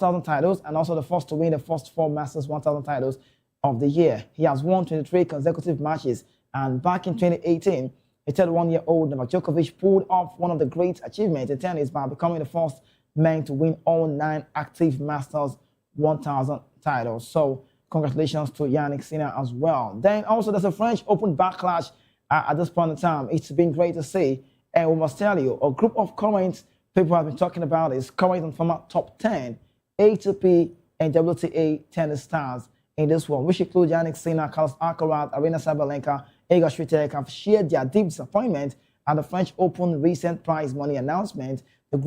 1,000 titles and also the first to win the first 4 Masters 1,000 titles of the year. He has won 23 consecutive matches, and back in 2018, a 31-year-old Novak Djokovic pulled off one of the great achievements in tennis by becoming the first man to win all 9 active Masters 1,000 titles. So congratulations to Yannick Sinner as well. Then also there's a French Open backlash at this point in time. It's been great to see. And we must tell you, a group of current people have been talking about is current and former top 10 ATP and WTA tennis stars in this one, which include Yannick Sinner, Carlos Alcaraz, Arina Sabalenka, Igor Swiatek, have shared their deep disappointment at the French Open recent prize money announcement. The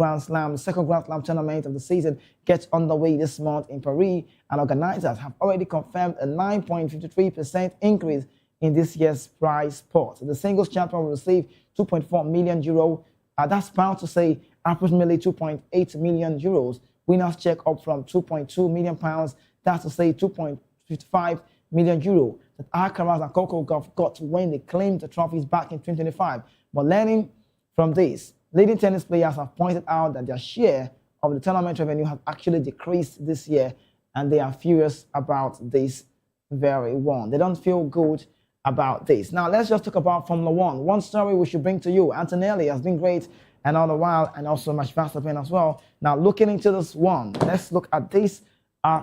second Grand Slam tournament of the season gets underway this month in Paris, and organizers have already confirmed a 9.53% increase in this year's prize pot. The singles champion will receive 2.4 million euro. That's bound to say approximately 2.8 million euros. Winners check up from 2.2 million pounds. That's to say 2.55 million euro that Alcaraz and Coco Gauff got when they claimed the trophies back in 2025. But learning from this, leading tennis players have pointed out that their share of the tournament revenue has actually decreased this year, and they are furious about this very one. They don't feel good about this. Now, let's just talk about Formula One. One story we should bring to you. Antonelli has been great and all the while, and also Max Verstappen as well. Now, looking into this one, let's look at this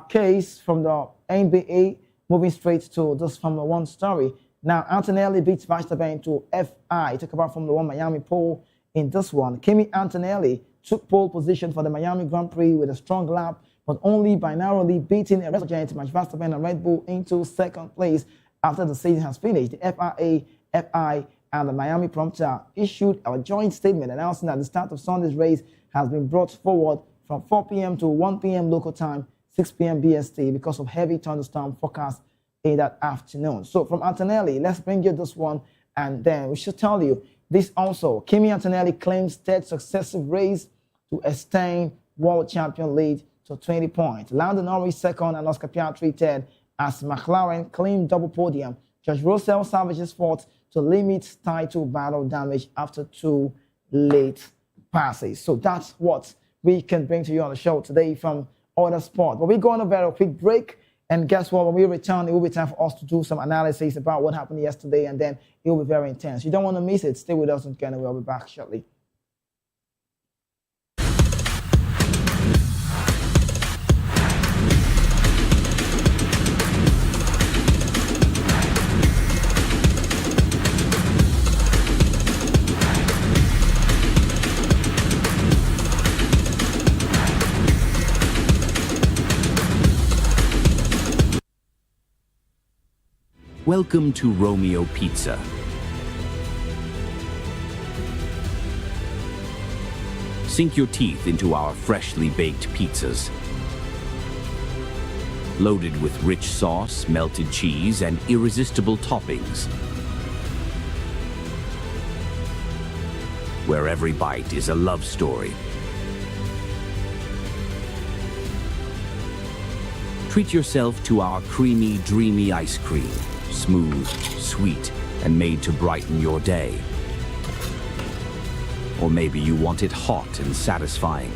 case from the NBA, moving straight to this Formula One story. Now, Antonelli beats Verstappen to FI. Talk about Formula One Miami pole in this one. Kimi Antonelli took pole position for the Miami Grand Prix with a strong lap, but only by narrowly beating a resurgent Max Verstappen and Red Bull into second place after the season has finished. The FIA, FI, and the Miami promoter issued a joint statement announcing that the start of Sunday's race has been brought forward from 4 p.m. to 1 p.m. local time, 6 p.m. BST, because of heavy thunderstorm forecast in that afternoon. So from Antonelli, let's bring you this one, and then we should tell you this also. Kimi Antonelli claims third successive race to extend world champion lead to 20 points. Lando Norris second and Oscar Piastri third as McLaren claimed double podium. George Russell salvages fourth to limit title battle damage after 2 late passes. So that's what we can bring to you on the show today from Other Sport. But we go on a very quick break, and guess what? When we return, it will be time for us to do some analysis about what happened yesterday, and then it will be very intense. You don't want to miss it. Stay with us, and we'll be back shortly. Welcome to Romeo Pizza. Sink your teeth into our freshly baked pizzas. Loaded with rich sauce, melted cheese, and irresistible toppings. Where every bite is a love story. Treat yourself to our creamy, dreamy ice cream. Smooth, sweet, and made to brighten your day. Or maybe you want it hot and satisfying.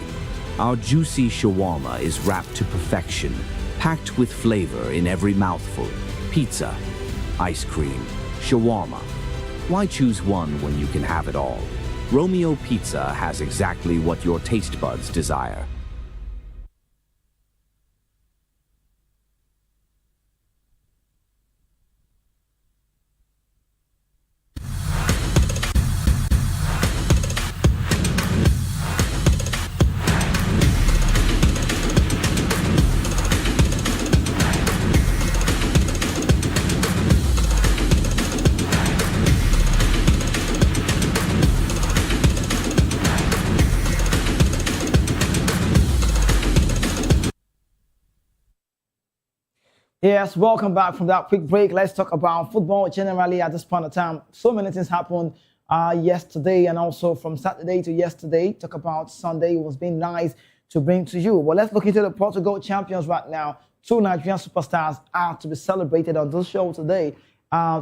Our juicy shawarma is wrapped to perfection, packed with flavor in every mouthful. Pizza, ice cream, shawarma. Why choose one when you can have it all? Romeo Pizza has exactly what your taste buds desire. Yes, welcome back from that quick break. Let's talk about football generally at this point of time. So many things happened yesterday, and also from Saturday to yesterday. Talk about Sunday. It was being nice to bring to you. But let's look into the Portugal champions right now. 2 Nigerian superstars are to be celebrated on this show today.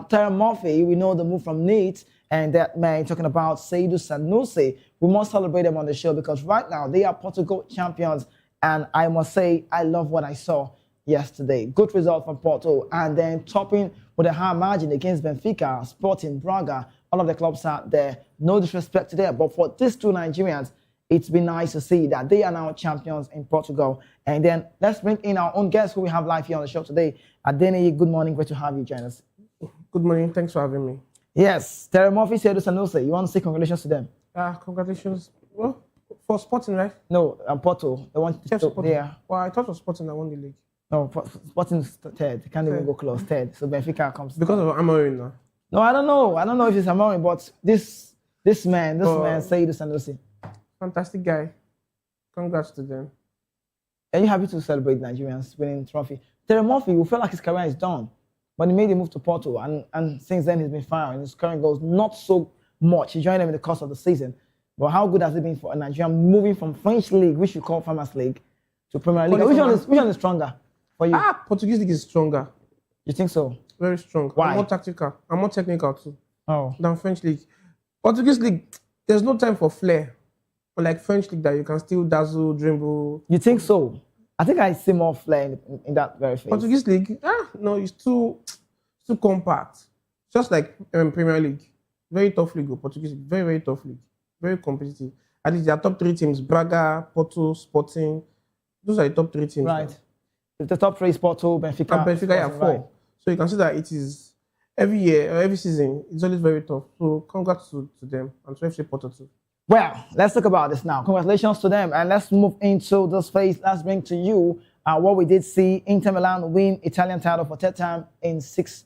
Terry Murphy, we know the move from Leeds, and that man talking about Seydou Sanusi. We must celebrate them on the show because right now they are Portugal champions And I must say, I love what I saw yesterday. Good result from Porto. And then topping with a high margin against Benfica, Sporting, Braga, all of the clubs out there. No disrespect to them. But for these two Nigerians, it's been nice to see that they are now champions in Portugal. And then let's bring in our own guest who we have live here on the show today. Adeni, good morning. Great to have you join us. Good morning. Thanks for having me. Yes. Terry Murphy, Seydou Sanusi. You want to say congratulations to them? Congratulations. Well, for Sporting, right? No, Porto. They want to Sporting. yeah. Well, I thought it was Sporting that won the league. No, Sporting's third. They can't even go close. Third. So Benfica comes. Because of Amorim now. No, I don't know. I don't know if it's Amorim, but this man, Seydou Sanusi. Fantastic guy. Congrats to them. Are you happy to celebrate Nigerians winning the trophy? Terry Murphy, we feel like his career is done. But he made a move to Porto, and since then he's been firing. His current goals not so much. He joined them in the course of the season. But how good has it been for a Nigerian moving from French league, which you call Farmers League, to Premier League? Which one is stronger for you? Portuguese league is stronger. You think so? Very strong. Why? I'm more tactical. I'm more technical too. Oh. Than French league. Portuguese league, there's no time for flair. Unlike French league that you can still dazzle, dribble. You think so? I think I see more flair in that very phase. Portuguese league, no, it's too compact. Just like Premier League. Very tough league, Portuguese league. Very, very tough league. Very competitive. At least there are top three teams: Braga, Porto, Sporting. Those are the top three teams. Right. The top three is Porto, Benfica. And Benfica have four. Right. So you can see that it is every year or every season, it's always very tough. So congrats to them and to FC Porto too. Well, let's talk about this now. Congratulations to them. And let's move into this phase. Let's bring to you what we did see. Inter Milan win Italian title for third time in 6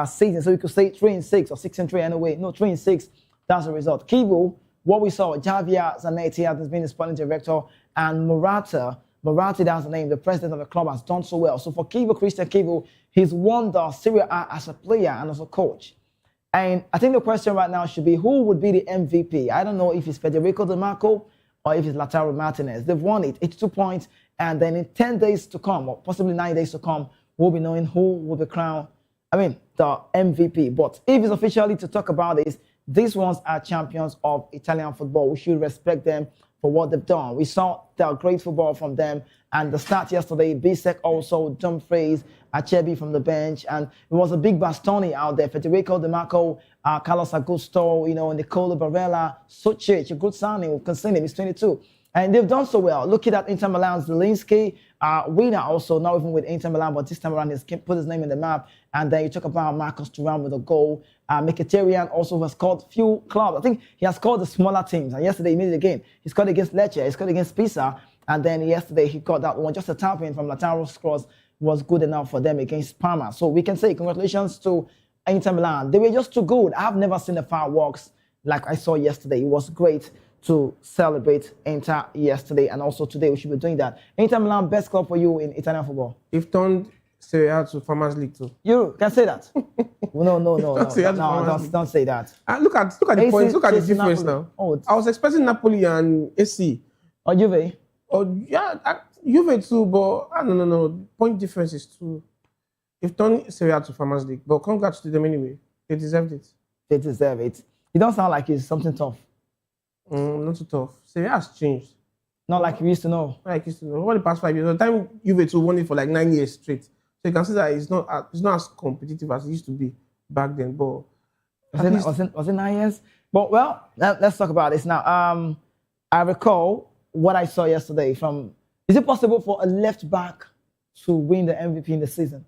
seasons. So we could say 3-6 or 6-3 anyway. No, 3-6. That's the result. Kibu, what we saw, Javier Zanetti has been the sporting director, and Murata, that's the name, the president of the club, has done so well. So for Kibu, Christian Kibu, he's won the Serie A as a player and as a coach. And I think the question right now should be, who would be the MVP? I don't know if it's Federico Di Marco or if it's Lautaro Martinez. They've won it. It's 2 points. And then in 10 days to come, or possibly 9 days to come, we'll be knowing who will be crowned, the MVP. But if it's officially to talk about this, these ones are champions of Italian football. We should respect them for what they've done. We saw the great football from them. And the start yesterday, Bisek also, Dumfries, Achebi from the bench. And it was a big Bastoni out there. Federico Di Marco, Carlos Augusto, Nicola Barella, Sucic, a good signing. We can see him, he's 22. And they've done so well. Looking at Inter Milan's Zielinski, winner also, not even with Inter Milan, but this time around he's put his name in the map. And then you talk about Marcus Thuram with a goal. Mkhitaryan also has scored few clubs. I think he has scored the smaller teams. And yesterday he made it again. He scored against Lecce, he scored against Pisa. And then yesterday he got that one. Just a tap-in from Lautaro's cross was good enough for them against Parma. So we can say congratulations to Inter Milan. They were just too good. I've never seen the fireworks like I saw yesterday. It was great to celebrate Inter yesterday, and also today we should be doing that. Inter Milan, best club for you in Italian football? You've turned Serie A to Farmers League too. You can say that? No, don't say that. Look at the points. Look at the difference Napoli. now. Oh, I was expecting Napoli and AC. Or Juve? Oh yeah, Juve too, but no. Point difference is too. You've turned Serie A to Farmers League, but congrats to them anyway. They deserved it. They deserve it. It don't sound like it's something tough. Not too tough. Serie A has changed. Not like you used to know. Like used to know. Over the past 5 years, the time Juve too won it for like 9 years straight. So you can see that it's not as competitive as it used to be back then. But was it 9 years? But well, let's talk about this now. I recall what I saw yesterday from. Is it possible for a left back to win the MVP in the season?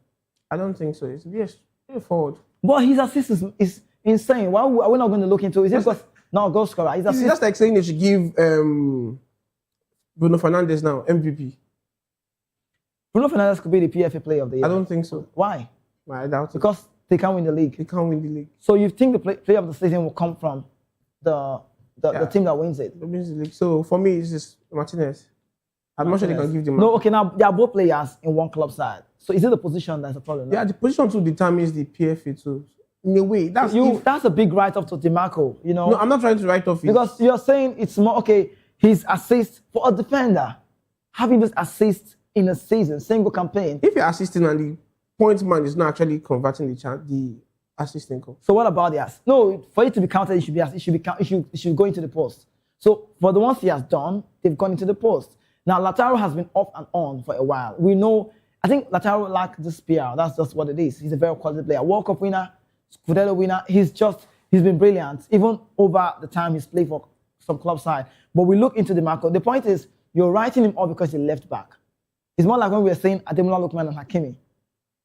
I don't think so. It's straightforward. But his assist is insane. Why are we not going to look into it? Is it because not a goal scorer? It's just like saying they should give Bruno Fernandes now MVP. Bruno Fernandes could be the PFA Player of the Year. I don't think so. Why? I doubt it. Because they can't win the league. They can't win the league. So you think the player of the season will come from the team that wins it? That wins the league. So for me, it's just Martinez. I'm not sure they can give them. No, okay, now they are both players in one club side. So is it the position that's a problem? Yeah, the position too determines the PFA too. In a way, that's a big write-off to Di Marco, No, I'm not trying to write off it. Because you're saying it's more, okay, his assist for a defender, having this assist in a season, single campaign. If you're assisting and the point man is not actually converting the assisting goal. So what about the assist? No, for it to be counted, it should go into the post. So for the ones he has done, they've gone into the post. Now, Lautaro has been off and on for a while. We know, I think Lautaro lacks this PR. That's just what it is. He's a very quality player. World Cup winner, Scudetto winner. He's been brilliant, even over the time he's played for some club side. But we look into the market. The point is, you're writing him off because he's left back. It's more like when we were saying Ademola Lookman and Hakimi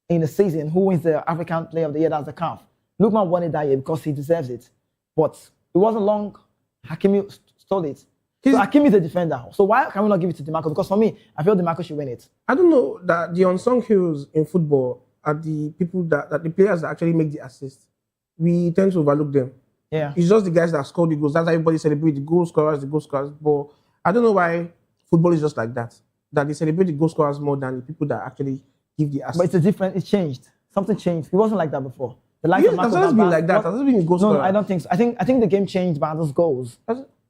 in the season, who wins the African Player of the Year, that's the CAF. Lookman won it that year because he deserves it. But it wasn't long, Hakimi stole it. So Hakimi is a defender. So why can we not give it to DeMarco? Because for me, I feel DeMarco should win it. I don't know that the unsung heroes in football are the people that the players that actually make the assist. We tend to overlook them. Yeah. It's just the guys that score the goals. That's how everybody celebrates the goal scorers. But I don't know why football is just like that. That they celebrate the goal scorers more than the people that actually give the assist. But it changed. Something changed. It wasn't like that before. The likes Yes, of that's Marco always been Van like that. Basten- That's always been a goal No, scorer. I don't think so. I think the game changed by those goals.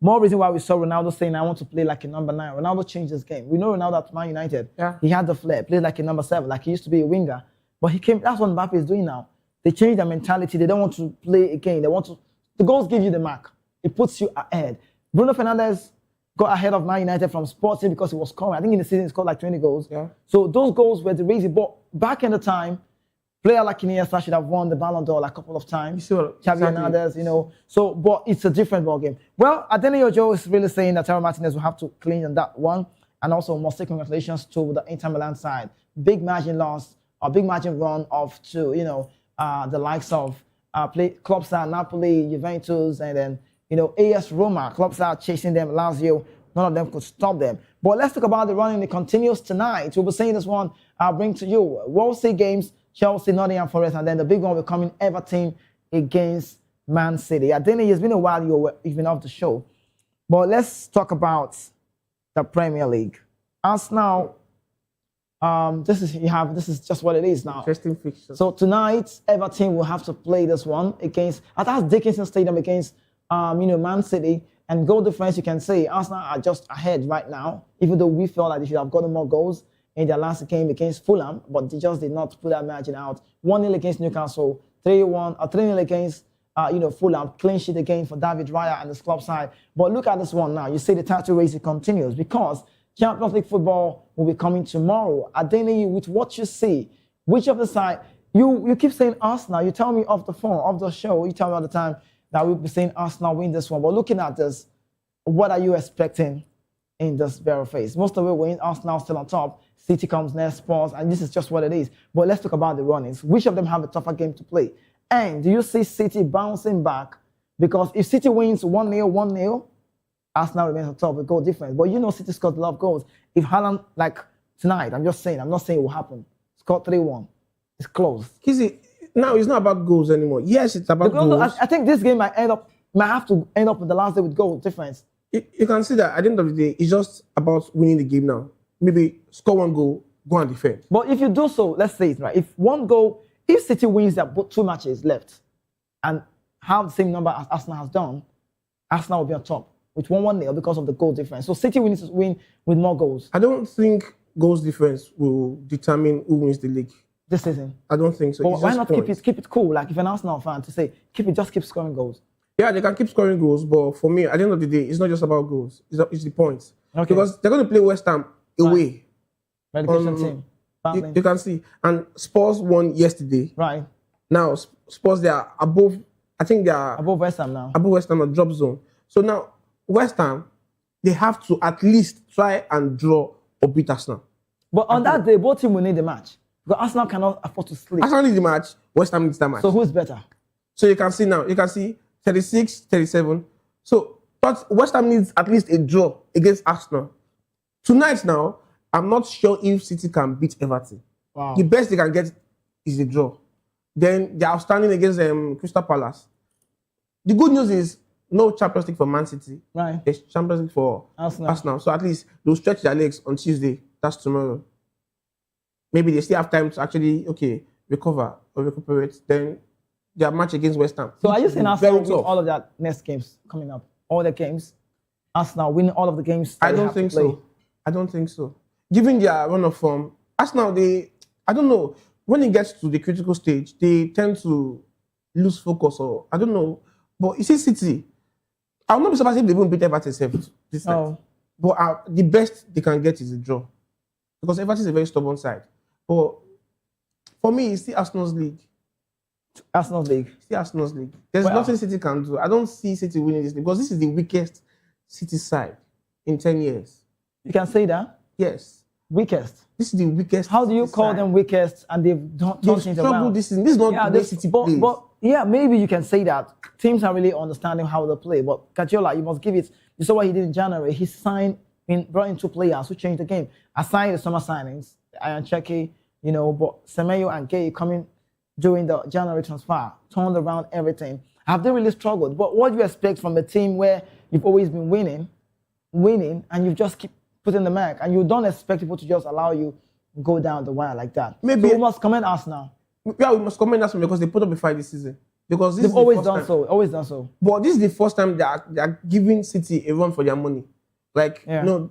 More reason why we saw Ronaldo saying, I want to play like a number 9. Ronaldo changed his game. We know Ronaldo at Man United. Yeah. He had the flair, played like a number 7, like he used to be a winger. But that's what Mbappe is doing now. They changed their mentality. They don't want to play again. The goals give you the mark. It puts you ahead. Bruno Fernandes got ahead of Man United from Sporting because he was scoring. I think in the season he scored like 20 goals. Yeah. So those goals were the reason. But back in the time, player like Iniesta should have won the Ballon d'Or like a couple of times. Sure, Xavi exactly. Hernandez, So, but it's a different ballgame. Well, Adenio Joe is really saying that Taro Martinez will have to clean on that one. And also, must say congratulations to the Inter Milan side. Big margin loss, a big margin run off to, the likes of clubs are Napoli, Juventus, and then, AS Roma. Clubs are chasing them, Lazio. None of them could stop them. But let's talk about the running. It continues tonight. We'll be saying this one. I'll bring to you. World Sea games. Chelsea, Nottingham Forest, and then the big one will come in Everton against Man City. Adeni, it's been a while you've been off the show. But let's talk about the Premier League. Arsenal, this is just what it is now. Interesting fixture. So tonight, Everton will have to play this one at Dickinson Stadium against Man City. And goal difference, you can say Arsenal are just ahead right now, even though we felt like they should have gotten more goals in their last game against Fulham, but they just did not put that margin out. 1-0 against Newcastle, 3-0 against Fulham, clean sheet again for David Raya and his club side. But look at this one now. You see the title race continues because Champions League football will be coming tomorrow. Adeni, with what you see, which of the side, you keep saying Arsenal, you tell me off the phone, off the show, you tell me all the time that we'll be saying Arsenal win this one. But looking at this, what are you expecting in this very phase? Most of it win, Arsenal still on top. City comes next, Spurs, and this is just what it is. But let's talk about the runnings. Which of them have a tougher game to play? And do you see City bouncing back? Because if City wins 1-0, Arsenal remains on top with goal difference. But City scored a lot of goals. If Haaland, like tonight, I'm not saying it will happen. Scored 3-1. It's close. Kizzy, now it's not about goals anymore. Yes, it's about goals. I think this game might have to end up with the last day with goal difference. You can see that at the end of the day, it's just about winning the game now. Maybe score one goal, go and defend. But if you do so, let's say it right. If City wins their 2 matches left and have the same number as Arsenal has done, Arsenal will be on top with 1-0 because of the goal difference. So City needs to win with more goals. I don't think goals difference will determine who wins the league this season. I don't think so. But why not keep it cool? Like if an Arsenal fan to say, just keep scoring goals. Yeah, they can keep scoring goals, but for me, at the end of the day, it's not just about goals. It's the points. Okay. Because they're going to play West Ham away. Relegation team. You can see. And Spurs won yesterday. Right. Now, Spurs, they are above, I think they are above West Ham now. Above West Ham, a drop zone. So now, West Ham, they have to at least try and draw or beat Arsenal. But on that day, both teams will need the match. Because Arsenal cannot afford to sleep. Arsenal needs the match, West Ham needs the match. So who's better? So you can see 36, 37. So but West Ham needs at least a draw against Arsenal. Tonight now, I'm not sure if City can beat Everton. Wow. The best they can get is a draw. Then they are outstanding against Crystal Palace. The good news is no Champions League for Man City. Right. There's Champions League for Arsenal. So at least they'll stretch their legs on Tuesday. That's tomorrow. Maybe they still have time to actually, recover or recuperate. Then their match against West Ham. So are you saying Arsenal win all of their next games coming up? All the games? Arsenal win all of the games? I don't think so. I don't think so. Given their run of form, Arsenal, I don't know, when it gets to the critical stage, they tend to lose focus or, I don't know. But you see City, I'll not be surprised if they won't beat Everton this night. But the best they can get is a draw. Because Everton is a very stubborn side. But for me, it's still Arsenal's league. Arsenal's league. Still Arsenal's league. There's Well, nothing City can do. I don't see City winning this league because this is the weakest City side in 10 years. You can say that. Yes. Weakest. This is the weakest. How do you City call side. them weakest and they've done They've things struggled around? this season. This is not the way City plays. But yeah, maybe you can say that. Teams are really understanding how they play. But Guardiola, you must give it. You saw what he did in January. He brought in 2 players who changed the game. Aside the summer signings, Ian Cheki, but Semenyo and Gay coming during the January transfer, turned around everything. Have they really struggled? But what do you expect from a team where you've always been winning, and you just keep putting the mark, and you don't expect people to just allow you go down the wire like that? Maybe so we must commend us now. Yeah, we must commend us because they put up a fight this season. Because this They've is the always first done time. so. Always done so. But this is the first time they are giving City a run for their money. Like, Yeah.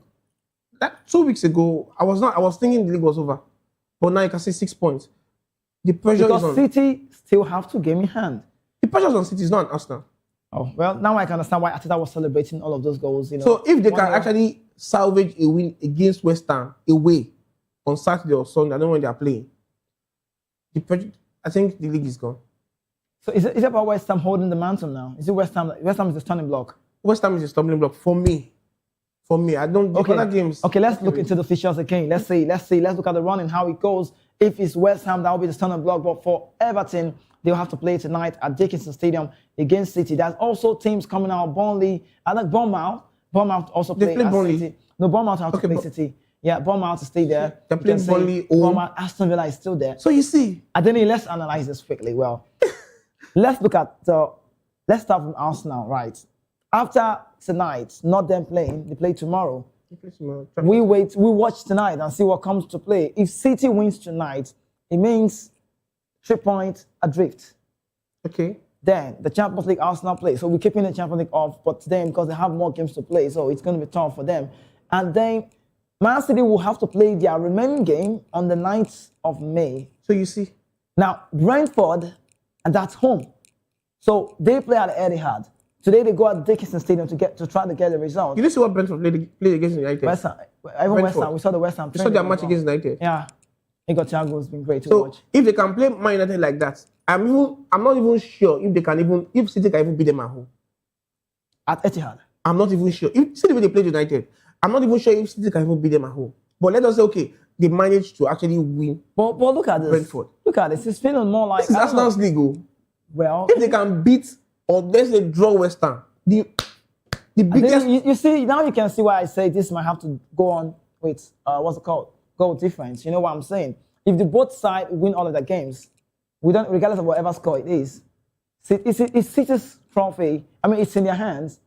that 2 weeks ago, I was thinking the league was over. But now you can see 6 points. The pressure is on. Because City still have 2 games in hand. The pressure is on City, is not on Arsenal. Oh, well, now I can understand why Ateta was celebrating all of those goals. So if they can 1-0. actually salvage a win against West Ham away on Saturday or Sunday, I don't know when they are playing, I think the league is gone. So is it about West Ham holding the mantle now? Is it West Ham? West Ham is the stunning block. West Ham is a stumbling block for me. I don't. Okay. Other games. Okay, let's look into the fixtures again. Let's look at the run and how it goes. If it's West Ham, that will be the stunning block. But for Everton, they'll have to play tonight at Dickinson Stadium against City. There's also teams coming out. Burnley, I like Bournemouth. Bournemouth also They play play at Burnley? City. No, Bournemouth have to Okay, play but- City. Yeah, Bournemouth to stay there. They're You playing can say Burnley home. Bournemouth, Aston Villa is still there. So you see, I don't know, let's analyze this quickly. Well, let's look at let's start from Arsenal, right? After tonight, not them playing, they play tomorrow. We watch tonight and see what comes to play. If City wins tonight, it means 3 points adrift. okay. Then the Champions League Arsenal play. So we're keeping the Champions League off, but then because they have more games to play, so it's going to be tough for them. And then Man City will have to play their remaining game on the 9th of May. So you see, Now, Brentford, and that's home. So they play at Etihad. Today they go at Dickinson Stadium to try to get the result. you didn't see what Brentford played against United. West Ham, even West Ham, we saw the West Ham. You saw training their as match well. against United. Yeah, Igor Thiago has been great to So watch. if they can play Man United like that, I'm not even sure if City can even beat them at home. At Etihad. I'm not even sure. If see the way they played United, I'm not even sure if City can even beat them at home. But let us say, okay, they managed to actually win. But look at this. Brentford. Look at this. It's feeling more like This is I don't know. Arsenal's league. Oh. Well, If they can beat or let's say draw West Ham, the and biggest. then you see now you can see why I say this might have to go on with what's it called? Goal difference. You know what I'm saying? If the both sides win all of their games, we don't, regardless of whatever score it is, it's City's trophy. I mean, it's in their hands.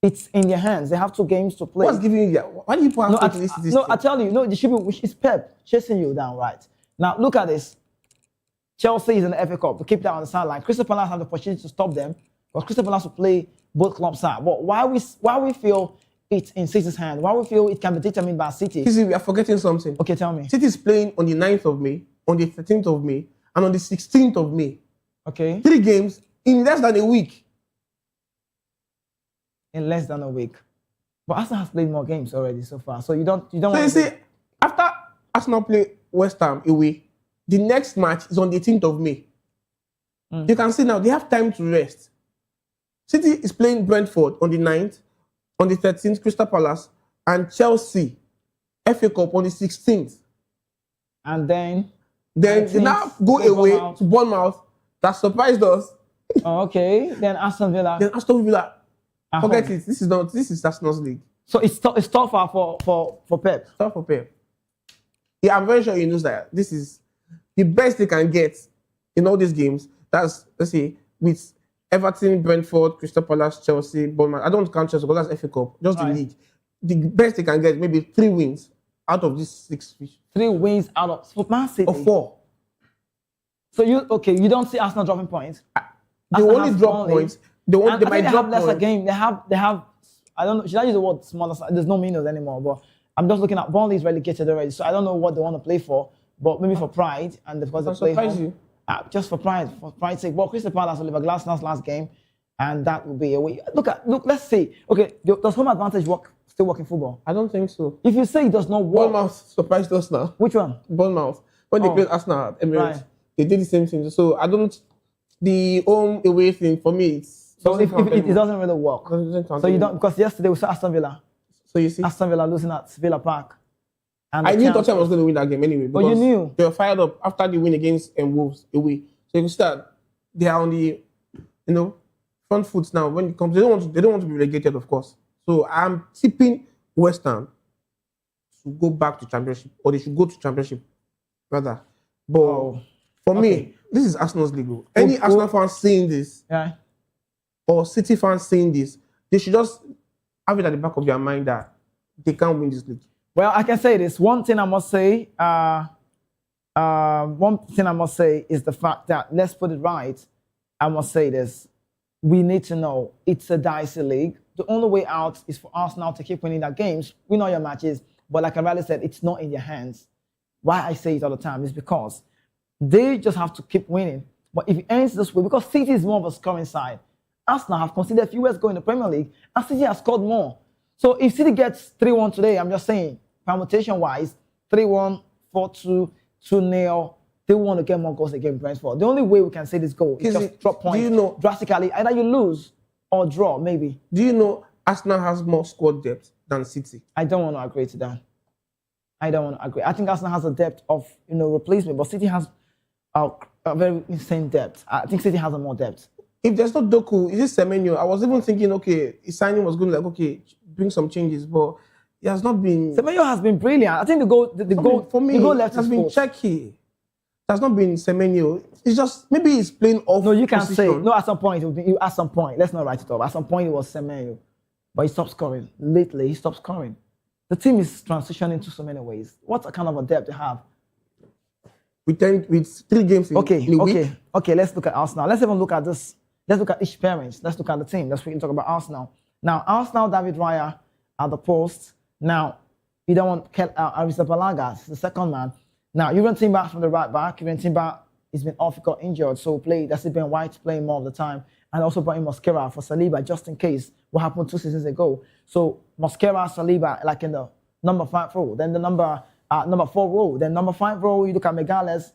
It's in their hands. They have 2 games to play. What's giving you that? Why do you put No, this? I tell you, no, it should be. It's Pep chasing you down, right? Now look at this. Chelsea is in the FA Cup. To keep that on the sideline. Crystal Palace have the opportunity to stop them, but Crystal Palace will play both clubs side. But why we feel it's in City's hand? Why we feel it can be determined by City? See, we are forgetting something. Okay, tell me. City is playing on the 9th of May, on the 13th of May, and on the 16th of May. Okay, 3 games in less than a week. in less than a week. But Arsenal has played more games already so far, so you don't. So want you to see, after Arsenal play West Ham away, the next match is on the 18th of May. You can see now they have time to rest. City is playing Brentford on the 9th, on the 13th, Crystal Palace, and Chelsea, FA Cup on the 16th. And then. Then they now go away to Bournemouth. That surprised us. Oh, okay. Then Aston Villa. Then Aston Villa. at Forget home. it. This is Arsenal's league. So it's tougher for Pep. Tough for Pep. Yeah, I'm very sure he knows that this is the best they can get in all these games. That's, let's say, with Everton, Brentford, Crystal Palace, Chelsea, Bournemouth. I don't count Chelsea because that's FA Cup. Just the Right. league. The best they can get, maybe 3 wins out of these 6 fish. 3 wins out of for Man City. Or 4. So you don't see Arsenal dropping points. They Arsenal only has drop only- points. They And I might think they drop have lesser points. game. They have. I don't know. Should I use the word smaller? There's no minus anymore. But I'm just looking at Burnley is relegated already, so I don't know what they want to play for. But maybe for pride and because they I'll play surprise home. you. Just for pride's sake. But Crystal Palace will Glasnow's last game, and that will be a way. Look. Let's see. Okay, does home advantage work still work in football? I don't think so. If you say it does not work, Bournemouth surprised us now. which one? Bournemouth. When they played Arsenal at Emirates, Right. they did the same thing. So I don't. The home away thing for me, it's So if it doesn't really work, doesn't count so you anymore. don't, because yesterday we saw Aston Villa. So you see, Aston Villa losing at Villa Park. And I the knew chance- Tottenham was going to win that game anyway. Oh, you because knew? they were fired up after the win against Wolves away. So you can see that they are on the, front foot now. When it comes, they don't want to be relegated, of course. So I'm tipping West Ham to go back to Championship, or they should go to Championship rather. But for me, this is Arsenal's league. Any Arsenal fans seeing this, Yeah. or City fans seeing this, they should just have it at the back of their mind that they can't win this league. Well, I can say this. One thing I must say is the fact that, let's put it right, I must say this. We need to know it's a dicey league. The only way out is for Arsenal to keep winning their games, win all your matches. But like I already said, it's not in their hands. Why I say it all the time is because they just have to keep winning. But if it ends this way, because City is more of a scoring side, Arsenal have conceded fewer goals in the Premier League, and City has scored more. So if City gets 3-1 today, I'm just saying, permutation-wise, 3-1, 4-2, 2-0, they want to get more goals against Brentford. The only way we can say this goal is just drop points drastically. Either you lose or draw, maybe. Do you know Arsenal has more squad depth than City? I don't want to agree to that. I don't want to agree. I think Arsenal has a depth of replacement, but City has a very insane depth. I think City has a more depth. If there's no Doku, is it Semenyo? I was even thinking, okay, his signing was going to bring some changes, but it has not been. Semenyo has been brilliant. I think the goal for me, the goal left has been exposed. checky. It has not been Semenyo. It's just maybe he's playing off. No, you can position. say no. At some point, it will be. At some point, let's not write it off. At some point, it was Semenyo, but he stopped scoring. Lately, he stopped scoring. The team is transitioning to so many ways. What kind of a depth they have? With 3 games in a week. Okay. Let's look at Arsenal. Let's even look at this. Let's look at each parents. Let's look at the team. Let's really talk about Arsenal. Now, Arsenal, David Raya at the post. Now, you don't want Arisa Balagas, the second man. Now, you run Timber from the right back. You run Timber, he's been off, he got injured. So that's been White playing more of the time. And also brought in Mosquera for Saliba, just in case what happened 2 seasons ago. So Mosquera, Saliba, like in the number 5 row. Then the number 4 row. Then number 5 row, you look at Megales.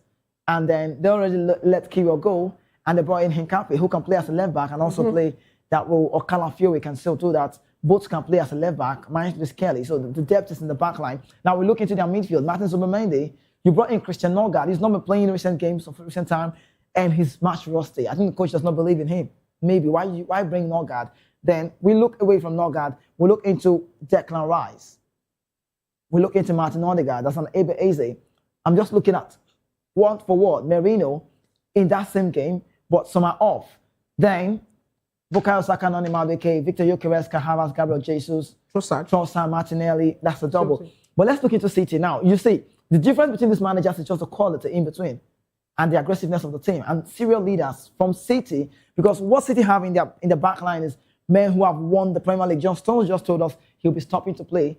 And then they already let Kiro go. And they brought in Hincapi, who can play as a left back and also play that role. Or Calafiori can still do that. Both can play as a left back. Mine is Kelly. So the depth is in the back line. Now we look into their midfield. Martin Zubimendi, you brought in Christian Norgard. He's not been playing in recent games of recent time. And he's much rusty. I think the coach does not believe in him. Maybe. Why bring Norgard? Then we look away from Norgard. We look into Declan Rice. We look into Martin Odegaard. That's an Ebe Eze. I'm just looking at word for word. Merino in that same game, but some are off. Then Bukayo Saka, Noni Madueke, Victor Gyökeres, Havertz, Gabriel Jesus, Trossard, Martinelli. That's the double. But let's look into City now. You see, the difference between these managers is just the quality in between and the aggressiveness of the team and serial leaders from City. Because what City have in their back line is men who have won the Premier League. John Stones just told us he'll be stopping to play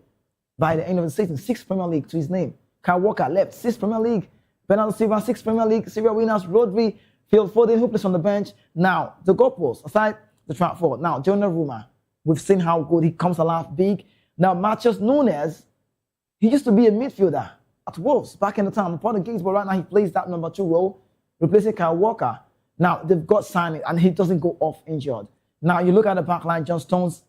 by the end of the season. 6 Premier League to his name. Kyle Walker left, 6 Premier League. Bernardo Silva, 6 Premier League. Serial winners, Rodri, Phil Foden, who plays on the bench. Now, the goalpost, aside the track forward. Now, Donnarumma, we've seen how good he comes alive big. Now, Matheus Nunes, he used to be a midfielder at Wolves back in the time, the Portuguese, but right now he plays that number 2 role, replacing Kyle Walker. Now, they've got signing, and he doesn't go off injured. Now, you look at the back line, John Stones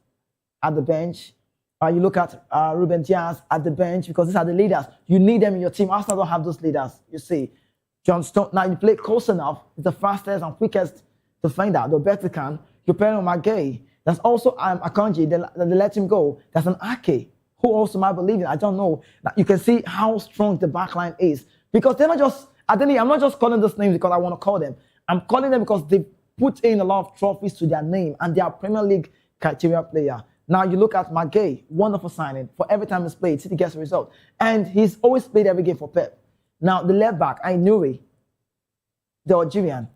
at the bench. You look at Ruben Diaz at the bench, because these are the leaders. You need them in your team. Arsenal don't have those leaders, you see. John Stones, now you play close enough. He's the fastest and quickest defender, the better can. You're playing on McGay. There's also Akanji, they let him go. There's an Ake, who also might believe it. I don't know. Now, you can see how strong the backline is. Because they're not just, I'm not just calling those names because I want to call them. I'm calling them because they put in a lot of trophies to their name and they are Premier League criteria player. Now you look at McGay, wonderful signing. For every time he's played, City gets a result. And he's always played every game for Pep. Now the left back, Ainuri, the Algerian,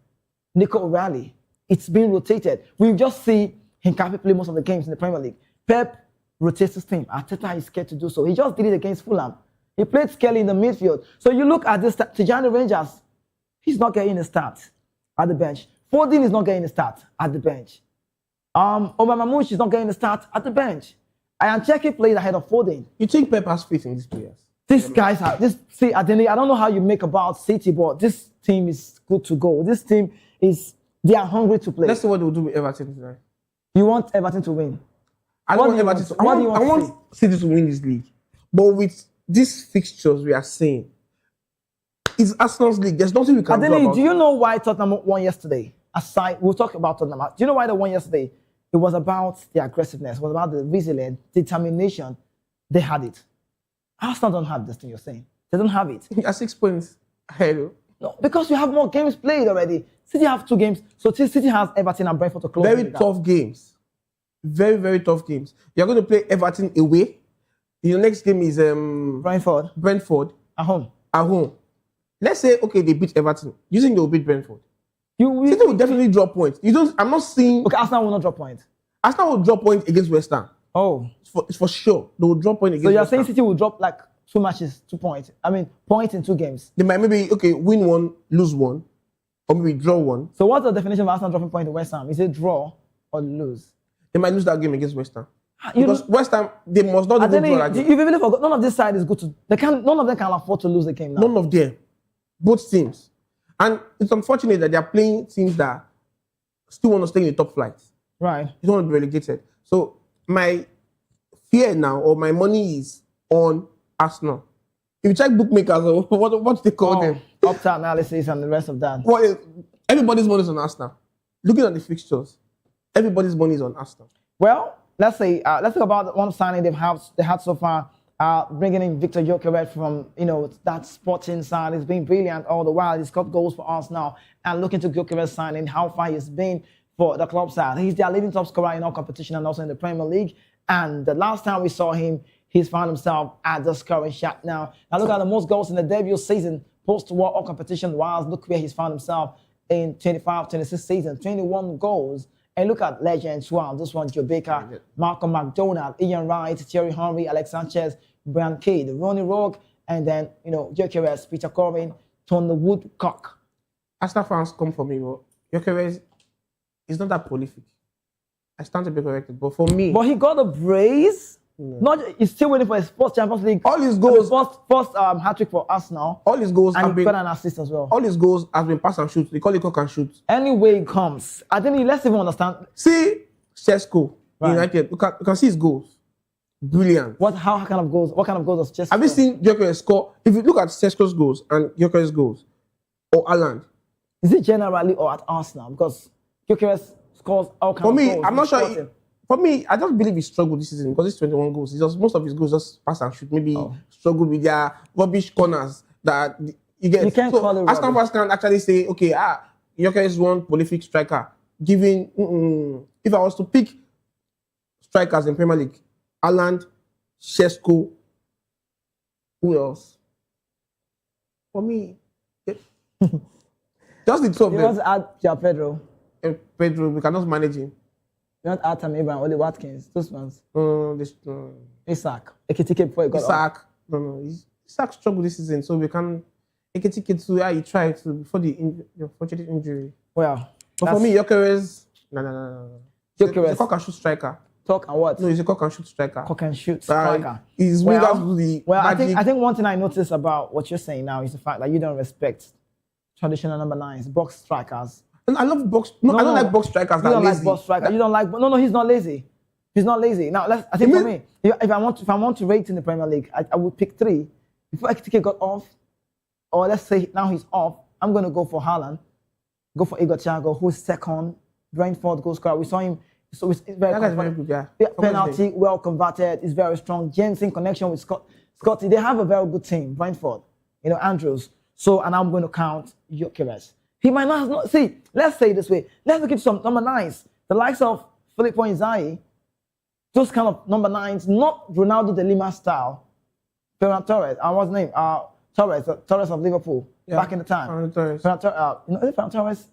Nico O'Reilly, it's been rotated. We just see Hincapi play most of the games in the Premier League. Pep rotates his team. Arteta is scared to do so. He just did it against Fulham. He played Skelly in the midfield. So you look at this, Tijani Rangers, he's not getting a start at the bench. Foden is not getting a start at the bench. Omar Mamouche is not getting a start at the bench. I am checking players ahead of Foden. You think Pep has faith in these players? These guys are see, I don't know how you make about City, but this team is good to go. This team they are hungry to play. Let's see what they will do with Everton tonight. You want Everton to win? I don't want Everton to. I want City to win this league. But with these fixtures we are seeing, it's Arsenal's league. There's nothing we can do about it. Do you know why Tottenham won yesterday? Aside, we'll talk about Tottenham. Do you know why they won yesterday? It was about the aggressiveness. It was about the resilience, determination. They had it. Arsenal don't have this thing you're saying. They don't have it. At 6 points ahead. No, because you have more games played already. City have 2 games. So City has Everton and Brentford to close. Very tough games. Very, very tough games. You're going to play Everton away. Your next game is Brentford. At home. At home. Let's say, okay, they beat Everton. You think they'll beat Brentford? City will definitely drop points. I'm not seeing... Okay, Arsenal will not drop points. Arsenal will drop points against West Ham. Oh. It's for sure. They will drop points against West Ham. So you're saying City will drop like 2 matches, 2 points. I mean, points in 2 games. They might maybe, win 1, lose 1. Or maybe draw 1. So what's the definition of Arsenal dropping points in West Ham? Is it draw or lose? They might lose that game against West Ham. Because West Ham, they must not even draw that game. You've even forgot, none of this side is good to... None of them can afford to lose the game now. None of them. Both teams. And it's unfortunate that they're playing teams that still want to stay in the top flight. Right. You don't want to be relegated. So my fear now, or my money is on Arsenal. If you check bookmakers, or what do they call them? Opta analysis and the rest of that. Everybody's money is on Arsenal. Looking at the fixtures, everybody's money is on Arsenal. Well, let's talk about one signing they had so far. Bringing in Victor Gyökeres from that Sporting side. He's been brilliant all the while. He's got goals for us now. And looking to Gyökeres signing, how far he's been for the club side. He's their leading top scorer in all competition and also in the Premier League. And the last time we saw him, he's found himself at the scoring shot now. Now look at the most goals in the debut season, post-war all competition wise. Look where he's found himself in 25-26 season, 21 goals. And look at legends. Wow, this one, Joe Baker, Malcolm McDonald, Ian Wright, Thierry Henry, Alex Sanchez, Brian Cade, Ronnie Rogue, and then, Gyökeres, Peter Corbin, Tony Woodcock. Arsenal fans come for me, but Gyökeres is not that prolific. I stand to be corrected, but for me... But he got a brace. He's still waiting for his first Champions League. All his goals... First hat-trick for Arsenal. All his goals have been... And an assist as well. All his goals have been pass and shoot. They call it cock and shoot. Any way it comes. I think let's even understand. See Sesko, United. You can see his goals. Brilliant. What kind of goals does Sesko? Have you seen Gyökeres score? If you look at Sesko's goals and Gyökeres' goals, or Haaland. Is it generally or at Arsenal? Because Gyökeres scores all kinds of goals. For me, I'm not sure. For me, I just believe he struggled this season because it's 21 goals. Most of his goals just pass and shoot. Maybe struggled with their rubbish corners that you get. You can't call it Arsenal fans can actually say, okay, Gyökeres is one prolific striker. If I was to pick strikers in Premier League, Haaland, Sesko, who else? For me, just the two of them. You want to add João Pedro? Pedro, we cannot manage him. You want to add Tammy Abraham, Oli Watkins, those ones? Isaac. Ekitike before he got Isaac. No. Isaac struggled this season, so we can... Ekitike too, he tried to before the unfortunate injury. Well, but for me, Gyökeres... No. Gyökeres. He's a cock and shoot striker. Talk and what? No, he's a cock and shoot striker. Cock and shoot striker. He's I think one thing I noticed about what you're saying now is the fact that you don't respect traditional number 9s, box strikers. And I love box. No, I don't like box strikers. You don't like box strikers. You don't like. No, he's not lazy. He's not lazy. Now, I think for me, if I want to rate in the Premier League, I would pick 3. Before Ekitike got off, or let's say now he's off, I'm going to go for Haaland, go for Igor Thiago, who's second, Brentford goal scorer. We saw him. So it's very good. Yeah. Penalty, well converted. He's very strong. Jensen connection with Scotty. They have a very good team. Brentford, Andrews. So, and I'm going to count Gyökeres. He might not see. Let's say it this way. Let's look at some number 9s. The likes of Filippo Inzaghi, those kind of number 9s, not Ronaldo de Lima style. Ferran Torres. What's his name? Torres of Liverpool. Yeah. Back in the time. Ferran Torres.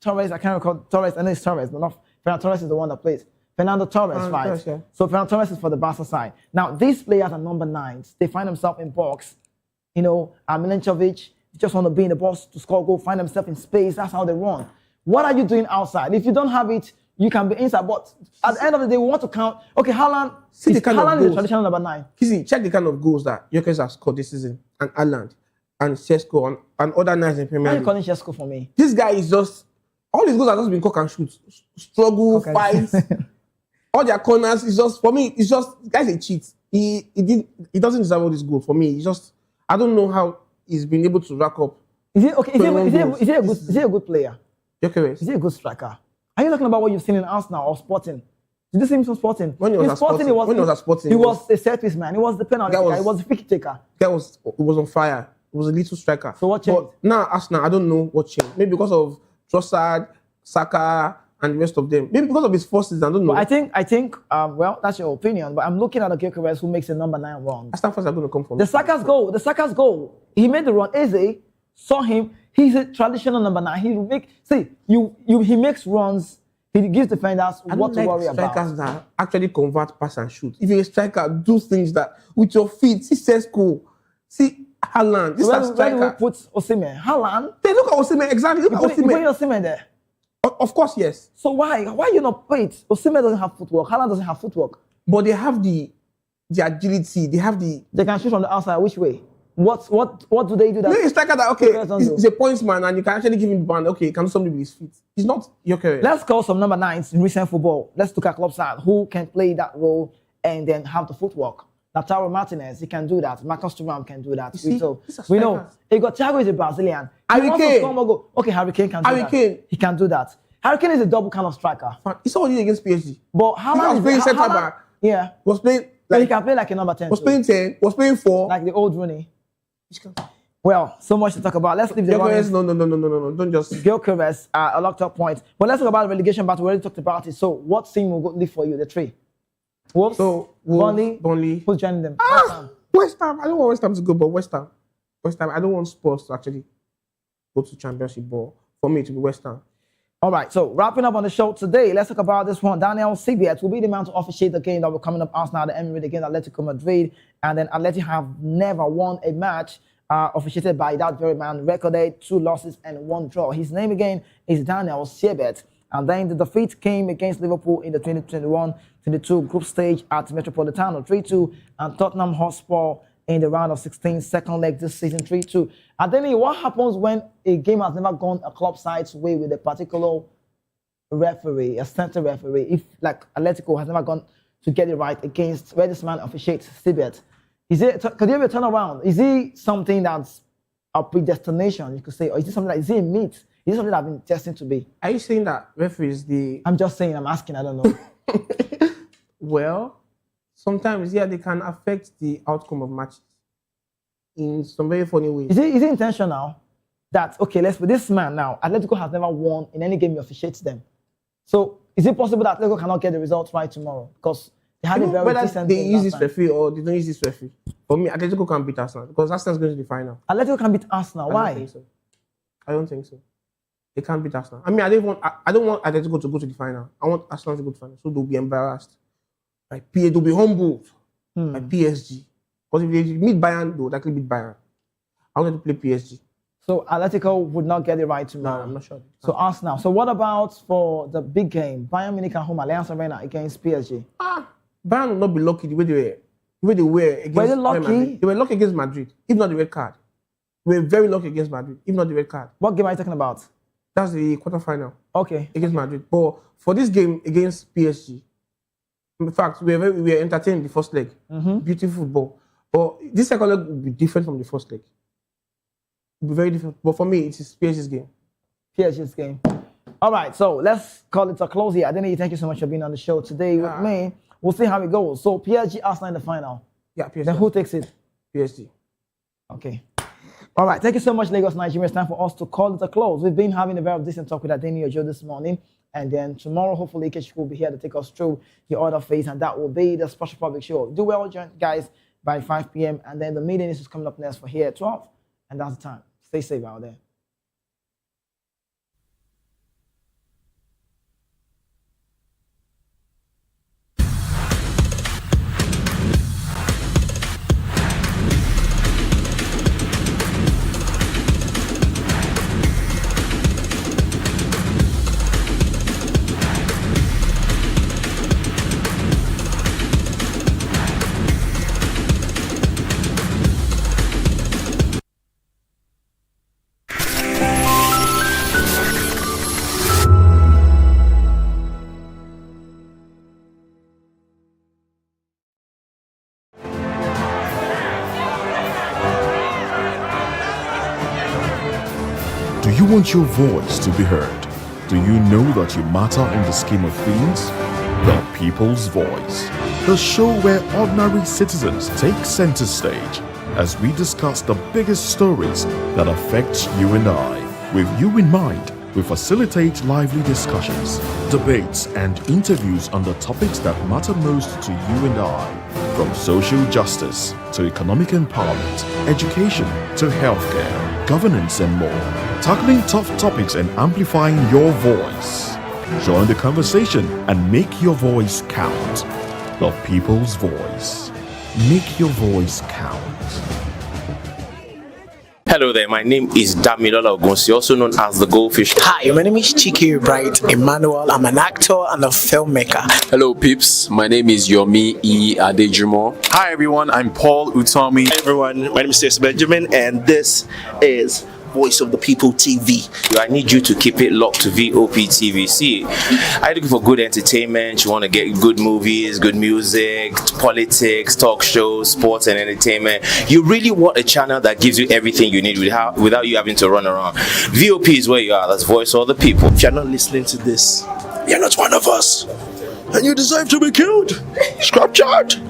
Torres. I can't recall Torres. I know it's Torres, but not Ferran Torres is the one that plays. Fernando Torres, right? Yeah. So Ferran Torres is for the Barca side. Now these players are number 9s. They find themselves in box. Milinkovic. Just want to be in the box to score a goal, find themselves in space. That's how they run. What are you doing outside? If you don't have it, you can be inside. But at the end of the day, we want to count. Okay, Haaland. See the kind of Haaland is goals. the traditional number 9. See, check the kind of goals that Gyökeres has scored this season, and Haaland, and Sesko, and other nights in Why Premier are you League. calling Sesko for me? This guy is just, all his goals have just been cock and shoot, struggle, Okay. fight. All their corners is just, for me, it's just, the guy's a cheat. He doesn't deserve all these goals. For me, he's just, I don't know how he's been able to rack up. Is he okay? Is he a good player? Gyökeres. Is he a good striker? Are you talking about what you've seen in Arsenal or Sporting? Did you see him from Sporting? When he was In at Sporting, he was, when he was at Sporting, he was a set piece man. He was the penalty That guy. was- He was the free taker. Guy was on fire. He was a little striker. So what changed? But now Arsenal, I don't know what changed. Maybe because of Trossard, Saka, and the rest of them. Maybe because of his forces. I don't know. But I think, well, that's your opinion. But I'm looking at the Gyökeres who makes the number 9 run. Arsenal fans are going to come from The Saka's goal. He made the run. Eze saw him. He's a traditional number 9. He makes runs. He gives defenders I what don't to worry like strikers about. that actually convert, pass, and shoot. If you're a striker, do things that with your feet. See Sesko, see Haaland. This is a Where do we striker. put Osimhen? Haaland? They look at Osimhen exactly. Look You at put Osimhen. Osimhen there. Of course, yes. So why you not wait? Osimhen doesn't have footwork. Haaland doesn't have footwork. But they have the agility. They have the. They can shoot from the outside. Which way? What do they do that? Maybe a striker that okay, Gyökeres don't he's do. a points man, and you can actually give him the band. Okay, he can do something with his feet. He's not Gyökeres. Let's call some number 9s in recent football. Let's look at club side who can play that role and then have the footwork. Lautaro Martinez, he can do that. Marcus Thuram can do that. see, So these are we know. strikers. He got Thiago is a Brazilian. He Harry wants to Kane. score more goal. Okay, Harry Kane can do Harry that. Kane. He can do that. Harry Kane is a double kind of striker. He saw what he did against PSG. But Haaland was playing centre Haaland- back. Yeah. He was playing But he like can play like a number 10. was too. playing 10. Was playing 4. Like the old Rooney. Well, so much to talk about. Let's leave the Gyökeres, runnings. no. Don't just. Gyökeres a locked up point. But let's talk about the relegation battle. We already talked about it. So what team will go leave for you? The 3. Wolves, So Wolves, Burnley, Burnley. who's joining them? West Ham. I don't want West Ham to go, but West Ham. I don't want Spurs to actually go to Championship ball. For me, to be West Ham. All right, so wrapping up on the show today, let's talk about this one. Daniel Sibiet will be the man to officiate the game that will coming up Arsenal at the Emirates against Atletico Madrid. And then Atleti have never won a match officiated by that very man, recorded 2 losses and 1 draw. His name again is Daniel Sibiet. And then the defeat came against Liverpool in the 2021-22 group stage at Metropolitano 3-2, and Tottenham Hotspur in the round of 16, second leg this season 3-2. And then what happens when a game has never gone a club side's way with a particular referee, a center referee? If like Atletico has never gone to get it right against where this man officiates, Sibiet, could there be a turnaround? Is he something that's a predestination, you could say, or is it something like, is he a myth? Is it something that I've been destined to be? Are you saying that referees the I'm just saying, I'm asking, I don't know. well? Sometimes they can affect the outcome of matches in some very funny ways. Is it intentional that, okay, let's put this man now, Atletico has never won in any game he officiates them. So is it possible that Atletico cannot get the results right tomorrow? Because they had a very Whether decent they game use last this time. referee or they don't use this referee, for me, Atletico can beat Arsenal because Arsenal's going to the final. Atletico can beat Arsenal. I Why? don't think so. I don't think so. They can't beat Arsenal. I mean, I don't want Atletico to go to the final. I want Arsenal to go to the final, so they'll be embarrassed. Like they'll be humbled by PSG. Because if they meet Bayern, they'll likely beat Bayern. I want them to play PSG. So Atletico would not get it right No, tomorrow. I'm not sure. So Arsenal. So what about for the big game? Bayern Munich at home, Allianz Arena against PSG. Bayern will not be lucky the way they were against Were they Real lucky? Madrid. They were lucky against Madrid, if not the red card. They were very lucky against Madrid, if not the red card. What game are you talking about? That's the quarterfinal Okay. against Madrid. But for this game against PSG, in fact, we were entertained in the first leg. Beautiful football. But this second leg will be different from the first leg. It will be very different. But for me, it is PSG's game. PSG's game. All right, so let's call it a close here. Adeniji, thank you so much for being on the show today with me. We'll see how it goes. So PSG, Arsenal in the final. Yeah, PSG. Then who takes it? PSG. Okay. All right, thank you so much, Lagos, Nigeria. It's time for us to call it a close. We've been having a very decent talk with Adeniji Ojo this morning. And then tomorrow, hopefully, Ikechi will be here to take us through the other phase. And that will be the special public show. Do well, join guys, by 5 p.m. And then the meeting is coming up next for here at 12. And that's the time. Stay safe out there. Do you want your voice to be heard? Do you know that you matter in the scheme of things? The People's Voice, the show where ordinary citizens take center stage as we discuss the biggest stories that affect you and I. With you in mind, we facilitate lively discussions, debates, and interviews on the topics that matter most to you and I. From social justice to economic empowerment, education to healthcare, governance, and more. Tackling tough topics and amplifying your voice. Join the conversation and make your voice count. The People's Voice. Make your voice count. Hello there, my name is Damilola Ogunsi, also known as the Goldfish. Hi, my name is Chiki Bright Emmanuel. I'm an actor and a filmmaker. Hello peeps, my name is Yomi E. Adejimo. Hi everyone, I'm Paul Utomi. Hi everyone, my name is Stacey Benjamin and this is Voice of the People TV. I need you to keep it locked to VOP TV. See, are you looking for good entertainment? You want to get good movies, good music, politics, talk shows, sports and entertainment. You really want a channel that gives you everything you need without you having to run around. VOP is where you are. That's Voice of the People. If you're not listening to this, you're not one of us. And you deserve to be killed. Scrap chat.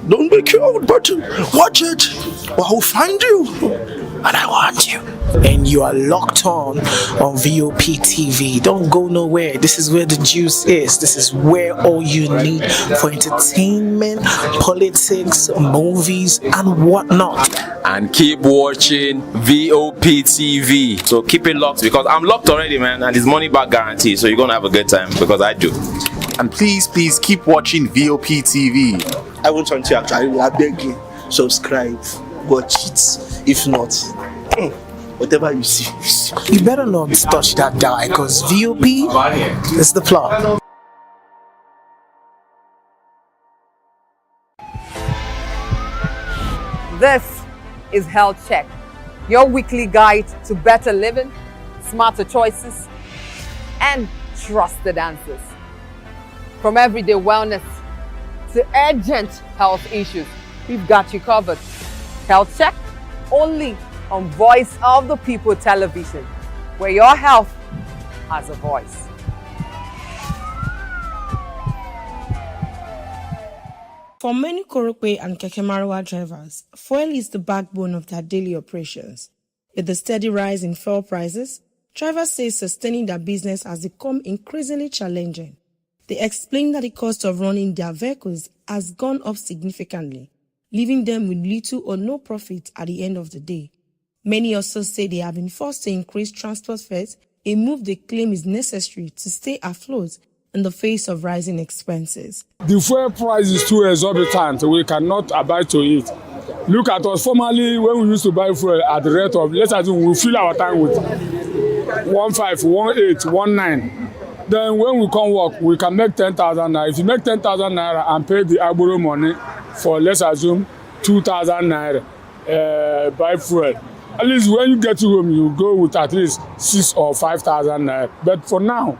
Don't be killed, but watch it. Or I'll find you. And I want you. And you are locked on VOP TV. Don't go nowhere. This is where the juice is. This is where all you need for entertainment, politics, movies, and whatnot. And keep watching VOP TV. So keep it locked because I'm locked already, man, and it's money back guarantee. So you're gonna have a good time because I do. And please keep watching VOP TV. I won't want to actually, I beg you, subscribe, watch it. If not, whatever you see. You better not touch that die because VOP is the plot. This is Health Check, your weekly guide to better living, smarter choices, and trusted answers. From everyday wellness to urgent health issues, we've got you covered. Health Check only on Voice of the People television, where your health has a voice. For many Korokwe and Kekemarawa drivers, fuel is the backbone of their daily operations. With the steady rise in fuel prices, drivers say sustaining their business has become increasingly challenging. They explain that the cost of running their vehicles has gone up significantly, leaving them with little or no profit at the end of the day. Many also say they have been forced to increase transport fares, a move they claim is necessary to stay afloat in the face of rising expenses. The fuel price is too exorbitant. We cannot abide to it. Look at us. Formerly, when we used to buy fuel at the rate of, let's assume we fill our tank with 15, 18, 19. Then when we come work, we can make 10,000 naira. If you make 10,000 naira and pay the agboro money for, let's assume, 2,000 naira buy fuel, at least when you get to home, you go with at least 6,000 or 5,000 naira. But for now,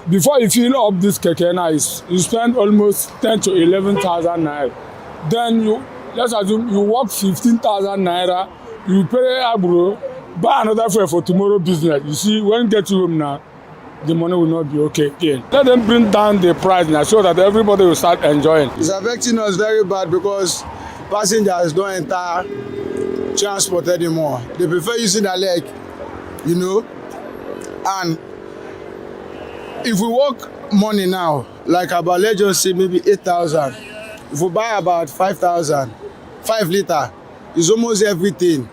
before you fill up this kekena, you spend almost 10 to 11,000 naira. Then let's assume you work 15,000 naira, you pay agboro, buy another fuel for tomorrow business. You see, when you get to home now, the money will not be okay again. Let them bring down the price now so that everybody will start enjoying. It's affecting us very bad because passengers don't enter transport anymore. They prefer using their leg, you know. And if we work money now, like about, let's just say maybe 8,000. If we buy about 5,000, 5 litre, it's almost everything.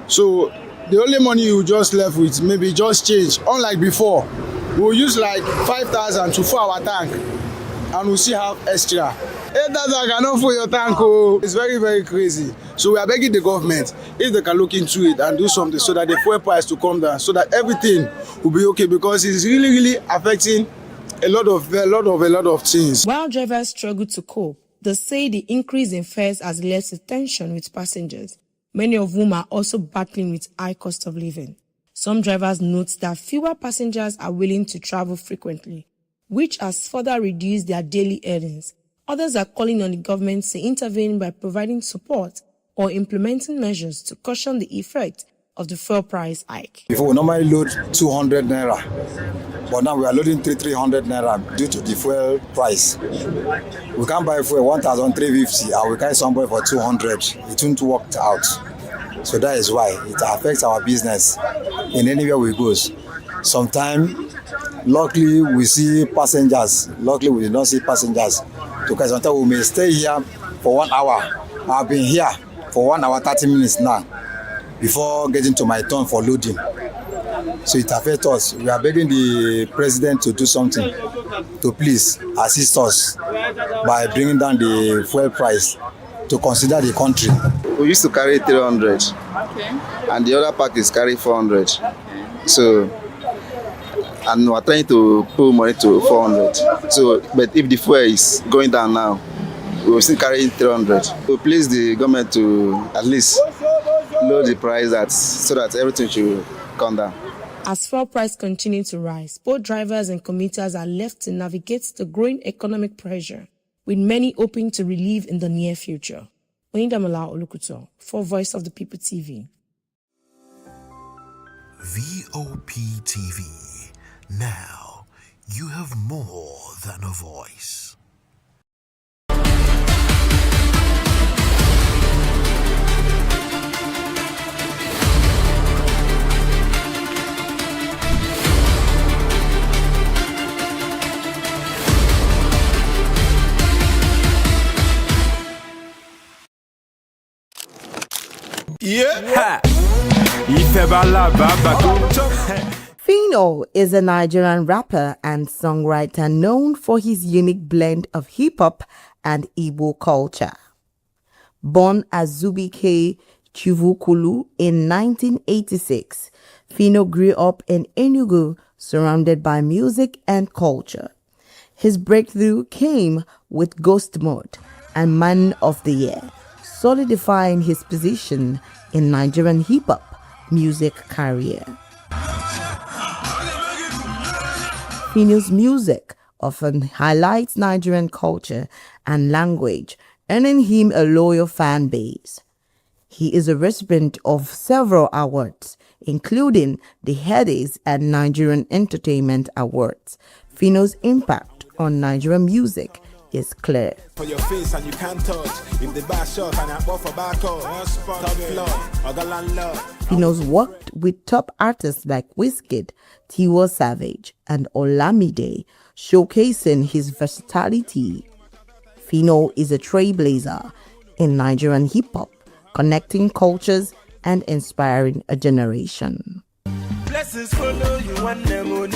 So the only money you just left with maybe just change. Unlike before, we'll use like 5,000 to fill our tank and we'll still have extra. 8,000 cannot fill your tank. Oh. It's very, very crazy. So we are begging the government if they can look into it and do something so that the fuel price to come down, so that everything will be okay, because it's really, really affecting a lot of things. While drivers struggle to cope, they say the increase in fares has led to tension with passengers, many of whom are also battling with high cost of living. Some drivers note that fewer passengers are willing to travel frequently, which has further reduced their daily earnings. Others are calling on the government to intervene by providing support or implementing measures to cushion the effect of the fuel price hike. Before we normally load 200 naira, but now we are loading 300 naira due to the fuel price. We can't buy fuel 1,350 and we carry somebody for 200. It won't work out. So that is why it affects our business in anywhere we go. Sometimes, luckily we see passengers. Luckily we did not see passengers. Because sometimes we may stay here for 1 hour. I've been here for 1 hour 30 minutes now before getting to my turn for loading. So it affects us. We are begging the president to do something to please assist us by bringing down the fuel price to consider the country. We used to carry 300, and the other pack is carry 400. So, and we're trying to pull money to 400. So, but if the fuel is going down now, we will still carry 300. So please the government to at least lower the price so that everything should come down. As fuel price continue to rise, both drivers and commuters are left to navigate the growing economic pressure, with many hoping to relieve in the near future. Oyindamola Olukuto for Voice of the People TV. VOP TV. Now you have more than a voice. Yeah. Phyno is a Nigerian rapper and songwriter known for his unique blend of hip-hop and Igbo culture. Born as Zubike Chivukulu in 1986, Phyno grew up in Enugu, surrounded by music and culture. His breakthrough came with Ghost Mode and Man of the Year, solidifying his position in Nigerian hip-hop music career. Phyno's music often highlights Nigerian culture and language, earning him a loyal fan base. He is a recipient of several awards, including the Headies and Nigerian Entertainment Awards. Phyno's impact on Nigerian music is clear. For your face and you can't touch. If the bar shot and I bought for back up, top floor, other landlord. Phyno's worked with top artists like Wizkid, Tiwa Savage, and Olamide, showcasing his versatility. Phyno is a trailblazer in Nigerian hip-hop, connecting cultures and inspiring a generation. Blessings follow you and them on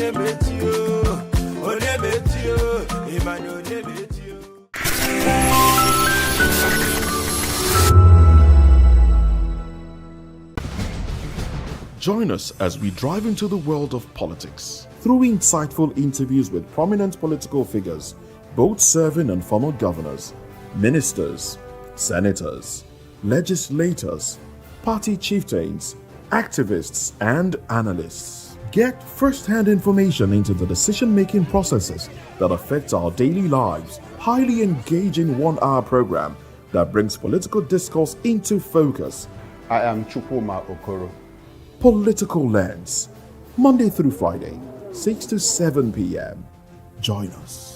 Join us as we drive into the world of politics through insightful interviews with prominent political figures, both serving and former governors, ministers, senators, legislators, party chieftains, activists, and analysts. Get first-hand information into the decision-making processes that affect our daily lives. Highly engaging one-hour program that brings political discourse into focus. I am Chukwuma Okoro. Political Lens, Monday through Friday, 6 to 7 p.m. Join us.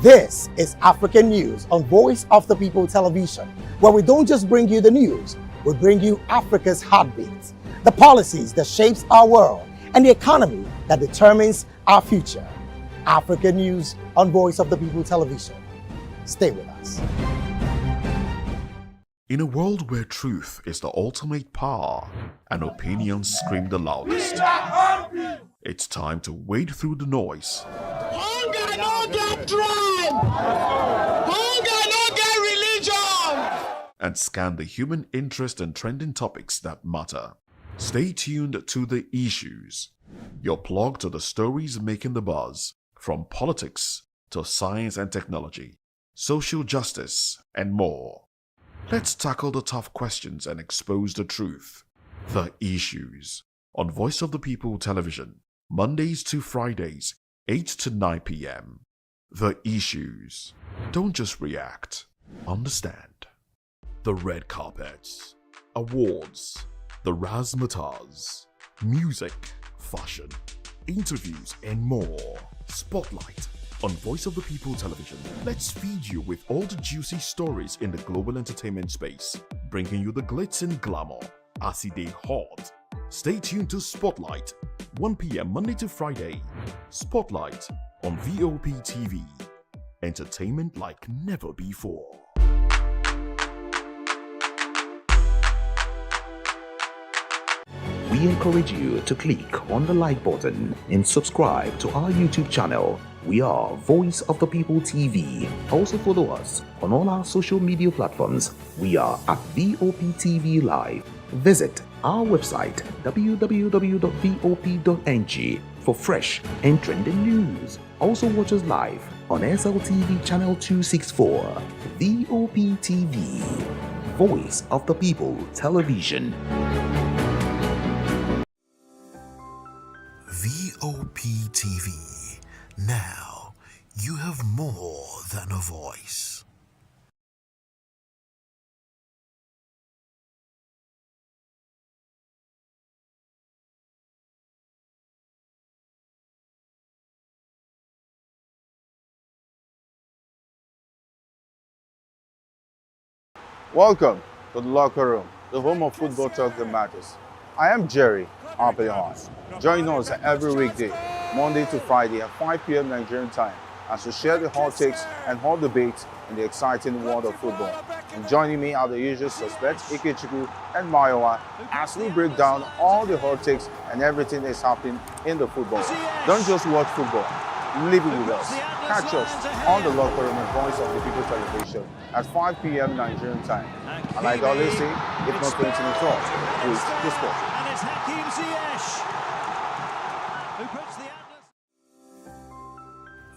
This is African News on Voice of the People Television, where we don't just bring you the news, we bring you Africa's heartbeats, the policies that shapes our world, and the economy that determines our future. African News on Voice of the People Television. Stay with us. In a world where truth is the ultimate power and opinions scream the loudest, it's time to wade through the noise. Hunger no get tribe! Hunger no get religion! And scan the human interest and trending topics that matter. Stay tuned to The Issues, your plug to the stories making the buzz, from politics to science and technology, social justice, and more. Let's tackle the tough questions and expose the truth. The Issues, on Voice of the People Television, Mondays to Fridays, 8 to 9 p.m. The Issues. Don't just react, understand. The red carpets, awards, the razzmatazz, music, fashion, interviews, and more. Spotlight on Voice of the People Television. Let's feed you with all the juicy stories in the global entertainment space, bringing you the glitz and glamour as they hot. Stay tuned to Spotlight, 1 p.m. Monday to Friday. Spotlight on VOP TV. Entertainment like never before. We encourage you to click on the like button and subscribe to our YouTube channel. We are Voice of the People TV. Also follow us on all our social media platforms. We are at VOP TV Live. Visit our website www.vop.ng for fresh and trending news. Also watch us live on SLTV channel 264. VOP TV, Voice of the People Television. VOP TV. Now, you have more than a voice. Welcome to the locker room, the home of football talk that matters. I am Jerry Arpelon. Join us every weekday, Monday to Friday at 5 p.m. Nigerian time, as we share the hot takes and hot debates in the exciting world of football. And joining me are the usual suspects, Ikechukwu and Mayowa, as we break down all the hot takes and everything that's happening in the football. Don't just watch football, live it with us. Catch us on the locker room and Voice of the People Television at 5 p.m. Nigerian time. And like I always say, if not 20 minutes off, with the sport.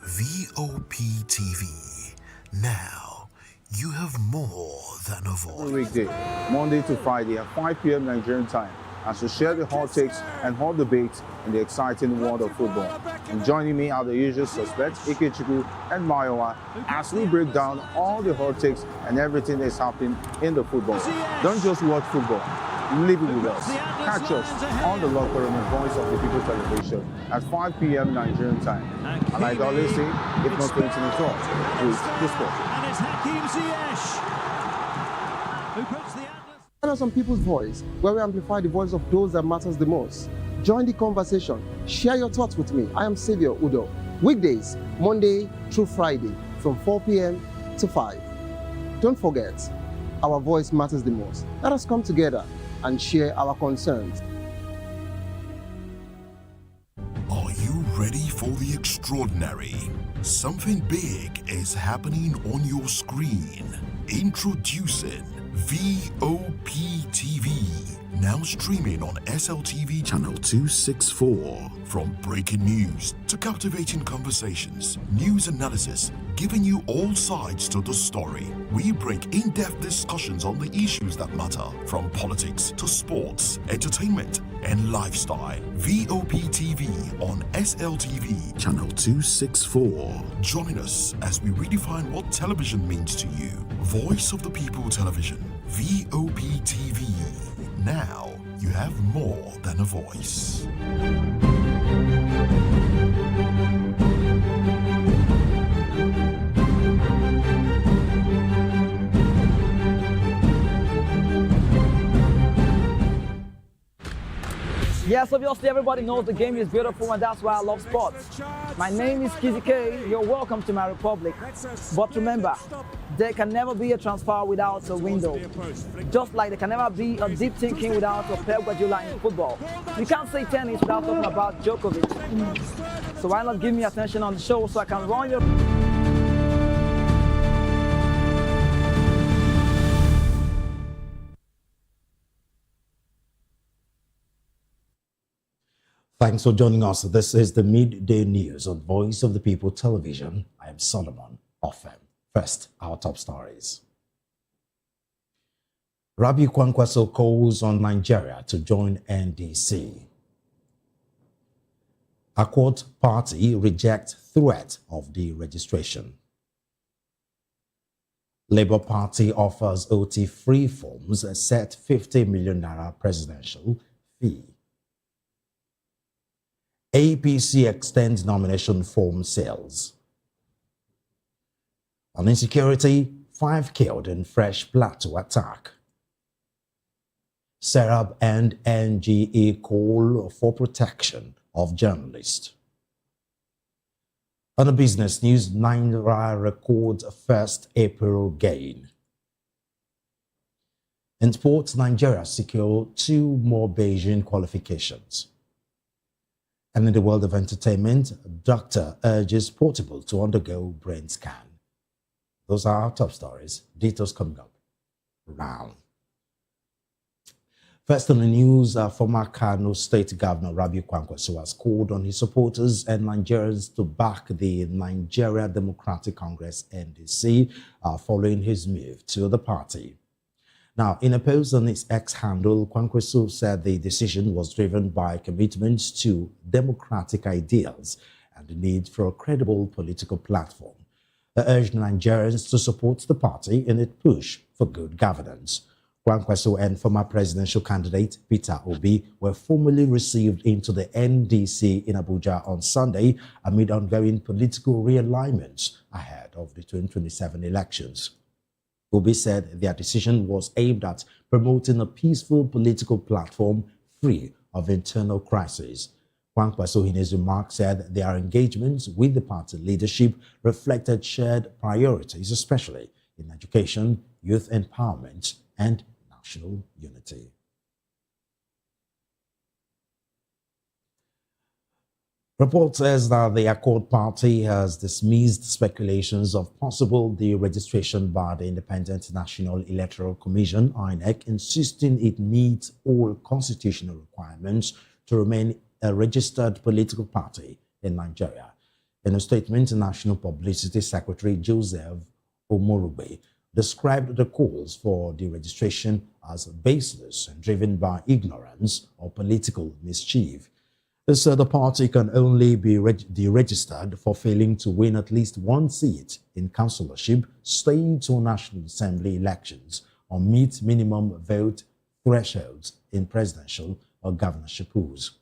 VOP TV. Now, you have more than a voice. Every weekday, Monday to Friday at 5 p.m. Nigerian time, as we share the hot takes and hot debates in the exciting world of football. And joining me are the usual suspects, Ikechukwu and Mayowa, as we break down all the hot takes and everything that's happening in the football. Don't just watch football, live it with us. Catch us on the locker room and Voice of the People Television at 5 p.m. Nigerian time. And like I always say, if not 20 minutes off, with the sport. Channel Some People's Voice, where we amplify the voice of those that matters the most. Join the conversation. Share your thoughts with me. I am Xavier Udo. Weekdays, Monday through Friday, from 4 p.m. to 5. Don't forget, our voice matters the most. Let us come together and share our concerns. Are you ready for the extraordinary? Something big is happening on your screen. Introducing VOP TV, now streaming on SLTV channel 264. From breaking news to captivating conversations, news analysis, giving you all sides to the story. We bring in-depth discussions on the issues that matter, from politics to sports, entertainment, and lifestyle. VOP TV on SLTV channel 264. Join us as we redefine what television means to you. Voice of the People Television, VOP TV. Now you have more than a voice. Yes, obviously everybody knows the game is beautiful and that's why I love sports. My name is Kizzy K. You're welcome to my republic. But remember, there can never be a transfer without a window. Just like there can never be a deep thinking without a Pep Guardiola in football. You can't say tennis without talking about Djokovic. So why not give me attention on the show so I can run your... Thanks for joining us. This is the Midday News on Voice of the People Television. I am Solomon Offem. First, our top stories. Rabiu Kwankwaso calls on Nigeria to join NDC. Accord Party rejects threat of deregistration. Labour Party offers OT free forms set 50 million naira presidential fee. APC extends nomination form sales. On insecurity, 5 killed in fresh Plateau attack. Serap and NGE call for protection of journalists. On the business news, Naira records first April gain. In sports, Nigeria secured 2 more Beijing qualifications. And in the world of entertainment, doctor urges Portugal to undergo brain scan. Those are our top stories. Details coming up now. First on the news, former Kano State Governor Rabiu Kwankwaso has called on his supporters and Nigerians to back the Nigeria Democratic Congress (NDC) following his move to the party. Now, in a post on his X handle, Kwankwaso said the decision was driven by commitments to democratic ideals and the need for a credible political platform. He urged Nigerians to support the party in its push for good governance. Kwankwaso and former presidential candidate Peter Obi were formally received into the NDC in Abuja on Sunday amid ongoing political realignments ahead of the 2027 elections. Obi said their decision was aimed at promoting a peaceful political platform free of internal crises. Kwankwaso, in his remarks, said their engagements with the party leadership reflected shared priorities, especially in education, youth empowerment, and national unity. Report says that the Accord Party has dismissed speculations of possible deregistration by the Independent National Electoral Commission, INEC, insisting it meets all constitutional requirements to remain a registered political party in Nigeria. In a statement, National Publicity Secretary Joseph Omorugbe described the calls for deregistration as baseless and driven by ignorance or political mischief. He said the party can only be deregistered for failing to win at least 1 seat in councillorship, state or national assembly elections, or meet minimum vote thresholds in presidential or governorship polls.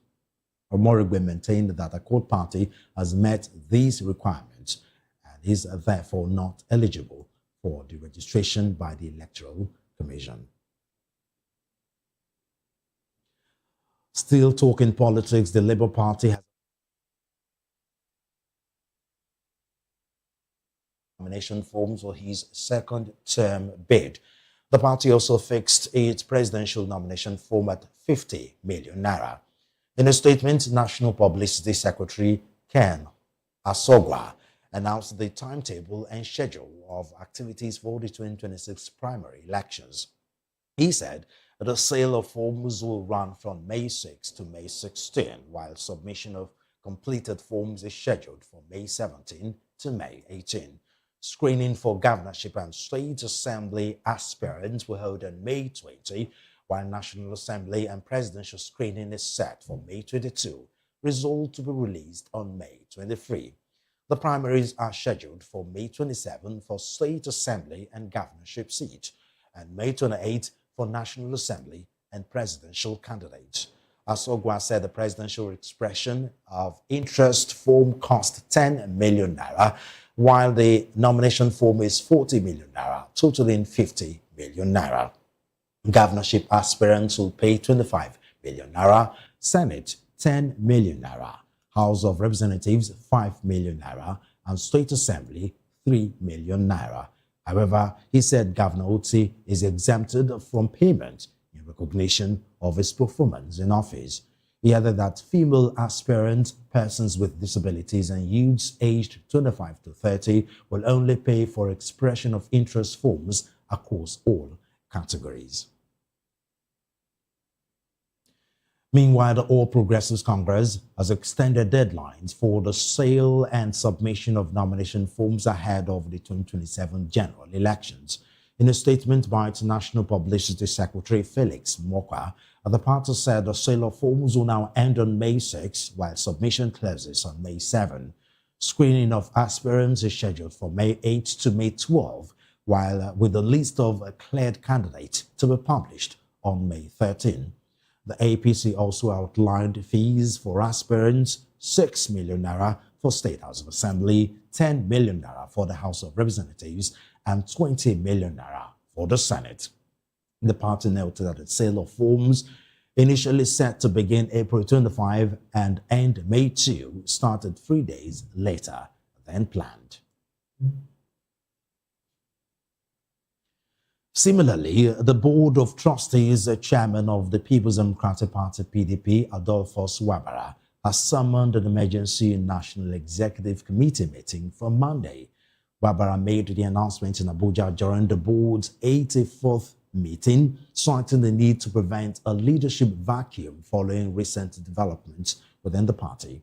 Omorigwe maintained that the Accord Party has met these requirements and is therefore not eligible for deregistration by the Electoral Commission. Still talking politics, the Labour Party has nomination forms for his second-term bid. The party also fixed its presidential nomination form at 50 million naira. In a statement, National Publicity Secretary Ken Asogwa announced the timetable and schedule of activities for the 2026 primary elections. He said the sale of forms will run from May 6 to May 16, while submission of completed forms is scheduled for May 17 to May 18. Screening for governorship and state assembly aspirants will hold on May 20, while National Assembly and presidential screening is set for May 22, result to be released on May 23. The primaries are scheduled for May 27 for state assembly and governorship seats, and May 28 for National Assembly and presidential candidates. Asogwa said the presidential expression of interest form cost 10 million naira, while the nomination form is 40 million naira, totaling 50 million naira. Governorship aspirants will pay 25 million naira, Senate 10 million naira, House of Representatives 5 million naira, and State Assembly 3 million naira. However, he said Governor Oti is exempted from payment in recognition of his performance in office. He added that female aspirants, persons with disabilities, and youths aged 25 to 30 will only pay for expression of interest forms across all categories. Meanwhile, the All Progressives Congress has extended deadlines for the sale and submission of nomination forms ahead of the 2027 general elections. In a statement by its National Publicity Secretary Felix Mokwa, the party said the sale of forms will now end on May 6, while submission closes on May 7. Screening of aspirants is scheduled for May 8 to May 12, while with the list of cleared candidates to be published on May 13. The APC also outlined fees for aspirants, 6 million naira for State House of Assembly, 10 million naira for the House of Representatives, and 20 million naira for the Senate. The party noted that the sale of forms, initially set to begin April 25 and end May 2, started 3 days later than planned. Similarly, the Board of Trustees, chairman of the People's Democratic Party PDP, Adolphus Wabara, has summoned an emergency National Executive Committee meeting for Monday. Wabara made the announcement in Abuja during the board's 84th meeting, citing the need to prevent a leadership vacuum following recent developments within the party.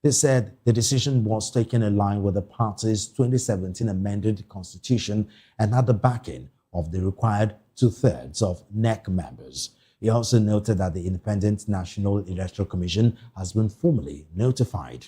They said the decision was taken in line with the party's 2017 amended constitution and had the backing of the required 2/3 of NEC members. He also noted that the Independent National Electoral Commission has been formally notified.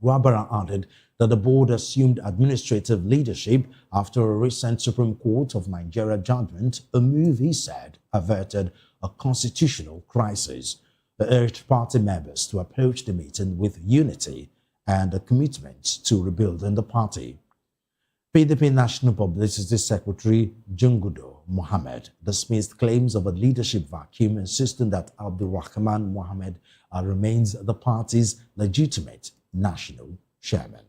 Wabara added that the board assumed administrative leadership after a recent Supreme Court of Nigeria judgment, a move he said averted a constitutional crisis. He urged party members to approach the meeting with unity and a commitment to rebuilding the party. PDP National Publicity Secretary Jungudo Mohammed dismissed claims of a leadership vacuum, insisting that Abdulrahman Mohammed remains the party's legitimate national chairman.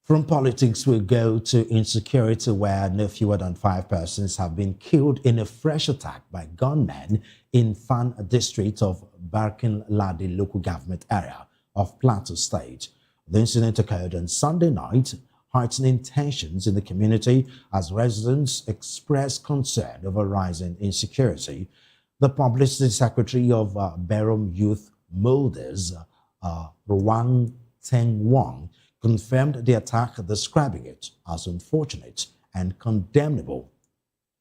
From politics, we go to insecurity, where no fewer than 5 persons have been killed in a fresh attack by gunmen in Fan district of Barkin-Ladi local government area of Plateau State. The incident occurred on Sunday night, heightening tensions in the community as residents express concern over rising insecurity. The Publicity Secretary of Bayern'S Youth Molders, Ruang Teng Wang, confirmed the attack, describing it as unfortunate and condemnable.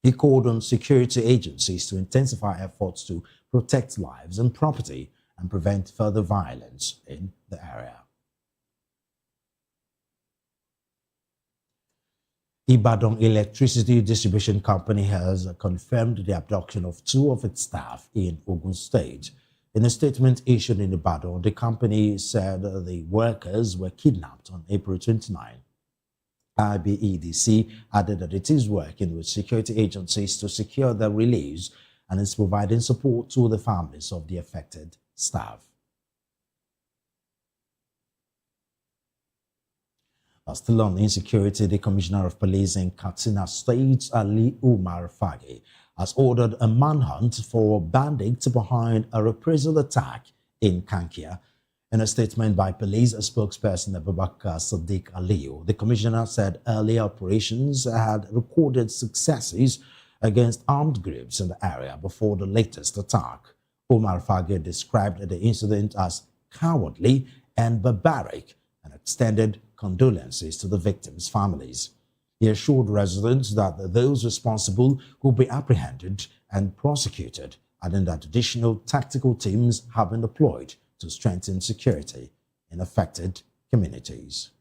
He called on security agencies to intensify efforts to protect lives and property and prevent further violence in the area. Ibadan Electricity Distribution Company has confirmed the abduction of 2 of its staff in Ogun State. In a statement issued in Ibadan, the company said the workers were kidnapped on April 29. IBEDC added that it is working with security agencies to secure their release and is providing support to the families of the affected staff. Still on insecurity, the Commissioner of Police in Katsina State, Ali Umar Fage, has ordered a manhunt for bandits behind a reprisal attack in Kankia. In a statement by police spokesperson Abubakar Sadiq Aliyu, the commissioner said earlier operations had recorded successes against armed groups in the area before the latest attack. Umar Fage described the incident as cowardly and barbaric and extended condolences to the victims' families. He assured residents that those responsible will be apprehended and prosecuted, adding that additional tactical teams have been deployed to strengthen security in affected communities.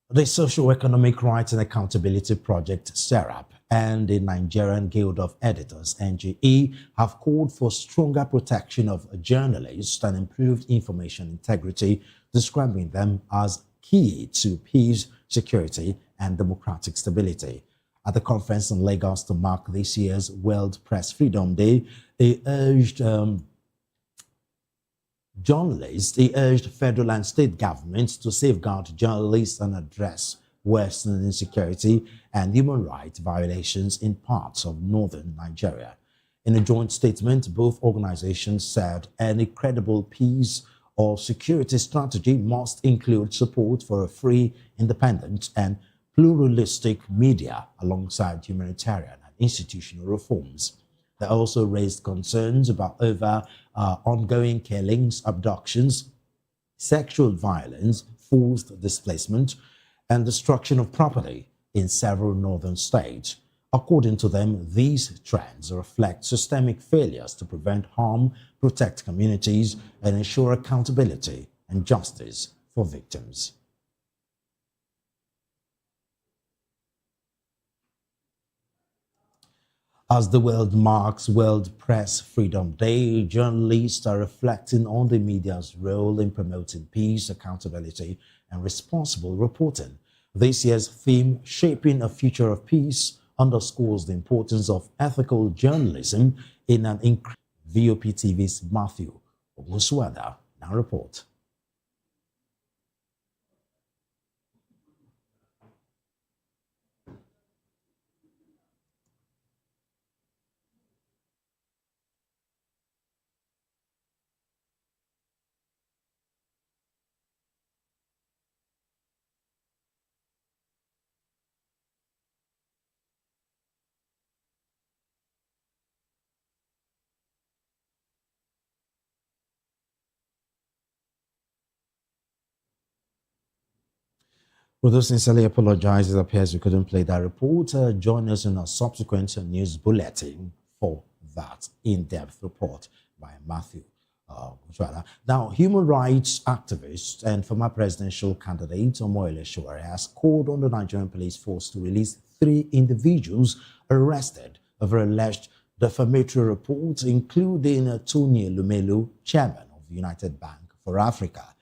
The Socio-Economic Rights and Accountability Project, SERAP, and the Nigerian Guild of Editors, NGE, have called for stronger protection of journalists and improved information integrity, describing them as key to peace, security, and democratic stability. At the conference in Lagos to mark this year's World Press Freedom Day, he urged federal and state governments to safeguard journalists and address worsening insecurity and human rights violations in parts of northern Nigeria. In a joint statement, both organizations said any credible peace or security strategy must include support for a free, independent, and pluralistic media alongside humanitarian and institutional reforms. They also raised concerns about ongoing killings, abductions, sexual violence, forced displacement, and destruction of property in several northern states. According to them, these trends reflect systemic failures to prevent harm, protect communities, and ensure accountability and justice for victims. As the world marks World Press Freedom Day, journalists are reflecting on the media's role in promoting peace, accountability, and responsible reporting. This year's theme, Shaping a Future of Peace, underscores the importance of ethical journalism in an increasing. VOP TV's Matthew Ogusuada now report. We do sincerely apologize. It appears we couldn't play that report. Join us in a subsequent news bulletin for that in-depth report by Matthew. Now, human rights activist and former presidential candidate Olise has called on the Nigerian police force to release 3 individuals arrested over alleged defamatory reports, including Tony Lumelu, chairman of the United Bank for Africa.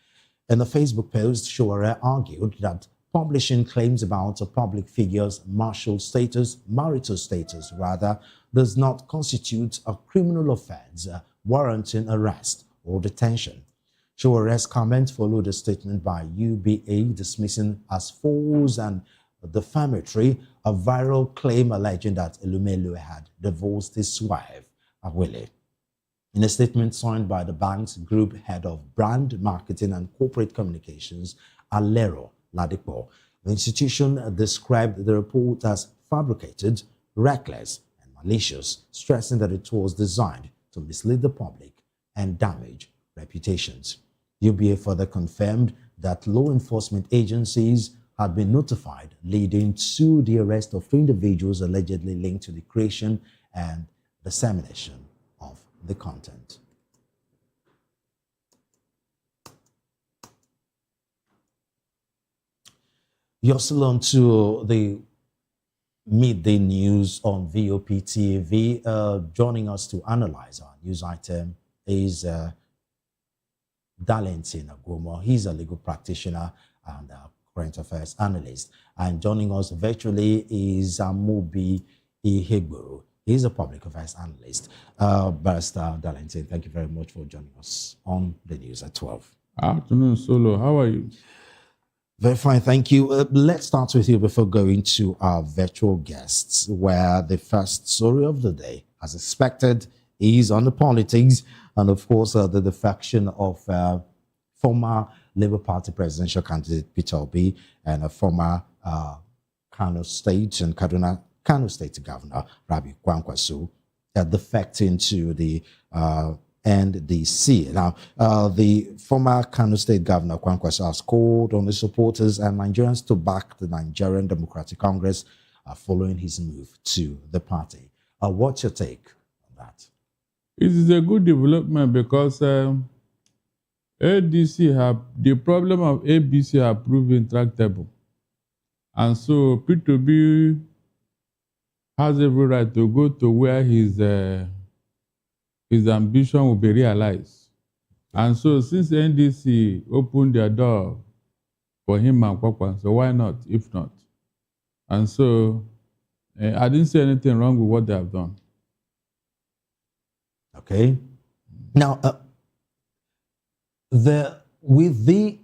In a Facebook post, Showore argued that publishing claims about a public figure's marital status, does not constitute a criminal offense warranting arrest or detention. Showore's comment followed a statement by UBA dismissing as false and defamatory a viral claim alleging that Elumelu had divorced his wife, Awele. In a statement signed by the bank's group head of brand marketing and corporate communications, Alero Ladipo, the institution described the report as fabricated, reckless, and malicious, stressing that it was designed to mislead the public and damage reputations. UBA further confirmed that law enforcement agencies had been notified, leading to the arrest of 3 individuals allegedly linked to the creation and dissemination of the content. You're still on to the midday news on VOP TV. Joining us to analyze our news item is Darlington Agomo. He's a legal practitioner and a current affairs analyst. And joining us virtually is Amobi Ihegboro. He's a public affairs analyst. Barrister Darlington, thank you very much for joining us on the news at 12. Afternoon, Solo. How are you? Very fine, thank you. Let's start with you before going to our virtual guests, where the first story of the day, as expected, is on the politics and, of course, the defection of former Labour Party presidential candidate Peter Obi and a former Kano State and Kano State Governor Rabi Kwankwaso defecting to the NDC. Now, the former Kano State Governor Kwankwaso has called on his supporters and Nigerians to back the Nigerian Democratic Congress following his move to the party. What's your take on that? It is a good development because the problem of ABC have proven intractable. And so P2B has every right to go to where his ambition will be realized. And so since NDC opened their door for him and Kwakwan, so why not, if not? And so I didn't see anything wrong with what they have done. Okay. Now, with the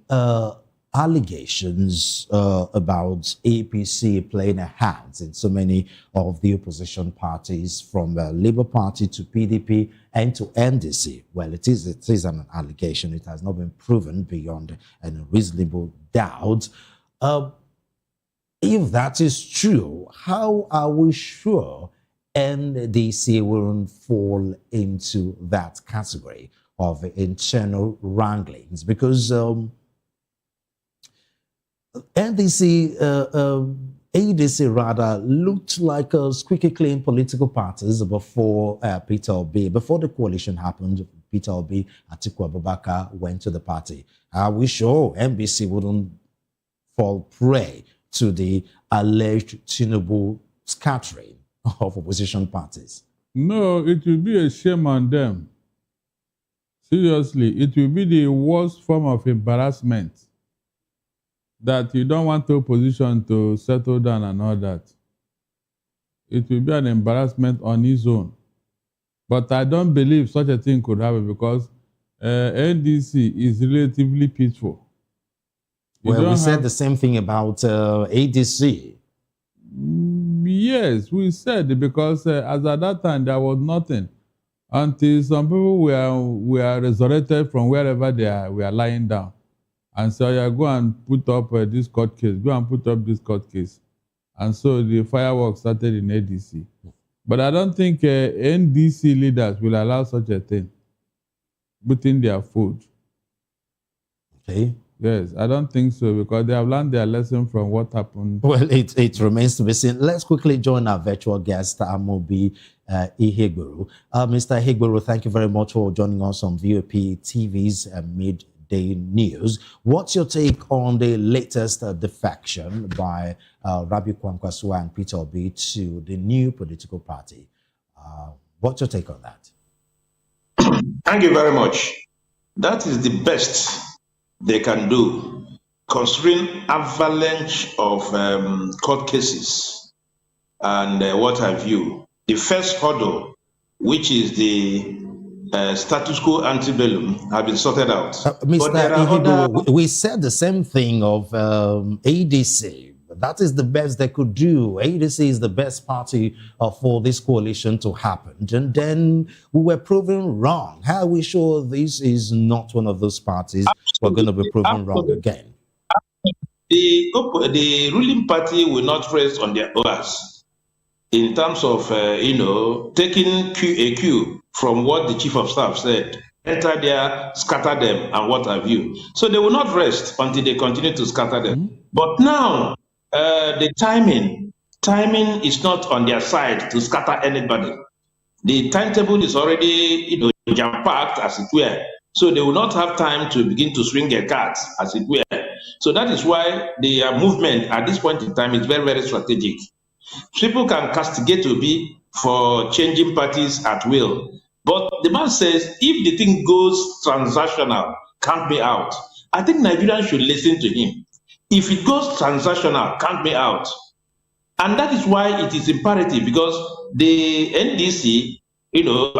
allegations about APC playing a hand in so many of the opposition parties, from Labour Party to PDP and to NDC, well, it is an allegation. It has not been proven beyond a reasonable doubt. If that is true, how are we sure NDC won't fall into that category of internal wranglings? Because ADC rather looked like a squeaky clean political parties before Peter Obi. Before the coalition happened, Peter Obi, Atiku Abubakar went to the party. Are we sure NBC wouldn't fall prey to the alleged Tinubu scattering of opposition parties? No, it will be a shame on them. Seriously, it will be the worst form of embarrassment that you don't want the opposition to settle down and all that. It will be an embarrassment on its own. But I don't believe such a thing could happen because NDC is relatively peaceful. Well, we said the same thing about ADC. Yes, we said because as at that time there was nothing until some people were resurrected from wherever they were lying down. And so yeah, go and put up this court case. Go and put up this court case. And so the fireworks started in ADC. But I don't think NDC leaders will allow such a thing within their fold. Okay. Yes, I don't think so because they have learned their lesson from what happened. Well, it remains to be seen. Let's quickly join our virtual guest, Amobi Ihegburu. Mr. Ihegburu, thank you very much for joining us on VOP TV's Midday News. What's your take on the latest defection by Rabiu Kwankwaso and Peter Obi to the new political party? What's your take on that? Thank you very much. That is the best they can do, considering avalanche of court cases and what have you. The first hurdle, which is the status quo antebellum, have been sorted out. Mr. Ihegburu, we said the same thing of ADC. That is the best they could do. ADC is the best party for this coalition to happen. And then we were proven wrong. How are we sure this is not one of those parties we're going to be proven wrong again? The ruling party will not rest on their oars in terms of, taking a cue from what the chief of staff said. Enter there, scatter them, and what have you. So they will not rest until they continue to scatter them. But now, the timing is not on their side to scatter anybody. The timetable is already, jam-packed, as it were. So they will not have time to begin to swing their cards, as it were. So that is why the movement at this point in time is very, very strategic. People can castigate Obi for changing parties at will. But the man says, if the thing goes transactional, count me out. I think Nigerians should listen to him. If it goes transactional, count me out. And that is why it is imperative, because the NDC,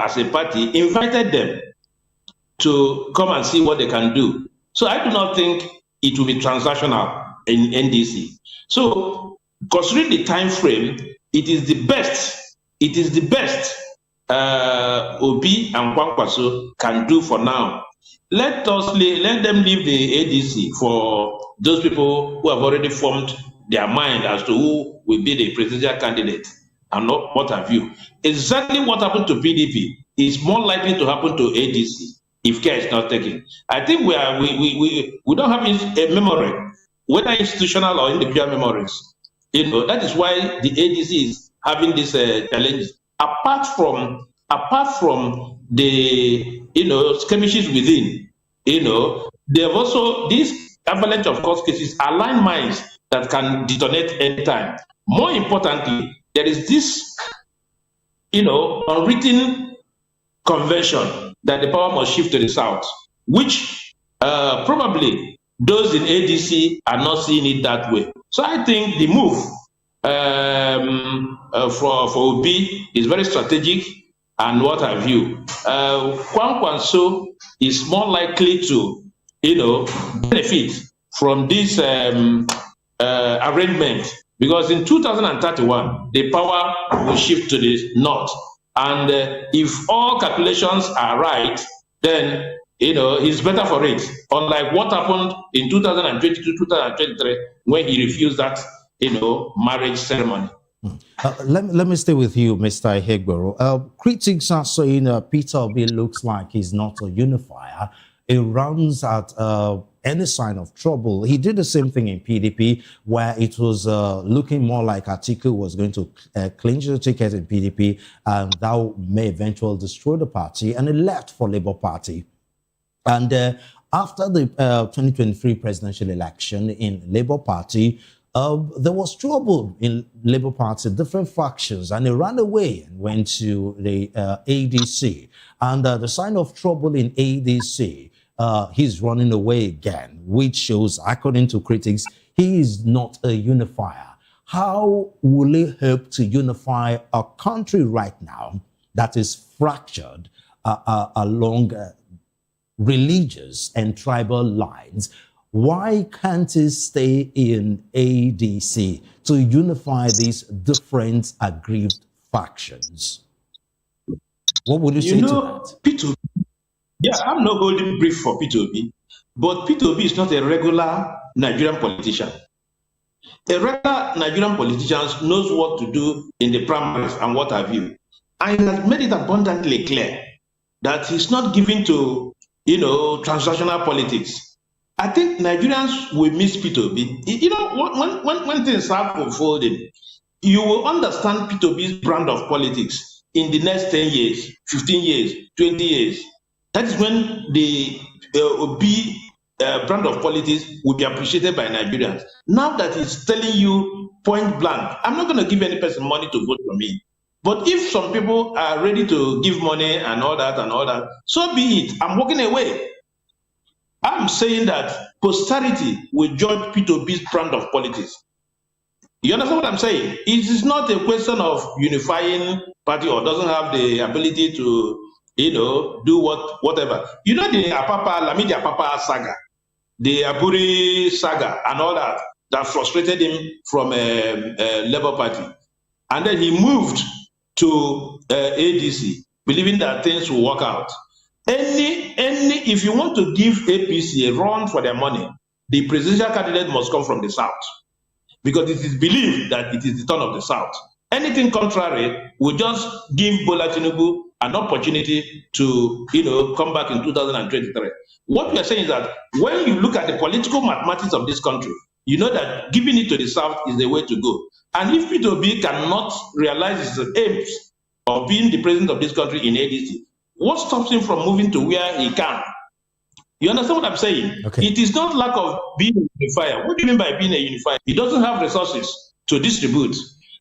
as a party, invited them to come and see what they can do. So I do not think it will be transactional in NDC. So considering the time frame, it is the best Obi and Kwankwaso can do for now. Let them leave the ADC for those people who have already formed their mind as to who will be the presidential candidate and not what have you. Exactly what happened to PDP is more likely to happen to ADC if care is not taken. I think we don't have a memory, whether institutional or individual memories. That is why the ADC is having these challenges. Apart from the skirmishes within, they have also this avalanche of court cases are landmines that can detonate anytime. More importantly, there is this unwritten convention that the power must shift to the south, which probably those in ADC are not seeing it that way. So I think the move for Obi is very strategic and what have you. Kwankwanso is more likely to, benefit from this arrangement because in 2031 the power will shift to the north, and if all calculations are right, then he's better for it. Unlike what happened in 2022, 2023 when he refused that marriage ceremony. Let me stay with you, Mr. Hegbero. Critics are saying Peter Obi looks like he's not a unifier. He runs at any sign of trouble. He did the same thing in PDP, where it was looking more like Atiku was going to clinch the ticket in PDP, and that may eventually destroy the party, and he left for Labour Party. And after the 2023 presidential election in Labour Party, there was trouble in Labour Party, different factions, and he ran away and went to the ADC. And the sign of trouble in ADC, he's running away again, which shows, according to critics, he is not a unifier. How will he help to unify a country right now that is fractured along religious and tribal lines? Why can't he stay in ADC to unify these different aggrieved factions? What would you say to that? P2B, I'm not holding brief for P2B, but P2B is not a regular Nigerian politician. A regular Nigerian politician knows what to do in the primaries and what have you. And he has made it abundantly clear that he's not given to, transactional politics. I think Nigerians will miss P2B. When things start unfolding, you will understand P2B's brand of politics in the next 10 years, 15 years, 20 years. That is when the Obi brand of politics will be appreciated by Nigerians. Now that he's telling you point blank, I'm not going to give any person money to vote for me. But if some people are ready to give money and all that, so be it. I'm walking away. I'm saying that posterity will judge P2B's brand of politics. You understand what I'm saying? It is not a question of unifying party or doesn't have the ability to, do whatever. The Lamidi Apapa saga, the Aburi saga and all that frustrated him from Labour Party. And then he moved to ADC, believing that things will work out. If you want to give APC a run for their money, the presidential candidate must come from the South, because it is believed that it is the turn of the South. Anything contrary will just give Bola Tinubu an opportunity to, come back in 2023. What we are saying is that when you look at the political mathematics of this country, you know that giving it to the South is the way to go. And if P2B cannot realize his aims of being the president of this country in ADC, what stops him from moving to where he can? You understand what I'm saying? Okay. It is not lack of being a unifier. What do you mean by being a unifier? He doesn't have resources to distribute.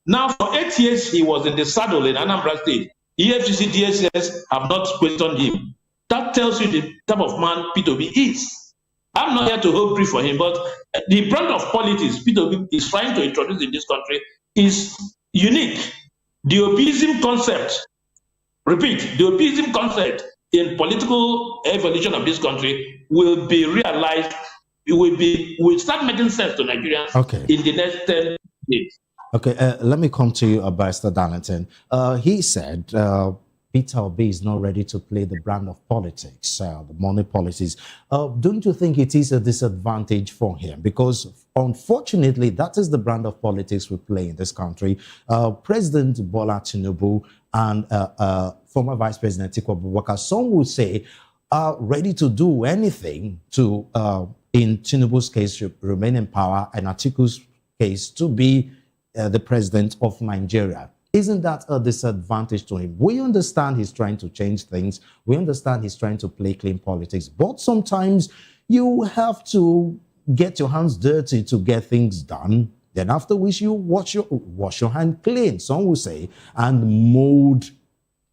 Now, for 8 years, he was in the saddle in Anambra State. EFCC, DSS have not questioned him. That tells you the type of man P2B is. I'm not here to hold brief for him, but the brand of politics P2B is trying to introduce in this country is unique. The Obiism concept, repeat, the Obiism concept in political evolution of this country will be realized. It will start making sense to Nigerians in the next 10 years. Okay, let me come to you, Barrister Darlington. He said Peter Obi is not ready to play the brand of politics, the money policies. Don't you think it is a disadvantage for him? Because unfortunately, that is the brand of politics we play in this country. President Bola Tinubu and former Vice President Atiku Abubakar, some would say, are ready to do anything to, in Tinubu's case, remain in power, and Atiku's case, to be the president of Nigeria. Isn't that a disadvantage to him? We understand he's trying to change things. We understand he's trying to play clean politics. But sometimes you have to get your hands dirty to get things done. Then after which you wash your hand clean, some will say, and mold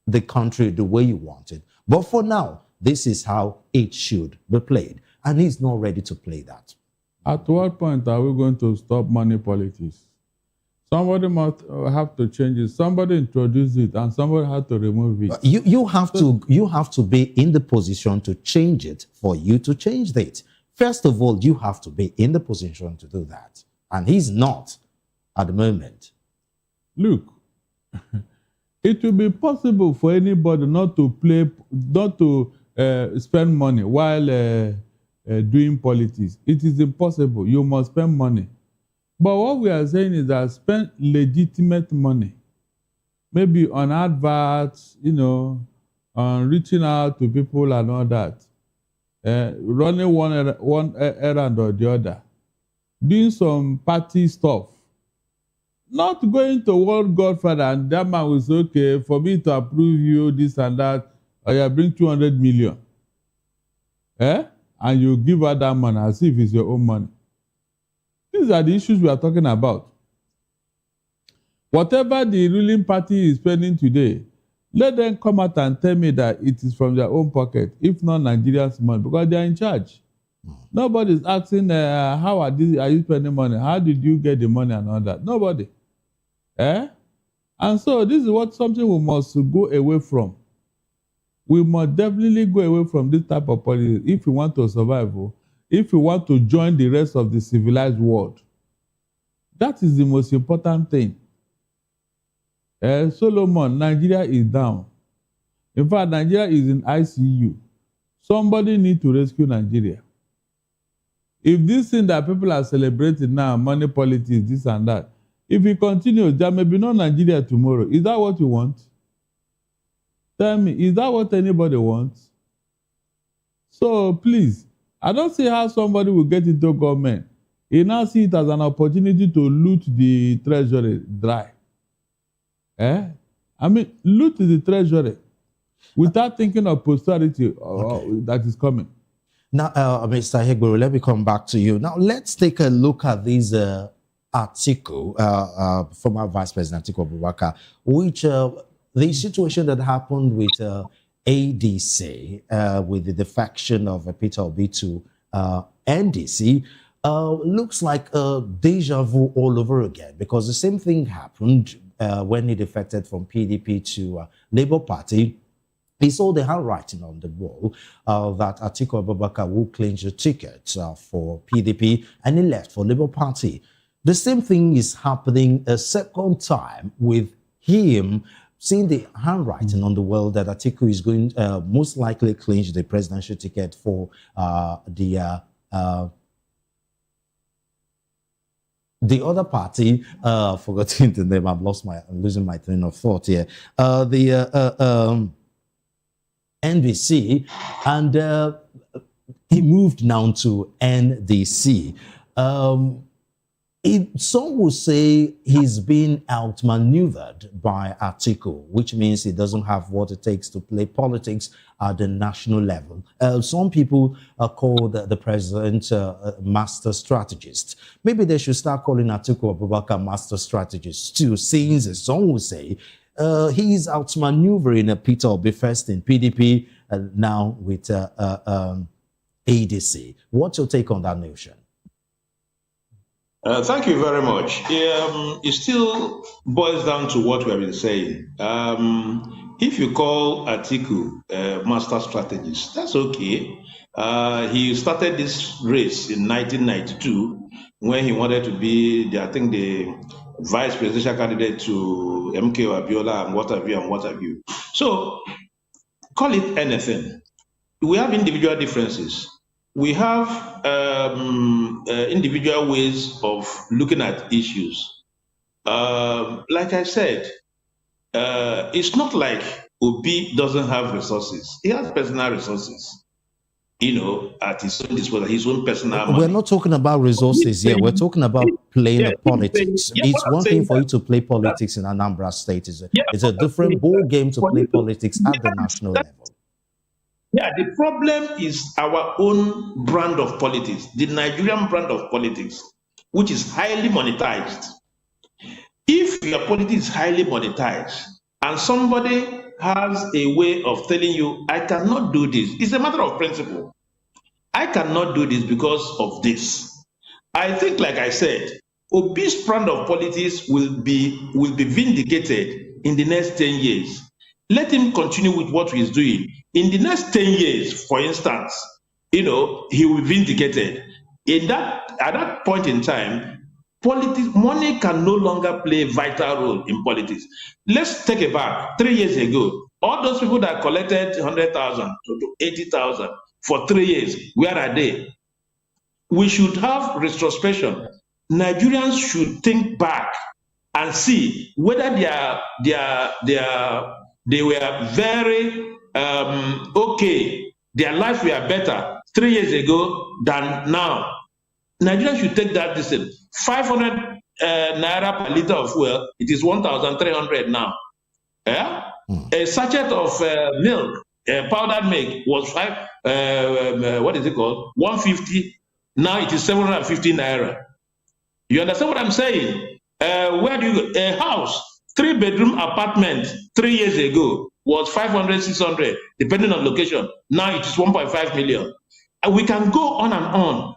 the country the way you want it. But for now, this is how it should be played. And he's not ready to play that. At what point are we going to stop money politics? Somebody must have to change it. Somebody introduce it, and somebody has to remove it. You have to be in the position to change it for you to change it. First of all, you have to be in the position to do that, and he's not at the moment. Look, it will be possible for anybody not to spend money while doing politics. It is impossible. You must spend money. But what we are saying is that spend legitimate money, maybe on adverts, on reaching out to people and all that, running one errand or the other, doing some party stuff, not going to World Godfather and that man will say, okay, for me to approve you, this and that, or you bring 200 million. And you give her that money as if it's your own money. These are the issues we are talking about. Whatever the ruling party is spending today, let them come out and tell me that it is from their own pocket, if not Nigerians' money, because they are in charge. Nobody is asking, how are you spending money? How did you get the money and all that? Nobody. And so this is something we must go away from. We must definitely go away from this type of policy if we want to survive, if we want to join the rest of the civilized world. That is the most important thing. Solomon, Nigeria is down. In fact, Nigeria is in ICU. Somebody needs to rescue Nigeria. If this thing that people are celebrating now, money politics, this and that, if it continues, there may be no Nigeria tomorrow. Is that what you want? Tell me, is that what anybody wants? So please, I don't see how somebody will get into government. He now see it as an opportunity to loot the treasury dry. I mean, loot the treasury without thinking of posterity that is coming. Now, Mr. Hegboro, let me come back to you. Now, let's take a look at this article, former Vice President Atiku Abubakar, which the situation that happened with ADC, with the defection of Peter Obi to NDC, looks like a deja vu all over again, because the same thing happened when he defected from PDP to Labour Party. He saw the handwriting on the wall that Atiku Abubakar will clinch the ticket for PDP, and he left for Labour Party. The same thing is happening a second time with him seeing the handwriting on the wall that Atiku is going most likely clinch the presidential ticket for the other party. Forgetting the name, I'm losing my train of thought here. NBC, and he moved now to NDC. Some will say he's been outmaneuvered by Atiku, which means he doesn't have what it takes to play politics at the national level. Some people call the president a master strategist. Maybe they should start calling Atiku Abubakar master strategist too, since some will say he's outmaneuvering Peter Obi first in PDP and now with ADC. What's your take on that notion? Thank you very much. It still boils down to what we have been saying. If you call Atiku a master strategist, that's okay. He started this race in 1992 when he wanted to be, the vice presidential candidate to MKO Abiola and what have you. So, call it anything. We have individual differences. We have individual ways of looking at issues. Like I said, it's not like Obi doesn't have resources. He has personal resources, at his own disposal, his own personal money. We're not talking about resources here. We're talking about playing politics. It's one thing for you to play politics in Anambra State. It's a different ball game to play politics at the national level. Yeah, the problem is our own brand of politics, the Nigerian brand of politics, which is highly monetized. If your politics is highly monetized and somebody has a way of telling you, I cannot do this, it's a matter of principle. I cannot do this because of this. I think, like I said, Obi's brand of politics will be vindicated in the next 10 years. Let him continue with what he's doing. In the next 10 years, for instance, he will be vindicated. At that point in time, money can no longer play a vital role in politics. Let's take it back. 3 years ago, all those people that collected 100,000 to 80,000 for 3 years, where are they? We should have retrospection. Nigerians should think back and see whether they were very okay. Their lives were better 3 years ago than now. Nigerians should take that decision. 500 naira per liter of fuel, it is 1,300 now. Yeah? A sachet of milk, powdered milk, was 150. Now it is 750 naira. You understand what I'm saying? Where do you go? A house, 3-bedroom apartment 3 years ago was 500, 600, depending on location. Now it is 1.5 million. And we can go on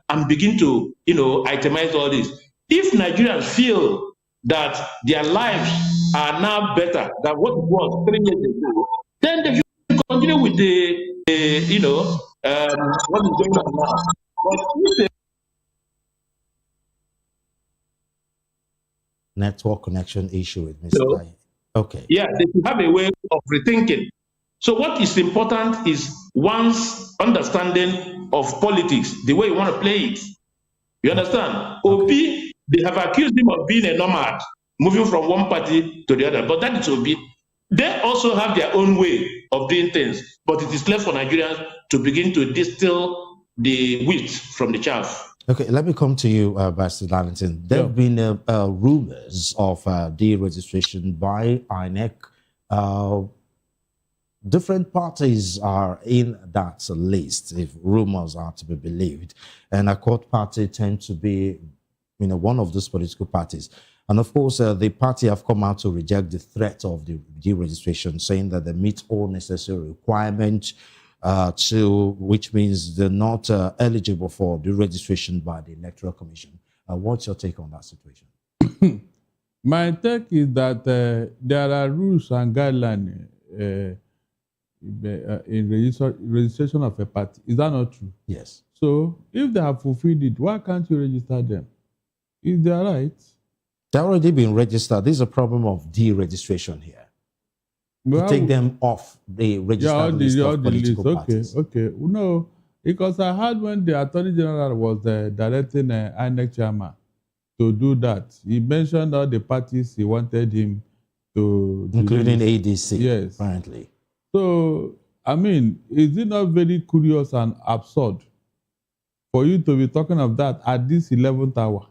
and begin to, itemize all this. If Nigerians feel that their lives are now better than what it was 3 years ago, then they should continue with what is going on now. But if they network connection issue with Mr. Okay. Yeah, they should have a way of rethinking. So what is important is one's understanding of politics, the way you want to play it. You understand? Obi, they have accused him of being a nomad, moving from one party to the other, but that is Obi. They also have their own way of doing things, but it is left for Nigerians to begin to distill the wheat from the chaff. Okay, let me come to you, Pastor Darlington. There have been rumors of deregistration by INEC. Different parties are in that list, if rumors are to be believed. And a court party tend to be, one of those political parties. And of course, the party have come out to reject the threat of the deregistration, saying that they meet all necessary requirements, which means they're not eligible for the registration by the Electoral Commission. What's your take on that situation? My take is that there are rules and guidelines in registration of a party. Is that not true? Yes. So if they have fulfilled it, why can't you register them? Is they right? They've already been registered. There's a problem of deregistration here. Well, to take them off the registered list of political parties. Okay. No, because I heard when the Attorney General was directing INEC chairman to do that, he mentioned all the parties he wanted him to... Including ADC, yes. apparently. So, is it not very curious and absurd for you to be talking of that at this 11th hour?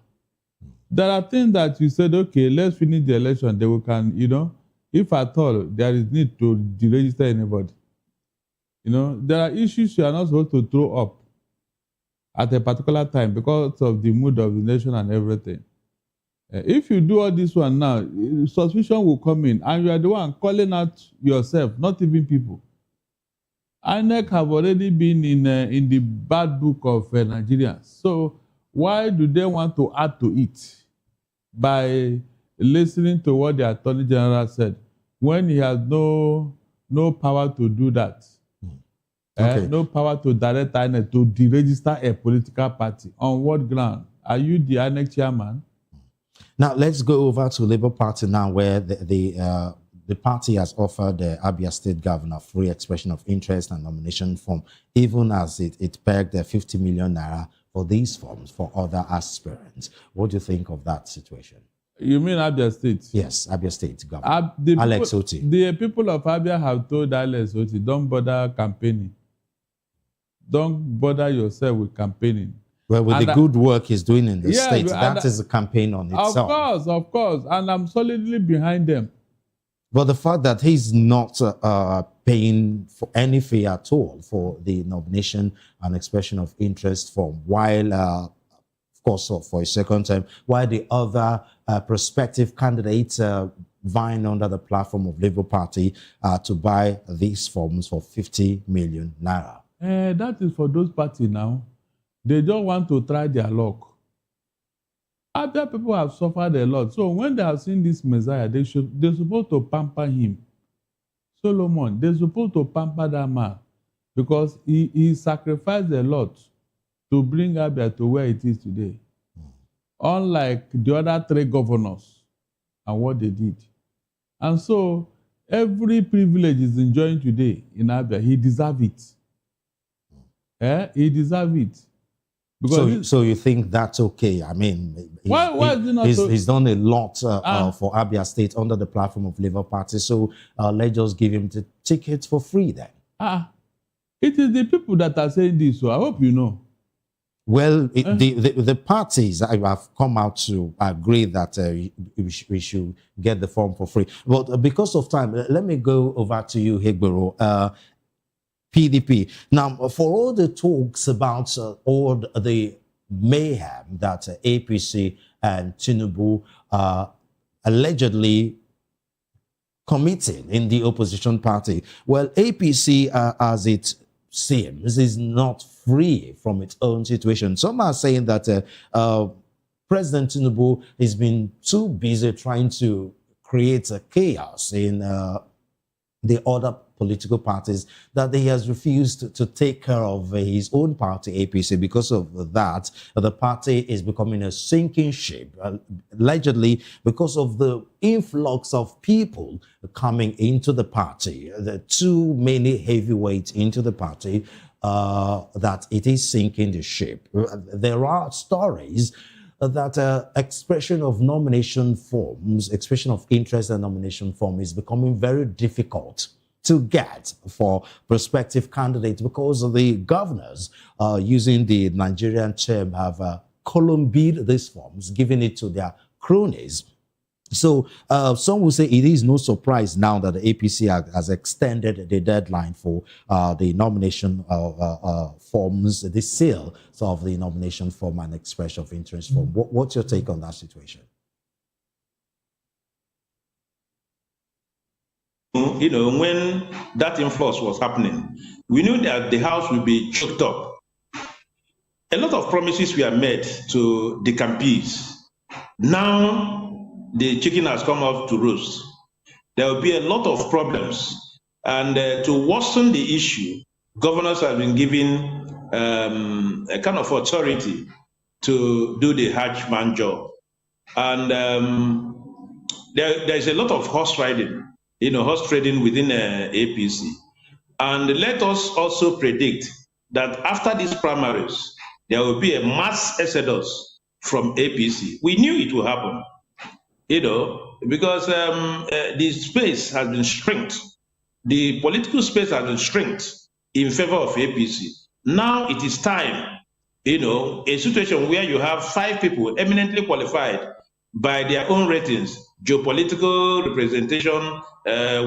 There are things that you said, okay, let's finish the election, then we can, if at all there is need to deregister anybody. There are issues you are not supposed to throw up at a particular time because of the mood of the nation and everything. If you do all this one now, suspicion will come in and you are the one calling out yourself, not even people. INEC have already been in the bad book of Nigerians. So why do they want to add to it by listening to what the Attorney General said when he has no power to do that? No power to direct INEC to deregister a political party. On what ground? Are you the INEC chairman? Now let's go over to Labour Party now, where the party has offered the Abia State Governor free expression of interest and nomination form, even as it pegged 50 million naira for these forms for other aspirants. What do you think of that situation? You mean Abia State? Yes, Abia State Governor. Alex Oti. The people of Abia have told Alex Oti, don't bother campaigning. Don't bother yourself with campaigning. Well, with the good work he's doing in the state, that is a campaign on itself. Of course. And I'm solidly behind them. But the fact that he's not paying for any fee at all for the nomination and expression of interest form, while, of course, for a second time, while the other prospective candidates vying under the platform of Labour Party to buy these forms for 50 million naira. That is for those parties now. They don't want to try their luck. Other people have suffered a lot. So when they have seen this Messiah, they're supposed to pamper him. Solomon, they're supposed to pamper that man because he sacrificed a lot to bring Abia to where it is today. Unlike the other 3 governors and what they did. And so every privilege he's enjoying today in Abia, he deserves it. He deserves it. Because so you think that's okay? I mean, why is it not he's done a lot for Abia State under the platform of Labour Party. So let's just give him the tickets for free then. It is the people that are saying this, so I hope you know. Well, the parties have come out to agree that we should get the form for free. But because of time, let me go over to you, Hegbero. PDP. Now, for all the talks about all the mayhem that APC and Tinubu are allegedly committing in the opposition party, well, APC, as it seems, is not free from its own situation. Some are saying that President Tinubu has been too busy trying to create a chaos in the other political parties, that he has refused to take care of his own party, APC. Because of that, the party is becoming a sinking ship, allegedly because of the influx of people coming into the party, the too many heavyweights into the party, that it is sinking the ship. There are stories that expression of nomination forms, expression of interest and nomination form is becoming very difficult to get for prospective candidates because of the governors, using the Nigerian term, have columbied these forms, giving it to their cronies. So some will say it is no surprise now that the APC has extended the deadline for the nomination forms, the sale of the nomination form and expression of interest form. What's your take on that situation? You know, when that influx was happening, we knew that the house would be choked up. A lot of promises were made to the campees. Now the chicken has come off to roost. There will be a lot of problems. And to worsen the issue, governors have been given a kind of authority to do the hatchman job. And there's a lot of horse riding, horse trading within APC. And let us also predict that after these primaries, there will be a mass exodus from APC. We knew it will happen, because the space has been shrinked. The political space has been shrinked in favor of APC. Now it is time, a situation where you have 5 people eminently qualified by their own ratings, geopolitical representation,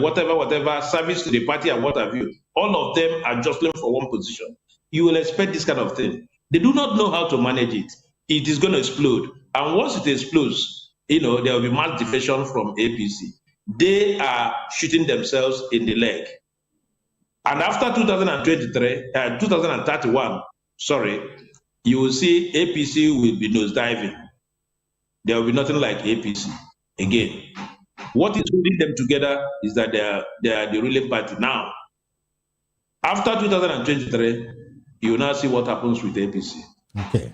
whatever, service to the party and what have you. All of them are jostling for one position. You will expect this kind of thing. They do not know how to manage it. It is going to explode. And once it explodes, there will be mass defection from APC. They are shooting themselves in the leg. And after 2031, you will see APC will be nosediving. There will be nothing like APC again. What is holding them together is that they are the ruling party now. After 2023, you will now see what happens with APC. Okay.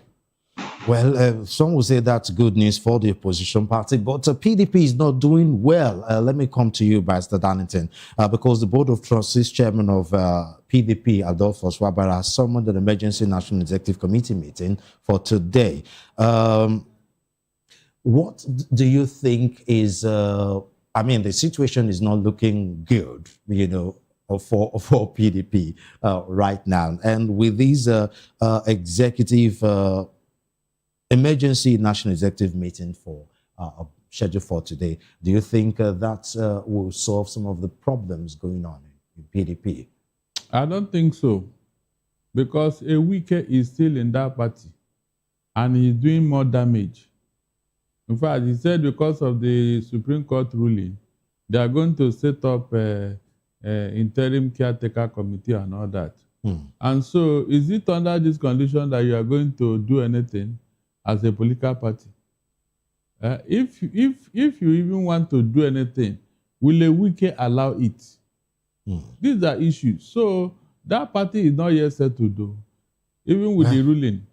Well, some will say that's good news for the opposition party, but PDP is not doing well. Let me come to you, Mr. Darlington, because the Board of Trustees chairman of PDP, Adolphus Wabara, has summoned an emergency National Executive Committee meeting for today. What do you think is, the situation is not looking good, for PDP right now. And with these emergency National Executive meeting scheduled for today, do you think that will solve some of the problems going on in PDP? I don't think so, because a Wike is still in that party and he's doing more damage. In fact, he said because of the Supreme Court ruling, they are going to set up an interim caretaker committee and all that. And so is it under this condition that you are going to do anything as a political party? If you even want to do anything, will a wiki allow it? These are issues. So that party is not yet settled, though, even with the ruling.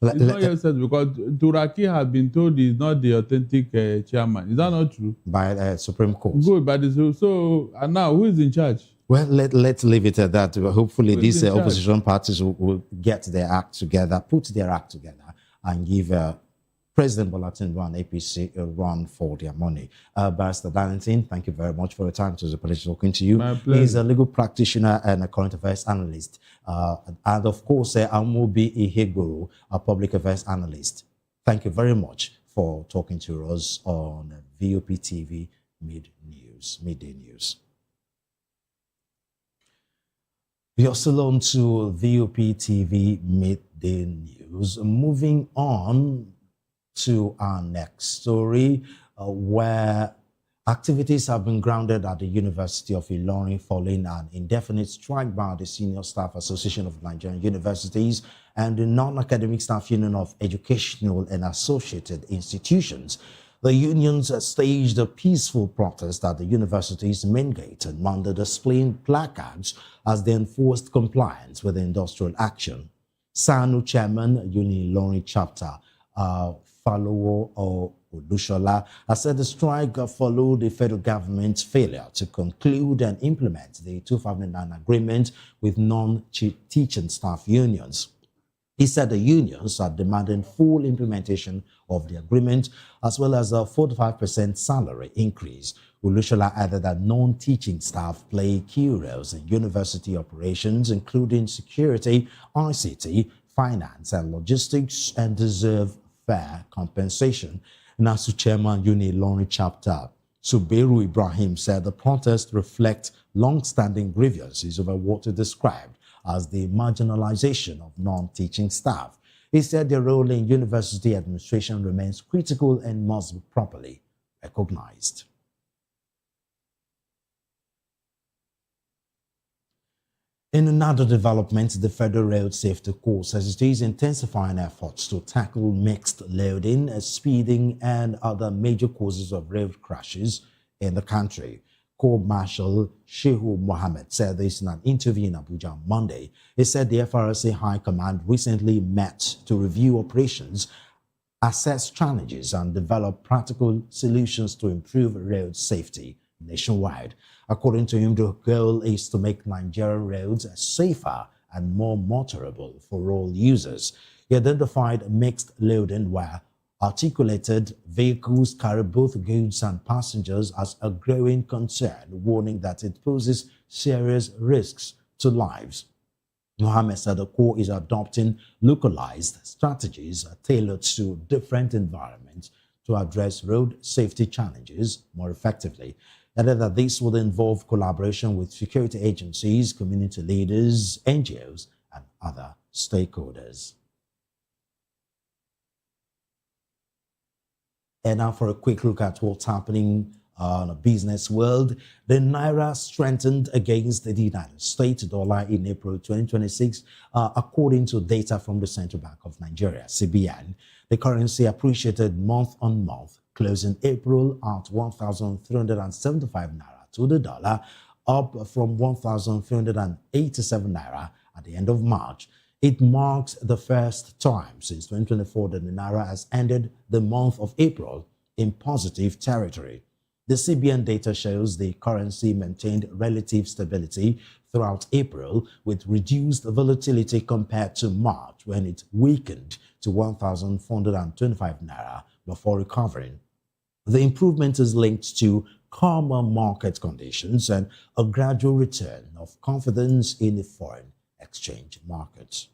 It's not yet settled because Turaki has been told he's not the authentic chairman. Is that not true? By Supreme Court. Good, but and now who is in charge? Well, let's leave it at that. Hopefully, these opposition parties will get their act together, put their act together, and give President Bola Tinubu and APC a run for their money. Barrister Darlington, thank you very much for your time. It was a pleasure talking to you. My pleasure. He's a legal practitioner and a current affairs analyst. And of course, Amobi Iheguru, a public affairs analyst. Thank you very much for talking to us on VOP TV Midday News. You're still on to VOP TV Midday News. Moving on to our next story, where activities have been grounded at the University of Ilorin following an indefinite strike by the Senior Staff Association of Nigerian Universities and the Non-Academic Staff Union of Educational and Associated Institutions. The unions staged a peaceful protest at the university's main gate on Monday, displaying placards as they enforced compliance with the industrial action. SANU chairman, Uni Ilorin chapter, Falowo or Olushola, has said the strike followed the federal government's failure to conclude and implement the 2009 agreement with non-teaching staff unions. He said the unions are demanding full implementation of the agreement as well as a 45% salary increase. Olushola added that non-teaching staff play key roles in university operations, including security, ICT, finance, and logistics, and deserve fair compensation. NASU chairman Uni Ilorin chapter Suberu Ibrahim said the protest reflects long-standing grievances over what he described as the marginalization of non-teaching staff. He said their role in university administration remains critical and must be properly recognized. In another development, the Federal Road Safety Corps says it is intensifying efforts to tackle mixed loading, speeding, and other major causes of road crashes in the country. Corps Marshal Shehu Mohammed said this in an interview in Abuja on Monday. He said the FRSA High Command recently met to review operations, assess challenges, and develop practical solutions to improve road safety nationwide. According to him, the goal is to make Nigerian roads safer and more motorable for all users. He identified mixed loading where articulated vehicles carry both goods and passengers as a growing concern, warning that it poses serious risks to lives. Mohammed said the Corps is adopting localized strategies tailored to different environments to address road safety challenges more effectively. Added that this would involve collaboration with security agencies, community leaders, NGOs, and other stakeholders. And now for a quick look at what's happening on the business world. The Naira strengthened against the United States dollar in April 2026, according to data from the Central Bank of Nigeria, CBN. The currency appreciated month on month, closing April at 1,375 naira to the dollar, up from 1,387 naira at the end of March. It marks the first time since 2024 that the naira has ended the month of April in positive territory. The CBN data shows the currency maintained relative stability throughout April, with reduced volatility compared to March, when it weakened to 1,425 naira before recovering. The improvement is linked to calmer market conditions and a gradual return of confidence in the foreign exchange markets.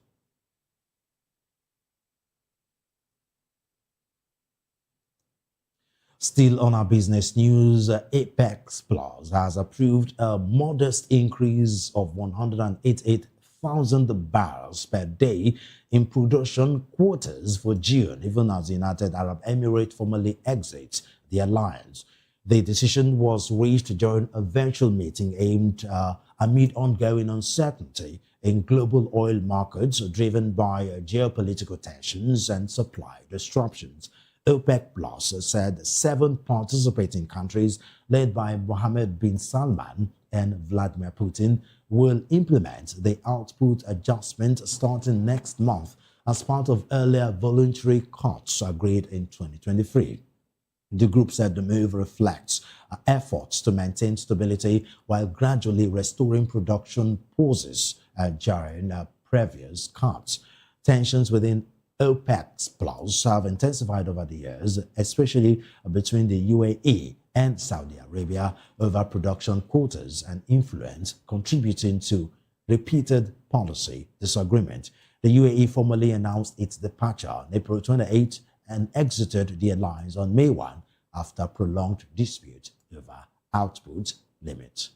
Still on our business news, Apex Plus has approved a modest increase of 188,000 barrels per day in production quotas for June, even as the United Arab Emirates formally exits the alliance. The decision was reached during a virtual meeting aimed amid ongoing uncertainty in global oil markets driven by geopolitical tensions and supply disruptions. OPEC Plus said 7 participating countries led by Mohammed bin Salman and Vladimir Putin will implement the output adjustment starting next month as part of earlier voluntary cuts agreed in 2023. The group said the move reflects efforts to maintain stability while gradually restoring production pauses during previous cuts. Tensions within OPEC Plus have intensified over the years, especially between the UAE and Saudi Arabia over production quotas and influence, contributing to repeated policy disagreement. The UAE formally announced its departure on April 28 and exited the alliance on May 1 after prolonged dispute over output limits.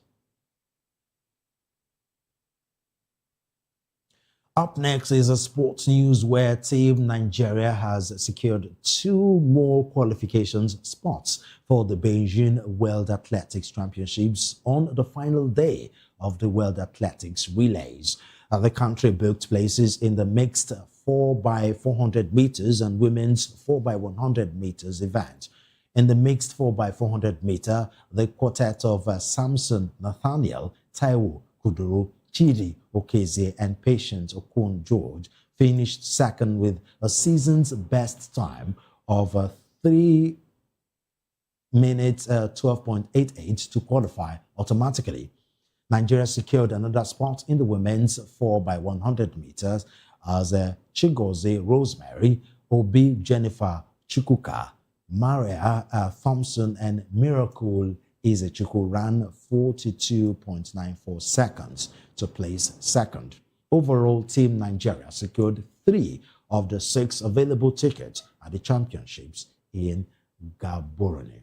Up next is a sports news where Team Nigeria has secured 2 more qualifications spots for the Beijing World Athletics Championships on the final day of the World Athletics Relays. The country booked places in the mixed 4x400 meters and women's 4x100 meters event. In the mixed 4x400 meter, the quartet of Samson Nathaniel, Taiwo Kuduru, Chidi Okeze, and Patience Okon George finished second with a season's best time of 3 minutes 12.88 to qualify automatically. Nigeria secured another spot in the women's 4x100 meters as Chigozie Rosemary, Obi Jennifer Chukwuka, Maria Thompson, and Miracle Izechukwu ran 42.94 seconds to place second. Overall, Team Nigeria secured 3 of the 6 available tickets at the championships in Gaborone.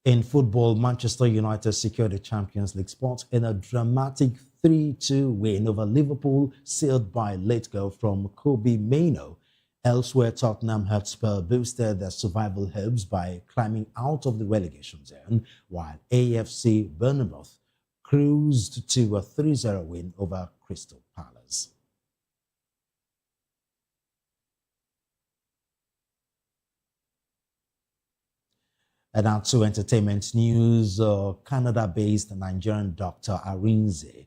In football, Manchester United secured the Champions League spot in a dramatic 3-2 win over Liverpool, sealed by late goal from Kobe Mainoo. Elsewhere, Tottenham Hotspur boosted their survival hopes by climbing out of the relegation zone, while AFC Bournemouth cruised to a 3-0 win over Crystal Palace. And now to entertainment news. Canada-based Nigerian doctor Arinze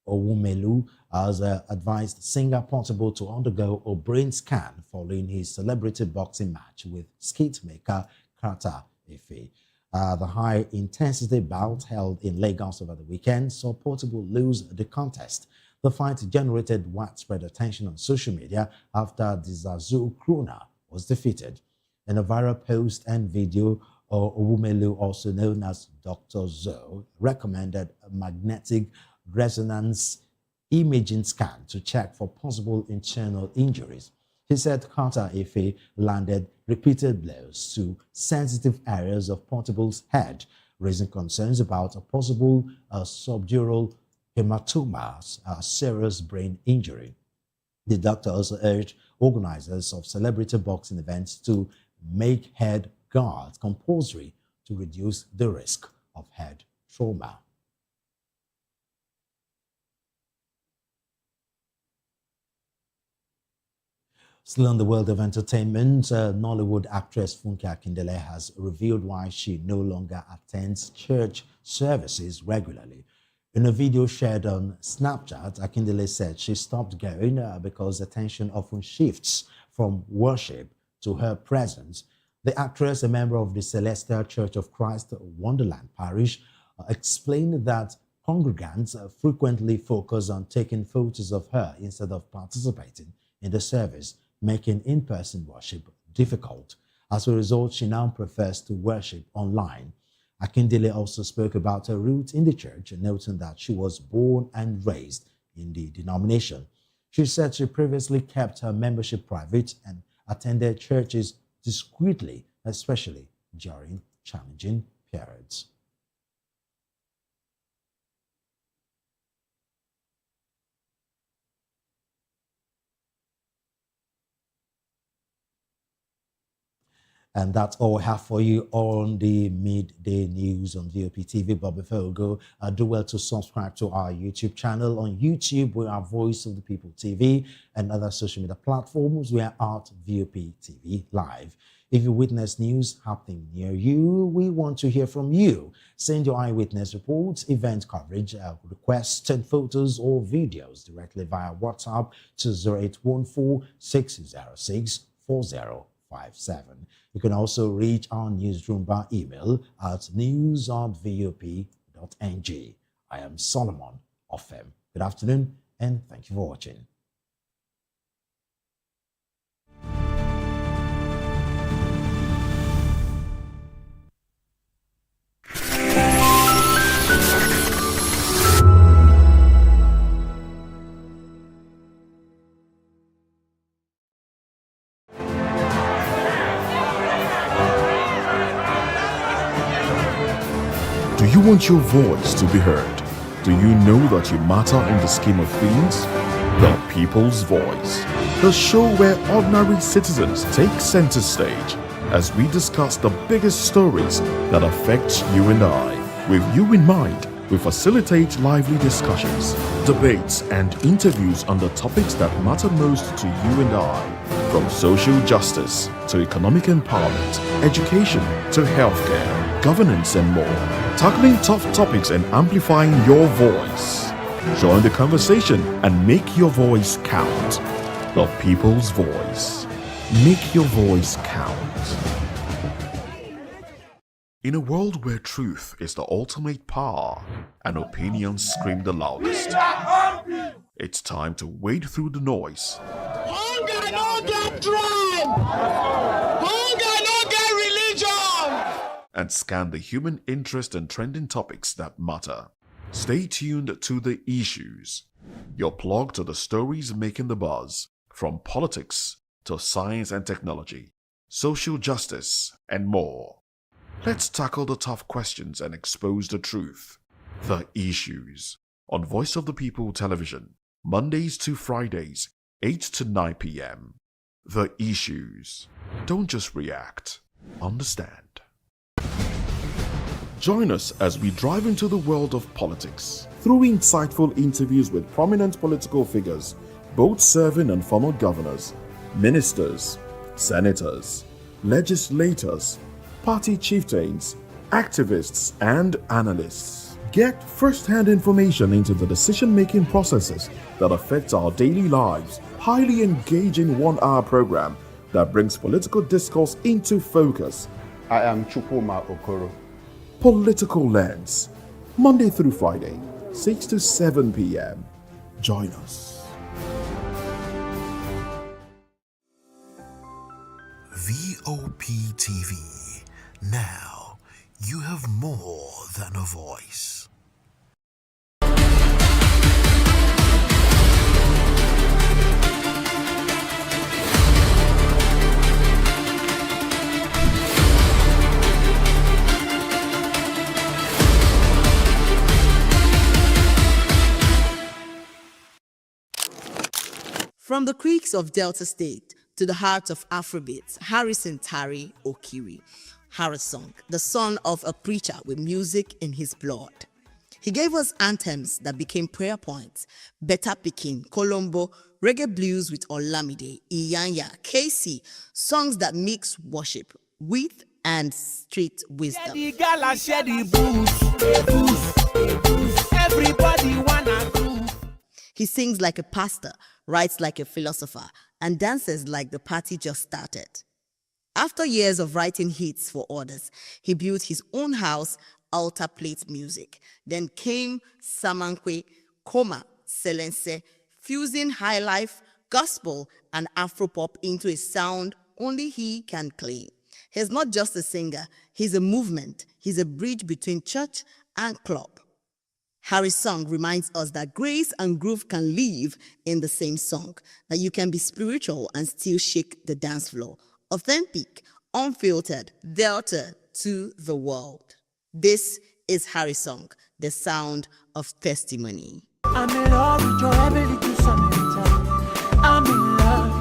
Owumelu has advised singer Portugal to undergo a brain scan following his celebrity boxing match with skit maker Carter Efe. The high-intensity bout held in Lagos over the weekend saw Portugal lose the contest. The fight generated widespread attention on social media after the Zazu crooner was defeated. In a viral post and video, Owumelu, also known as Dr. Zoe, recommended a magnetic resonance imaging scan to check for possible internal injuries. He said Carter Efe landed repeated blows to sensitive areas of Portugal's head, raising concerns about a possible subdural hematoma, a serious brain injury. The doctor also urged organizers of celebrity boxing events to make head guards compulsory to reduce the risk of head trauma. Still in the world of entertainment, Nollywood actress Funke Akindele has revealed why she no longer attends church services regularly. In a video shared on Snapchat, Akindele said she stopped going because attention often shifts from worship to her presence. The actress, a member of the Celestial Church of Christ Wonderland Parish, explained that congregants frequently focus on taking photos of her instead of participating in the service, making in-person worship difficult. As a result, she now prefers to worship online. Akindele also spoke about her roots in the church, noting that she was born and raised in the denomination. She said she previously kept her membership private and attended churches discreetly, especially during challenging periods. And that's all I have for you on the midday news on VOP TV. But before we go, do well to subscribe to our YouTube channel. On YouTube, we are Voice of the People TV, and other social media platforms. We are at VOP TV Live. If you witness news happening near you, we want to hear from you. Send your eyewitness reports, event coverage, requests, and photos or videos directly via WhatsApp to 0814-606-4057. You can also reach our newsroom by email at news@vop.ng. I am Solomon Ofem. Good afternoon, and thank you for watching. Do you want your voice to be heard? Do you know that you matter in the scheme of things? The People's Voice, the show where ordinary citizens take center stage as we discuss the biggest stories that affect you and I. With you in mind, we facilitate lively discussions, debates, and interviews on the topics that matter most to you and I. From social justice to economic empowerment, education to healthcare, governance, and more. Tackling tough topics and amplifying your voice. Join the conversation and make your voice count. The People's Voice. Make your voice count. In a world where truth is the ultimate power and opinions scream the loudest, it's time to wade through the noise. Hunger no get tribe. Hunger no get religion. And scan the human interest and trending topics that matter. Stay tuned to The Issues, your plug to the stories making the buzz, from politics to science and technology, social justice, and more. Let's tackle the tough questions and expose the truth. The Issues, on Voice of the People Television, Mondays to Fridays, 8 to 9 p.m. The Issues. Don't just react, understand. Join us as we drive into the world of politics through insightful interviews with prominent political figures, both serving and former governors, ministers, senators, legislators, party chieftains, activists, and analysts. Get first-hand information into the decision-making processes that affect our daily lives. Highly engaging one-hour program that brings political discourse into focus. I am Chukwuma Okoro. Political Lens, Monday through Friday, 6 to 7 p.m. Join us. VOP TV. Now, you have more than a voice. From the creeks of Delta State to the heart of Afrobeats, Harrison Tari Okiri, Harrison, the son of a preacher with music in his blood. He gave us anthems that became prayer points, Better Pikin, Colombo, reggae blues with Olamide, Iyanya, Casey, songs that mix worship with and street wisdom. Everybody wanna groove. He sings like a pastor, writes like a philosopher, and dances like the party just started. After years of writing hits for others, he built his own house, Altar Plate Music. Then came Samankwe, Koma, Selense, fusing high life, gospel, and Afropop into a sound only he can claim. He's not just a singer, he's a movement. He's a bridge between church and club. Harry's song reminds us that grace and groove can live in the same song, that you can be spiritual and still shake the dance floor. Authentic, unfiltered, Delta to the world. This is Harry's song, the sound of testimony. I'm in love with your ability to submit. I'm in love.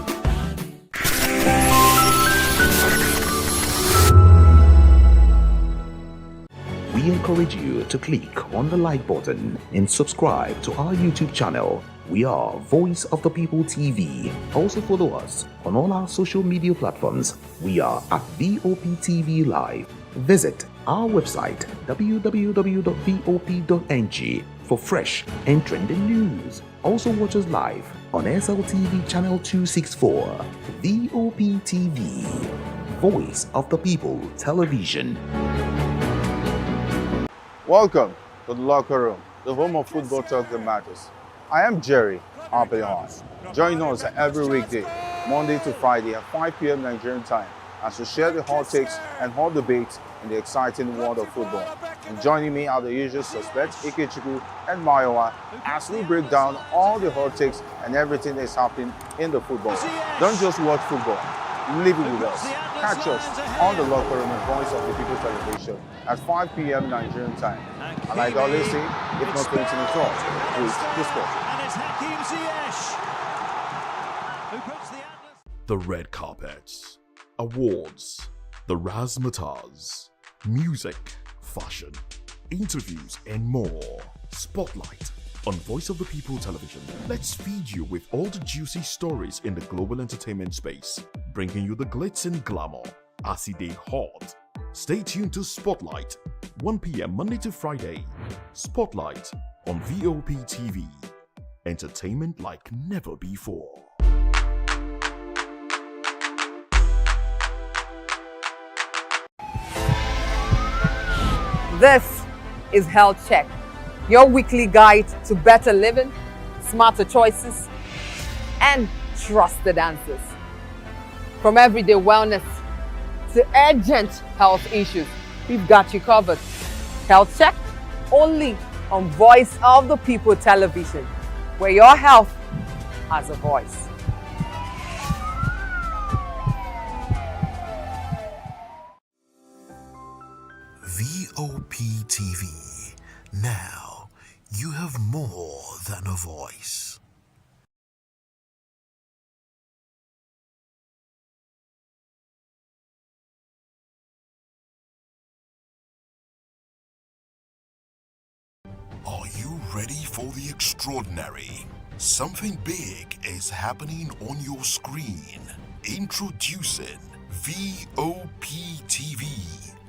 encourage you to click on the like button and subscribe to our YouTube channel. We are Voice of the People TV. Also follow us on all our social media platforms. We are at VOP TV Live. Visit our website www.vop.ng for fresh and trending news. Also watch us live on SLTV channel 264. VOP TV, Voice of the People Television. Welcome to the locker room, the home of football talk that matters. I am Jerry Apelon. Join us every weekday, Monday to Friday at 5 p.m. Nigerian time, as we share the hot takes and hot debates in the exciting world of football. And joining me are the usual suspects, Ikechukwu and Mayowa, as we break down all the hot takes and everything that's happening in the football. Don't just watch football, live it with us. Catch us on the locker room and Voice of the People television at 5 p.m. Nigerian time. And like I always say, if not 20 minutes off, please discuss. The red carpets, awards, the razzmatazz, music, fashion, interviews, and more. Spotlight on Voice of the People television. Let's feed you with all the juicy stories in the global entertainment space, bringing you the glitz and glamour as they hot. Stay tuned to Spotlight, 1 p.m. Monday to Friday. Spotlight on VOP TV. Entertainment like never before. This is Health Check, your weekly guide to better living, smarter choices, and trusted answers. From everyday wellness to urgent health issues, we've got you covered. Health Check, only on Voice of the People television, where your health has a voice. VOP TV. Now you have more than a voice. Are you ready for the extraordinary? Something big is happening on your screen. Introducing VOP TV.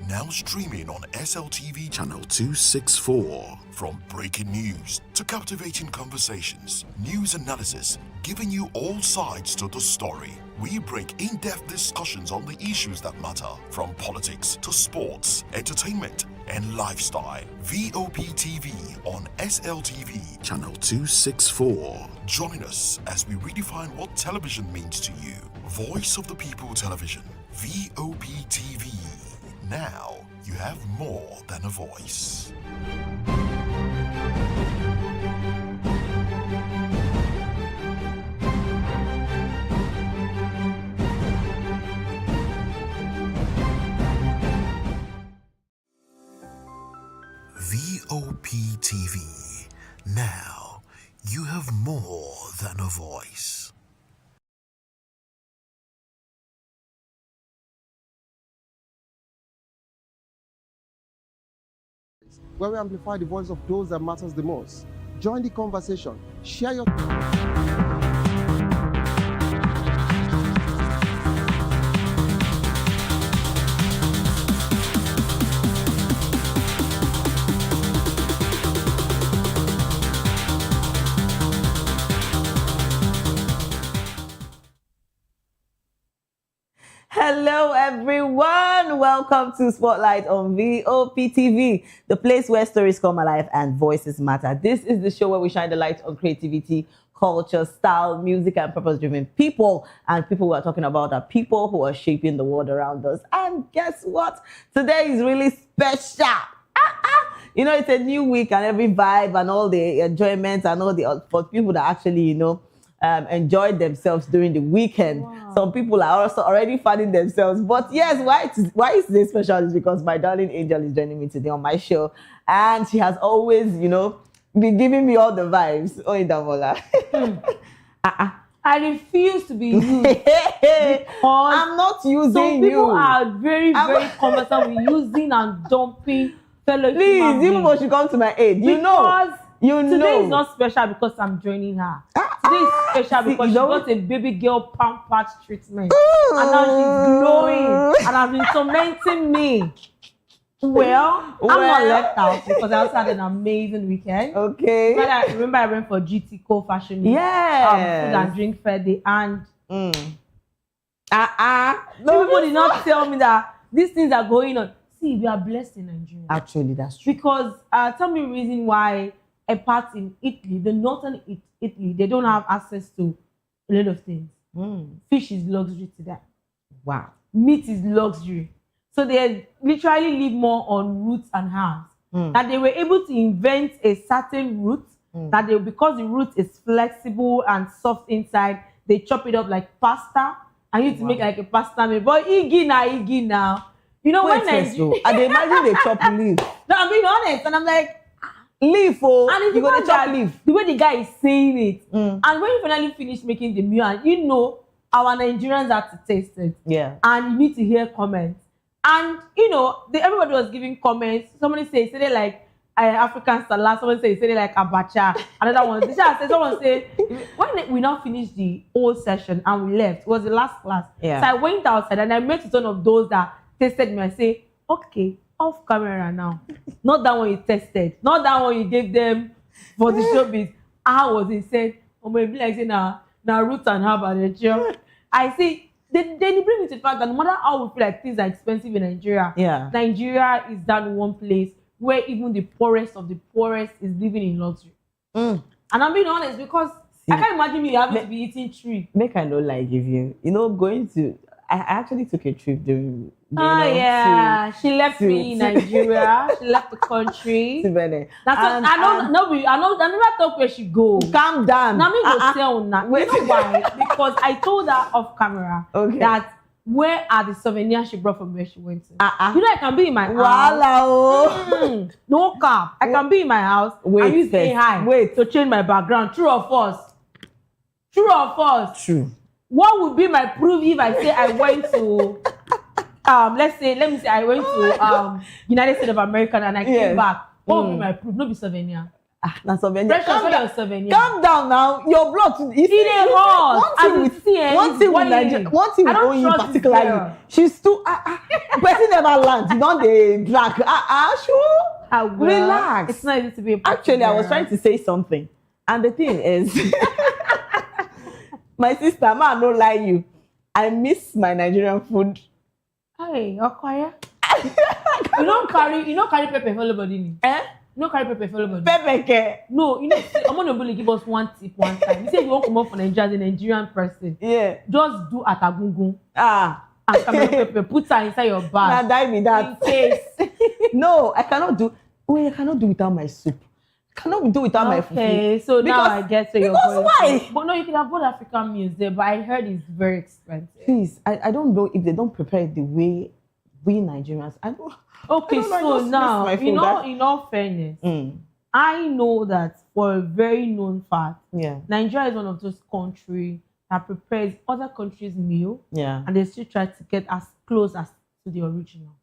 Now streaming on SLTV channel 264. From breaking news to captivating conversations, news analysis, giving you all sides to the story. We bring in-depth discussions on the issues that matter, from politics to sports, entertainment, and lifestyle. VOP TV on SLTV channel 264. Join us as we redefine what television means to you. Voice of the People television. VOP TV. Now you have more than a voice. VOP TV. Now you have more than a voice. Where we amplify the voice of those that matters the most. Join the conversation. Share your... Hello, everyone. Welcome to Spotlight on VOP TV, the place where stories come alive and voices matter. This is the show where we shine the light on creativity, culture, style, music, and purpose-driven people. And people we are talking about are people who are shaping the world around us. And guess what? Today is really special. You know, it's a new week and every vibe and all the enjoyment and all the for people that actually, you know, enjoyed themselves during the weekend. Wow. Some people are also already finding themselves. But yes, why is this special is because my darling Angel is joining me today on my show. And she has always, you know, been giving me all the vibes. Oh, Indamola. I refuse to be used because I'm not using some people you. are very, very cumbersome with using and dumping fellow Please, human even being. though she come to my aid, Today is not special because I'm joining her. Today is special because she got a baby girl pampered treatment. And now she's glowing and has been tormenting me. Well, I'm not left out because I also had an amazing weekend. Okay. Remember I went for GT Co-Fashion Week, Yes. Food and Drink Fair Day, and No, people did not tell me that these things are going on. See, we are blessed in Nigeria. Actually, that's true. Because tell me the reason why a part in Italy, the northern Italy, they don't have access to a lot of things. Fish is luxury to them. Wow. Meat is luxury. So they literally live more on roots and herbs. That they were able to invent a certain root that they, because the root is flexible and soft inside, they chop it up like pasta and you to make like a pasta meal. But Iggy now. You know when and they imagine they chop leaf. No, I'm being honest, and I'm like, leaf, oh, and you gonna chop leaf. The way the guy is saying it, and when you finally finish making the meal, and you know our Nigerians have to taste it, and you need to hear comments, and you know everybody was giving comments. Somebody say they like African salad. Someone say they like abacha. Another one, someone say when we now finished the whole session and we left, it was the last class. So I went outside and I met with one of those that tasted me. I say, okay, off camera now. Not that one you tested. Not that one you gave them for the showbiz. I was in said, oh maybe like say now roots and herb and the I see they bring me to the fact that no matter how we feel like things are expensive in Nigeria, Nigeria is that one place where even the poorest of the poorest is living in luxury. And I'm being honest because I can't imagine me having to be eating tree. Make I no lie give you. Going to I actually took a trip to she left me in Nigeria. She left the country. I never thought where she go. Calm down. Now me go tell now. You know why? Because I told her off camera that where are the souvenirs she brought from where she went to. You know I can be in my house. No cap. I can be in my house and you say hi to change my background. True or false? True or false? True. What would be my proof if I say I went to let me say I went to United States of America and I came back? What would be my proof? No be souvenir. Not souvenir. Calm down now. Your blood is hot. One thing with Nigeria, one thing with Oyin particularly. She's too person never land. You know they drag. Sure. Relax. It's not easy to be Actually, I was trying to say something. And the thing is my sister, man, no lie you. I miss my Nigerian food. Hey, Okoya. You don't carry pepper for everybody. You don't carry pepper for everybody. Pepper. No, I'm gonna give us one tip one time. You say you want to come up for Nigeria as a Nigerian person. Just do atagungun. And pepper, put her inside your bag. Now die me that. In case. No, I cannot do. I cannot do without my soup. Cannot do without my food. Okay, so now I get to your point. Because why? But no, you can have bought African meals there, but I heard it's very expensive. Please, I don't know if they don't prepare it the way we Nigerians. Okay, so now, in all fairness, I know that for a very known fact, Nigeria is one of those countries that prepares other countries' meal, and they still try to get as close as to the original.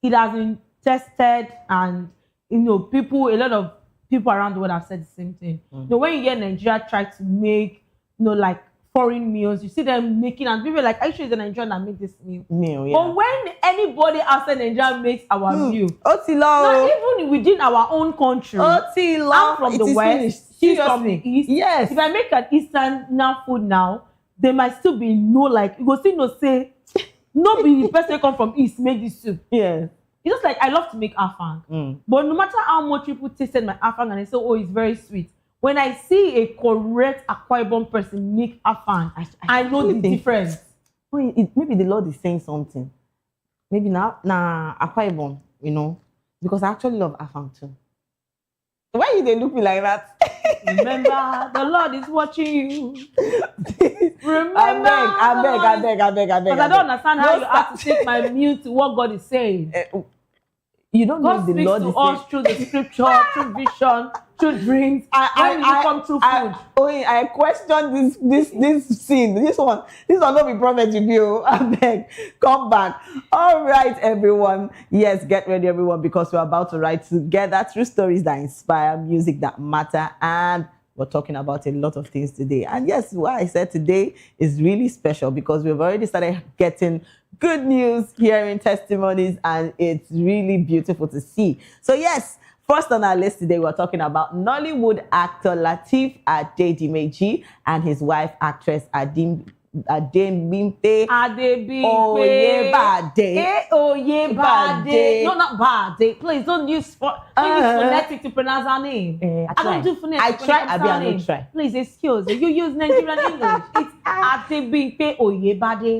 It has been tested, and a lot of people around the world have said the same thing. When you get Nigeria try to make, like foreign meals, you see them making, and people are like, actually, it's a Nigerian that make this meal. But when anybody outside Nigeria makes our meal, even within our own country, I'm from the West, she's from the East. Yes. If I make an Eastern food now, there might still be you go still say, no be the person come from East make this soup. It's just like I love to make afang. But no matter how much people tasted my afang and they say, oh, it's very sweet. When I see a correct Akwa Ibom person make afang, I know the difference. Maybe the Lord is saying something. Maybe now Akwa Ibom, because I actually love afang too. Why you they look me like that? Remember, the Lord is watching you. Remember, I beg. Because I don't understand how you have to take my mute to what God is saying. You don't know God the speaks Lord to is us through the scripture, through vision, through dreams. I come through food. I question this scene. This one not be prophet review. I beg, come back. All right, everyone. Yes, get ready, everyone, because we're about to write together true stories that inspire, music that matter, and we're talking about a lot of things today. And yes, what I said today is really special because we've already started getting good news, hearing testimonies, and it's really beautiful to see. So yes, first on our list today, we're talking about Nollywood actor Lateef Adedimeji and his wife, actress Adebimpe Oyebade. Oyebade. No, not Bade. Please don't use phonetic to pronounce her name. I don't do phonetic. I try. I don't try. Please excuse me. You use Nigerian English. It's Adebimpe Oyebade.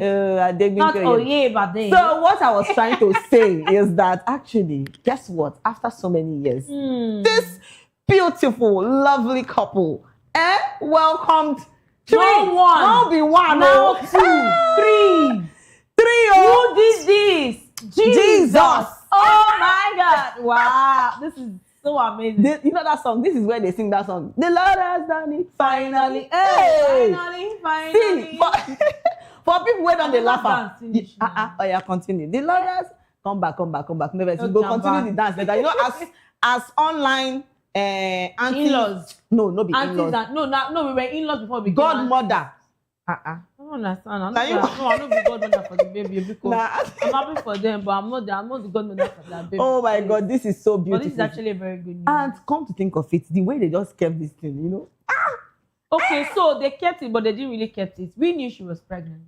Not Oyebade. So what I was trying to say is that actually, guess what? After so many years, this beautiful, lovely couple welcomed. No one. Now be one. Now two. Three. Who did this? Jesus. Oh my God. Wow. This is so amazing. You know that song? This is where they sing that song. The Lord has done it. Finally. Hey. Finally. See, for people who don't they laugh. Oh yeah, continue. The Lord has come back. Never go continue the dance. You know, as online in-laws. No, be in-laws. No, we were in-laws before we godmother. I don't understand. I'm not the godmother for the baby because I'm happy for them, but I'm not the godmother for that baby. Oh my God, this is so beautiful. But this is actually a very good news. And come to think of it, the way they just kept this thing, you know. Okay, so they kept it, but they didn't really kept it. We knew she was pregnant.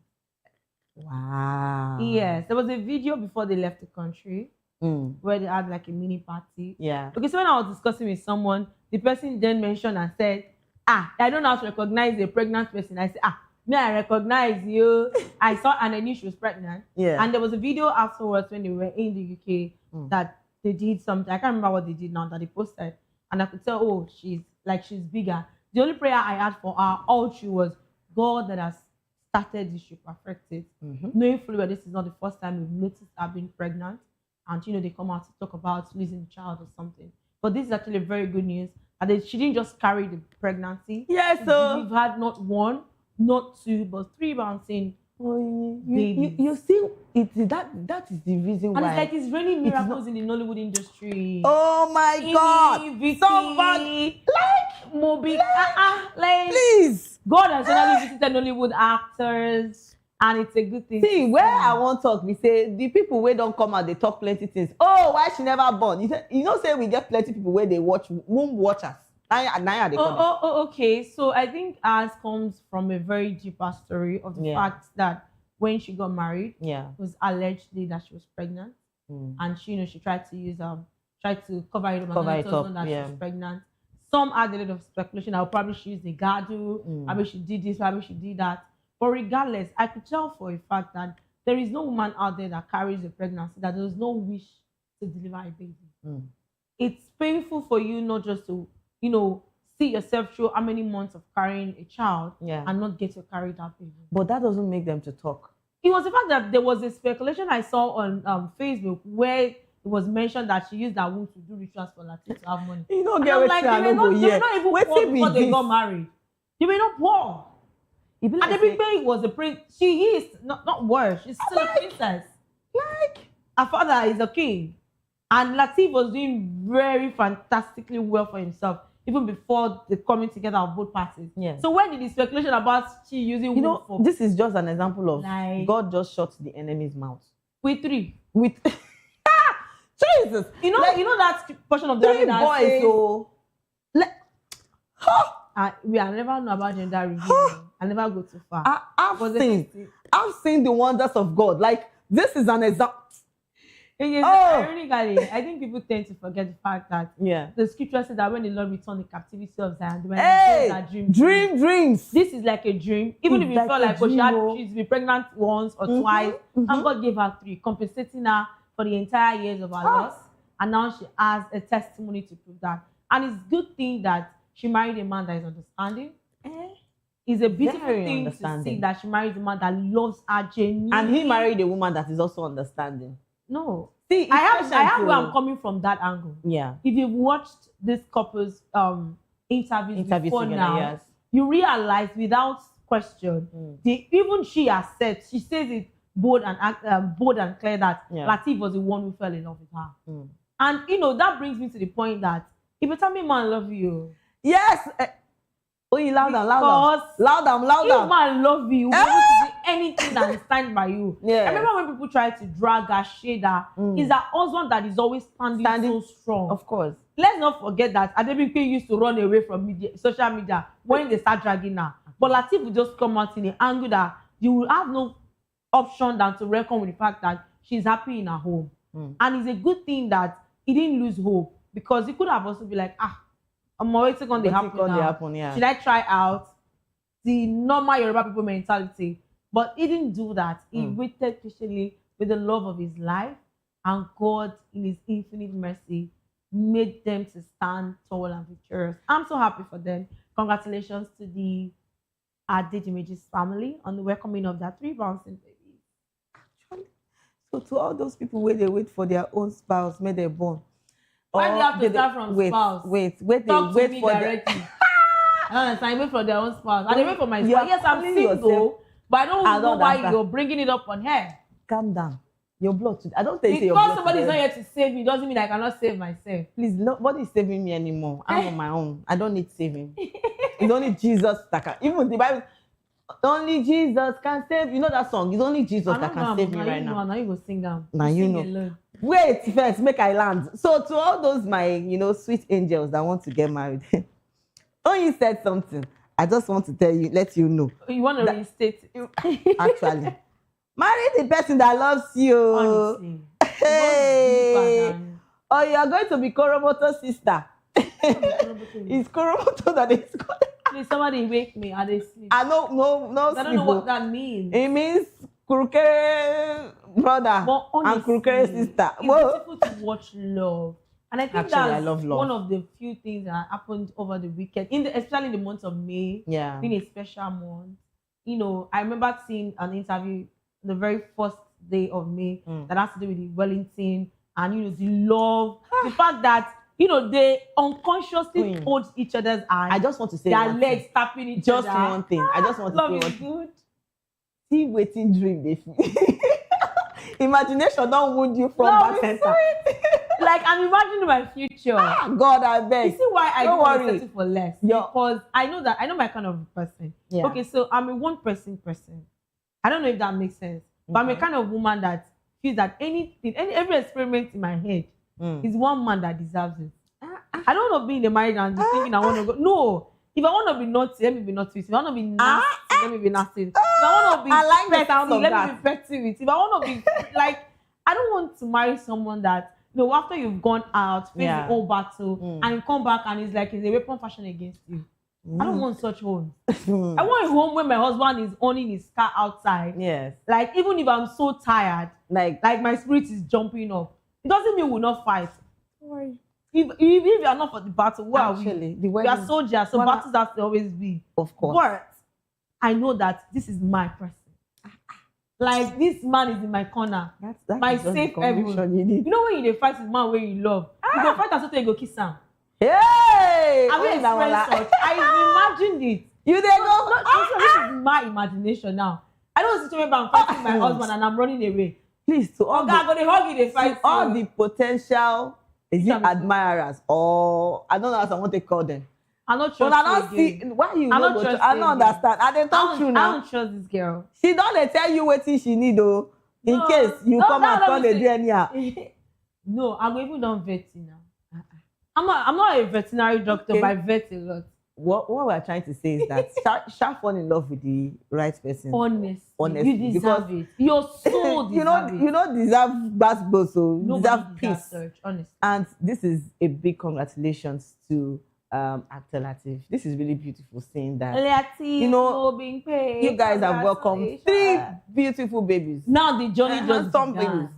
Wow. Yes, there was a video before they left the country. Where they had like a mini party. Yeah. Okay, so when I was discussing with someone, the person then mentioned and said, I don't know how to recognize a pregnant person. I said, me, I recognize you. I saw and I knew she was pregnant. Yeah. And there was a video afterwards when they were in the UK that they did something. I can't remember what they did now that they posted. And I could tell, oh, she's bigger. The only prayer I had for her all through was, God that has started this, you perfect it. Knowing fully well this is not the first time we've noticed her being pregnant. And, you know, they come out to talk about losing a child or something. But this is actually very good news. And she didn't just carry the pregnancy. Yes, so we've had not one, not two, but three bouncing babies. You see, that is the reason why. And it's like it's raining miracles in the Nollywood industry. Oh my God! Somebody like Moby, like please. God has finally visited Nollywood actors. And it's a good thing. See, where I want to talk, we say the people where don't come out, they talk plenty things. Oh, why she never born? You know, say we get plenty people where they watch womb watchers. Okay. So I think ours comes from a very deeper story of the fact that when she got married, it was allegedly that she was pregnant, and she tried to cover it up, that she was pregnant. Some had a lot of speculation. I'll probably she used a gadu. Maybe she did this. Maybe she did that. But regardless, I could tell for a fact that there is no woman out there that carries a pregnancy that there is no wish to deliver a baby. It's painful for you not just to, see yourself through how many months of carrying a child and not get to carry that baby. But that doesn't make them to talk. It was the fact that there was a speculation I saw on Facebook where it was mentioned that she used that womb to do rituals for Lateef to have money. You don't get what I they were not even poor before they got married. They were not poor. And the big baby was a prince. She is not worse. She's still a princess. Her father is a king. And Lateef was doing very fantastically well for himself, even before the coming together of both parties. Yeah. So where did the speculation about she using for? This is just an example of God just shuts the enemy's mouth. With three. Jesus. You know that portion of the three boys. We I never know about gender review. I never go too far. I've seen the wonders of God. Like, this is an example. Ironically, I think people tend to forget the fact that the scripture says that when the Lord returned the captivity of Zion, dreams. This is like a dream. Even if you felt like she's been pregnant once or twice, and God gave her three, compensating her for the entire years of her loss. And now she has a testimony to prove that. And it's a good thing that she married a man that is understanding. It's a beautiful thing to see that she married a man that loves her genuinely. And he married a woman that is also understanding. No. See, I have where I'm coming from that angle. Yeah. If you've watched this couple's interviews before together, now, yes. you realize without question, even she has said, she says it bold and clear that Lateef was the one who fell in love with her. And you know, that brings me to the point that if you tell me man love you. Yes. Oh, you loud down. If man love you, will to do anything and stand by you. Yeah. I remember when people try to drag her, shade her, is that husband that is always standing so strong. Of course. Let's not forget that Adebimpe used to run away from social media when they start dragging her. But Lateef will just come out in an angle that you will have no option than to reckon with the fact that she's happy in her home. And it's a good thing that he didn't lose hope, because he could have also been like, I'm waiting on the happen now. Should I try out the normal Yoruba people mentality? But he didn't do that. He waited patiently with the love of his life, and God, in his infinite mercy, made them to stand tall and victorious. I'm so happy for them. Congratulations to the Adejimeji's family on the welcoming of their 3 bouncing babies. Actually, so to all those people where they wait for their own spouse, may they born. Why do you have to start from spouse? Wait, Talk they to wait me for directly. I wait for their own spouse. I wait for my spouse. Yes, I'm single, yourself. but I don't know why you're bringing it up on her. Calm down. Your blood. I don't think your because blood. Somebody's not here to save me doesn't mean I cannot save myself. Please, nobody's saving me anymore. I'm on my own. I don't need saving. It's only Jesus that can. Even the Bible, only Jesus can save. You know that song? It's only Jesus that can save me right now. Now you go sing down. Now you know. Alone. Wait first, make I land. So to all those my sweet angels that want to get married, you said something. I just want to let you know. You want to reinstate it? Actually, marry the person that loves you. Honestly. Hey. Oh, you are going to be Koromoto's sister. It's Koromoto that is called. Please, somebody wake me. Are they sleep? I no. I don't know what that means. It means Kurukere brother and Kurukere sister. It's beautiful to watch love. And I think I love love. One of the few things that happened over the weekend, especially in the month of May, being a special month. I remember seeing an interview the very first day of May that has to do with the Wellington and the love, the fact that they unconsciously hold each other's hands. I just want to say their legs tapping each other. Just one thing. I just want to say love is good. See waiting dream they feel. Imagination don't wound you from back center. Like I'm imagining my future. God, I beg. You see why I don't want to settle for less? Yeah. Because I know my kind of person. Yeah. Okay, so I'm a one-person person. I don't know if that makes sense. But I'm a kind of woman that feels that every experiment in my head is one man that deserves it. I don't want to be in the marriage and be thinking I want to go. No. If I want to be naughty, let me be naughty. If I want to be nasty, let me be nasty. If I want to be petty, let me be petty with. If I want to be like, I don't want to marry someone that, after you've gone out, face the whole battle, and you come back and it's like it's a weapon fashion against you. I don't want such homes. I want a home where my husband is owning his car outside. Yes. Like, even if I'm so tired, like my spirit is jumping up, it doesn't mean we'll not fight. Don't worry. If you are not for the battle, what are we? We are soldiers, so battles have to always be. Of course. But I know that this is my person. Like, this man is in my corner. That's my safe heaven. You know when you fight with man where you love, you go fight and so you go kiss him. Hey! I mean, I imagined it. You there go? This is my imagination now. I don't sit where I'm fighting my husband and I'm running away. Please, to all all the potential admirers, or I don't know how I want to call them. I don't trust. But I don't see why you. I don't trust. I don't understand. I don't talk true now. I don't trust this girl. She don't tell you what she need though, in case you come and turn the DNA. No, I'm even done vetting now. I'm not a veterinary doctor, but I vet a lot. What we're trying to say is that Sha fall in love with the right person. Honestly, you deserve it. Your soul deserve it. You don't deserve basketball, so you deserve peace. Honestly. And this is a big congratulations to actor Lateef. This is really beautiful seeing that. Lateef, being paid. You guys have welcomed 3 beautiful babies. Now the journey just some babies.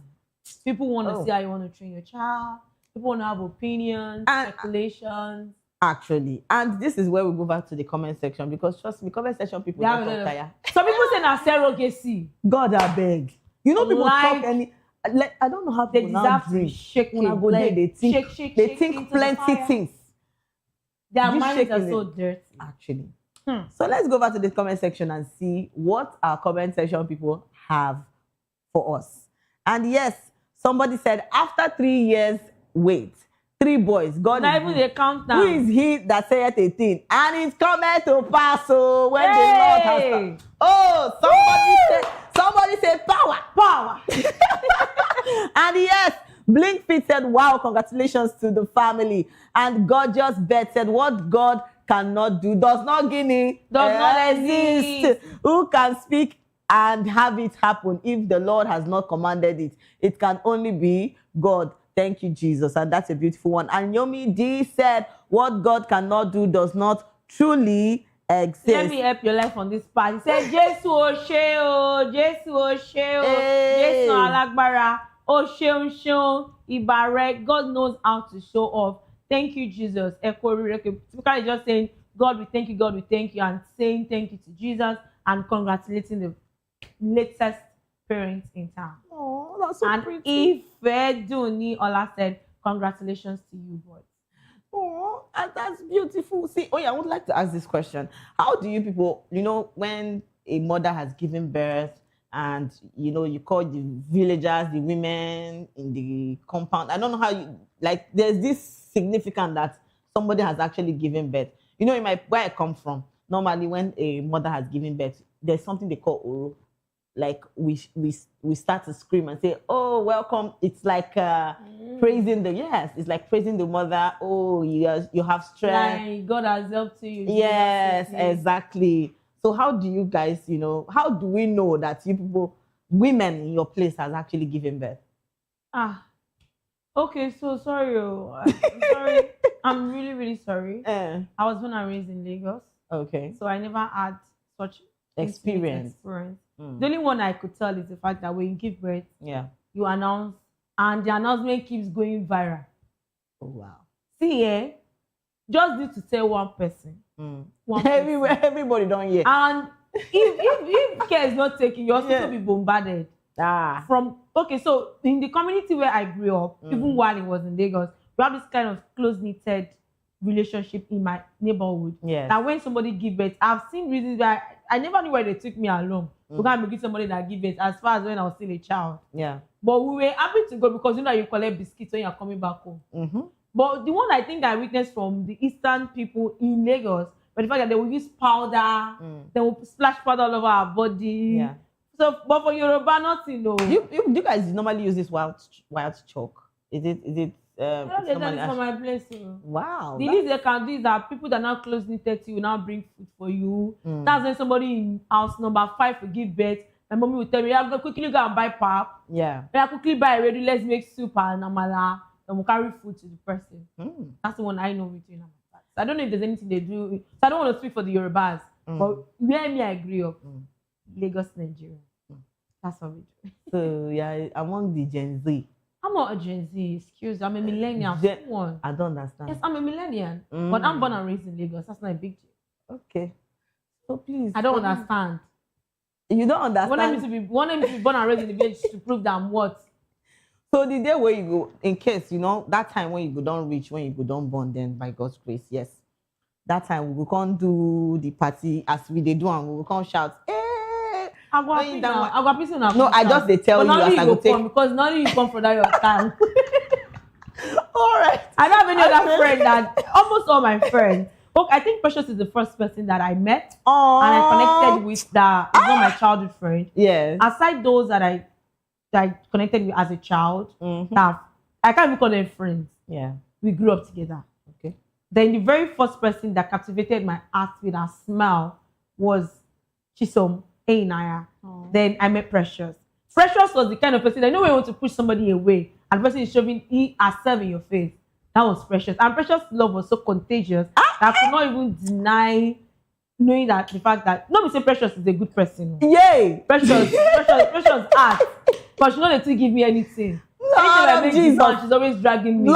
People want to see how you want to train your child. People want to have opinions, speculations. Actually, and this is where we go back to the comment section, because trust me, comment section people don't talk tire. Some people say na surrogacy. God I beg. People talk any. I don't know how they people now deserve to be drink. shaken. Una go there, they think, shake they think into the plenty fire. things. Their This minds are shaking so it. dirty. Actually. So let's go back to the comment section and see what our comment section people have for us. And yes, somebody said, after 3 years, wait, 3 boys. God Not is even good. they count down. Who is he that saith a thing? And it's coming to pass. So when the Lord has come. Oh, somebody said power. Power. And yes, Blinkfit said, wow, congratulations to the family. And Gorgeous Bet said, what God cannot do does not guinea, Does not exist. Who can speak and have it happen if the Lord has not commanded it? It can only be God. Thank you, Jesus. And that's a beautiful one. And Yomi D said, what God cannot do does not truly exist. Let me help your life on this part. He said, Jesu o ṣé o, Jesu o ṣé o, Jesu alágbára, o ṣeun ṣeun, ìbà rẹ. God knows how to show off. Thank you, Jesus. Typically just saying, God, we thank you, God, we thank you, and saying thank you to Jesus and congratulating the latest parents in town. Oh, that's so pretty. And Ifeduni Ola said, congratulations to you, boys. Oh, and that's beautiful. See, I would like to ask this question. How do you people, when a mother has given birth and, you call the villagers, the women in the compound, I don't know how there's this significant that somebody has actually given birth. Where I come from, normally when a mother has given birth, there's something they call oro. Like we start to scream and say, oh, welcome. It's like praising it's like praising the mother. Oh, you have strength. Like God has helped you. Yes, exactly. So how do you guys, how do we know that you people, women in your place has actually given birth? Okay, so sorry. I'm sorry. I'm really, really sorry. I was born and raised in Lagos. Okay. So I never had such experience. The only one I could tell is the fact that when you give birth, you announce, and the announcement keeps going viral. Oh, wow. See, just need to tell one person. Everywhere, everybody don't hear. And if care is not taken, you also be bombarded. So in the community where I grew up, even while it was in Lagos, we have this kind of close-knitted relationship in my neighborhood. That when somebody gives birth, I've seen reasons why I never knew why they took me along. We can't make somebody that gives birth as far as when I was still a child. But we were happy to go because you collect biscuits when you're coming back home. But the one I think I witnessed from the Eastern people in Lagos, but the fact that they will use powder, they will splash powder all over our body. So, but for Yoruba, nothing. No. You guys normally use this wild chalk. Is it? They done it for my place. Wow. The least they can do is that people that are now close knitted to you will now bring food for you. That's when somebody in house number 5 will give birth. My mommy will tell me, "I'm gonna quickly go and buy pap. I quickly buy already. Let's make soup and amala. And we'll carry food to the person." That's the one I know between them. I don't know if there's anything they do. So I don't want to speak for the Yorubas, but where I grew up, Lagos, Nigeria. That's what we do. So among the Gen Z. I'm not a Gen Z, excuse me. I'm a millennial. I don't understand. Yes, I'm a millennial. But I'm born and raised in Lagos. That's not a big deal. Okay. So please. I don't understand. You don't understand? One name to be born and raised in the village to prove that I'm what? So the day where you go, in case, that time when you go down reach, when you go down born, then by God's grace, yes. That time we can't do the party as we do and we can't shout, I go no, I just they tell you as I go take. Because none of you come from that your time. All right. I don't have any other friend that almost all my friends. Okay, I think Precious is the first person that I met and I connected with that is not my childhood friend. Yes. Aside those that I connected with as a child, that I can't even call them friends. Yeah. We grew up together. Okay. Then the very first person that captivated my heart with her smile was Chisom Einaya. Then I met Precious. Precious was the kind of person that when you want to push somebody away and the person is shoving herself in your face. That was Precious. And Precious' love was so contagious that I could not even deny knowing that the fact that nobody say Precious is a good person. Yay! Precious asked. But she not to give me anything. No, I make Jesus. she's always dragging me.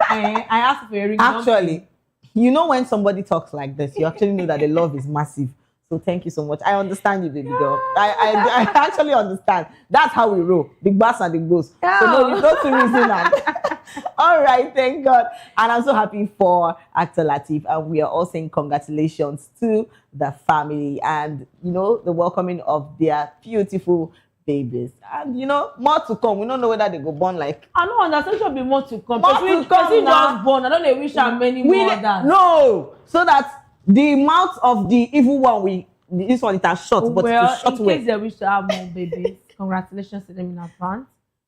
I asked for a ring. Actually, when somebody talks like this, you actually know that the love is massive. So thank you so much. I understand you, baby girl. I actually understand. That's how we roll. The bass and the goes. So no, you go to reason that. All right, thank God. And I'm so happy for actor Lateef. And we are all saying congratulations to the family and, you know, the welcoming of their beautiful babies. And, you know, more to come. We don't know whether they go born like... I don't understand. There should be more to come. More to come now. Just born. I don't know. Wish how many more than. No. So that the mouth of the evil one, this one, it has short, but well, it's short in case they wish to have more babies, congratulations to them in advance.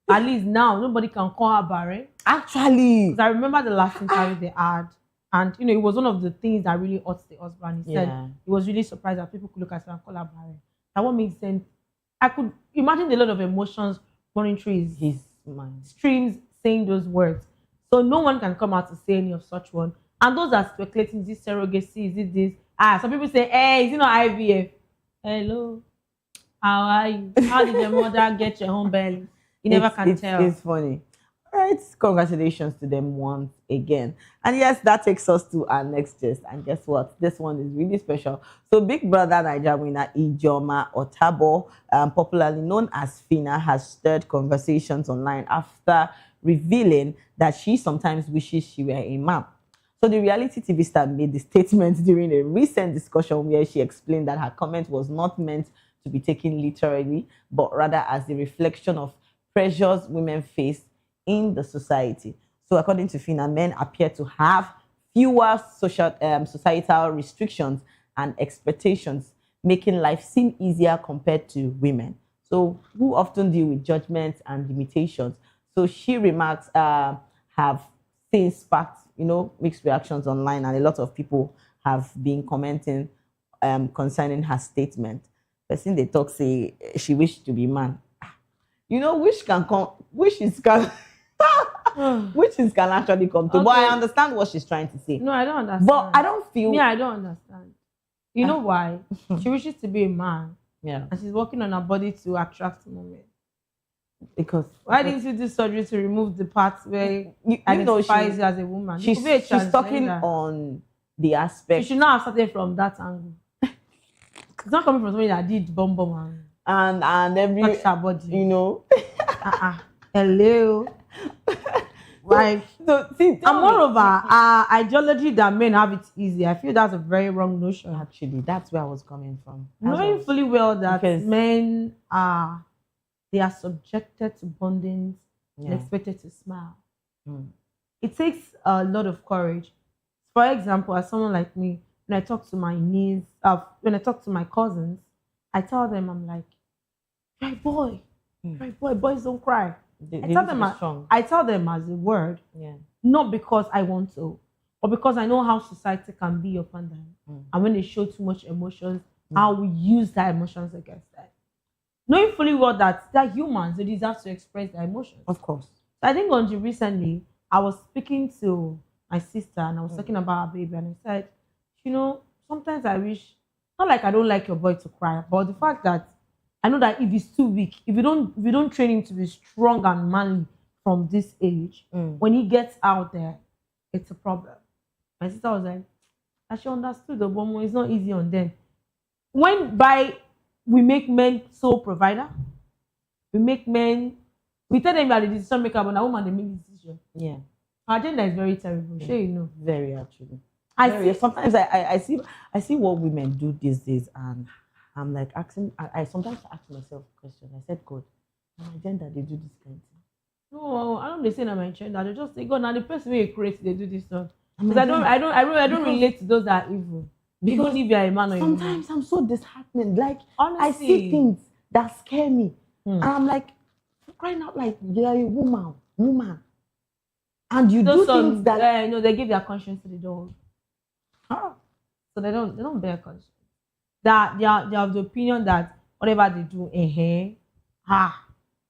At least now, nobody can call her barren. Actually. Because I remember the last interview they had, and, you know, it was one of the things that really hurt the husband. He said he was really surprised that people could look at her and call her barren. That what makes sense. I could imagine a lot of emotions running through his mind. Streams saying those words. So no one can come out to say any of such one. And those are speculating, is it surrogacy, is it this? Some people say, hey, is it not IVF? Hello, how are you? How did your mother get your home belly? You never can tell. It's funny. All right, congratulations to them once again. And yes, that takes us to our next guest. And guess what? This one is really special. So Big Brother Nigeria winner Ijeoma Otabo, popularly known as Phyno, has stirred conversations online after revealing that she sometimes wishes she were a man. So the reality TV star made the statement during a recent discussion where she explained that her comment was not meant to be taken literally, but rather as a reflection of pressures women face in the society. So according to Phyno, men appear to have fewer societal restrictions and expectations, making life seem easier compared to women. So who often deal with judgments and limitations. So she remarks have since sparked, you know, mixed reactions online, and a lot of people have been commenting concerning her statement. Person they talk say she wished to be man. You know, wishes can actually come to. Okay. But I understand what she's trying to say. No, I don't understand. But I don't feel. Yeah, I don't understand. You know why? She wishes to be a man. Yeah. And she's working on her body to attract women. Because why didn't you do surgery to remove the parts where you identifies you as a woman? She's talking on the aspect. She should not have started from that angle. It's not coming from somebody that did bomb and every touch her body. You know. Hello. Like, so see, and moreover, ideology that men have it easy. I feel that's a very wrong notion. Actually, that's where I was coming from. Knowing fully well that men are subjected to bondings and expected to smile. It takes a lot of courage. For example, as someone like me, when I talk to my niece, when I talk to my cousins, I tell them, I'm like, cry boy, boys don't cry. I tell them as a word, not because I want to, but because I know how society can be upon them. And when they show too much emotions, how we use their emotions against them. Knowing fully well that they're humans, they deserve to express their emotions. Of course. So I think recently, I was speaking to my sister and I was talking about her baby, and I said, you know, sometimes I wish, not like I don't like your boy to cry, but the fact that I know that if he's too weak, if you don't train him to be strong and manly from this age, when he gets out there, it's a problem. My sister was like, she understood the woman, it's not easy on them. We make men sole provider. We tell them that the decision maker, but a woman they make the decision. Yeah. Our agenda is very terrible. Sure, you know. Very actually. Sometimes I see what women do these days, and I'm like asking. I sometimes ask myself a question. I said, God, my agenda they do this kind of thing. No, I don't say that my agenda. They just say, God, now the person who creates they do this stuff. Because I don't relate to those that are evil. Because if you're a man or a woman. Sometimes I'm so disheartened. Like, honestly, I see things that scare me. And I'm like, crying out like, you're a woman. And you do things that... no, they give their conscience to the dog. So they don't bear conscience. That they have the opinion that whatever they do,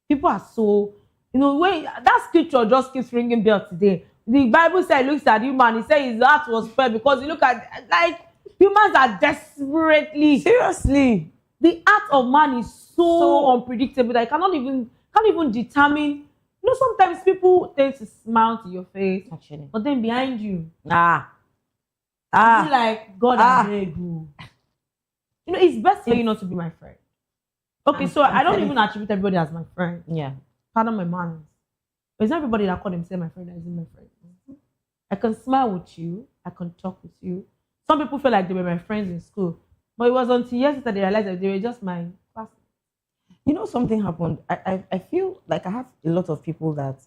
people are so... You know, when that scripture just keeps ringing bell today. The Bible says, looks at human, it says his heart was fed because you look at, like, humans are desperately... Seriously. The heart of man is so unpredictable that you can't even determine. You know, sometimes people tend to smile to your face, actually, but then behind you, you feel like God I beg you. You know, it's best for you not to be my friend. Okay, so I don't even attribute everybody as my friend. Yeah. Pardon my manners. But it's not everybody that call themselves my friend that isn't my friend. I can smile with you. I can talk with you. Some people feel like they were my friends in school. But it was until years later they realized that they were just my classmates. You know, something happened. I feel like I have a lot of people that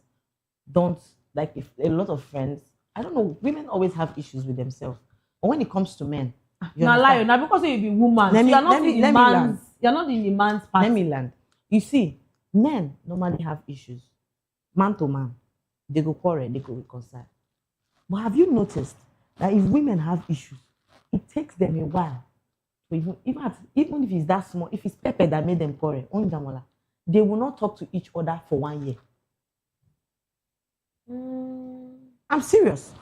don't, like, if a lot of friends. I don't know, women always have issues with themselves. But when it comes to men, Now lie, now because you be woman, you're not in the man's. You're not in the man's party. Let me land. You see, men normally have issues. Man to man. They go quarrel, they go reconcile. But have you noticed that if women have issues, it takes them a while to even if it's that small, if it's pepper that made them quarrel, they will not talk to each other for 1 year. I'm serious.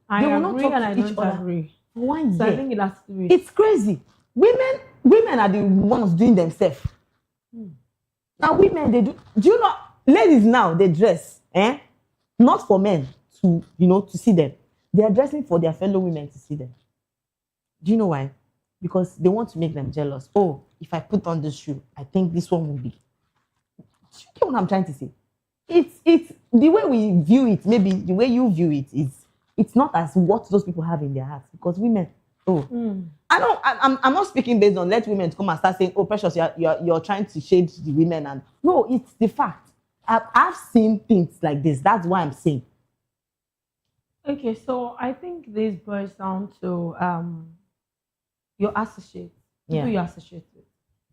I They will agree not talk and to I each don't other agree. for 1 year. So I think it has to be. It's crazy. Women are the ones doing themselves. Now women, they do you know, ladies now, they dress, not for men to, to see them. They are dressing for their fellow women to see them. Do you know why? Because they want to make them jealous. Oh, if I put on this shoe, I think this one will be. Do you get what I'm trying to say? It's the way we view it, maybe the way you view it is, it's not as what those people have in their hearts. Because women, I'm not speaking based on let women come and start saying, oh, Precious, you're trying to shade the women. And no, it's the fact. I've seen things like this. That's why I'm saying. Okay, so I think this boils down to your associates, people you associate with.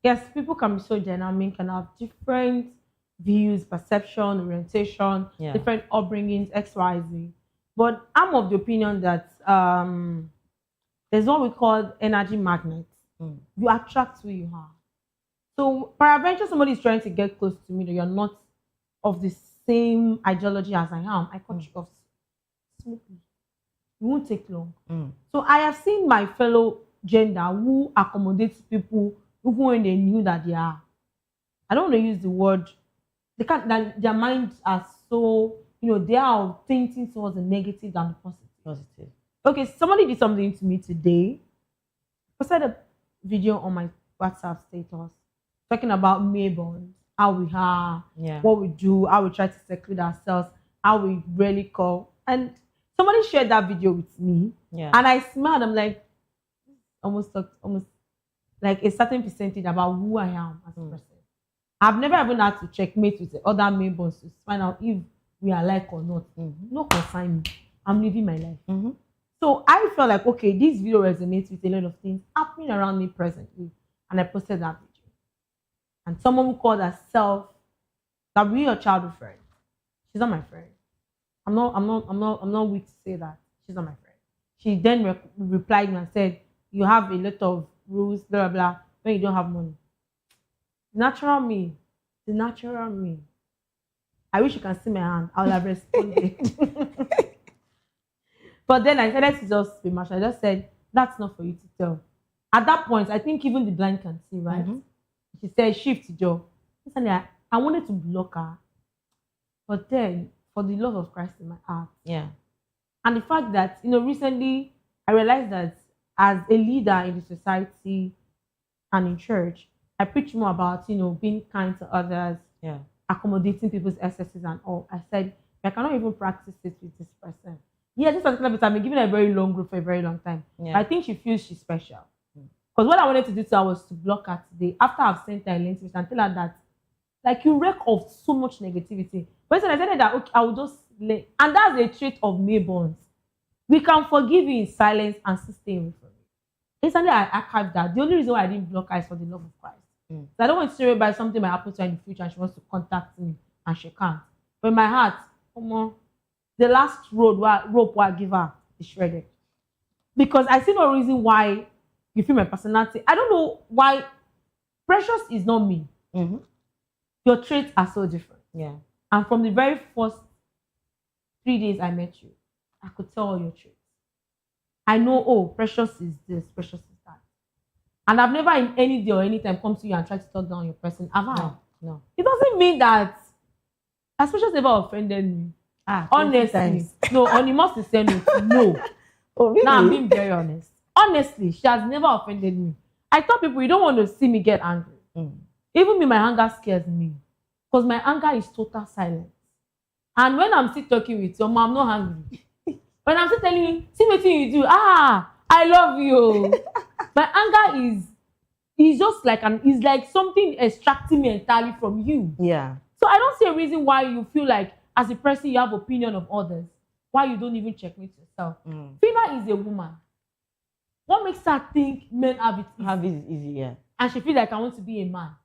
Yes, people can be so dynamic and have different views, perception, orientation, different upbringings, X, Y, Z. But I'm of the opinion that there's what we call energy magnets. You attract who you are. So, peradventure, somebody is trying to get close to me that you're not of the same ideology as I am. I cut you off smoothly. It won't take long. So, I have seen my fellow gender who accommodates people even when they knew that they are. I don't want to use the word. They can't. Their minds are so, they are thinking towards the negative than the positive. Okay, somebody did something to me today. I posted a video on my WhatsApp status talking about Bayern'S, how we are, what we do, how we try to seclude ourselves, how we really call. And somebody shared that video with me, and I smiled. I'm like, almost like a certain percentage about who I am as a person. I've never even had to checkmate with the other Bayern'S to find out if we are alike or not. No concern me. I'm living my life. So I felt like, okay, this video resonates with a lot of things happening around me presently. And I posted that video. And someone who called herself that we your childhood friend. She's not my friend. I'm not weak to say that. She's not my friend. She then replied me and said, you have a lot of rules, blah, blah, blah, when you don't have money. Natural me. The natural me. I wish you can see my hand. I would have responded. But then I started to just be much. I just said, that's not for you to tell. At that point, I think even the blind can see, right? She said, shift job. I wanted to block her. But then, for the love of Christ in my heart. And the fact that, recently, I realized that as a leader in the society and in church, I preach more about, being kind to others, accommodating people's excesses and all. I said, I cannot even practice it with this person. This particular person, I've been given a very long group for a very long time. I think she feels she's special. Because what I wanted to do to her was to block her today. After I've sent her a link and tell her that, like, you wreck of so much negativity. But I said that, okay, I will just let. And that's a trait of Bayern'S. We can forgive you in silence and still stay away from it. Instantly, I archived that. The only reason why I didn't block her is for the love of Christ. So I don't want to say about something might happen to her in the future and she wants to contact me and she can't. But in my heart, the last rope I give her is shredded. Because I see no reason why you feel my personality. I don't know why. Precious is not me. Your traits are so different. And from the very first 3 days I met you, I could tell all your traits. I know, oh, Precious is this, Precious is that. And I've never in any day or any time come to you and tried to talk down your person. Have I? No. It doesn't mean that Precious never offended me. Honestly. No, on the most sincere note, no. Oh, really? Now I'm being very honest. Honestly, she has never offended me. I tell people you don't want to see me get angry. Even me, my anger scares me. Because my anger is total silence. And when I'm still talking with you, I'm not angry. When I'm still telling you, see what you do, I love you. My anger is just like it's like something extracting me entirely from you. Yeah. So I don't see a reason why you feel like as a person you have opinion of others, why you don't even checkmate yourself. Phyno is a woman. What makes her think men have it easy? Have it easy, yeah. And she feels like I want to be a man.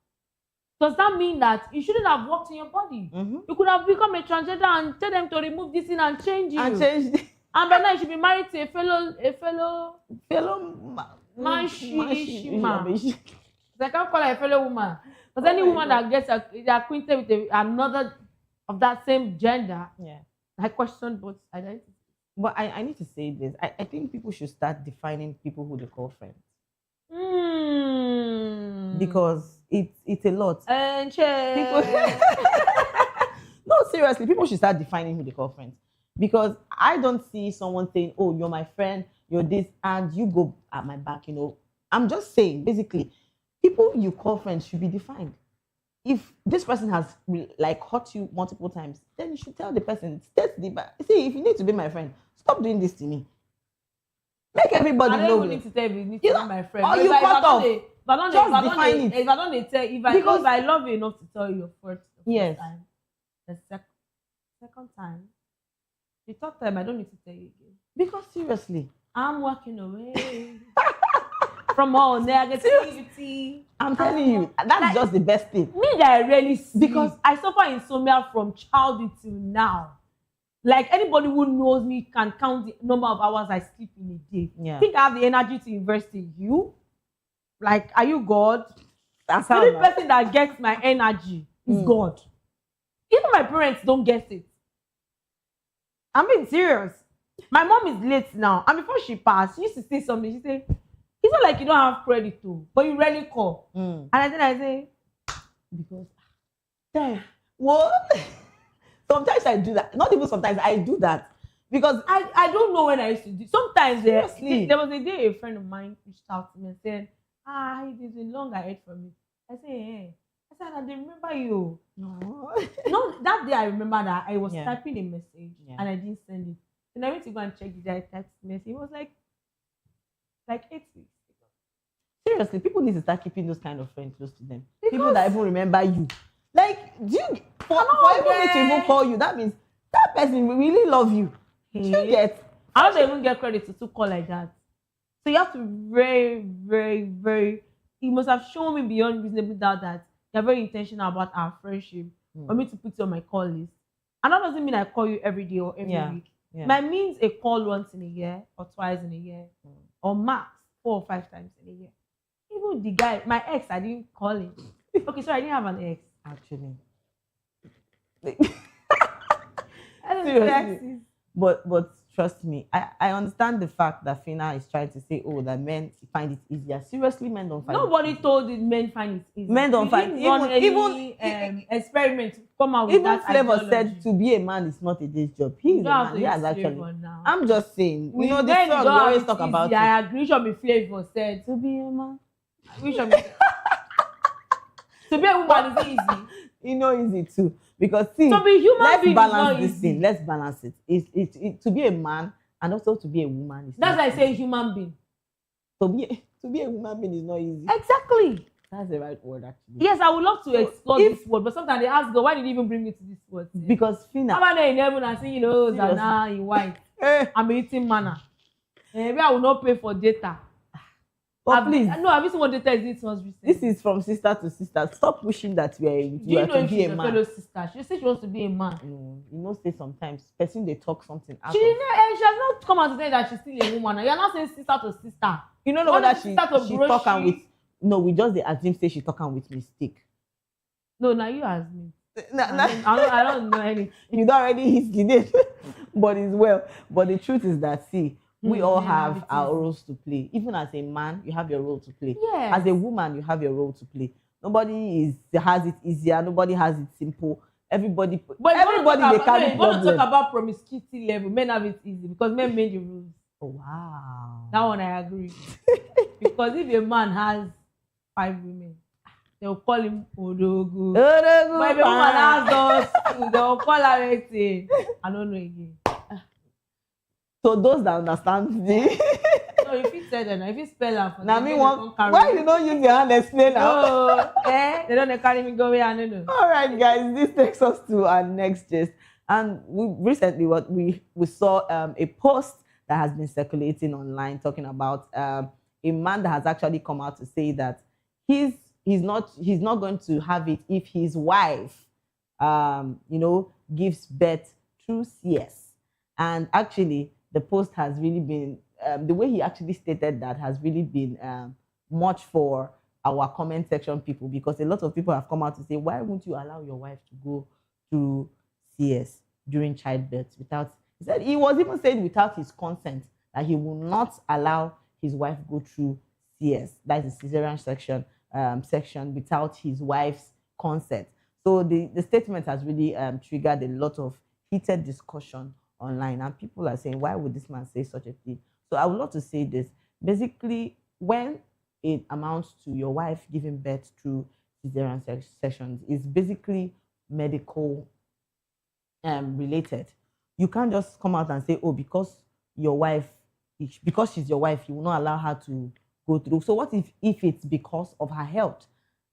Does that mean that you shouldn't have worked in your body? You could have become a transgender and tell them to remove this thing and change you. And by now you should be married to a fellow man. I can't call her a fellow woman. Because any woman that gets acquainted with another of that same gender, I question both identities. But I need to say this. I think people should start defining people who they call friends. Because it's a lot. No, seriously, people should start defining who they call friends. Because I don't see someone saying, oh, you're my friend, you're this, and you go at my back, I'm just saying, basically, people you call friends should be defined. If this person has hurt you multiple times, then you should tell the person, see, if you need to be my friend, stop doing this to me. Make everybody know. I don't need to tell you need to be my friend. Oh, you cut off. If I love you enough to tell you your first time, the second time, the third time, I don't need to tell you again. Because seriously, I'm walking away from all negativity. I'm telling you, that's just the best thing. Me that I really see, because I suffer insomnia from childhood till now. Like anybody who knows me can count the number of hours I sleep in a day. Yeah. Think I have the energy to invest in you? Like, are you God? That's the how only person that gets my energy is God. Even my parents don't get it. I'm being serious. My mom is late now, and before she passed, she used to say something. She said, "It's not like you don't have credit too, but you rarely call." And I say, because what? Sometimes I do that. Not even sometimes, I do that. Because I don't know when I used to do. Sometimes there was a day a friend of mine reached out to me and said, it's been long I heard from you. I said, hey. I said, I didn't remember you. No, that day I remember that I was typing a message and I didn't send it. And I went to go and check the text message. It was like 8 weeks. Seriously, people need to start keeping those kind of friends close to them. People that even remember you. Like, for everybody to even call you, that means that person will really love you. I don't even get credit to call like that. So you have to be very, very, very. You must have shown me beyond reasonable doubt that you're very intentional about our friendship for me to put you on my call list. And that doesn't mean I call you every day or every week. That means a call once in a year or twice in a year or max 4 or 5 times in a year. Even the guy, my ex, I didn't call him. Okay, so I didn't have an ex. Actually. Seriously. But trust me, I understand the fact that Phyno is trying to say, that men find it easier. Seriously, men don't find Nobody told it men find it easier. Men don't find it even experiment to come out with even that Flavor ideology. said to be a man is not a day's job. He's a man. He has actually. Now. I'm just saying. We the song we always talk about it. I agree. Should be Flavor said to be a man. We should be. To be a woman is easy. Easy too. Because see, to be human let's being balance is this thing. Let's balance it. It's to be a man and also to be a woman. That's why I say human being. To be a woman being is not easy. Exactly. That's the right word, actually. Yes, I would love to explore this word, but sometimes they ask God, why did you even bring me to this word? Because Phyno. I'm there in heaven and saying, Zana in white. I'm eating manna. Maybe I will not pay for data. But please. No, have you seen what data is this was recently? This is from sister to sister. Stop wishing that you are to be a man. Do you know if she's a fellow sister? She said she wants to be a man. Say sometimes person they talk something out. She has not come out to say that she's still a woman. You're not saying sister to sister. You don't know whether she talking with. No, we just assume say she talking with mistake. No, now you ask me. I don't know anything. You don't already hit the name, but it's well. But the truth is that we all have our roles to play. Even as a man, you have your role to play. Yes. As a woman, you have your role to play. Nobody has it easier. Nobody has it simple. Everybody they carry problem. Want to talk about promiscuity level? Men have it easy because men made the rules. Oh wow. That one I agree. Because if a man has 5 women. They'll call him Odogu. Odogu. But if a woman asks us, they'll call her anything. I don't know again. So those that understand me. No, if you say that, if you spell out for now me want. Why you don't use your hand explain now? No, they don't carry me go away. I don't know. All right, guys, this takes us to our next gist. And we saw a post that has been circulating online talking about a man that has actually come out to say that he's not going to have it if his wife gives birth through CS. And actually the post has really been the way he actually stated that has really been much for our comment section people, because a lot of people have come out to say, why won't you allow your wife to go through CS during childbirth without, he said he was even saying without his consent, that he will not allow his wife go through CS, that is the cesarean section without his wife's consent. So the statement has really triggered a lot of heated discussion online, and people are saying, why would this man say such a thing? So I would love to say this. Basically, when it amounts to your wife giving birth through cesarean sections, is basically medical related. You can't just come out and say, oh, because she's your wife, you will not allow her to go through. So what if it's because of her health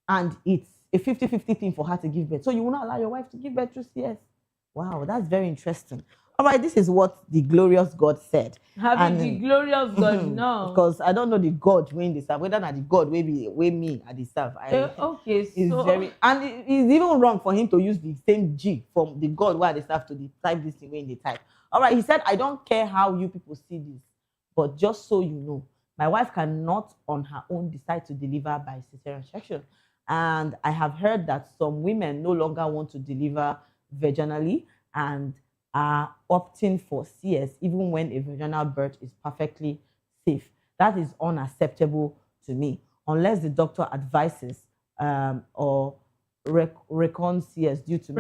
and it's a 50-50 thing for her to give birth? So you will not allow your wife to give birth through CS? Wow, that's very interesting. All right, this is what the glorious God said. The glorious God, no. Because I don't know the God when they serve, whether not the God way me at the serve. Okay, so very, and it's even wrong for him to use the same G from the God where they serve to the type this thing when they type. All right, he said, I don't care how you people see this, but just so you know, my wife cannot on her own decide to deliver by cesarean section. And I have heard that some women no longer want to deliver vaginally and are opting for CS even when a vaginal birth is perfectly safe. That is unacceptable to me, unless the doctor advises or recommends CS due to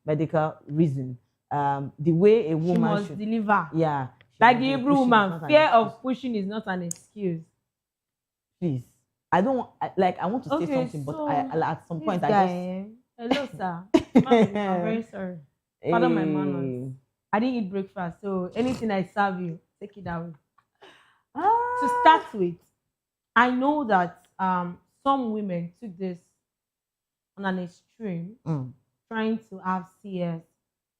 medical reason. The way a woman should deliver. Yeah. Like the Hebrew woman, fear of pushing is not an excuse. Please. I want to say something, but at some point Hello, sir. I'm very sorry. Pardon my manners. I didn't eat breakfast, so anything I serve you, take it away. To start with, I know that some women took this on an extreme, trying to have CS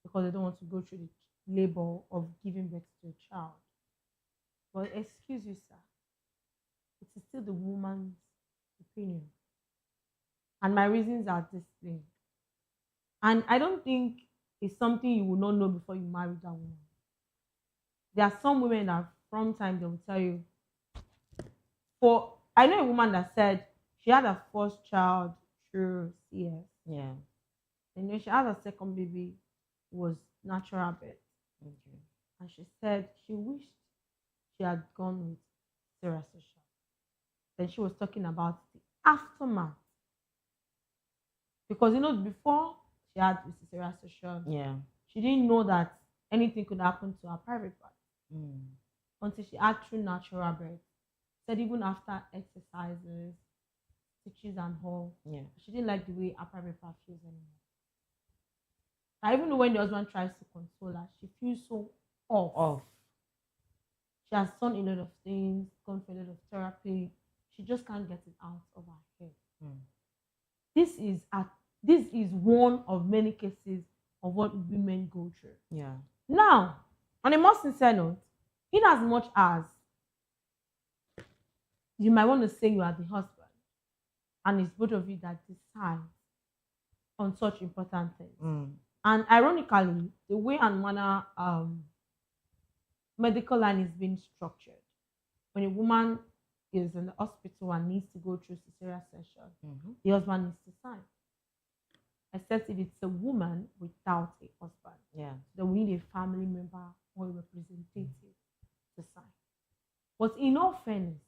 because they don't want to go through the labor of giving birth to a child. But excuse you, sir, it is still the woman's opinion. And my reasons are this thing. And I don't think it's something you will not know before you marry that woman. There are some women that from time they will tell you. I know a woman that said she had her first child through CS. Yeah. And when she had her second baby, was natural birth. Okay. And she said she wished she had gone with cesarean section. Then she was talking about the aftermath. Because before she had the cesarean section, she didn't know that anything could happen to her private part. Until she had true natural birth. Said even after exercises, stitches and all, she didn't like the way her private part feels anymore. I even know when the husband tries to console her, she feels so off. She has done a lot of things, gone for a lot of therapy. She just can't get it out of her head. This is one of many cases of what women go through. Yeah. Now, on a more sincere note, in as much as you might want to say you are the husband, and it's both of you that decide on such important things. And ironically, the way and manner medical line is being structured, when a woman is in the hospital and needs to go through cesarean section, the husband needs to sign. Except if it's a woman without a husband. Then we need a family member or a representative to sign. But in all fairness,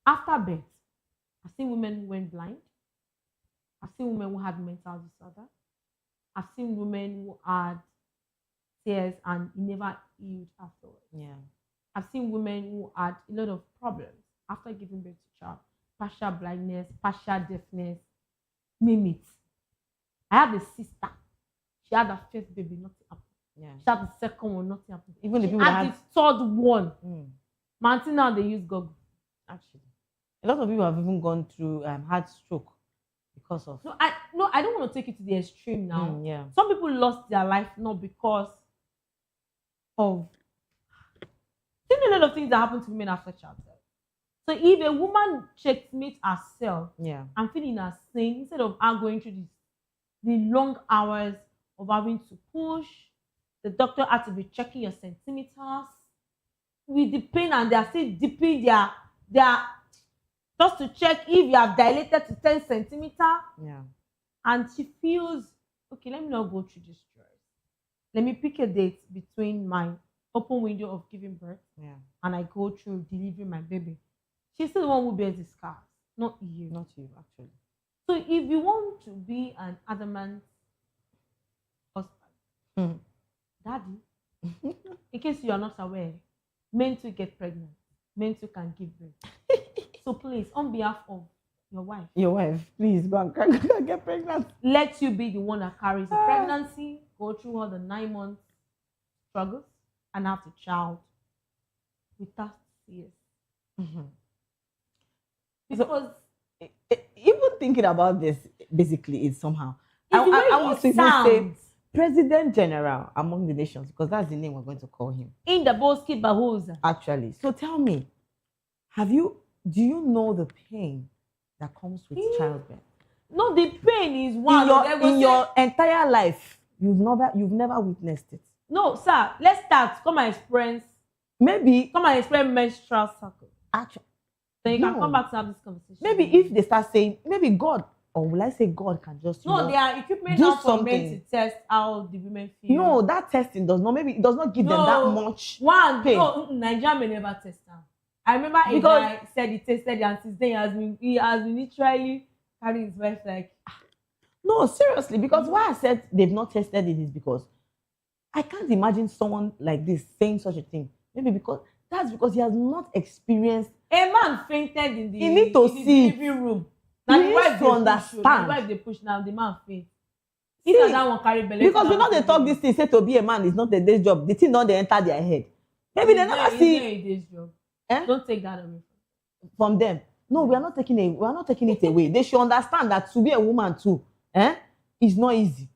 after birth, I've seen women who went blind. I've seen women who had mental disorder. I've seen women who had tears and never healed afterwards. I've seen women who had a lot of problems. after giving birth to child, partial blindness, partial deafness, name it. I have a sister. She had her first baby, nothing happened. Yeah. She had the second one, nothing happened. Even the she people had that the third one. Mm. Until now, they use Google. Actually, a lot of people have even gone through had stroke because of. No, I don't want to take it to the extreme now. Yeah. Some people lost their life not because of. There's a lot of things that happen to women after childbirth. So if a woman checkmates herself, Yeah. and feeling her sane instead of her going through the long hours of having to push, the doctor had to be checking your centimeters with the pain, and they are still dipping their just to check if you have dilated to 10 centimeters. Yeah. And she feels, okay, let me not go through this stress. Let me pick a date between my open window of giving birth and I go through delivering my baby. She's still the one who bears the scars, not you. Not you, actually. So if you want to be an adamant husband, daddy, in case you are not aware, men too get pregnant. Men too can give birth. So please, on behalf of your wife, please go and get pregnant. Let you be the one that carries the pregnancy, go through all the 9 months struggles, and have the child without tears. Because Even thinking about this, basically, is somehow. It's the way I he want to even say sounds. President General among the nations, because that's the name we're going to call him. In the Boski Bahosa. Actually. So tell me, do you know the pain that comes with childbirth? No, the pain is one. In your entire life, you've never witnessed it. No, sir. Let's start. Come and experience. Maybe come and experience menstrual cycle. Actually, then you can no. come back to have this conversation. Maybe if they start saying, maybe God, or will I say God can just No, there are equipment do now for men something. to test how the women feel. No, that testing does not give them that much pain. No, Nigerian may never test them. I remember a guy said he tested and since then he has been literally carrying his wife like. No, seriously, because why I said they've not tested it is because I can't imagine someone like this saying such a thing. Maybe because he has not experienced. A man fainted in the You need to see living room. Now the you wife need to dey understand. Push, the wife they push now, the man faint. See, He that one carry belle. because we know they talk this thing, say to be a man is not a day's job. The thing don't they enter their head. Maybe they never see. It's not a day's job. Don't take that away from them. No, we are not taking it away. They should understand that to be a woman too, is not easy.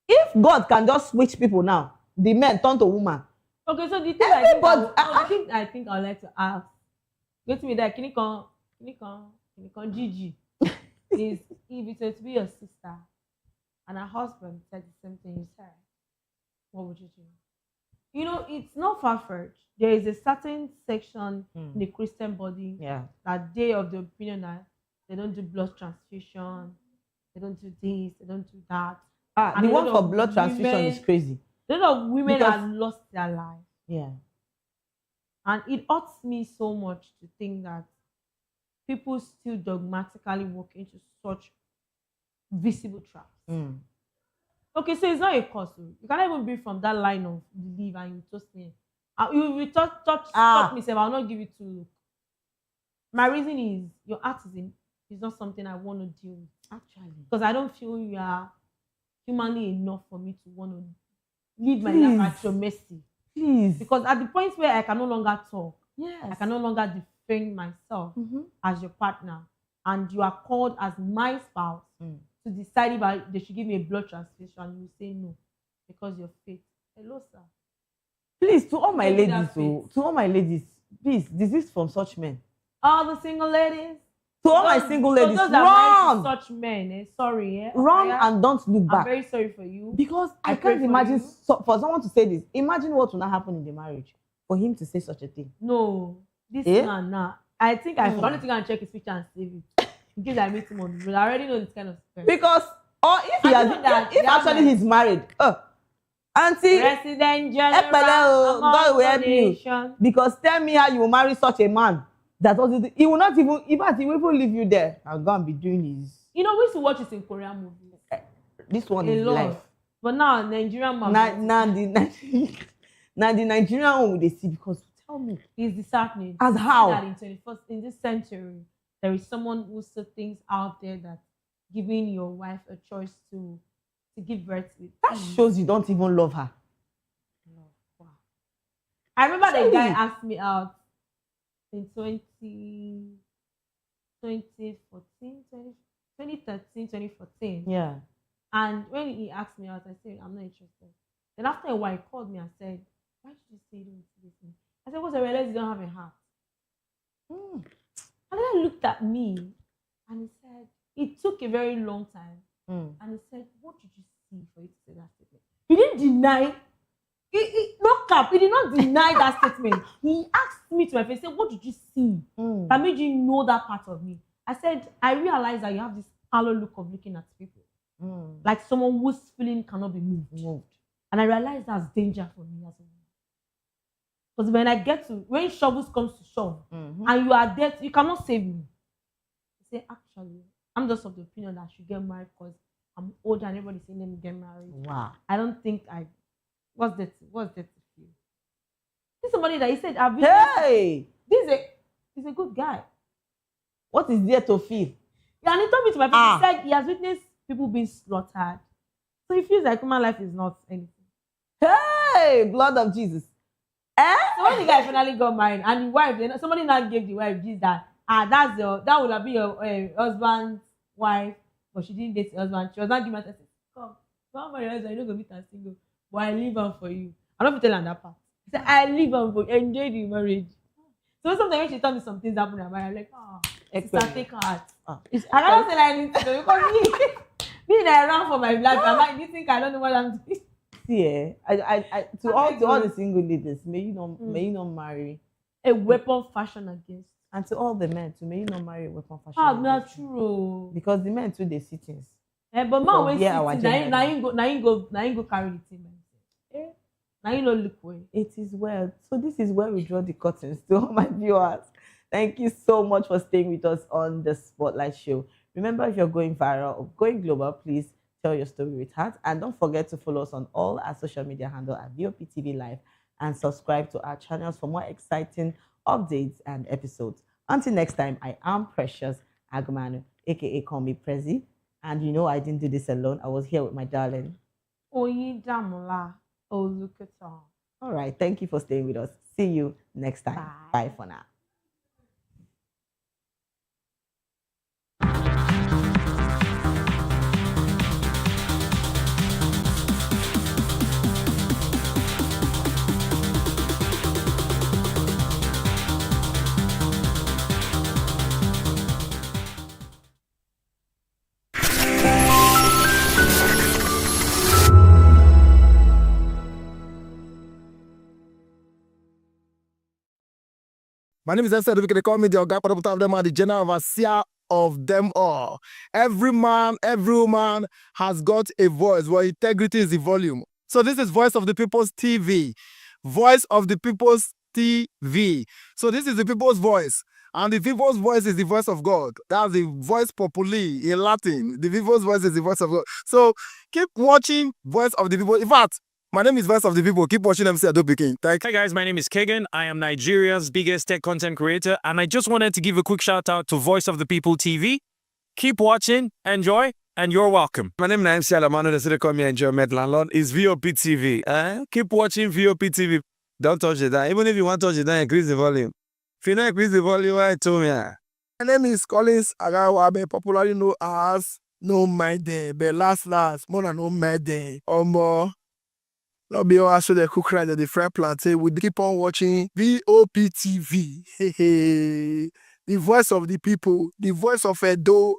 If God can just switch people now, the men turn to woman. Okay, so the thing I think I would like to ask, go to me that can you Gigi is if it were to be your sister and her husband said the same thing you said, what would you do? You know, it's not far-fetched. There is a certain section in the Christian body that they of the opinion that they don't do blood transfusion, they don't do this, they don't do that. The one for blood transfusion is crazy. A lot of women have lost their life. Yeah. And it hurts me so much to think that people still dogmatically walk into such visible traps. Okay, so it's not a cause. You cannot even be from that line of belief and you toast me. You touch me, say, I'll not give you two look. My reason is your artisan is not something I want to deal with. Actually. Because I don't feel you are humanly enough for me to want to leave my life at your mercy. Please. Because at the point where I can no longer talk, yes. I can no longer defend myself as your partner, and you are called as my spouse to decide if they should give me a blood transfusion, you say no because you're faith. Hello, sir. Please, to all my ladies, please, desist from such men. All the single ladies. To all my single ladies, those run. Such men, sorry. Run and don't look back. I'm very sorry for you. Because I can't imagine for someone to say this. Imagine what will not happen in the marriage for him to say such a thing. No, this man now. I think I forgot to go and check his picture and save it. In case I meet him on the road. I already know this kind of stuff. Because, or if actually he's married, Auntie, President General, God will help you. Because tell me how you will marry such a man. That was he will not even, in fact, he will even leave you there and go and be doing his. You know, we used to watch this in Korean movies. This one is life. But now Nigerian man. Now the Nigerian one they see because Tell me. It's disheartening. As how? That in this century, there is someone who saw things out there that giving your wife a choice to give birth to. That shows you don't even love her. Wow. I remember the guy asked me out in 2014. Yeah. And when he asked me out, I said, I'm not interested. Then after a while, he called me and said, why did you say you don't want to? I said, because I realized you don't have a heart. And then he looked at me and he said, it took a very long time. And he said, what did you see for you to say that statement? He didn't deny. No cap. He did not deny that statement. He asked me to my face, said, what did you see that made you know that part of me? I said, I realized that you have this hollow look of looking at people. Like someone whose feeling cannot be moved. And I realized that's danger for me as a woman. Because when shovels comes to shove, and you are there, you cannot save me. I say, actually, I'm just of the opinion that I should get married because I'm older and everybody's saying let me get married. Wow. I don't think what's that to feel? This is somebody that he said, hey! He's a good guy. What is there to feel? Yeah, and he told me to my face, he said he has witnessed people being slaughtered. So he feels like human life is not anything. Hey! Blood of Jesus. So when the guy finally got married and the wife, somebody now gave the wife this that that would have been your husband's wife, but she didn't date the husband. She was not giving her. I said, come, don't marry your husband, you don't go meet her single. But I leave her for you. I don't have to tell her that part. She said, I leave her for you. Enjoy the marriage. So sometimes when she told me some things happen in her marriage, I'm like, sister, take her out. I cannot say anything because me I ran for my life. I'm like, you think I don't know what I'm doing? See, to all the single ladies, may you not marry a weapon fashioned against. And to all the men, may you not marry a weapon fashioned against. Not true. Because the men too they see things. But man always now you go carry the thing. Now you don't look well. It is well. So this is where we draw the curtains to all my viewers. Thank you so much for staying with us on the Spotlight Show. Remember, if you're going viral or going global, please tell your story with heart. And don't forget to follow us on all our social media handle at VOP TV Live and subscribe to our channels for more exciting updates and episodes. Until next time, I am Precious Agumanu, aka call me Prezi. And you know I didn't do this alone. I was here with my darling Oyidamola Oluketa. All right, thank you for staying with us. See you next time. Bye for now. My name is Insecurity. They call me the guy of them and the general overseer of them all. Every man, every woman has got a voice where integrity is the volume. So this is Voice of the People's TV. Voice of the People's TV. So this is the people's voice. And the people's voice is the voice of God. That's the voice populi in Latin. The people's voice is the voice of God. So keep watching Voice of the People. In fact, my name is Voice of the People. Keep watching MC Adopikin. Hi guys, my name is Kegan. I am Nigeria's biggest tech content creator, and I just wanted to give a quick shout out to Voice of the People TV. Keep watching, enjoy, and you're welcome. My name is MC Alamano. They say they call me Enjoy Med Landlord. It's VOP TV. Keep watching VOP TV. Don't touch it down. Even if you want to touch it down, increase the volume. If you don't increase the volume, I told me. My name is Collins Agawabe, popularly known as No Midday, but last, more than No Midday. Or more. Not be all so the cook right at the fry plantain. We keep on watching VOP TV. The voice of the people, the voice of Edo.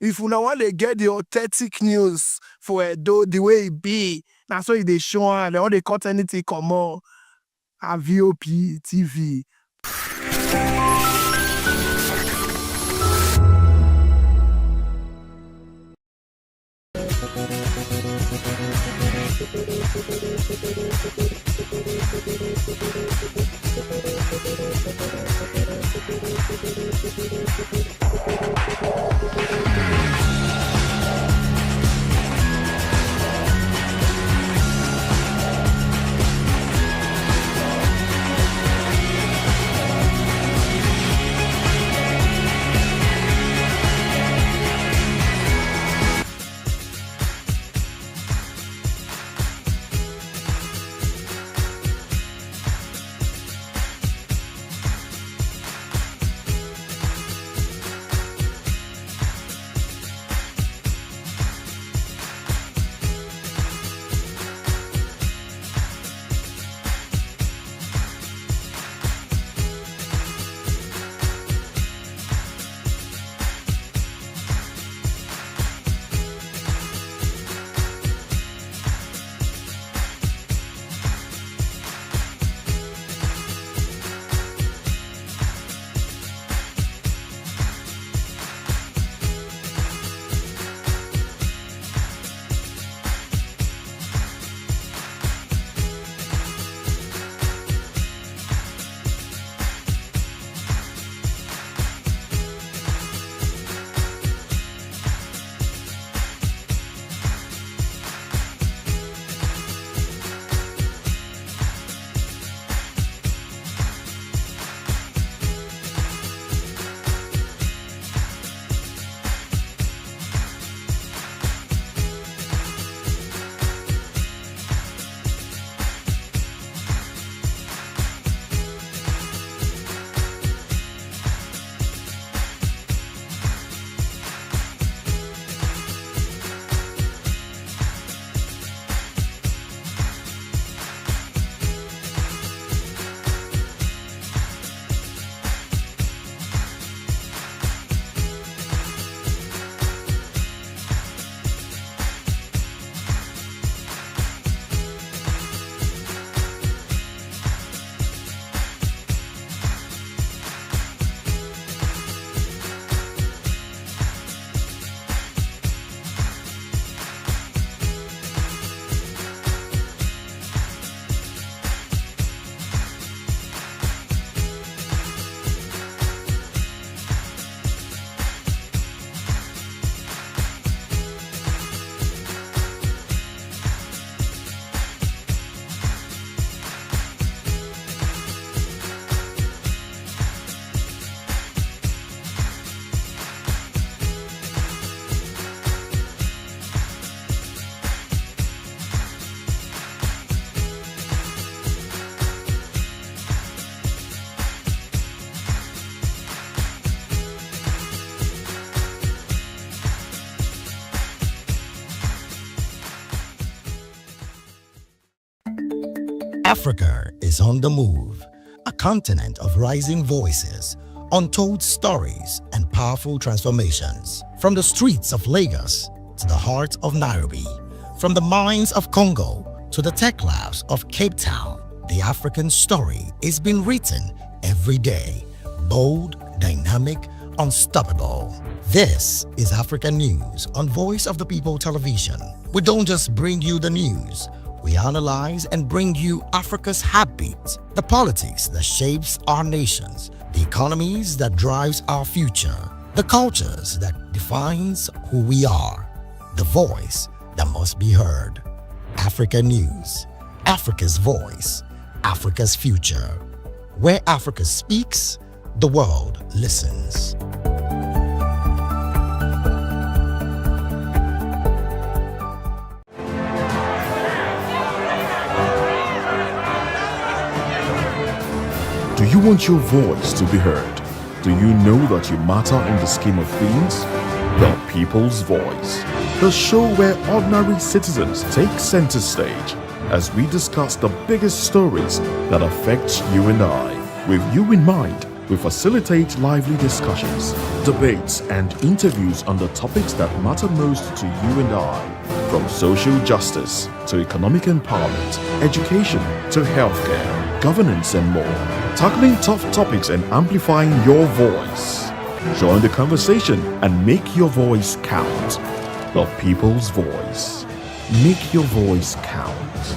If you want to get the authentic news for Edo, the way it be, that's why they show and all they cut anything come on at VOP TV. Africa is on the move, a continent of rising voices, untold stories, and powerful transformations. From the streets of Lagos to the heart of Nairobi, from the mines of Congo to the tech labs of Cape Town, the African story is being written every day. Bold, dynamic, unstoppable. This is African News on Voice of the People Television. We don't just bring you the news. We analyze and bring you Africa's heartbeat, the politics that shapes our nations, the economies that drives our future, the cultures that defines who we are, the voice that must be heard. Africa News, Africa's voice, Africa's future. Where Africa speaks, the world listens. Do you want your voice to be heard? Do you know that you matter in the scheme of things? The People's Voice, the show where ordinary citizens take center stage as we discuss the biggest stories that affect you and I. With you in mind, we facilitate lively discussions, debates, and interviews on the topics that matter most to you and I, from social justice to economic empowerment, education to healthcare, governance, and more, tackling tough topics and amplifying your voice. Join the conversation and make your voice count. The People's Voice. Make your voice count.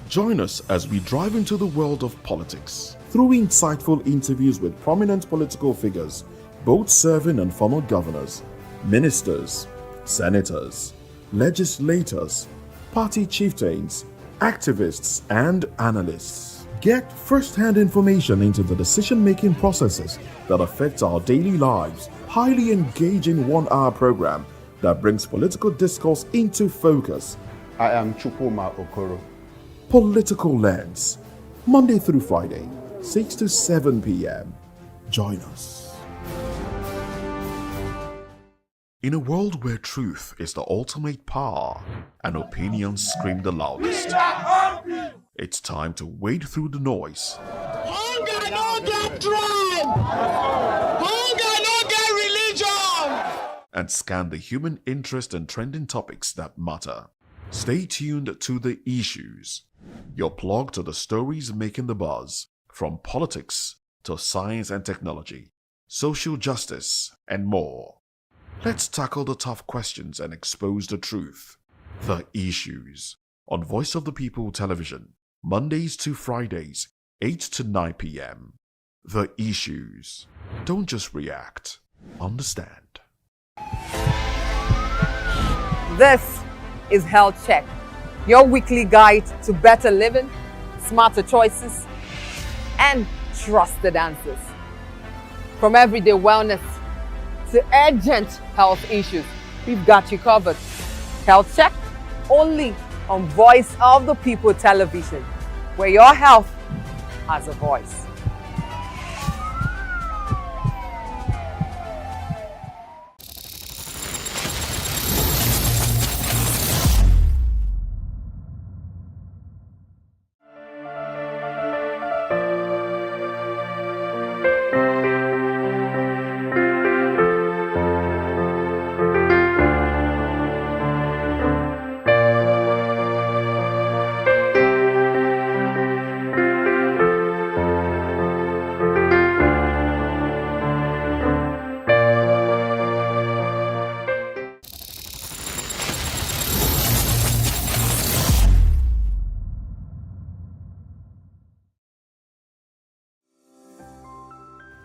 Join us as we drive into the world of politics through insightful interviews with prominent political figures, both serving and former governors, ministers, senators, legislators, party chieftains, activists, and analysts. Get first-hand information into the decision-making processes that affect our daily lives. Highly engaging one-hour program that brings political discourse into focus. I am Chukwuma Okoro. Political Lens, Monday through Friday, 6 to 7 p.m. Join us. In a world where truth is the ultimate power and opinions scream the loudest, it's time to wade through the noise. Hunger no get tribe! Hunger no get religion! And scan the human interest and trending topics that matter. Stay tuned to The Issues, your plug to the stories making the buzz, from politics to science and technology, social justice, and more. Let's tackle the tough questions and expose the truth. The Issues, on Voice of the People Television, Mondays to Fridays, 8 to 9 p.m. The Issues. Don't just react, understand. This is Health Check, your weekly guide to better living, smarter choices, and trusted answers. From everyday wellness to urgent health issues, we've got you covered. Health Check, only on Voice of the People Television, where your health has a voice.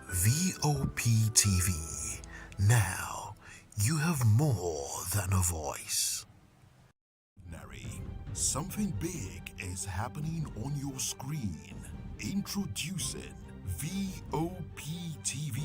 VOP TV. Now, you have more than a voice. Something big is happening on your screen. Introducing VOP TV.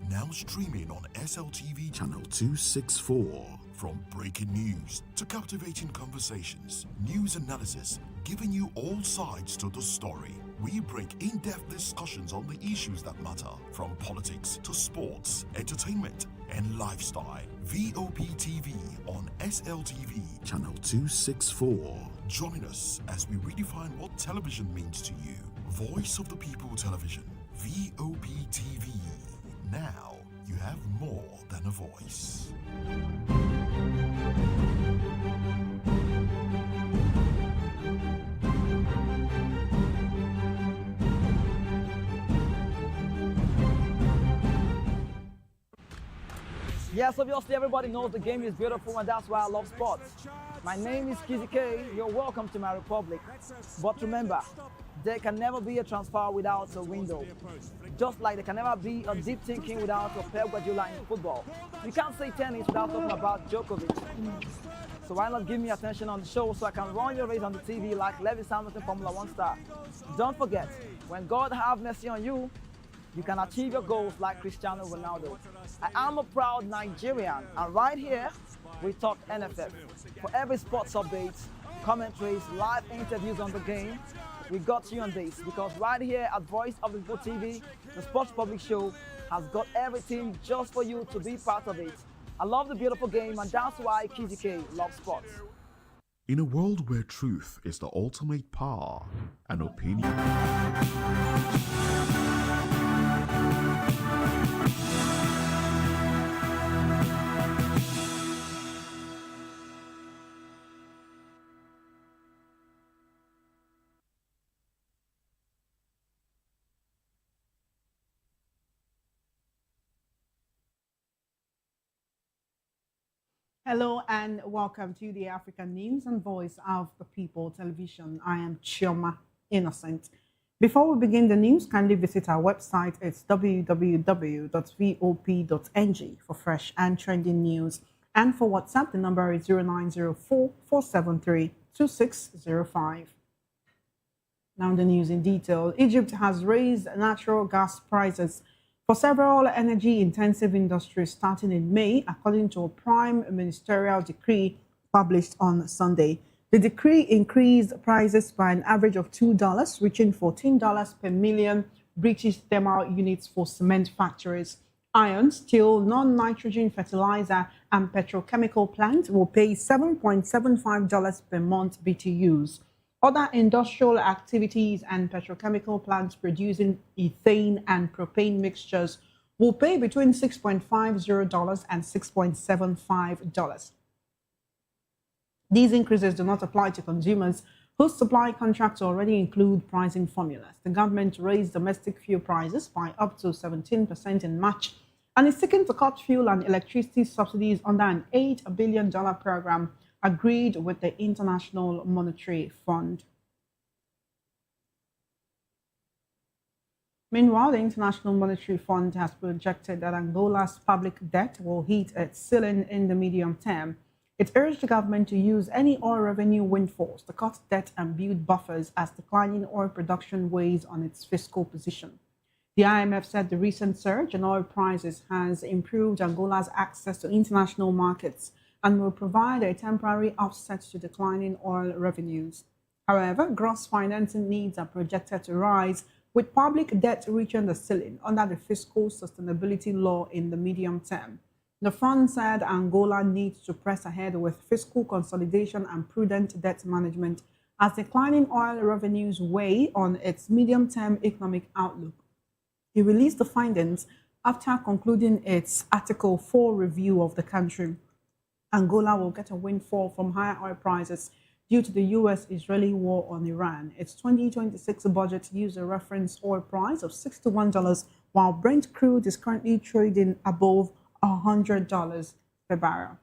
Now streaming on SLTV channel 264. From breaking news to captivating conversations, news analysis, giving you all sides to the story. We bring in-depth discussions on the issues that matter, from politics to sports, entertainment, and lifestyle. VOP TV on SLTV, channel 264. Join us as we redefine what television means to you. Voice of the People Television, VOP TV. Now you have more than a voice. Yes, obviously everybody knows the game is beautiful and that's why I love sports. My name is Kizzy K. You're welcome to my republic. But remember, there can never be a transfer without a window. Just like there can never be a deep thinking without a Pep Guardiola in football. You can't say tennis without talking about Djokovic. So why not give me attention on the show so I can run your race on the TV like Lewis Hamilton Formula 1 star. Don't forget, when God have mercy on you, you can achieve your goals like Cristiano Ronaldo. I am a proud Nigerian, and right here, we talk NFF. For every sports update, commentaries, live interviews on the game, we got you on this, because right here at Voice of the People TV, the Sports Public Show has got everything just for you to be part of it. I love the beautiful game, and that's why Kizzy K loves sports. In a world where truth is the ultimate power, and opinion. Hello and welcome to the African News and Voice of the People Television. I am Chioma Innocent. Before we begin the news, kindly visit our website. It's www.vop.ng for fresh and trending news. And for WhatsApp, the number is 0904-473-2605. Now the news in detail. Egypt has raised natural gas prices for several energy-intensive industries starting in May, according to a prime ministerial decree published on Sunday. The decree increased prices by an average of $2, reaching $14 per million British thermal units for cement factories. Iron, steel, non-nitrogen fertilizer, and petrochemical plants will pay $7.75 per month BTUs. Other industrial activities and petrochemical plants producing ethane and propane mixtures will pay between $6.50 and $6.75. These increases do not apply to consumers whose supply contracts already include pricing formulas. The government raised domestic fuel prices by up to 17% in March and is seeking to cut fuel and electricity subsidies under an $8 billion program agreed with the International Monetary Fund. Meanwhile, the International Monetary Fund has projected that Angola's public debt will hit its ceiling in the medium term. It urged the government to use any oil revenue windfalls to cut debt and build buffers as declining oil production weighs on its fiscal position. The IMF said the recent surge in oil prices has improved Angola's access to international markets and will provide a temporary offset to declining oil revenues. However, gross financing needs are projected to rise, with public debt reaching the ceiling under the Fiscal Sustainability Law in the medium term. The fund said Angola needs to press ahead with fiscal consolidation and prudent debt management as declining oil revenues weigh on its medium-term economic outlook. It released the findings after concluding its Article 4 review of the country. Angola will get a windfall from higher oil prices due to the US-Israeli war on Iran. Its 2026 budget used a reference oil price of $61, while Brent crude is currently trading above $100 per barrel.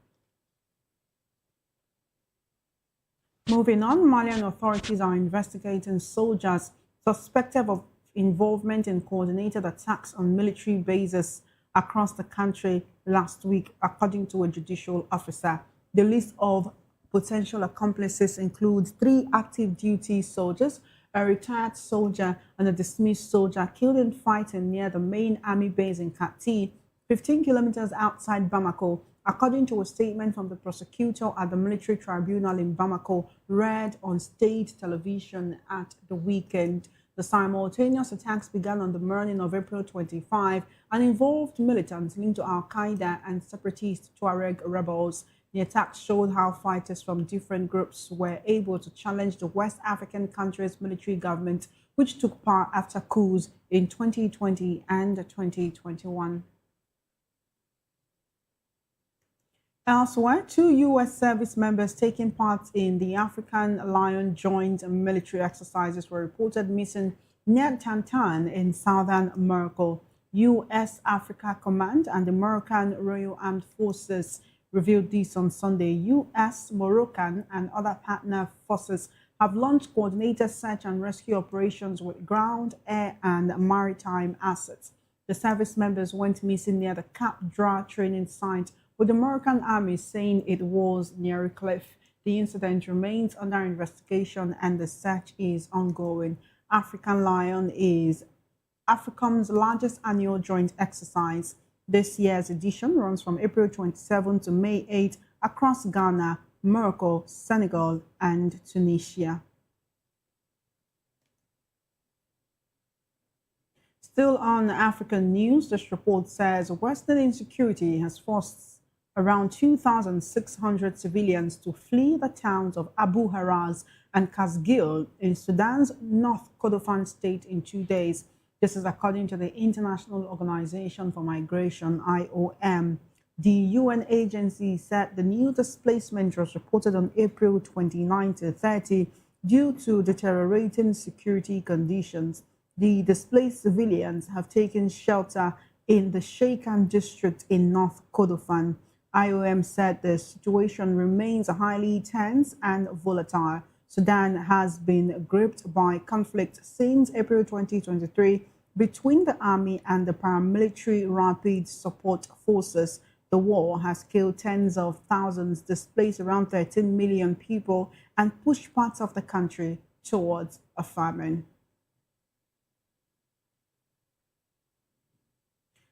Moving on, Malian authorities are investigating soldiers suspected of involvement in coordinated attacks on military bases across the country last week, according to a judicial officer. The list of potential accomplices includes 3 active duty soldiers, a retired soldier, and a dismissed soldier killed in fighting near the main army base in Kati, 15 kilometers outside Bamako, according to a statement from the prosecutor at the military tribunal in Bamako, read on state television at the weekend. The simultaneous attacks began on the morning of April 25 and involved militants linked to Al-Qaeda and separatist Tuareg rebels. The attacks showed how fighters from different groups were able to challenge the West African country's military government, which took power after coups in 2020 and 2021. Elsewhere, 2 U.S. service members taking part in the African Lion joint military exercises were reported missing near Tantan in southern Morocco. U.S. Africa Command and the Moroccan Royal Armed Forces revealed this on Sunday. U.S., Moroccan, and other partner forces have launched coordinated search and rescue operations with ground, air, and maritime assets. The service members went missing near the Cap Dra training site, with the Moroccan army saying it was near a cliff. The incident remains under investigation and the search is ongoing. African Lion is AFRICOM's largest annual joint exercise. This year's edition runs from April 27 to May 8 across Ghana, Morocco, Senegal, and Tunisia. Still on African news, this report says Western insecurity has forced around 2,600 civilians to flee the towns of Abu Haraz and Kasgil in Sudan's North Kordofan state in 2 days. This is according to the International Organization for Migration, IOM. The UN agency said the new displacement was reported on April 29 to 30 due to deteriorating security conditions. The displaced civilians have taken shelter in the Sheikhan district in North Kordofan. IOM said the situation remains highly tense and volatile. Sudan has been gripped by conflict since April 2023 between the army and the paramilitary rapid support forces. The war has killed tens of thousands, displaced around 13 million people, and pushed parts of the country towards a famine.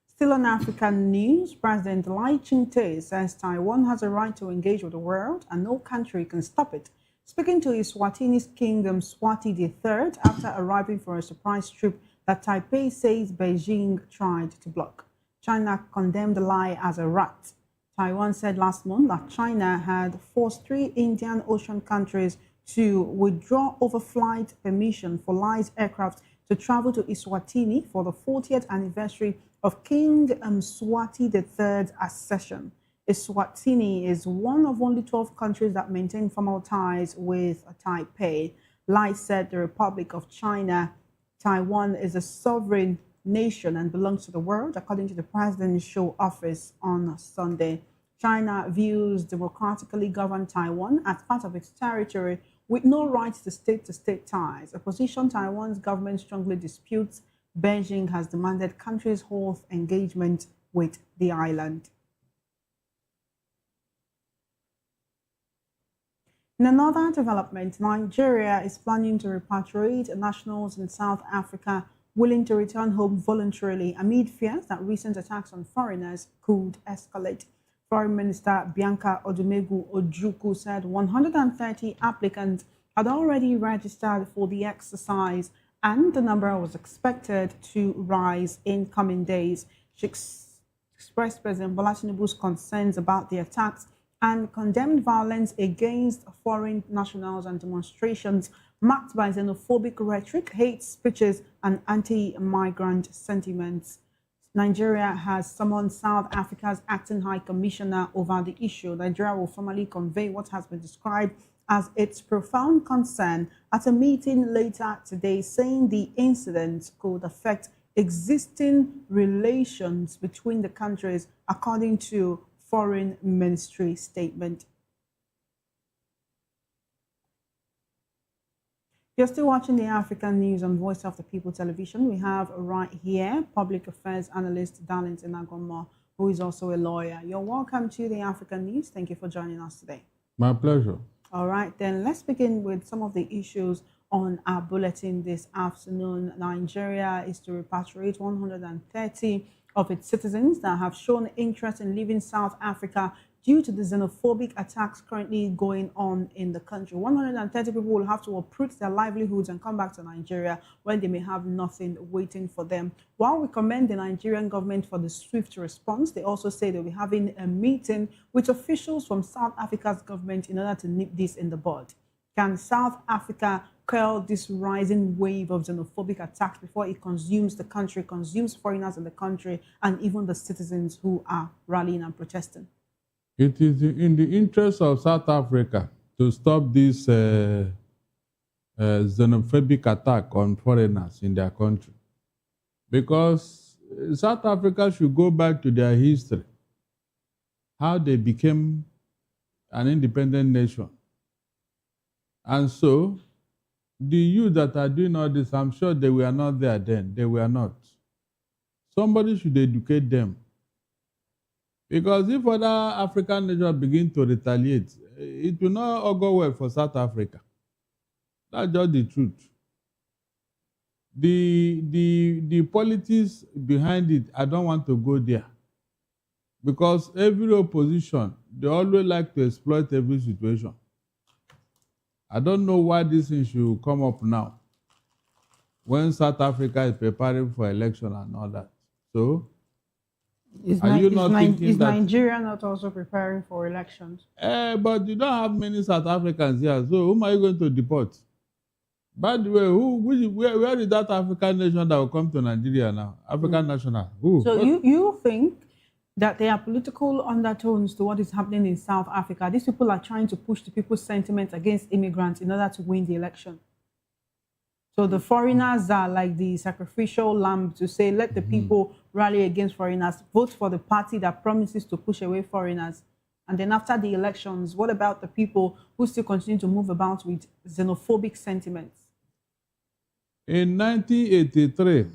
Still on African news, President Lai Ching-te says Taiwan has a right to engage with the world and no country can stop it. Speaking to Eswatini's Kingdom Swati III after arriving for a surprise trip that Taipei says Beijing tried to block, China condemned Lai as a rat. Taiwan said last month that China had forced 3 Indian Ocean countries to withdraw overflight permission for Lai's aircraft to travel to Eswatini for the 40th anniversary of King Mswati III's accession. Eswatini is one of only 12 countries that maintain formal ties with Taipei. Lai said the Republic of China, Taiwan is a sovereign nation and belongs to the world, according to the presidential office on Sunday. China views democratically governed Taiwan as part of its territory with no rights to state-to-state ties, a position Taiwan's government strongly disputes. Beijing has demanded countries hold engagement with the island. In another development, Nigeria is planning to repatriate nationals in South Africa willing to return home voluntarily amid fears that recent attacks on foreigners could escalate. Foreign Minister Bianca Odumegu Ojukwu said 130 applicants had already registered for the exercise and the number was expected to rise in coming days. She expressed President Bola Tinubu's concerns about the attacks and condemned violence against foreign nationals and demonstrations marked by xenophobic rhetoric, hate speeches, and anti-migrant sentiments. Nigeria has summoned South Africa's acting high commissioner over the issue. Nigeria will formally convey what has been described as its profound concern at a meeting later today, saying the incident could affect existing relations between the countries, according to Foreign Ministry statement. You're still watching the African News on Voice of the People television. We have right here public affairs analyst Darlington Agoma, who is also a lawyer. You're welcome to the African News. Thank you for joining us today. My pleasure. All right, then let's begin with some of the issues on our bulletin this afternoon. Nigeria is to repatriate 130 of its citizens that have shown interest in leaving South Africa due to the xenophobic attacks currently going on in the country. 130 people will have to uproot their livelihoods and come back to Nigeria when they may have nothing waiting for them. While we commend the Nigerian government for the swift response, they also say they'll be having a meeting with officials from South Africa's government in order to nip this in the bud. Can South Africa curl this rising wave of xenophobic attacks before it consumes the country, consumes foreigners in the country, and even the citizens who are rallying and protesting? It is in the interest of South Africa to stop this xenophobic attack on foreigners in their country. Because South Africa should go back to their history, how they became an independent nation. And so, the youth that are doing all this, I'm sure they were not there then. They were not. Somebody should educate them. Because if other African nations begin to retaliate, it will not all go well for South Africa. That's just the truth. The politics behind it, I don't want to go there. Because every opposition, they always like to exploit every situation. I don't know why this thing should come up now, when South Africa is preparing for election and all that. So, Is Nigeria not also preparing for elections? But you don't have many South Africans here, so whom are you going to deport? By the way, where is that African nation that will come to Nigeria now? African national. Who? So you think that there are political undertones to what is happening in South Africa? These people are trying to push the people's sentiment against immigrants in order to win the election. So the foreigners are like the sacrificial lamb to say, let the people rally against foreigners, vote for the party that promises to push away foreigners. And then after the elections, what about the people who still continue to move about with xenophobic sentiments? In 1983,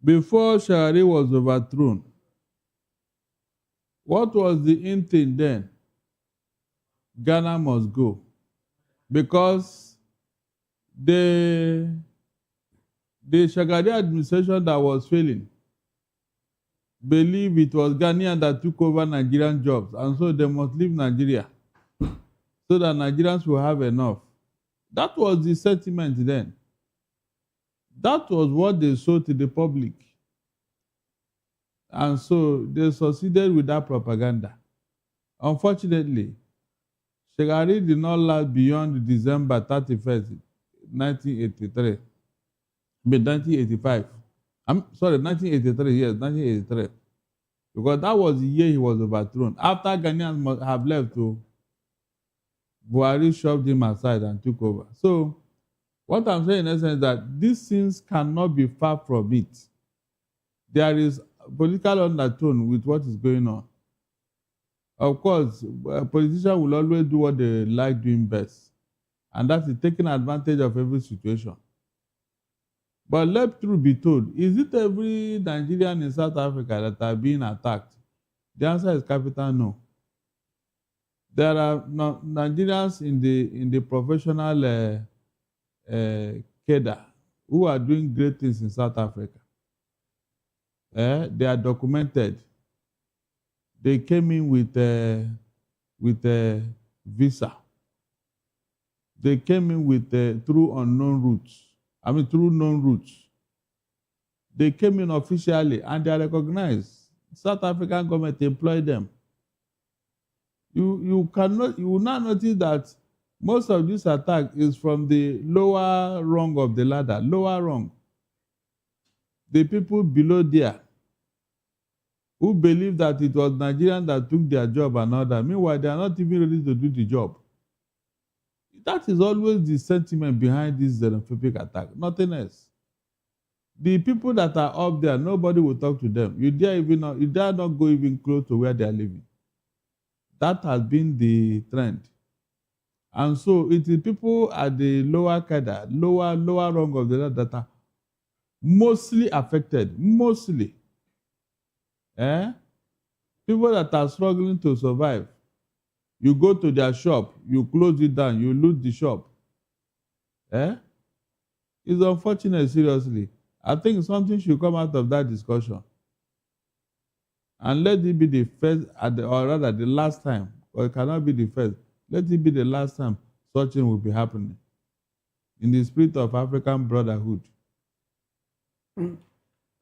before Shari was overthrown, what was the in thing then? Ghana must go. Because the Shagari administration that was failing believed it was Ghanaian that took over Nigerian jobs, and so they must leave Nigeria so that Nigerians will have enough. That was the sentiment then. That was what they sold to the public. And so they succeeded with that propaganda. Unfortunately, Shagari did not last beyond December 31st, 1983. But 1985. I'm sorry, 1983, yes, 1983. Because that was the year he was overthrown. After Ghanaians must have left, Buhari shoved him aside and took over. So, what I'm saying in essence is that these things cannot be far from it. There is political undertone with what is going on. Of course, politicians will always do what they like doing best. And that is taking advantage of every situation. But let truth be told, is it every Nigerian in South Africa that are being attacked? The answer is capital no. There are Nigerians in the professional cadre who are doing great things in South Africa. They are documented. They came in with a visa. They came in with through unknown routes. Through known routes. They came in officially and they are recognized. South African government employed them. You will not notice that most of this attack is from the lower rung of the ladder, lower rung. The people below there who believe that it was Nigerians that took their job and all that. Meanwhile, they are not even ready to do the job. That is always the sentiment behind this xenophobic attack, nothing else. The people that are up there, nobody will talk to them. You dare not go even close to where they are living. That has been the trend. And so it is people at the lower cadre, lower rung of the ladder that are mostly affected, mostly. People that are struggling to survive. You go to their shop, you close it down, you loot the shop. It's unfortunate, seriously. I think something should come out of that discussion. And let it be the first, or rather the last time, or it cannot be the first. Let it be the last time such thing will be happening. In the spirit of African brotherhood.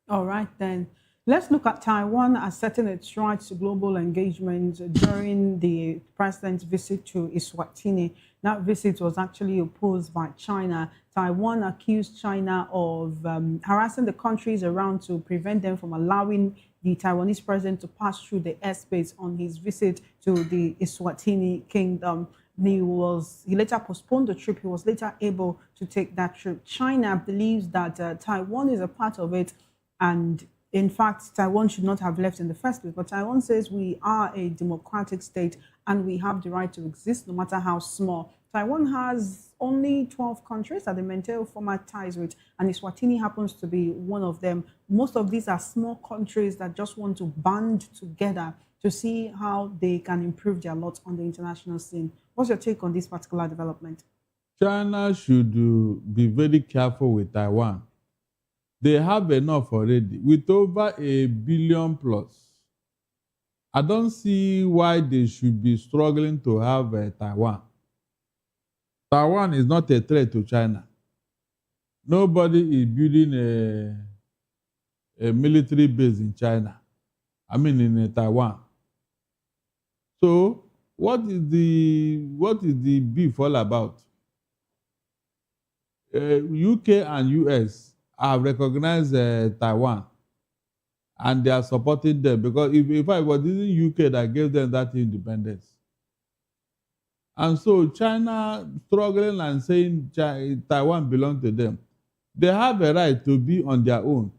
All right, then. Let's look at Taiwan asserting its rights to global engagement during the president's visit to Eswatini. That visit was actually opposed by China. Taiwan accused China of harassing the countries around to prevent them from allowing the Taiwanese president to pass through the airspace on his visit to the Eswatini kingdom. He later postponed the trip. He was later able to take that trip. China believes that Taiwan is a part of it, and in fact, Taiwan should not have left in the first place. But Taiwan says we are a democratic state and we have the right to exist no matter how small. Taiwan has only 12 countries that they maintain formal ties with, and Eswatini happens to be one of them. Most of these are small countries that just want to band together to see how they can improve their lot on the international scene. What's your take on this particular development? China should be very careful with Taiwan. They have enough already, with over 1 billion plus. I don't see why they should be struggling to have Taiwan. Taiwan is not a threat to China. Nobody is building a military base in China. I mean in Taiwan. So what is the beef all about? UK and US have recognized Taiwan, and they are supporting them because if I was in UK that gave them that independence. And so China struggling and saying Taiwan belongs to them. They have a right to be on their own.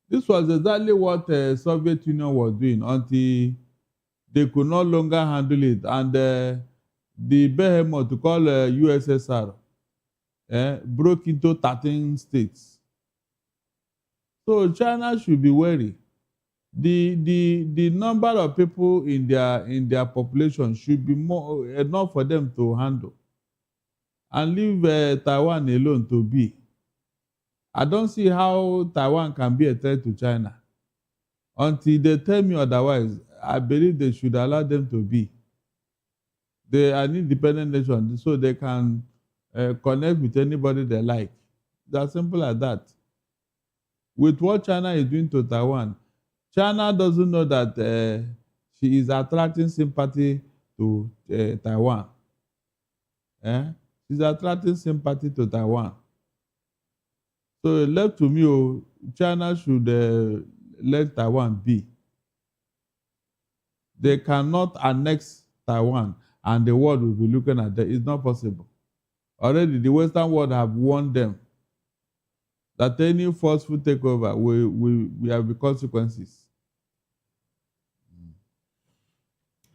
This was exactly what the Soviet Union was doing until they could no longer handle it. And the behemoth called USSR broke into 13 states. So China should be wary. The number of people in their population should be more enough for them to handle, and leave Taiwan alone to be. I don't see how Taiwan can be a threat to China. Until they tell me otherwise, I believe they should allow them to be. They are an independent nation, so they can connect with anybody they like. It's as simple as that. With what China is doing to Taiwan, China doesn't know that she is attracting sympathy to Taiwan. She's attracting sympathy to Taiwan. So left to me, China should let Taiwan be. They cannot annex Taiwan and the world will be looking at them. It's not possible. Already the Western world have warned them that any forceful takeover will have the consequences.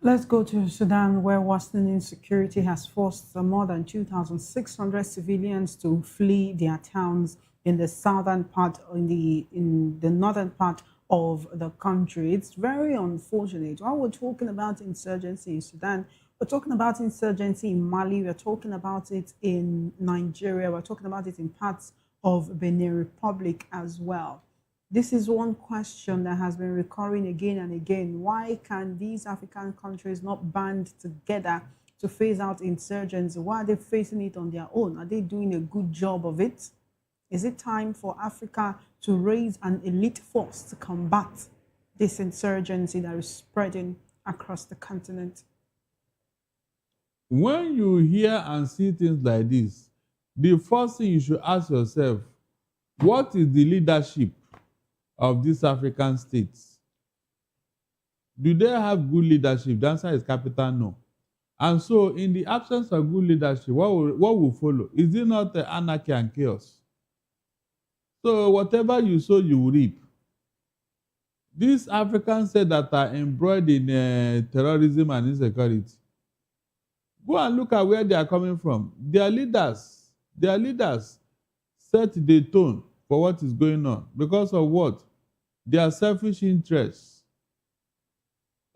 Let's go to Sudan, where worsening insecurity has forced more than 2,600 civilians to flee their towns in the southern part, in the northern part of the country. It's very unfortunate. While we're talking about insurgency in Sudan, we're talking about insurgency in Mali, we're talking about it in Nigeria, we're talking about it in parts of Benin Republic as well. This is one question that has been recurring again and again. Why can these African countries not band together to phase out insurgency? Why are they facing it on their own? Are they doing a good job of it? Is it time for Africa to raise an elite force to combat this insurgency that is spreading across the continent? When you hear and see things like this, the first thing you should ask yourself, what is the leadership of these African states? Do they have good leadership? The answer is capital no. And so in the absence of good leadership, what will follow? Is it not anarchy and chaos? So whatever you sow, you will reap. These Africans said that are embroiled in terrorism and insecurity. Go and look at where they are coming from. Their leaders set the tone for what is going on. Because of what? Their selfish interests.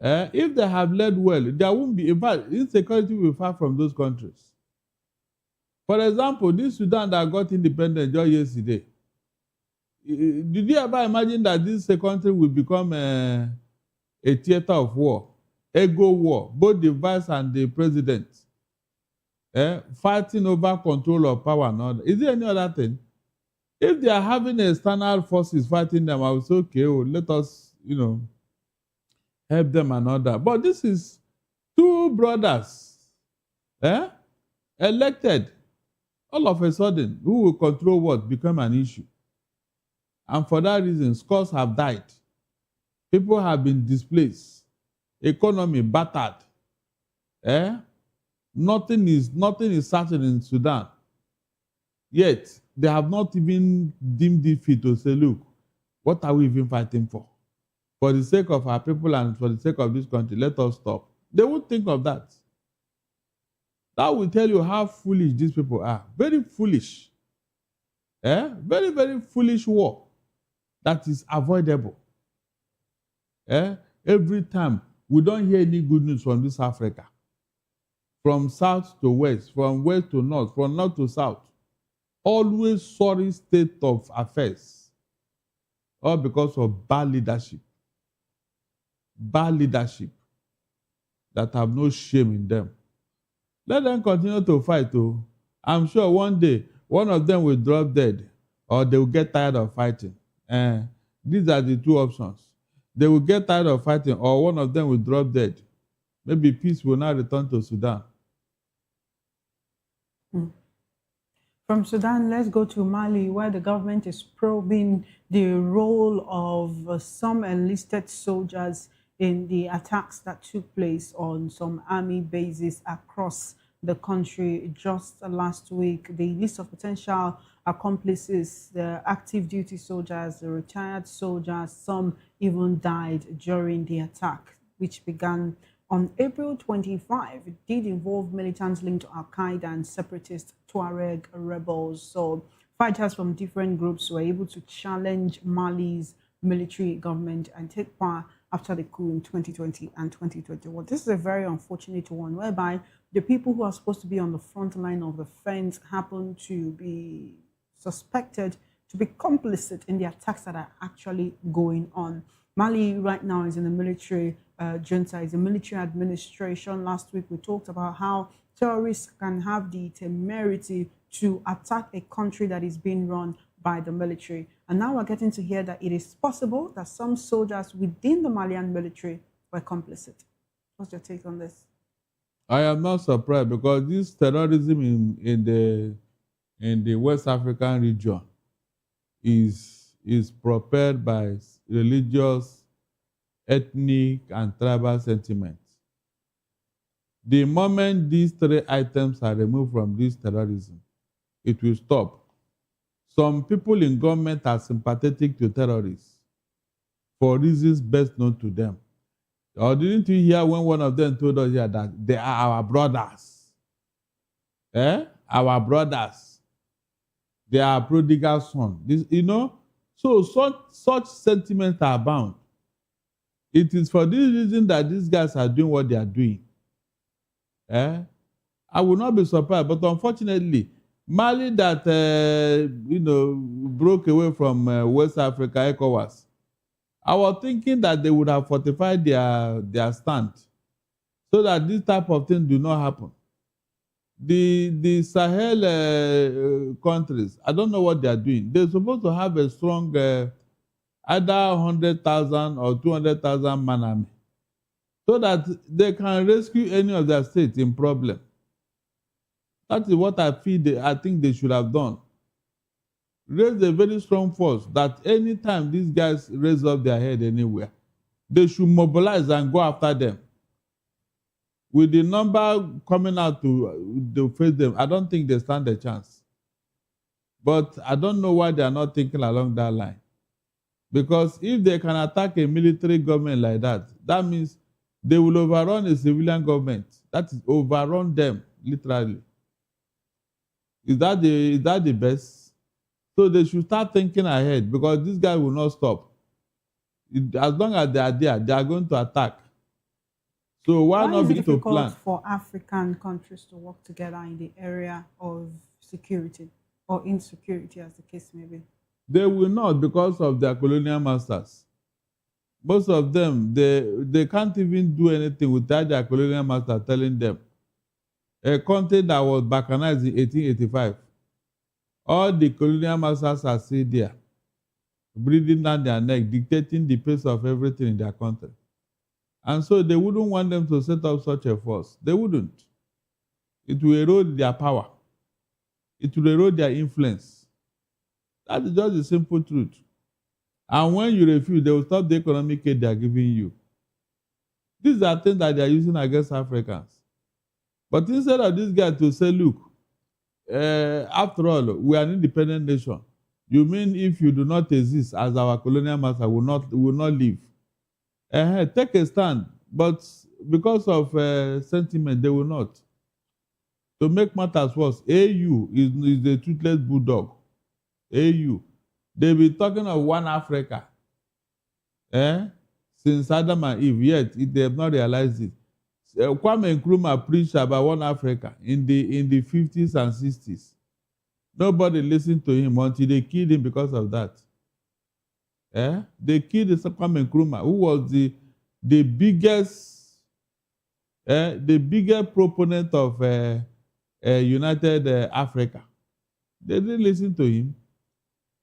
If they have led well, there won't be, in fact, insecurity will far from those countries. For example, this Sudan that got independent just yesterday, did you ever imagine that this country will become a theater of war, ego war, both the vice and the president, fighting over control of power and all that. Is there any other thing? If they are having external forces fighting them, I would say, okay, let us, help them and all that. But this is two brothers, elected, all of a sudden, who will control what become an issue. And for that reason, scores have died. People have been displaced. Economy battered. Nothing is certain in Sudan. Yet, they have not even deemed it fit to say, look, what are we even fighting for? For the sake of our people and for the sake of this country, let us stop. They won't think of that. That will tell you how foolish these people are. Very foolish. Very, very foolish war that is avoidable. Every time, we don't hear any good news from this Africa. From south to west, from west to north, from north to south. Always sorry state of affairs. All because of bad leadership. Bad leadership that have no shame in them. Let them continue to fight. I'm sure one day, one of them will drop dead or they will get tired of fighting. These are the two options. They will get tired of fighting or one of them will drop dead. Maybe peace will not return to Sudan. From Sudan, let's go to Mali, where the government is probing the role of some enlisted soldiers in the attacks that took place on some army bases across the country just last week. The list of potential accomplices, the active duty soldiers, the retired soldiers, some even died during the attack, which began on April 25. It did involve militants linked to Al-Qaeda and separatist Tuareg rebels. So fighters from different groups were able to challenge Mali's military government and take power after the coup in 2020 and 2021. This is a very unfortunate one, whereby the people who are supposed to be on the front line of the fence happen to be suspected to be complicit in the attacks that are actually going on. Mali right now is in the military junta, is a military administration. Last week we talked about how terrorists can have the temerity to attack a country that is being run by the military. And now we're getting to hear that it is possible that some soldiers within the Malian military were complicit. What's your take on this? I am not surprised because this terrorism in the West African region is propelled by religious, ethnic, and tribal sentiments. The moment these three items are removed from this terrorism, it will stop. Some people in government are sympathetic to terrorists for reasons best known to them. Or didn't you hear when one of them told us here that they are our brothers? Our brothers. They are prodigal sons. So such sentiments are bound. It is for this reason that these guys are doing what they are doing. I will not be surprised, but unfortunately, Mali that broke away from West Africa, ECOWAS, I was thinking that they would have fortified their stand so that this type of thing do not happen. The Sahel countries, I don't know what they are doing. They're supposed to have a strong either 100,000 or 200,000 man army so that they can rescue any of their states in problem. That is what I think they should have done. Raise a very strong force that anytime these guys raise up their head anywhere, they should mobilize and go after them. With the number coming out to face them, I don't think they stand a chance. But I don't know why they are not thinking along that line. Because if they can attack a military government like that, that means they will overrun a civilian government. That is, overrun them, literally. Is that the best? So they should start thinking ahead because this guy will not stop. As long as they are there, they are going to attack. So why not be to plan? Why is it difficult for African countries to work together in the area of security or insecurity, as the case may be? They will not because of their colonial masters. Most of them, they can't even do anything without their colonial master telling them. A country that was balkanized in 1885, all the colonial masters are still there, breathing down their neck, dictating the pace of everything in their country. And so they wouldn't want them to set up such a force. They wouldn't. It will erode their power. It will erode their influence. That is just the simple truth. And when you refuse, they will stop the economic aid they are giving you. These are things that they are using against Africans. But instead of this guy to say, look, after all, we are an independent nation. You mean if you do not exist as our colonial master, will not live? Take a stand. But because of sentiment, they will not. To make matters worse, AU is the toothless bulldog. AU. They've been talking of one Africa since Adam and Eve, yet they have not realized it. Kwame Nkrumah preached about one Africa in the 50s and 60s. Nobody listened to him until they killed him because of that. They killed Kwame Nkrumah, who was the biggest proponent of United Africa. They didn't listen to him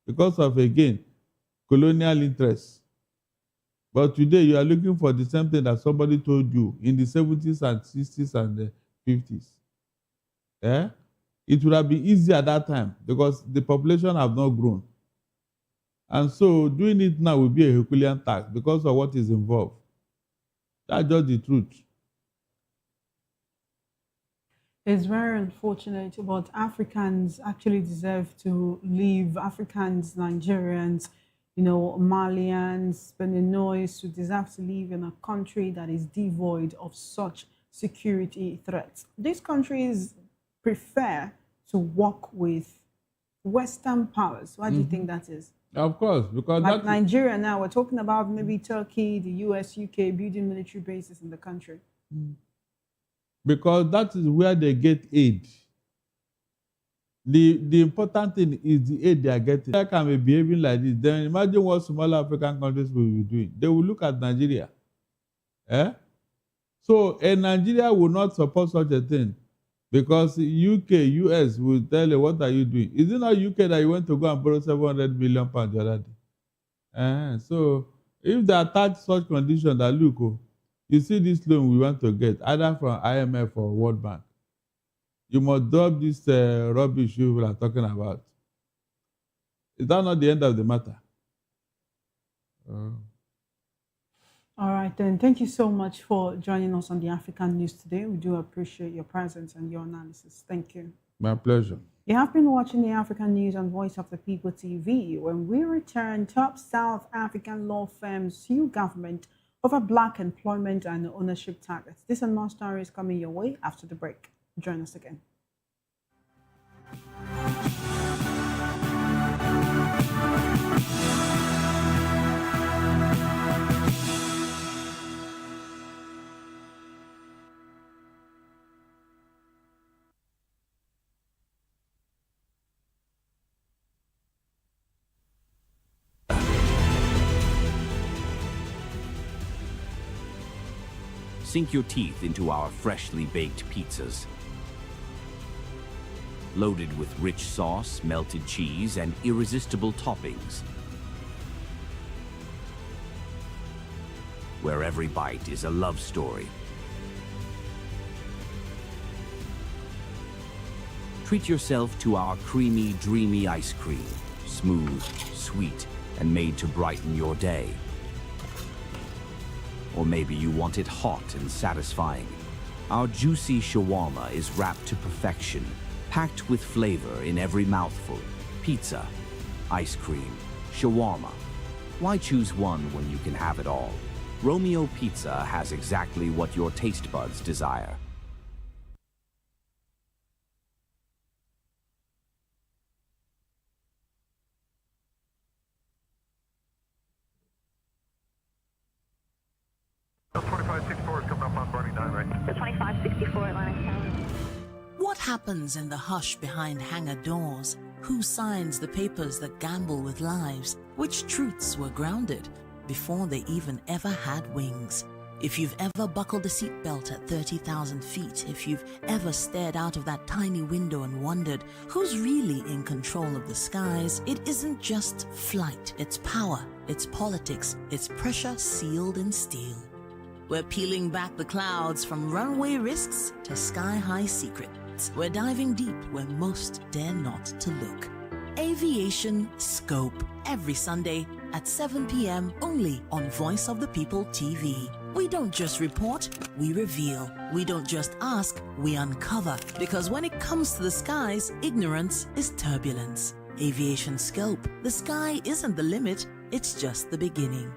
because of, again, colonial interests. But today you are looking for the same thing that somebody told you in the 70s and 60s and the 50s. It would have been easy at that time because the population have not grown. And so doing it now will be a Herculean task because of what is involved. That's just the truth. It's very unfortunate, but Africans actually deserve to live. Africans, Nigerians, Malians, Beninois who deserve to live in a country that is devoid of such security threats. These countries prefer to work with Western powers. Why do you think that is? Of course, because like Nigeria now, we're talking about maybe Turkey, the US, UK building military bases in the country. Because that is where they get aid. The important thing is the aid they are getting. If can be behaving like this, then imagine what small African countries will be doing. They will look at Nigeria. So Nigeria will not support such a thing because UK, US will tell you, what are you doing? Is it not UK that you went to go and borrow 700 million pounds the other day? So if they attach such conditions that, look, you see this loan we want to get, either from IMF or World Bank, you must drop this rubbish you are talking about. Is that not the end of the matter? All right, then. Thank you so much for joining us on the African News today. We do appreciate your presence and your analysis. Thank you. My pleasure. You have been watching the African News on Voice of the People TV. When we return, top South African law firms sue government over black employment and ownership targets. This and more stories coming your way after the break. Join us again. Sink your teeth into our freshly baked pizzas. Loaded with rich sauce, melted cheese, and irresistible toppings. Where every bite is a love story. Treat yourself to our creamy, dreamy ice cream. Smooth, sweet, and made to brighten your day. Or maybe you want it hot and satisfying. Our juicy shawarma is wrapped to perfection, packed with flavor in every mouthful. Pizza, ice cream, shawarma. Why choose one when you can have it all? Romeo Pizza has exactly what your taste buds desire. What happens in the hush behind hangar doors? Who signs the papers that gamble with lives? Which truths were grounded? before they even ever had wings. If you've ever buckled a seatbelt at 30,000 feet, if you've ever stared out of that tiny window and wondered who's really in control of the skies, it isn't just flight, it's power, it's politics, it's pressure sealed in steel. We're peeling back the clouds from runway risks to sky-high secrets. We're diving deep where most dare not to look. Aviation Scope, every Sunday at 7 p.m. only on Voice of the People TV. We don't just report, we reveal. We don't just ask, we uncover. Because when it comes to the skies, ignorance is turbulence. Aviation Scope, the sky isn't the limit, it's just the beginning.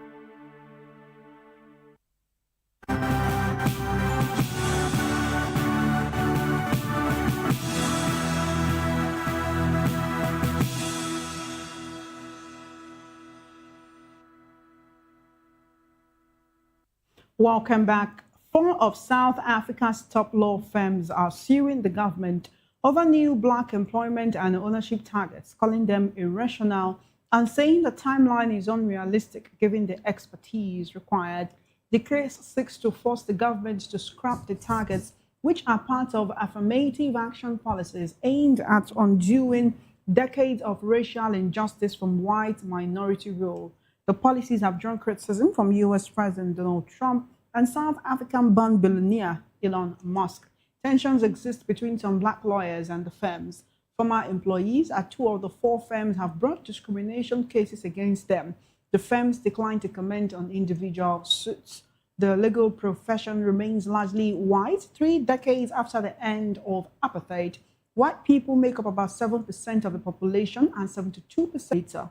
Welcome back. Four of South Africa's top law firms are suing the government over new black employment and ownership targets, calling them irrational and saying the timeline is unrealistic given the expertise required. The case seeks to force the government to scrap the targets, which are part of affirmative action policies aimed at undoing decades of racial injustice from white minority rule. The policies have drawn criticism from U.S. President Donald Trump and South African-born billionaire Elon Musk. Tensions exist between some black lawyers and the firms. Former employees at two of the four firms have brought discrimination cases against them. The firms declined to comment on individual suits. The legal profession remains largely white 3 decades after the end of apartheid. White people make up about 7% of the population and 72% later.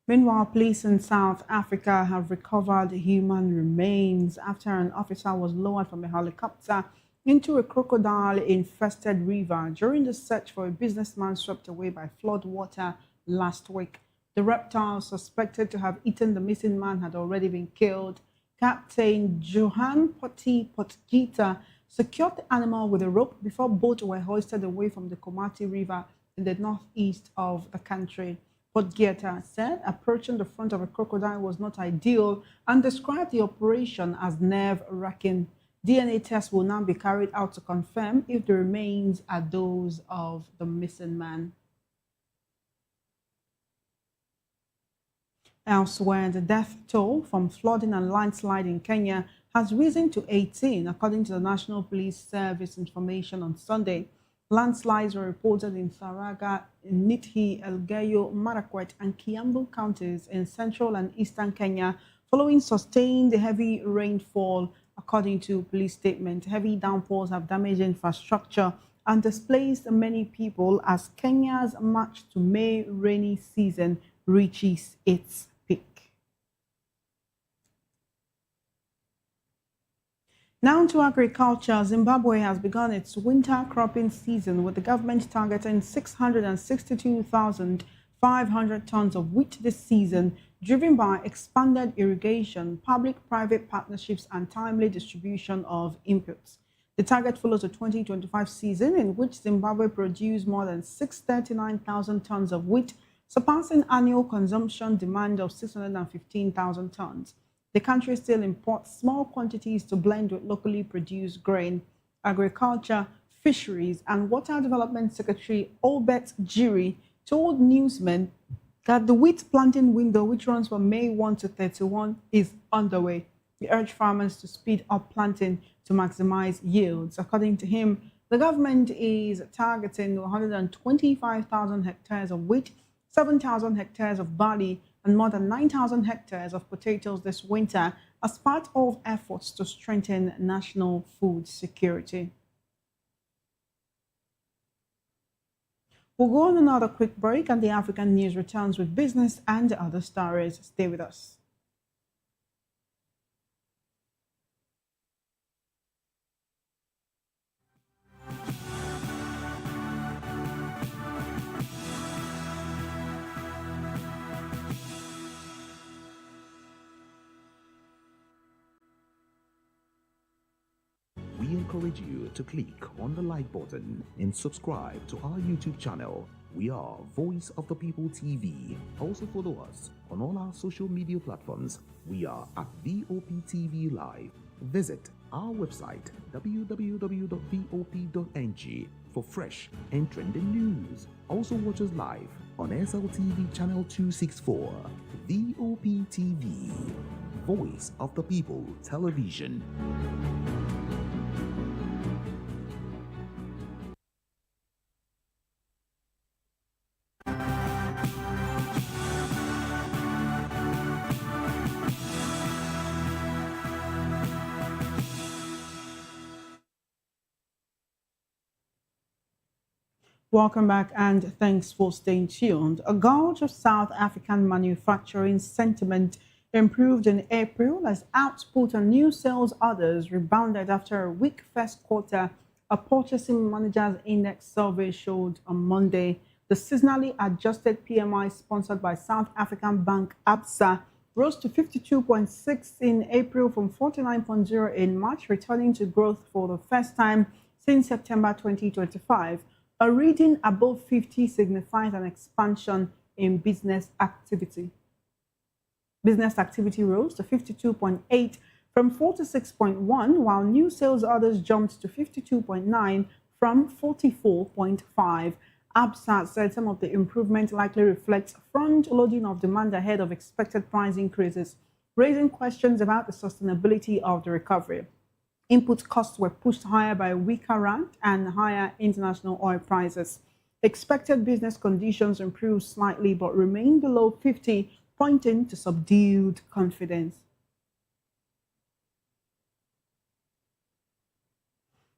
Meanwhile, police in South Africa have recovered human remains after an officer was lowered from a helicopter into a crocodile-infested river during the search for a businessman swept away by flood water last week. The reptile suspected to have eaten the missing man had already been killed. Captain Johan Potgieter secured the animal with a rope before boats were hoisted away from the Komati River in the northeast of the country. Potgieter said approaching the front of a crocodile was not ideal and described the operation as nerve-wracking. DNA tests will now be carried out to confirm if the remains are those of the missing man. Elsewhere, the death toll from flooding and landslide in Kenya has risen to 18, according to the National Police Service information on Sunday. Landslides were reported in Saraga, Nithi, Elgeyo, Marakwet, and Kiambu counties in central and eastern Kenya, following sustained heavy rainfall. According to police statement, heavy downpours have damaged infrastructure and displaced many people as Kenya's March to May rainy season reaches its peak. Now to agriculture. Zimbabwe has begun its winter cropping season with the government targeting 662,500 tons of wheat this season, driven by expanded irrigation, public-private partnerships, and timely distribution of inputs. The target follows the 2025 season in which Zimbabwe produced more than 639,000 tons of wheat, surpassing annual consumption demand of 615,000 tons. The country still imports small quantities to blend with locally produced grain. Agriculture, Fisheries, and Water Development Secretary Obet Jiri told newsmen that the wheat planting window, which runs from May 1 to 31, is underway. He urged farmers to speed up planting to maximize yields. According to him, the government is targeting 125,000 hectares of wheat, 7,000 hectares of barley, and more than 9,000 hectares of potatoes this winter as part of efforts to strengthen national food security. We'll go on another quick break, and the African News returns with business and other stories. Stay with us. We encourage you to click on the like button and subscribe to our YouTube channel. We are Voice of the People TV. Also follow us on all our social media platforms. We are at VOP TV Live. Visit our website www.vop.ng for fresh and trending news. Also watch us live on SLTV channel 264. VOP TV, Voice of the People Television. Welcome back and thanks for staying tuned. A gauge of South African manufacturing sentiment improved in April as output and new sales orders rebounded after a weak first quarter. A purchasing managers index survey showed on Monday. The seasonally adjusted PMI sponsored by South African bank ABSA rose to 52.6 in April from 49.0 in March, returning to growth for the first time since September 2025. A reading above 50 signifies an expansion in business activity. Business activity rose to 52.8 from 46.1, while new sales orders jumped to 52.9 from 44.5. ABSA said some of the improvement likely reflects front-loading of demand ahead of expected price increases, raising questions about the sustainability of the recovery. Input costs were pushed higher by a weaker rand and higher international oil prices. Expected business conditions improved slightly but remain below 50, pointing to subdued confidence.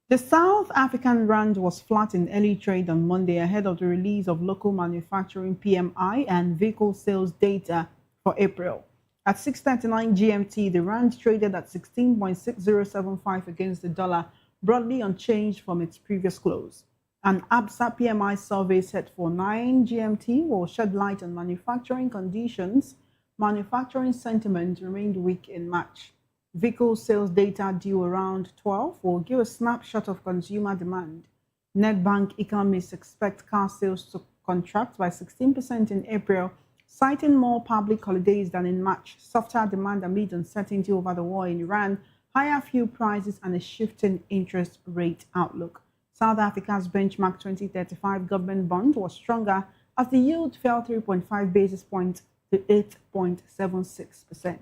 The South African rand was flat in early trade on Monday ahead of the release of local manufacturing PMI and vehicle sales data for April. At 6:39 GMT, the rand traded at 16.6075 against the dollar, broadly unchanged from its previous close. An ABSA PMI survey set for 9 GMT will shed light on manufacturing conditions. Manufacturing sentiment remained weak in March. Vehicle sales data due around 12 will give a snapshot of consumer demand. Nedbank economists expect car sales to contract by 16% in April, citing more public holidays than in March, softer demand amid uncertainty over the war in Iran, higher fuel prices, and a shifting interest rate outlook. South Africa's benchmark 2035 government bond was stronger as the yield fell 3.5 basis points to 8.76%.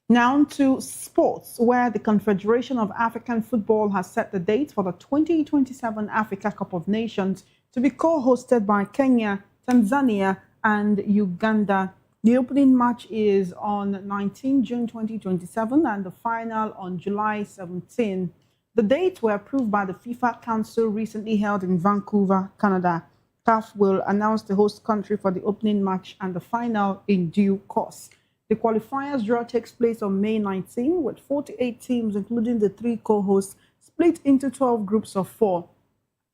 Now to sports, where the Confederation of African Football has set the date for the 2027 Africa Cup of Nations to be co-hosted by Kenya, Tanzania, and Uganda. The opening match is on 19 June 2027 and the final on July 17. The dates were approved by the FIFA Council recently held in Vancouver, Canada. CAF will announce the host country for the opening match and the final in due course. The qualifiers draw takes place on May 19 with 48 teams, including the 3 co-hosts, split into 12 groups of 4.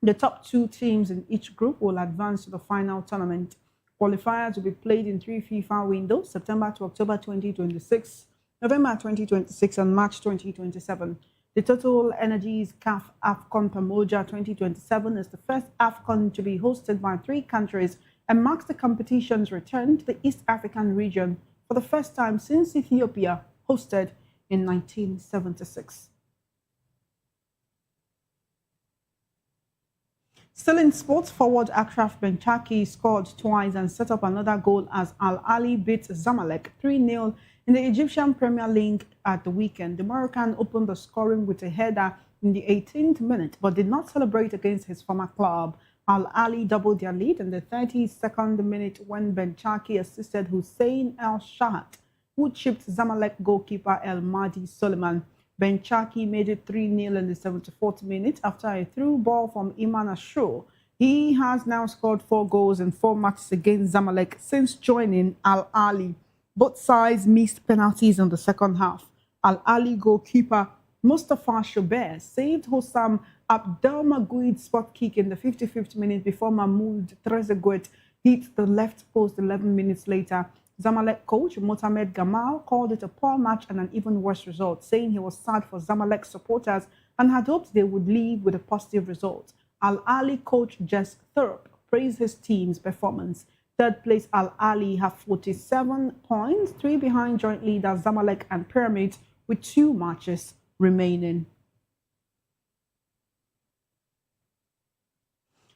The top 2 teams in each group will advance to the final tournament. Qualifiers will be played in 3 FIFA windows, September to October 2026, November 2026, and March 2027. The Total Energies CAF AFCON Pamoja 2027 is the first AFCON to be hosted by 3 countries and marks the competition's return to the East African region for the first time since Ethiopia hosted in 1976. Still in sports, forward Achraf Benchaki scored twice and set up another goal as Al Ahly beat Zamalek 3-0 in the Egyptian Premier League at the weekend. The Moroccan opened the scoring with a header in the 18th minute but did not celebrate against his former club. Al Ahly doubled their lead in the 32nd minute when Benchaki assisted Hussein El Shahat, who chipped Zamalek goalkeeper El Mahdi Suleiman. Benchaki made it 3-0 in the 74th minute after a through ball from Iman Ashur. He has now scored 4 goals in 4 matches against Zamalek since joining Al Ahly. Both sides missed penalties in the second half. Al Ahly goalkeeper Mustafa Shoubert saved Hossam Abdelmagoud's spot kick in the 55th minute before Mahmoud Trezeguet hit the left post 11 minutes later. Zamalek coach Mohamed Gamal called it a poor match and an even worse result, saying he was sad for Zamalek supporters and had hoped they would leave with a positive result. Al Ahly coach Jess Thorpe praised his team's performance. Third place Al Ahly have 47 points, 3 behind joint leaders Zamalek and Pyramids, with 2 matches remaining.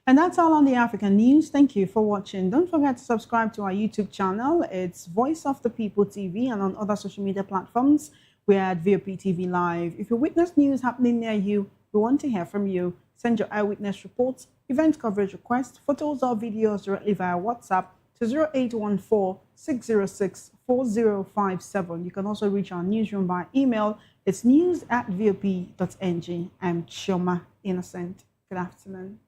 And that's all on the African news. Thank you for watching. Don't forget to subscribe to our YouTube channel. It's Voice of the People TV, and on other social media platforms, we're at VOP TV Live. If you witness news happening near you, we want to hear from you. Send your eyewitness reports, event coverage requests, photos or videos directly via WhatsApp to 0814-606-4057. You can also reach our newsroom by email. It's news@vop.ng. I'm Chioma Innocent. Good afternoon.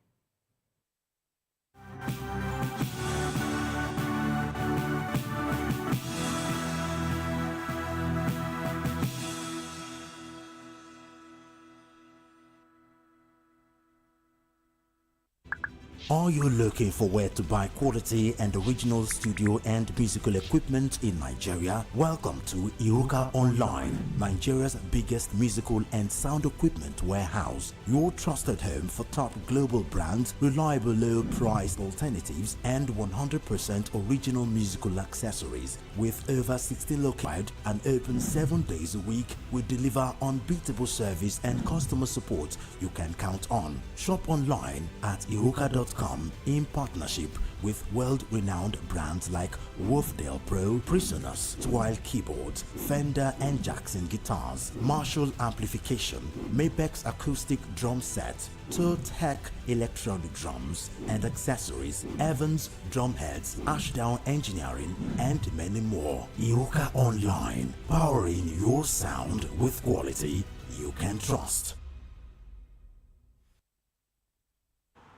Are you looking for where to buy quality and original studio and musical equipment in Nigeria? Welcome to Iruka Online, Nigeria's biggest musical and sound equipment warehouse. Your trusted home for top global brands, reliable low-priced alternatives, and 100% original musical accessories. With over 60 located and open 7 days a week, we deliver unbeatable service and customer support you can count on. Shop online at iruka.com in partnership with world-renowned brands like Wolfdale Pro, Prisoners, Twile Keyboards, Fender and Jackson Guitars, Marshall Amplification, Mapex Acoustic Drum Set, Tech Electronic Drums and Accessories, Evans Drumheads, Ashdown Engineering, and many more. Iruka Online, powering your sound with quality you can trust.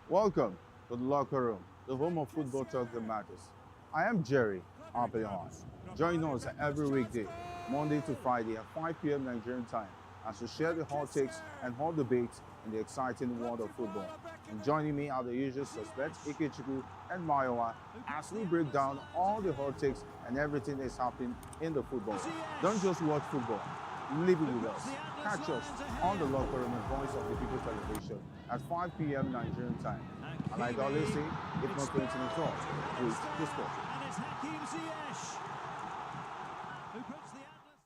Welcome to the locker room, the home of football talk that matters. I am Jerry Arpillon. Join us every weekday, Monday to Friday at 5 p.m. Nigerian time, as we share the hot takes and hot debates in the exciting world of football. And joining me are the usual suspects, Ikechukwu and Mayowa, as we break down all the hot takes and everything that's happening in the football. Don't just watch football, live it with us. Catch us on the locker room and Voice of the People television at 5 p.m. Nigerian time. And like I always say, if not 20 minutes off, please discuss.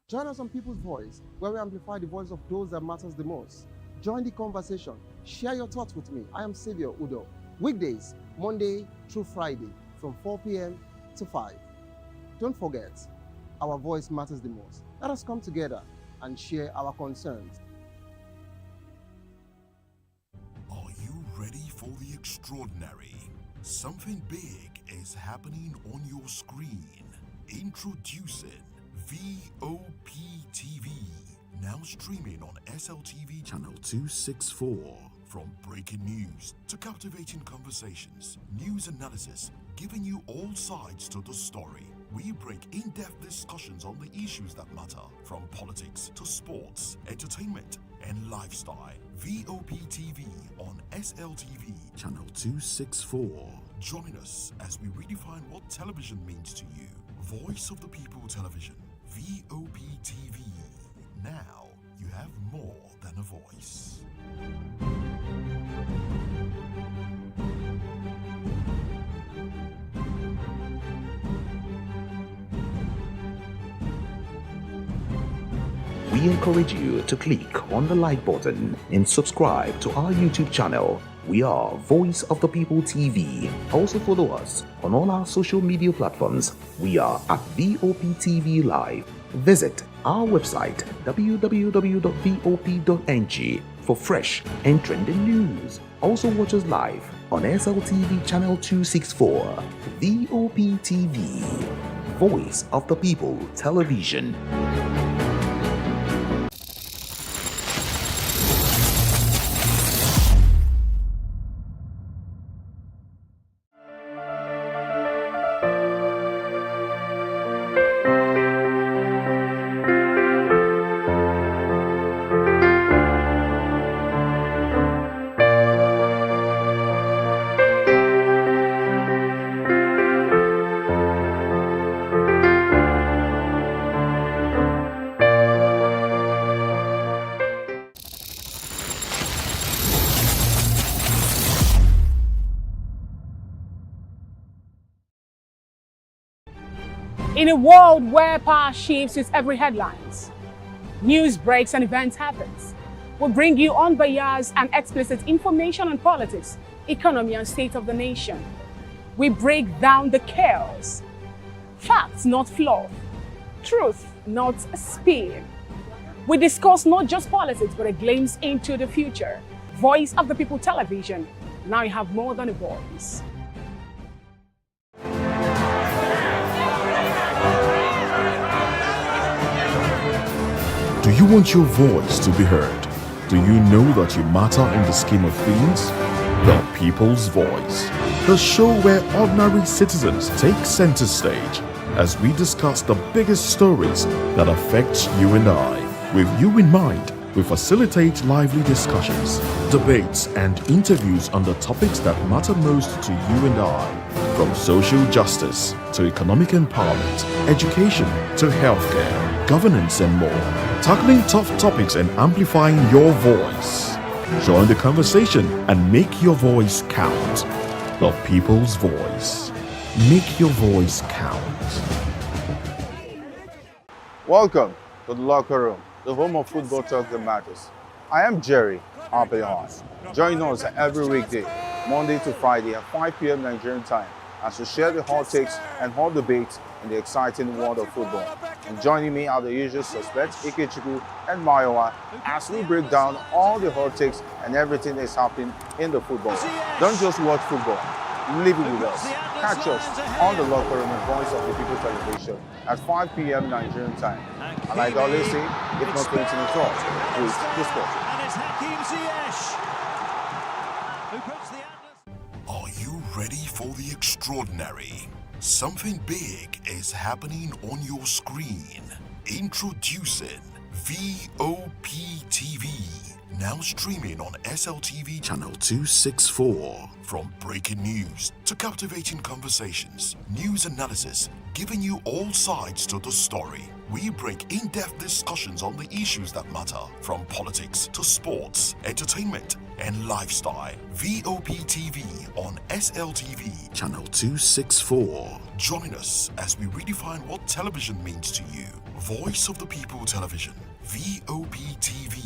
Join us on People's Voice, where we amplify the voice of those that matters the most. Join the conversation. Share your thoughts with me. I am Xavier Udo. Weekdays, Monday through Friday, from 4 p.m. to 5. Don't forget, our voice matters the most. Let us come together and share our concerns. Are you ready for the extraordinary? Something big is happening on your screen. Introducing VOP TV, now streaming on SLTV channel 264. From breaking news to captivating conversations, news analysis, giving you all sides to the story. We bring in-depth discussions on the issues that matter, from politics to sports, entertainment, and lifestyle. VOP TV on SLTV channel 264. Join us as we redefine what television means to you. Voice of the People Television, VOP TV. Now you have more than a voice. We encourage you to click on the like button and subscribe to our YouTube channel. We are Voice of the People TV. Also follow us on all our social media platforms. We are at VOP TV Live. Visit our website www.vop.ng for fresh and trending news. Also watch us live on SLTV channel 264. VOP TV, Voice of the People Television. In a world where power shifts with every headlines, news breaks and events happens, we bring you unbiased and explicit information on politics, economy and state of the nation. We break down the chaos. Facts, not fluff. Truth, not spin. We discuss not just politics, but a glimpse into the future. Voice of the People Television. Now you have more than a voice. Do you want your voice to be heard? Do you know that you matter in the scheme of things? The People's Voice, the show where ordinary citizens take center stage as we discuss the biggest stories that affect you and I. With you in mind, we facilitate lively discussions, debates, and interviews on the topics that matter most to you and I, from social justice to economic empowerment, education to healthcare, governance, and more, tackling tough topics and amplifying your voice. Join the conversation and make your voice count. The People's Voice. Make your voice count. Welcome to the locker room, the home of football talk that matters. I am Jerry Arpillon. Join us every weekday, Monday to Friday at 5 p.m. Nigerian time, as we share the hot takes and hot debates in the exciting world of football. And joining me are the usual suspects, Ikechukwu and Mayowa, as we break down all the hot takes and everything that's happening in the football. Don't just watch football, live it with us. Catch us on the locker room and Voice of the People Television at 5 p.m. Nigerian time. And like Olise, if not 20 minutes off, with the sport. Are you ready for the extraordinary? Something big is happening on your screen. Introducing VOP TV. Now streaming on SLTV channel 264. From breaking news to captivating conversations, news analysis, giving you all sides to the story. We break in-depth discussions on the issues that matter, from politics to sports, entertainment, and lifestyle. VOP TV on SLTV channel 264. Join us as we redefine what television means to you. Voice of the People Television, VOP TV.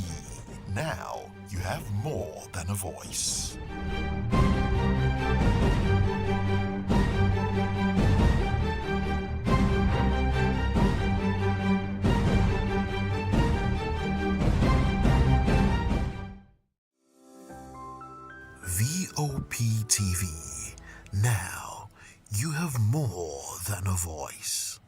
Now you have more than a voice. VOP TV. Now you have more than a voice.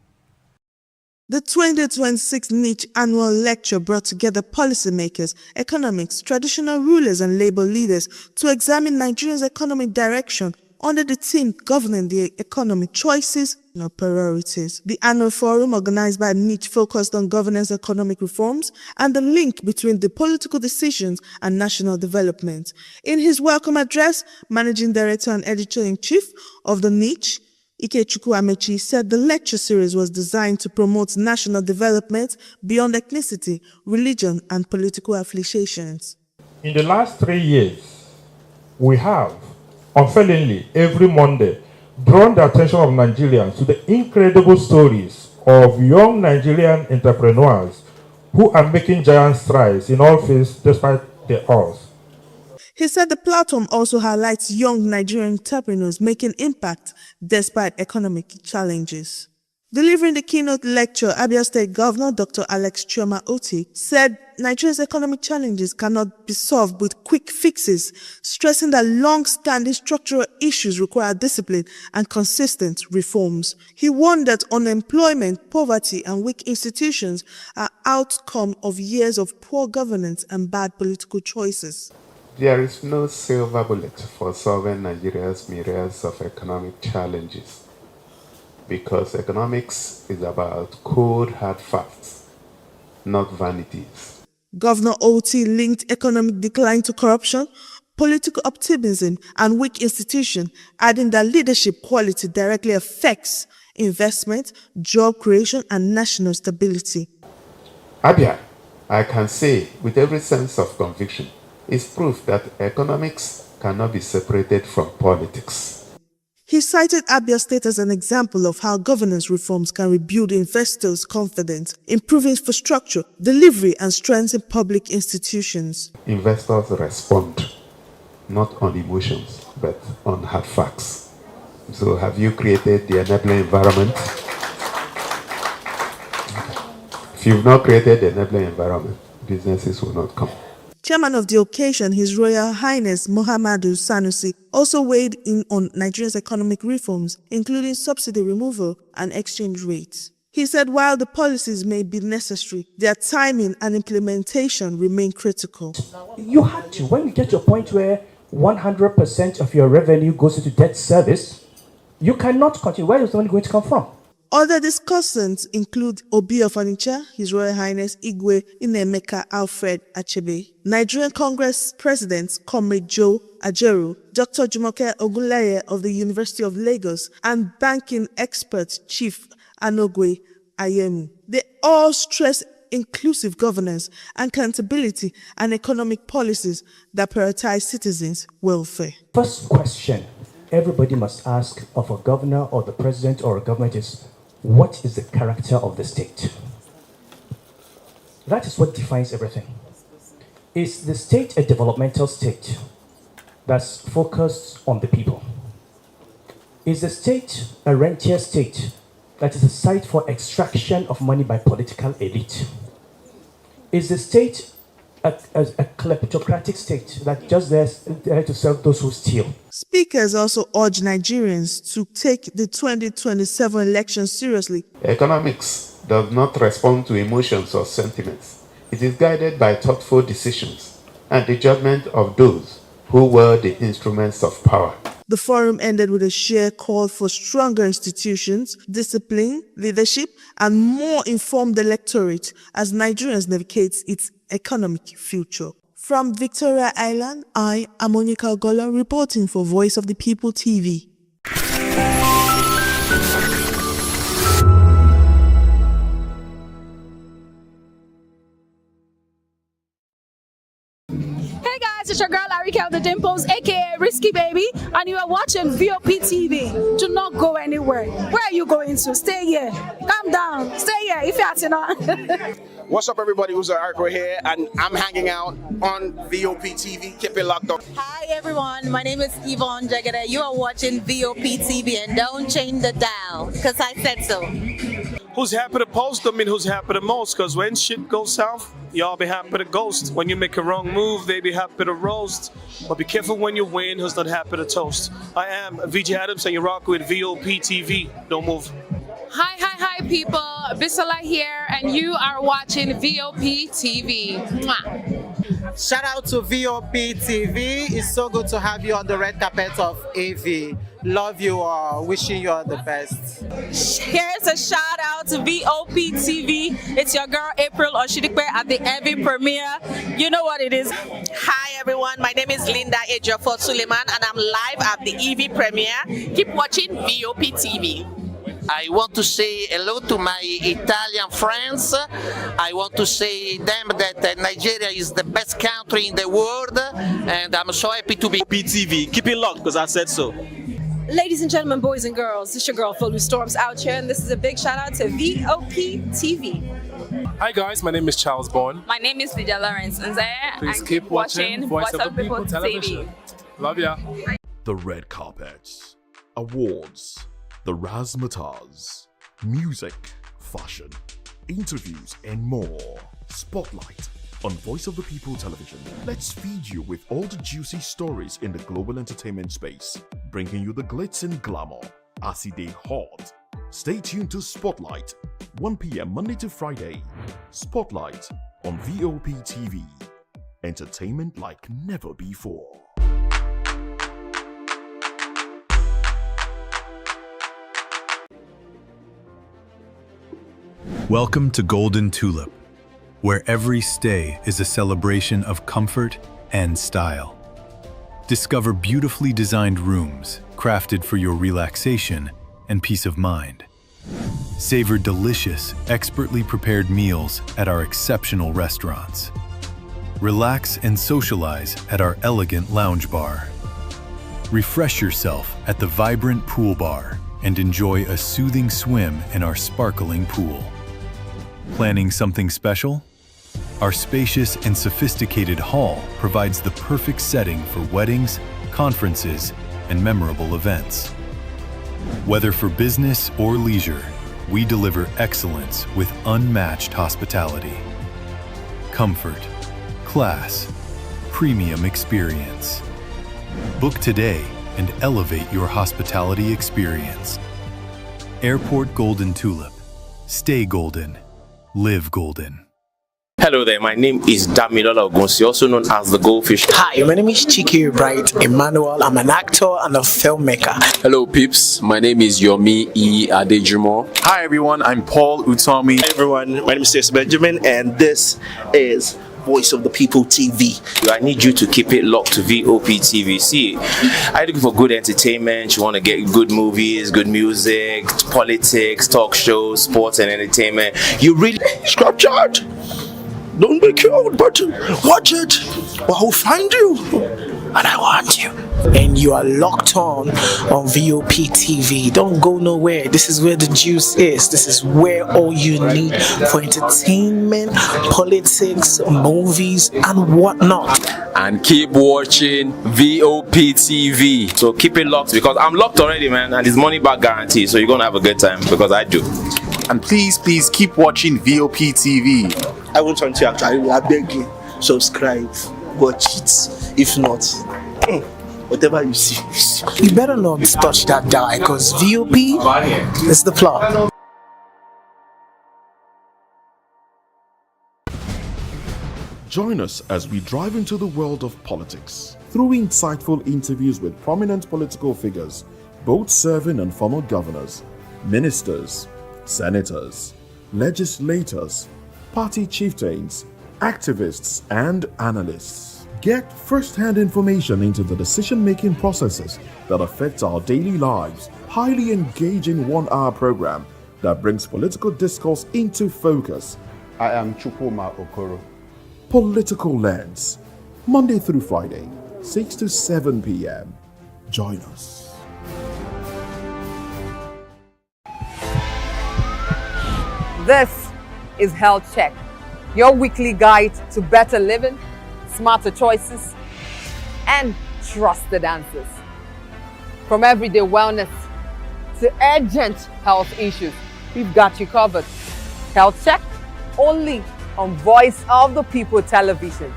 The 2026 Niche Annual Lecture brought together policymakers, economics, traditional rulers, and labor leaders to examine Nigeria's economic direction under the theme Governing the Economy, Choices and Priorities. The annual forum, organized by Niche, focused on governance, economic reforms, and the link between the political decisions and national development. In his welcome address, Managing Director and Editor-in-Chief of the Niche, Ikechukwu said the lecture series was designed to promote national development beyond ethnicity, religion, and political affiliations. In the last 3 years, we have, unfailingly, every Monday, drawn the attention of Nigerians to the incredible stories of young Nigerian entrepreneurs who are making giant strides in all fields despite their odds. He said the platform also highlights young Nigerian entrepreneurs making impact despite economic challenges. Delivering the keynote lecture, Abia State Governor Dr. Alex Chioma Oti said Nigeria's economic challenges cannot be solved with quick fixes, stressing that long-standing structural issues require discipline and consistent reforms. He warned that unemployment, poverty, and weak institutions are outcome of years of poor governance and bad political choices. There is no silver bullet for solving Nigeria's myriads of economic challenges, because economics is about cold, hard facts, not vanities. Governor Oti linked economic decline to corruption, political optimism, and weak institutions, adding that leadership quality directly affects investment, job creation, and national stability. Abia, I can say with every sense of conviction, is proof that economics cannot be separated from politics. He cited Abia State as an example of how governance reforms can rebuild investors' confidence, improve infrastructure, delivery, and strengthen public institutions. Investors respond not on emotions, but on hard facts. So have you created the enabling environment? If you've not created the enabling environment, businesses will not come. Chairman of the occasion, His Royal Highness Muhammadu Sanusi, also weighed in on Nigeria's economic reforms, including subsidy removal and exchange rates. He said while the policies may be necessary, their timing and implementation remain critical. You have to. When you get to a point where 100% of your revenue goes into debt service, you cannot continue. Where is the money going to come from? Other discussants include Obi of Onitsha, His Royal Highness Igwe Inemeka Alfred Achebe, Nigerian Congress President Comrade Joe Ajeru, Dr. Jumoke Ogunleye of the University of Lagos, and banking expert Chief Anogwe Ayemu. They all stress inclusive governance, accountability, and economic policies that prioritize citizens' welfare. First question everybody must ask of a governor or the president or a government is, what is the character of the state? That is what defines everything. Is the state a developmental state that's focused on the people? Is the state a rentier state that is a site for extraction of money by political elite? Is the state a kleptocratic state that just there to serve those who steal? Speakers also urged Nigerians to take the 2027 election seriously. Economics does not respond to emotions or sentiments. It is guided by thoughtful decisions and the judgment of those who were the instruments of power. The forum ended with a shared call for stronger institutions, discipline, leadership, and more informed electorate as Nigerians navigate its economic future. From Victoria Island, I am Monica Gola reporting for Voice of the People TV. Hey guys, it's your girl Arika the Dimples, aka Risky Baby, and you are watching VOP TV. Do not go anywhere. Where are you going to? Stay here. Calm down. Stay here if you're not. What's up, everybody? Who's Ariko here, and I'm hanging out on VOP TV. Keep it locked up. Hi everyone, my name is Yvonne Jagade. You are watching VOP TV, and don't change the dial, because I said so. Who's happy to post them and who's happy the most? Because when shit goes south, y'all be happy to ghost. When you make a wrong move, they be happy to roast. But be careful when you win, who's not happy to toast. I am VJ Adams, and you rock with VOP TV. Don't move. Hi people, Bisola here, and you are watching VOP TV. Mwah. Shout out to VOP TV. It's so good to have you on the red carpet of AV. Love you all. Wishing you all the best. Here's a shout out to VOP TV. It's your girl April Oshidikwe at the AV premiere. You know what it is. Hi everyone, my name is Linda Ejiofor Suleiman, and I'm live at the EV premiere. Keep watching VOP TV. I want to say hello to my Italian friends. I want to say them that Nigeria is the best country in the world, and I'm so happy to be PTV. Keep it locked, because I said so. Ladies and gentlemen, boys and girls, this is your girl Folu Storms out here, and this is a big shout out to VOP TV. Hi guys, my name is Charles Bourne. My name is Lydia Lawrence Nzaya. Please keep watching Voice of the People television. Love ya. The red carpets, awards, the razzmatazz, music, fashion, interviews, and more. Spotlight on Voice of the People television. Let's feed you with all the juicy stories in the global entertainment space, bringing you the glitz and glamour as it is hot. Stay tuned to Spotlight, 1 p.m. Monday to Friday. Spotlight on VOP TV. Entertainment like never before. Welcome to Golden Tulip, where every stay is a celebration of comfort and style. Discover beautifully designed rooms crafted for your relaxation and peace of mind. Savor delicious, expertly prepared meals at our exceptional restaurants. Relax and socialize at our elegant lounge bar. Refresh yourself at the vibrant pool bar and enjoy a soothing swim in our sparkling pool. Planning something special? Our spacious and sophisticated hall provides the perfect setting for weddings, conferences, and memorable events. Whether for business or leisure, we deliver excellence with unmatched hospitality. Comfort, class, premium experience. Book today and elevate your hospitality experience. Airport Golden Tulip. Stay golden. Live golden. Hello there, my name is Damilola Ogunsi, also known as the Goldfish. Hi, my name is Chiki Bright Emmanuel. I'm an actor and a filmmaker. Hello peeps, my name is Yomi E. Adejimo. Hi everyone, I'm Paul Utomi. Hi everyone, my name is Stacey Benjamin and this is Voice of the People TV. I need you to keep it locked to VOP TV. See, are you looking for good entertainment? You want to get good movies, good music, politics, talk shows, sports and entertainment? You really subscribe chart. Don't make your own button. Watch it. Or I'll find you. And I want you. And you are locked on VOP TV. Don't go nowhere. This is where the juice is. This is where all you need for entertainment, politics, movies, and whatnot. And keep watching VOP TV. So keep it locked because I'm locked already, man. And it's money back guarantee. So you're going to have a good time because I do. And please keep watching VOP TV. I want to actually, I beg you, subscribe, watch it. If not, whatever you see. You better not touch that dial because VOP is the plot. Join us as we drive into the world of politics through insightful interviews with prominent political figures, both serving and former governors, ministers, senators, legislators, party chieftains, activists, and analysts. Get first-hand information into the decision-making processes that affect our daily lives. Highly engaging one-hour program that brings political discourse into focus. I am Chukwuma Okoro. Political Lens, Monday through Friday, 6 to 7 p.m. Join us. This is Health Check, your weekly guide to better living, smarter choices, and trusted answers. From everyday wellness to urgent health issues, we've got you covered. Health Check, only on Voice of the People television,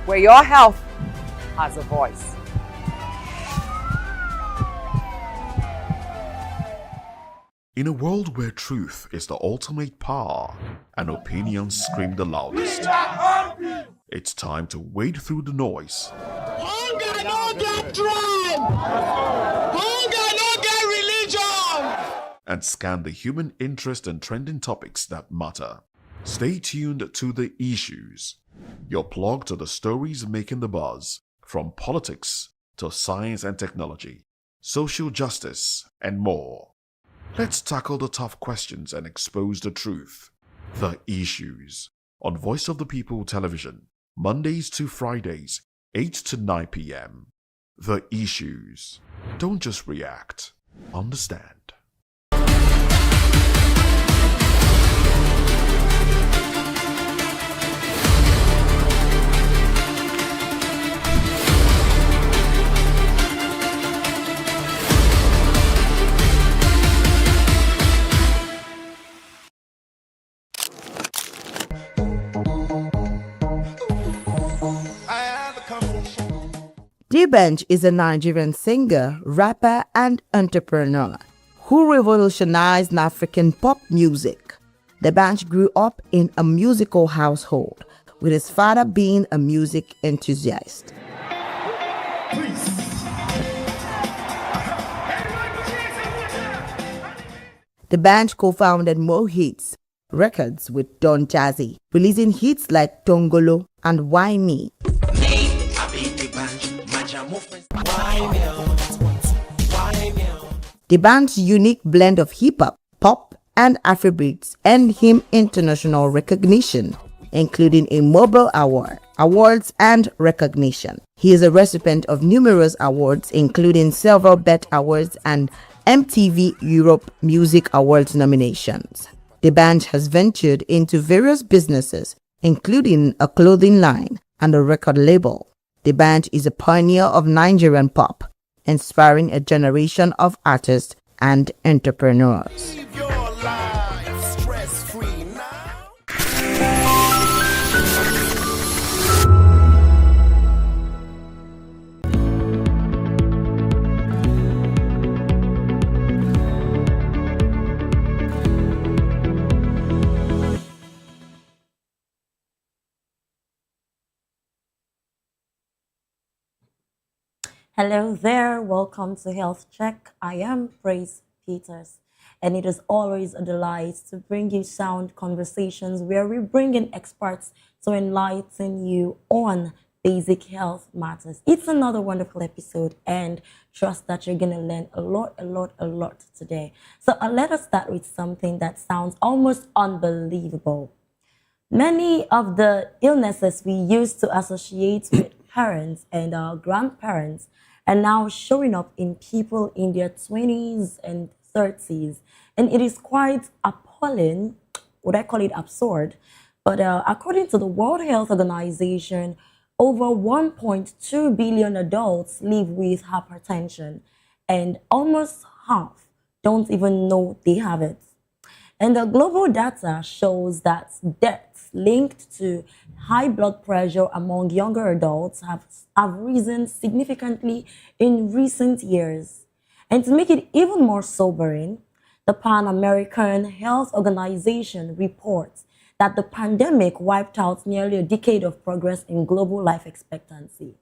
where your health has a voice. In a world where truth is the ultimate power and opinions scream the loudest, it's time to wade through the noise. Hunger no get tribe. Hunger no get religion. And scan the human interest and trending topics that matter. Stay tuned to The Issues, your plug to the stories making the buzz, from politics to science and technology, social justice, and more. Let's tackle the tough questions and expose the truth. The Issues, on Voice of the People television, Mondays to Fridays, 8 to 9 p.m. The Issues. Don't just react, understand. D'banj is a Nigerian singer, rapper, and entrepreneur who revolutionized African pop music. D'banj grew up in a musical household, with his father being a music enthusiast. D'banj co-founded Mo Hits Records with Don Jazzy, releasing hits like Tongolo and Why Me. D'banj's unique blend of hip-hop, pop, and Afrobeats earned him international recognition, including a Mobile Award awards and recognition. He is a recipient of numerous awards, including several BET Awards and MTV Europe Music Awards nominations. D'banj has ventured into various businesses, including a clothing line and a record label. D'banj is a pioneer of Nigerian pop, inspiring a generation of artists and entrepreneurs. Hello there, welcome to Health Check. I am Praise Peters, and it is always a delight to bring you sound conversations where we bring in experts to enlighten you on basic health matters. It's another wonderful episode, and trust that you're going to learn a lot today. So let us start with something that sounds almost unbelievable. Many of the illnesses we used to associate with parents and our grandparents are now showing up in people in their 20s and 30s. And it is quite appalling, would I call it absurd? But according to the World Health Organization, over 1.2 billion adults live with hypertension, and almost half don't even know they have it. And the global data shows that deaths linked to high blood pressure among younger adults have risen significantly in recent years. And to make it even more sobering, the Pan American Health Organization reports that the pandemic wiped out nearly a decade of progress in global life expectancy.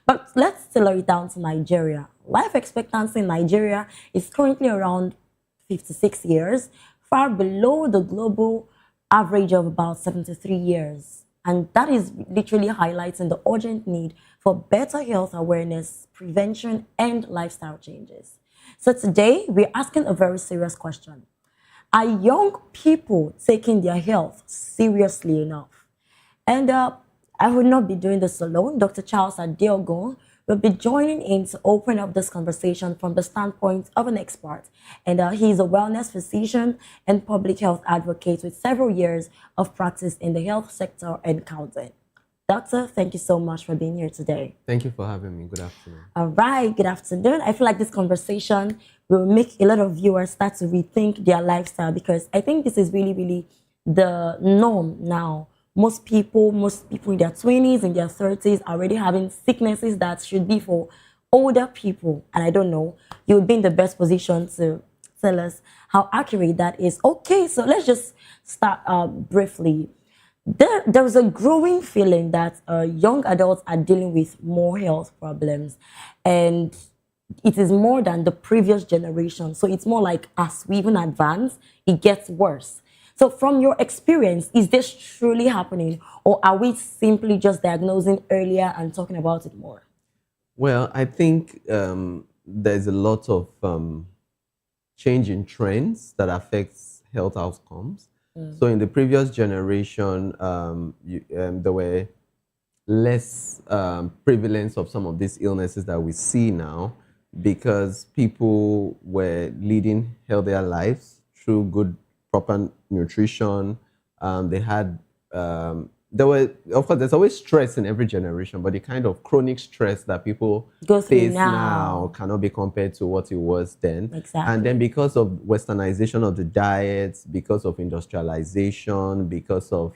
But let's tailor it down to Nigeria. Life expectancy in Nigeria is currently around 56 years, far below the global average of about 73 years. And that is literally highlighting the urgent need for better health awareness, prevention, and lifestyle changes. So today, we're asking a very serious question. Are young people taking their health seriously enough? And I will not be doing this alone. Dr. Charles Adeogun will be joining in to open up this conversation from the standpoint of an expert. And he is a wellness physician and public health advocate with several years of practice in the health sector and counting. Doctor, thank you so much for being here today. Thank you for having me. Good afternoon. All right, good afternoon. I feel like this conversation will make a lot of viewers start to rethink their lifestyle, because I think this is really the norm now. Most people in their 20s and their 30s are already having sicknesses that should be for older people. And I don't know, you would be in the best position to tell us how accurate that is. Okay, so let's just start briefly. There's a growing feeling that young adults are dealing with more health problems, and it is more than the previous generation. So it's more like as we even advance, it gets worse. So from your experience, is this truly happening, or are we simply just diagnosing earlier and talking about it more? Well, I think there's a lot of change in trends that affects health outcomes. So in the previous generation, there were less prevalence of some of these illnesses that we see now, because people were leading healthier lives through good, proper nutrition. They had, of course, there's always stress in every generation, but the kind of chronic stress that people face now cannot be compared to what it was then. Exactly. And then because of westernization of the diets, because of industrialization, because of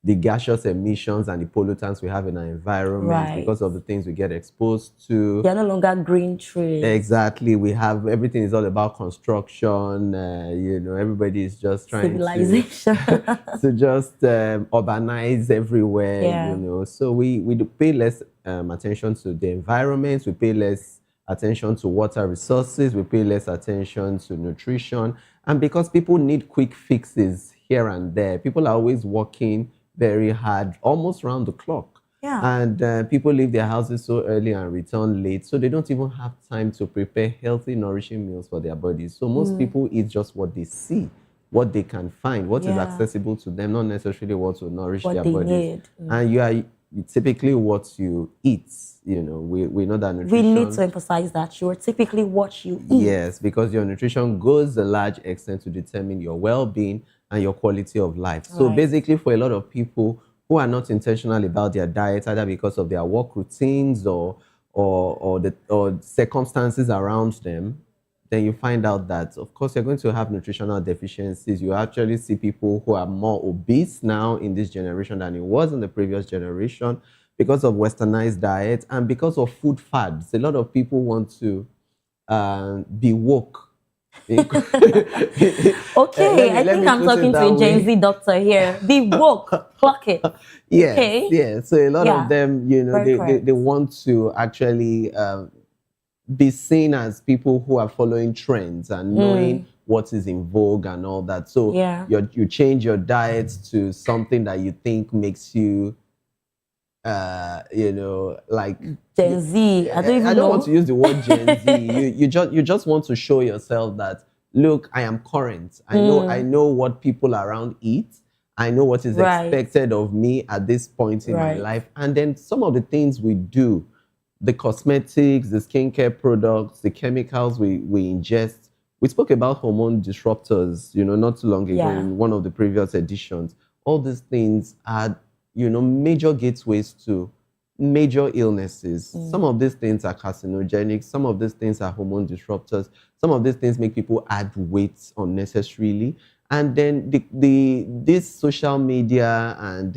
the gaseous emissions and the pollutants we have in our environment, because of the things we get exposed to. They're no longer green trees. Exactly. We have, everything is all about construction. Everybody is just trying to just urbanize everywhere, So we do pay less attention to the environment. We pay less attention to water resources. We pay less attention to nutrition. And because people need quick fixes here and there, people are always working very hard, almost round the clock. And people leave their houses so early and return late, so they don't even have time to prepare healthy, nourishing meals for their bodies. So most people eat just what they see, what they can find, what is accessible to them, not necessarily what will nourish their bodies. And typically what you eat. You know, we know that nutrition. We need to emphasize that you're typically what you eat. Yes, because your nutrition goes a large extent to determine your well-being and your quality of life. So basically, for a lot of people who are not intentional about their diet, either because of their work routines or circumstances around them, then you find out that, of course, you're going to have nutritional deficiencies. You actually see people who are more obese now in this generation than it was in the previous generation because of westernized diet and because of food fads. A lot of people want to be woke. Okay, I think I'm talking to a Gen Z doctor here. Be woke, clock it. Yes, okay. yes. So a lot of them, you know, they want to actually be seen as people who are following trends and knowing what is in vogue and all that. So you change your diet to something that you think makes you, you know, like Gen Z. I don't want to use the word Gen Z. you just want to show yourself that, look, I am current. I know what people around eat. I know what is expected of me at this point in my life. And then some of the things we do, the cosmetics, the skincare products, the chemicals we ingest. We spoke about hormone disruptors, you know, not too long ago in one of the previous editions. All these things are, you know, major gateways to major illnesses. Some of these things are carcinogenic. Some of these things are hormone disruptors. Some of these things make people add weight unnecessarily. And then this social media and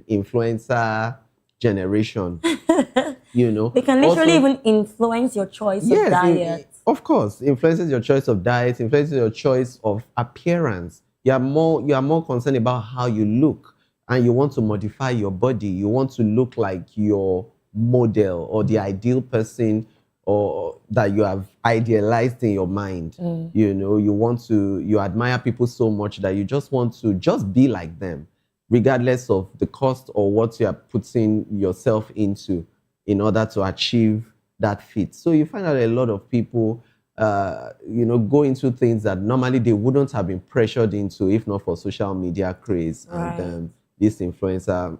influencer generation, you know. They can literally even influence your choice of diet. Of course, influences your choice of diet, influences your choice of appearance. You are more concerned about how you look, and you want to modify your body. You want to look like your model or the ideal person or that you have idealized in your mind. You know, you admire people so much that you just want to just be like them, regardless of the cost or what you are putting yourself into in order to achieve that fit. So you find out a lot of people, you know, go into things that normally they wouldn't have been pressured into if not for social media craze and this influencer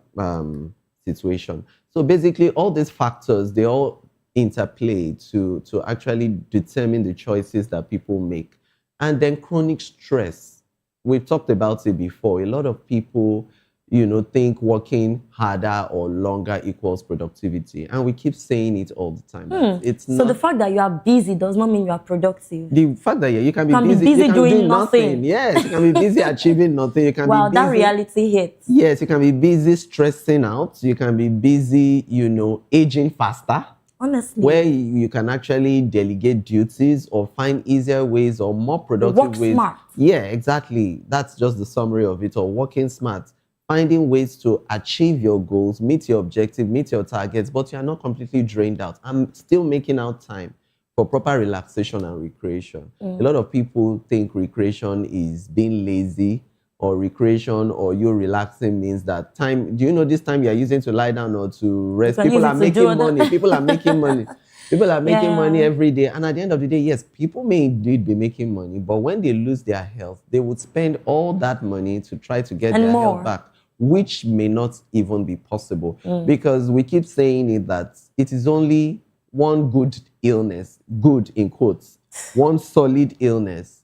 situation. So basically all these factors, they all interplay to actually determine the choices that people make. And then chronic stress. We've talked about it before. A lot of people, you know, think working harder or longer equals productivity. And we keep saying it all the time. It's so the fact that you are busy does not mean you are productive. The fact that you can be busy, you can doing do nothing. Yes, you can be busy achieving nothing. You can wow, be busy. That reality hits. Yes, you can be busy stressing out. You can be busy, you know, aging faster. Honestly. Where you can actually delegate duties or find easier ways or more productive ways. Smart. Yeah, exactly. That's just the summary of it. Or working smart. Finding ways to achieve your goals, meet your objective, meet your targets, but you are not completely drained out. I'm still making out time for proper relaxation and recreation. A lot of people think recreation is being lazy, or recreation or you relaxing means that time. Do you know this time you are using to lie down or to rest? People are making money. People are making money. People are making money every day. And at the end of the day, yes, people may indeed be making money, but when they lose their health, they would spend all that money to try to get their health back, which may not even be possible. Because we keep saying it that it is only one good illness, good in quotes, one solid illness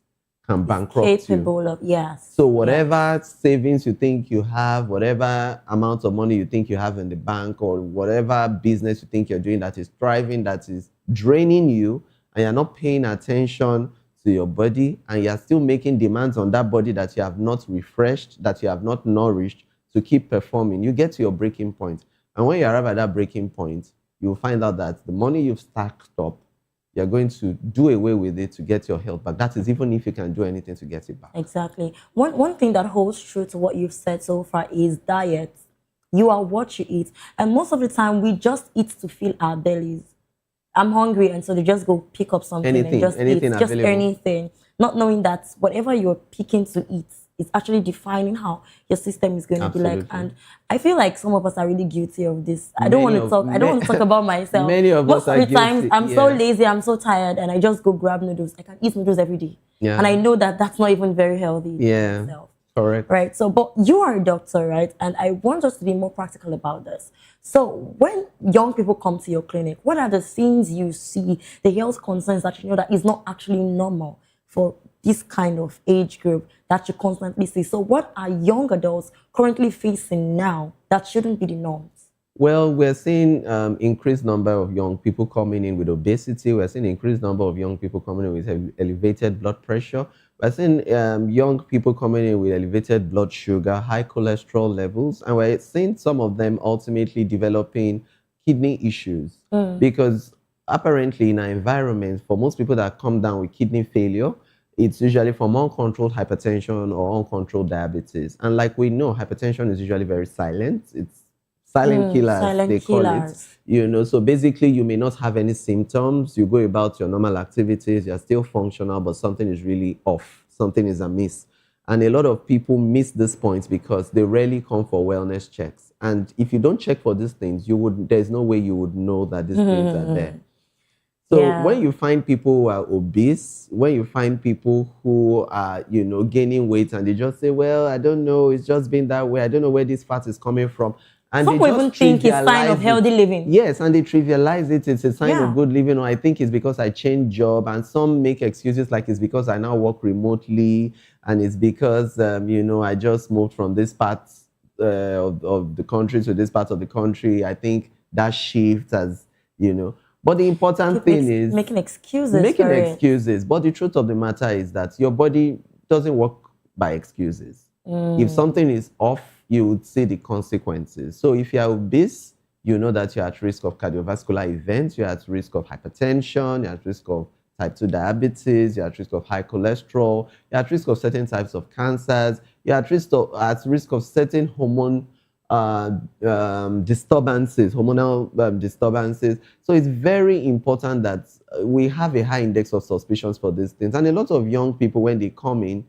can bankrupt you. So whatever savings you think you have, whatever amount of money you think you have in the bank, or whatever business you think you're doing that is thriving, that is draining you, and you're not paying attention to your body, and you're still making demands on that body that you have not refreshed, that you have not nourished to keep performing, you get to your breaking point. And when you arrive at that breaking point, you'll find out that the money you've stacked up, you're going to do away with it to get your health back. That is even if you can do anything to get it back. Exactly. One thing that holds true to what you've said so far is diet. You are what you eat. And most of the time, we just eat to fill our bellies. I'm hungry, and so they just go pick up something and just eat. Just anything. Not knowing that whatever you're picking to eat is actually defining how your system is going to be like. And I feel like some of us are really guilty of this. I don't want to talk about myself. Many of us are guilty. Most of the times, I'm so lazy, I'm so tired, and I just go grab noodles. I can eat noodles every day. And I know that that's not even very healthy. Correct. Right. So, but you are a doctor, right? And I want us to be more practical about this. So when young people come to your clinic, what are the things you see, the health concerns that you know that is not actually normal for this kind of age group that you constantly see? So what are young adults currently facing now that shouldn't be the norms? Well, we're seeing increased number of young people coming in with obesity. We're seeing increased number of young people coming in with elevated blood pressure. We're seeing young people coming in with elevated blood sugar, high cholesterol levels, and we're seeing some of them ultimately developing kidney issues. Because apparently in our environment, for most people that come down with kidney failure, it's usually from uncontrolled hypertension or uncontrolled diabetes. And like we know, hypertension is usually very silent. It's silent killers, they call it. You know, so basically you may not have any symptoms. You go about your normal activities, you're still functional, but something is really off. Something is amiss. And a lot of people miss this point because they rarely come for wellness checks. And if you don't check for these things, there's no way you would know that these things are there. So when you find people who are obese, when you find people who are, you know, gaining weight and they just say, well, I don't know, it's just been that way. I don't know where this fat is coming from. And some people even think it's a sign of healthy living. Yes, and they trivialize it. It's a sign of good living. Or I think it's because I changed job. And some make excuses like it's because I now work remotely. And it's because, you know, I just moved from this part of the country to this part of the country. I think that shift has, you know. But the important thing is making excuses. Making excuses. But the truth of the matter is that your body doesn't work by excuses. If something is off, you would see the consequences. So if you are obese, you know that you're at risk of cardiovascular events, you're at risk of hypertension, you're at risk of type 2 diabetes, you're at risk of high cholesterol, you're at risk of certain types of cancers, you're at risk of certain hormone disturbances, hormonal disturbances. So it's very important that we have a high index of suspicions for these things. And a lot of young people, when they come in,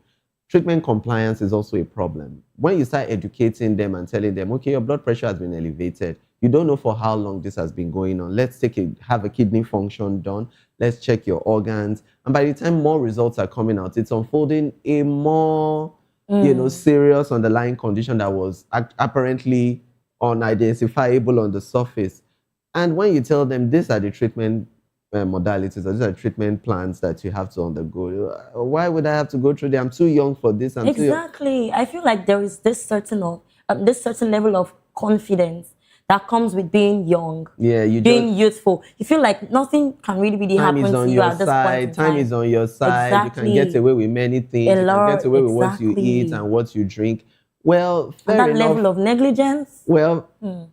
treatment compliance is also a problem. When you start educating them and telling them, okay, your blood pressure has been elevated, you don't know for how long this has been going on. Let's have a kidney function done. Let's check your organs. And by the time more results are coming out, it's unfolding a more, you know, serious underlying condition that was apparently unidentifiable on the surface. And when you tell them these are the treatment modalities, or these are treatment plans that you have to undergo, why would I have to go through them? I'm too young for this. Exactly. I feel like there is this certain level of confidence that comes with being young, being youthful. You feel like nothing can really happen to you at this point in time. Time is on your side. Exactly. You can get away with many things. You can get away with what you eat and what you drink. Well, fair enough. And that level of negligence? Well,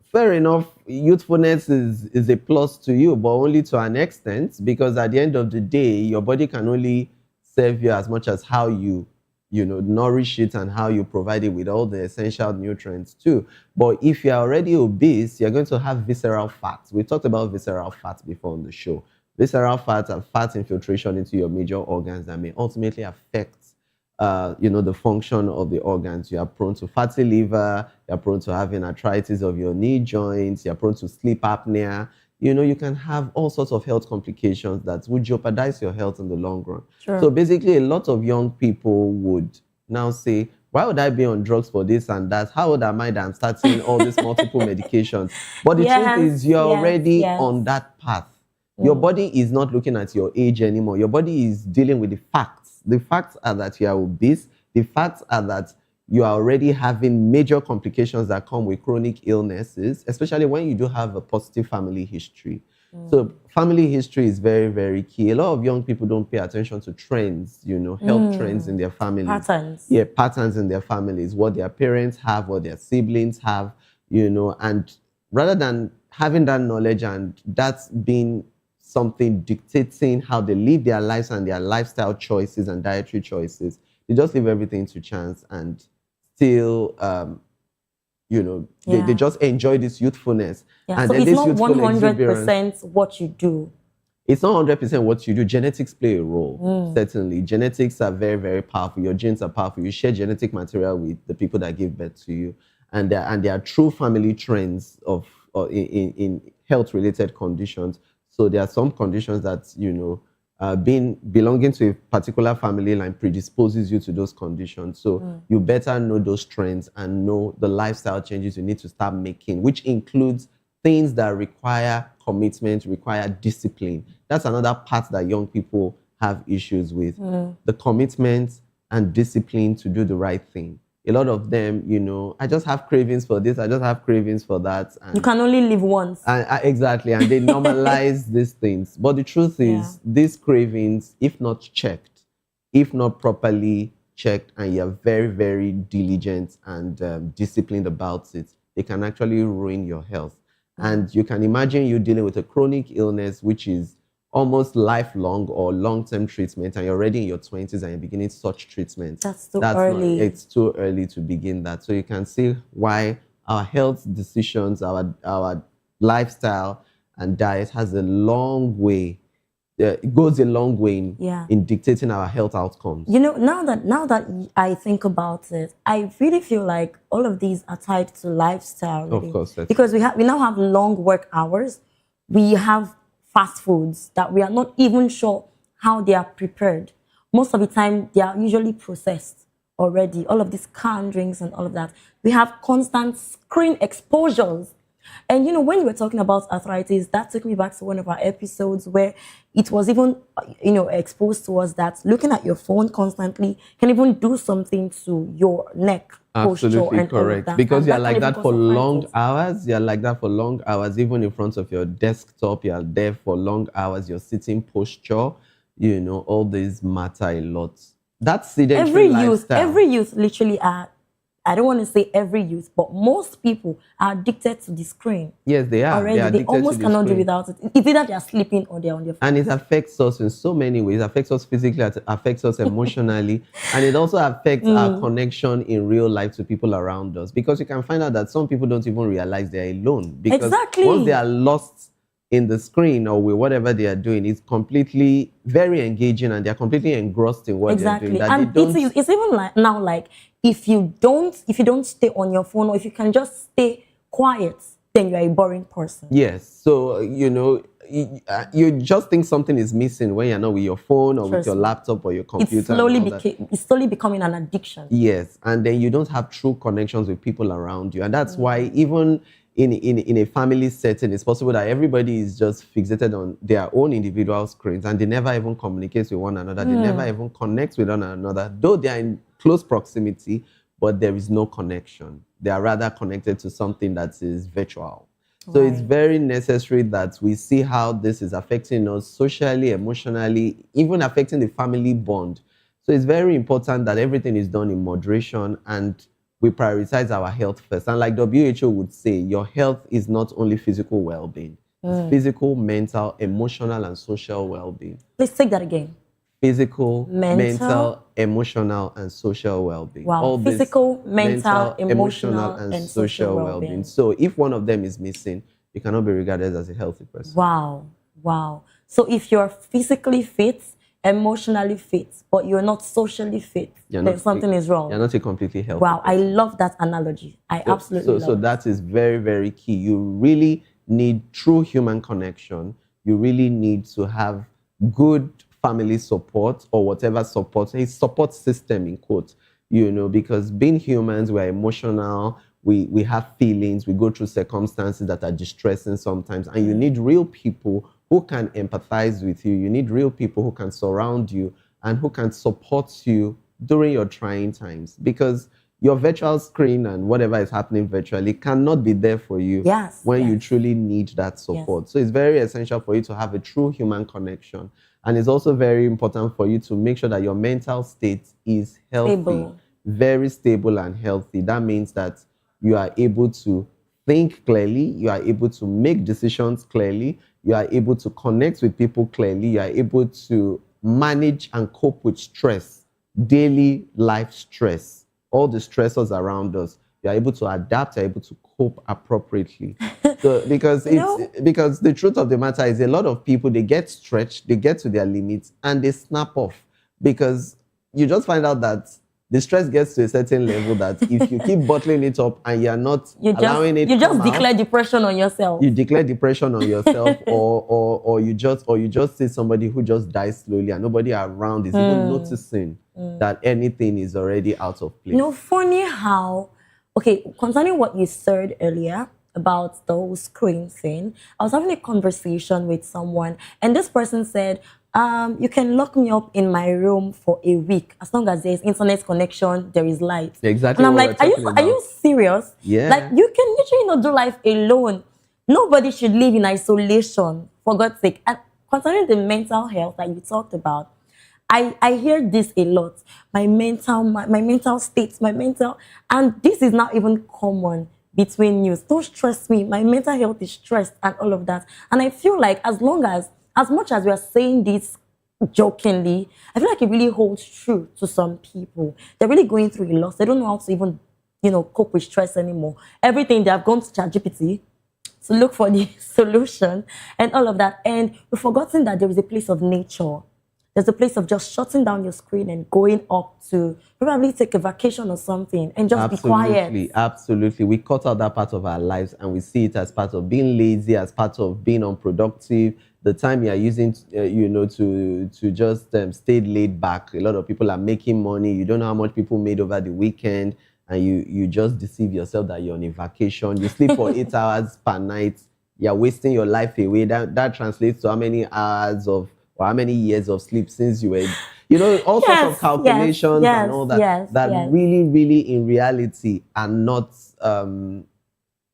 fair enough. Youthfulness is a plus to you, but only to an extent, because at the end of the day, your body can only serve you as much as how you nourish it and how you provide it with all the essential nutrients too. But if you're already obese, you're going to have visceral fat. We talked about visceral fat before on the show. Visceral fat and fat infiltration into your major organs that may ultimately affect the function of the organs. You are prone to fatty liver, you're prone to having arthritis of your knee joints, you're prone to sleep apnea. You know, you can have all sorts of health complications that would jeopardize your health in the long run. Sure. So basically, a lot of young people would now say, why would I be on drugs for this and that? How old am I that I'm starting all these multiple medications? But the truth is, you're already on that path. Your body is not looking at your age anymore. Your body is dealing with the facts. The facts are that you are obese. The facts are that you are already having major complications that come with chronic illnesses, especially when you do have a positive family history. So family history is very, very key. A lot of young people don't pay attention to trends, health trends in their families. Patterns. Yeah, patterns in their families, what their parents have, what their siblings have, and rather than having that knowledge and that's being something dictating how they live their lives and their lifestyle choices and dietary choices, they just leave everything to chance and still, they just enjoy this youthfulness. Yeah. And so then it's this not youthful 100% what you do. It's not 100% what you do. Genetics play a role, certainly. Genetics are very, very powerful. Your genes are powerful. You share genetic material with the people that give birth to you. And there are true family trends in health-related conditions. So there are some conditions that, belonging to a particular family line predisposes you to those conditions. So you better know those trends and know the lifestyle changes you need to start making, which includes things that require commitment, require discipline. That's another part that young people have issues with. The commitment and discipline to do the right thing. A lot of them, you know, I just have cravings for this, I just have cravings for that. And you can only live once. Exactly, and they normalize these things. But the truth is, these cravings, if not checked, if not properly checked, and you're very, very diligent and disciplined about it, it can actually ruin your health. And you can imagine you dealing with a chronic illness, which is almost lifelong or long-term treatment, and you're already in your 20s and you're beginning such treatment. That's too early. It's too early to begin that. So you can see why our health decisions, our lifestyle and diet has a long way. It goes a long way in dictating our health outcomes. You know, now that I think about it, I really feel like all of these are tied to lifestyle. Really. Of course, because we now have long work hours. We have fast foods that we are not even sure how they are prepared. Most of the time, they are usually processed already. All of these canned drinks and all of that. We have constant screen exposures. And, you know, when you were talking about arthritis, that took me back to one of our episodes where it was even, you know, exposed to us that looking at your phone constantly can even do something to your neck. Absolutely correct. Because you're like that for long hours. You're like that for long hours, even in front of your desktop. You're there for long hours. Your sitting posture, you know, all these matter a lot. That's sedentary lifestyle. Every youth literally are, I don't want to say every youth, but most people are addicted to the screen. Yes, they are. Already, they almost cannot do without it. It's either they're sleeping or they're on their phone. And it affects us in so many ways. It affects us physically, it affects us emotionally, and it also affects our connection in real life to people around us. Because you can find out that some people don't even realize they're alone. Because once they are lost in the screen or with whatever they are doing, it's completely very engaging and they're completely engrossed in what they're doing. And it's even like now, like if you don't stay on your phone, or if you can just stay quiet, then you're a boring person. Yes. So, you know, you just think something is missing when you're not with your phone or with your laptop or your computer. It's slowly becoming an addiction. Yes. And then you don't have true connections with people around you. And that's why even in a family setting, it's possible that everybody is just fixated on their own individual screens and they never even communicate with one another. They never even connect with one another, though they are in close proximity, but there is no connection. They are rather connected to something that is virtual. So it's very necessary that we see how this is affecting us socially, emotionally, even affecting the family bond. So it's very important that everything is done in moderation and we prioritize our health first. And like WHO would say, your health is not only physical well-being. It's physical, mental, emotional, and social well-being. Please take that again. Physical, mental, emotional, and social well-being. Wow. All Physical, mental, emotional, and social well-being. So if one of them is missing, you cannot be regarded as a healthy person. Wow. Wow. So if you're physically fit, emotionally fit, but you're not socially fit, then something is wrong. You're not a completely healthy person. I love that analogy. Absolutely love it. So that is very, very key. You really need true human connection. You really need to have good family support or whatever support, a support system in quotes, you know, because being humans, we're emotional, we have feelings, we go through circumstances that are distressing sometimes, and you need real people who can empathize with you. You need real people who can surround you and who can support you during your trying times, because your virtual screen and whatever is happening virtually cannot be there for you when you truly need that support. So it's very essential for you to have a true human connection. And it's also very important for you to make sure that your mental state is healthy, very stable and healthy. That means that you are able to think clearly, you are able to make decisions clearly, you are able to connect with people clearly, you are able to manage and cope with stress, daily life stress, all the stressors around us. You are able to adapt, you are able to cope appropriately. So because the truth of the matter is a lot of people, they get stretched, they get to their limits and they snap off, because you just find out that the stress gets to a certain level that if you keep bottling it up and you're not allowing it, you just declare depression on yourself. You declare depression on yourself, or you just see somebody who just dies slowly and nobody around is even noticing that anything is already out of place. You know, funny how, okay, concerning what you said earlier about the whole screen thing, I was having a conversation with someone, and this person said, you can lock me up in my room for a week as long as there's internet connection, there is light. Exactly. And I'm like, are you serious? Yeah. Like, you can literally not do life alone. Nobody should live in isolation, for God's sake. And concerning the mental health that you talked about, I hear this a lot. My mental states, and this is not even common between news. Don't stress me. My mental health is stressed and all of that. And I feel like as much as we are saying this jokingly, I feel like it really holds true to some people. They're really going through a loss. They don't know how to even, cope with stress anymore. Everything, they have gone to ChatGPT to look for the solution and all of that. And we've forgotten that there is a place of nature. There's a place of just shutting down your screen and going up to probably take a vacation or something and just be quiet. Absolutely. We cut out that part of our lives and we see it as part of being lazy, as part of being unproductive. The time you are using, to just stay laid back. A lot of people are making money. You don't know how much people made over the weekend, and you just deceive yourself that you're on a vacation. You sleep for 8 hours per night. You're wasting your life away. That translates to how many hours of, or how many years of sleep since you were, all sorts of calculations and all that, really, really in reality are not,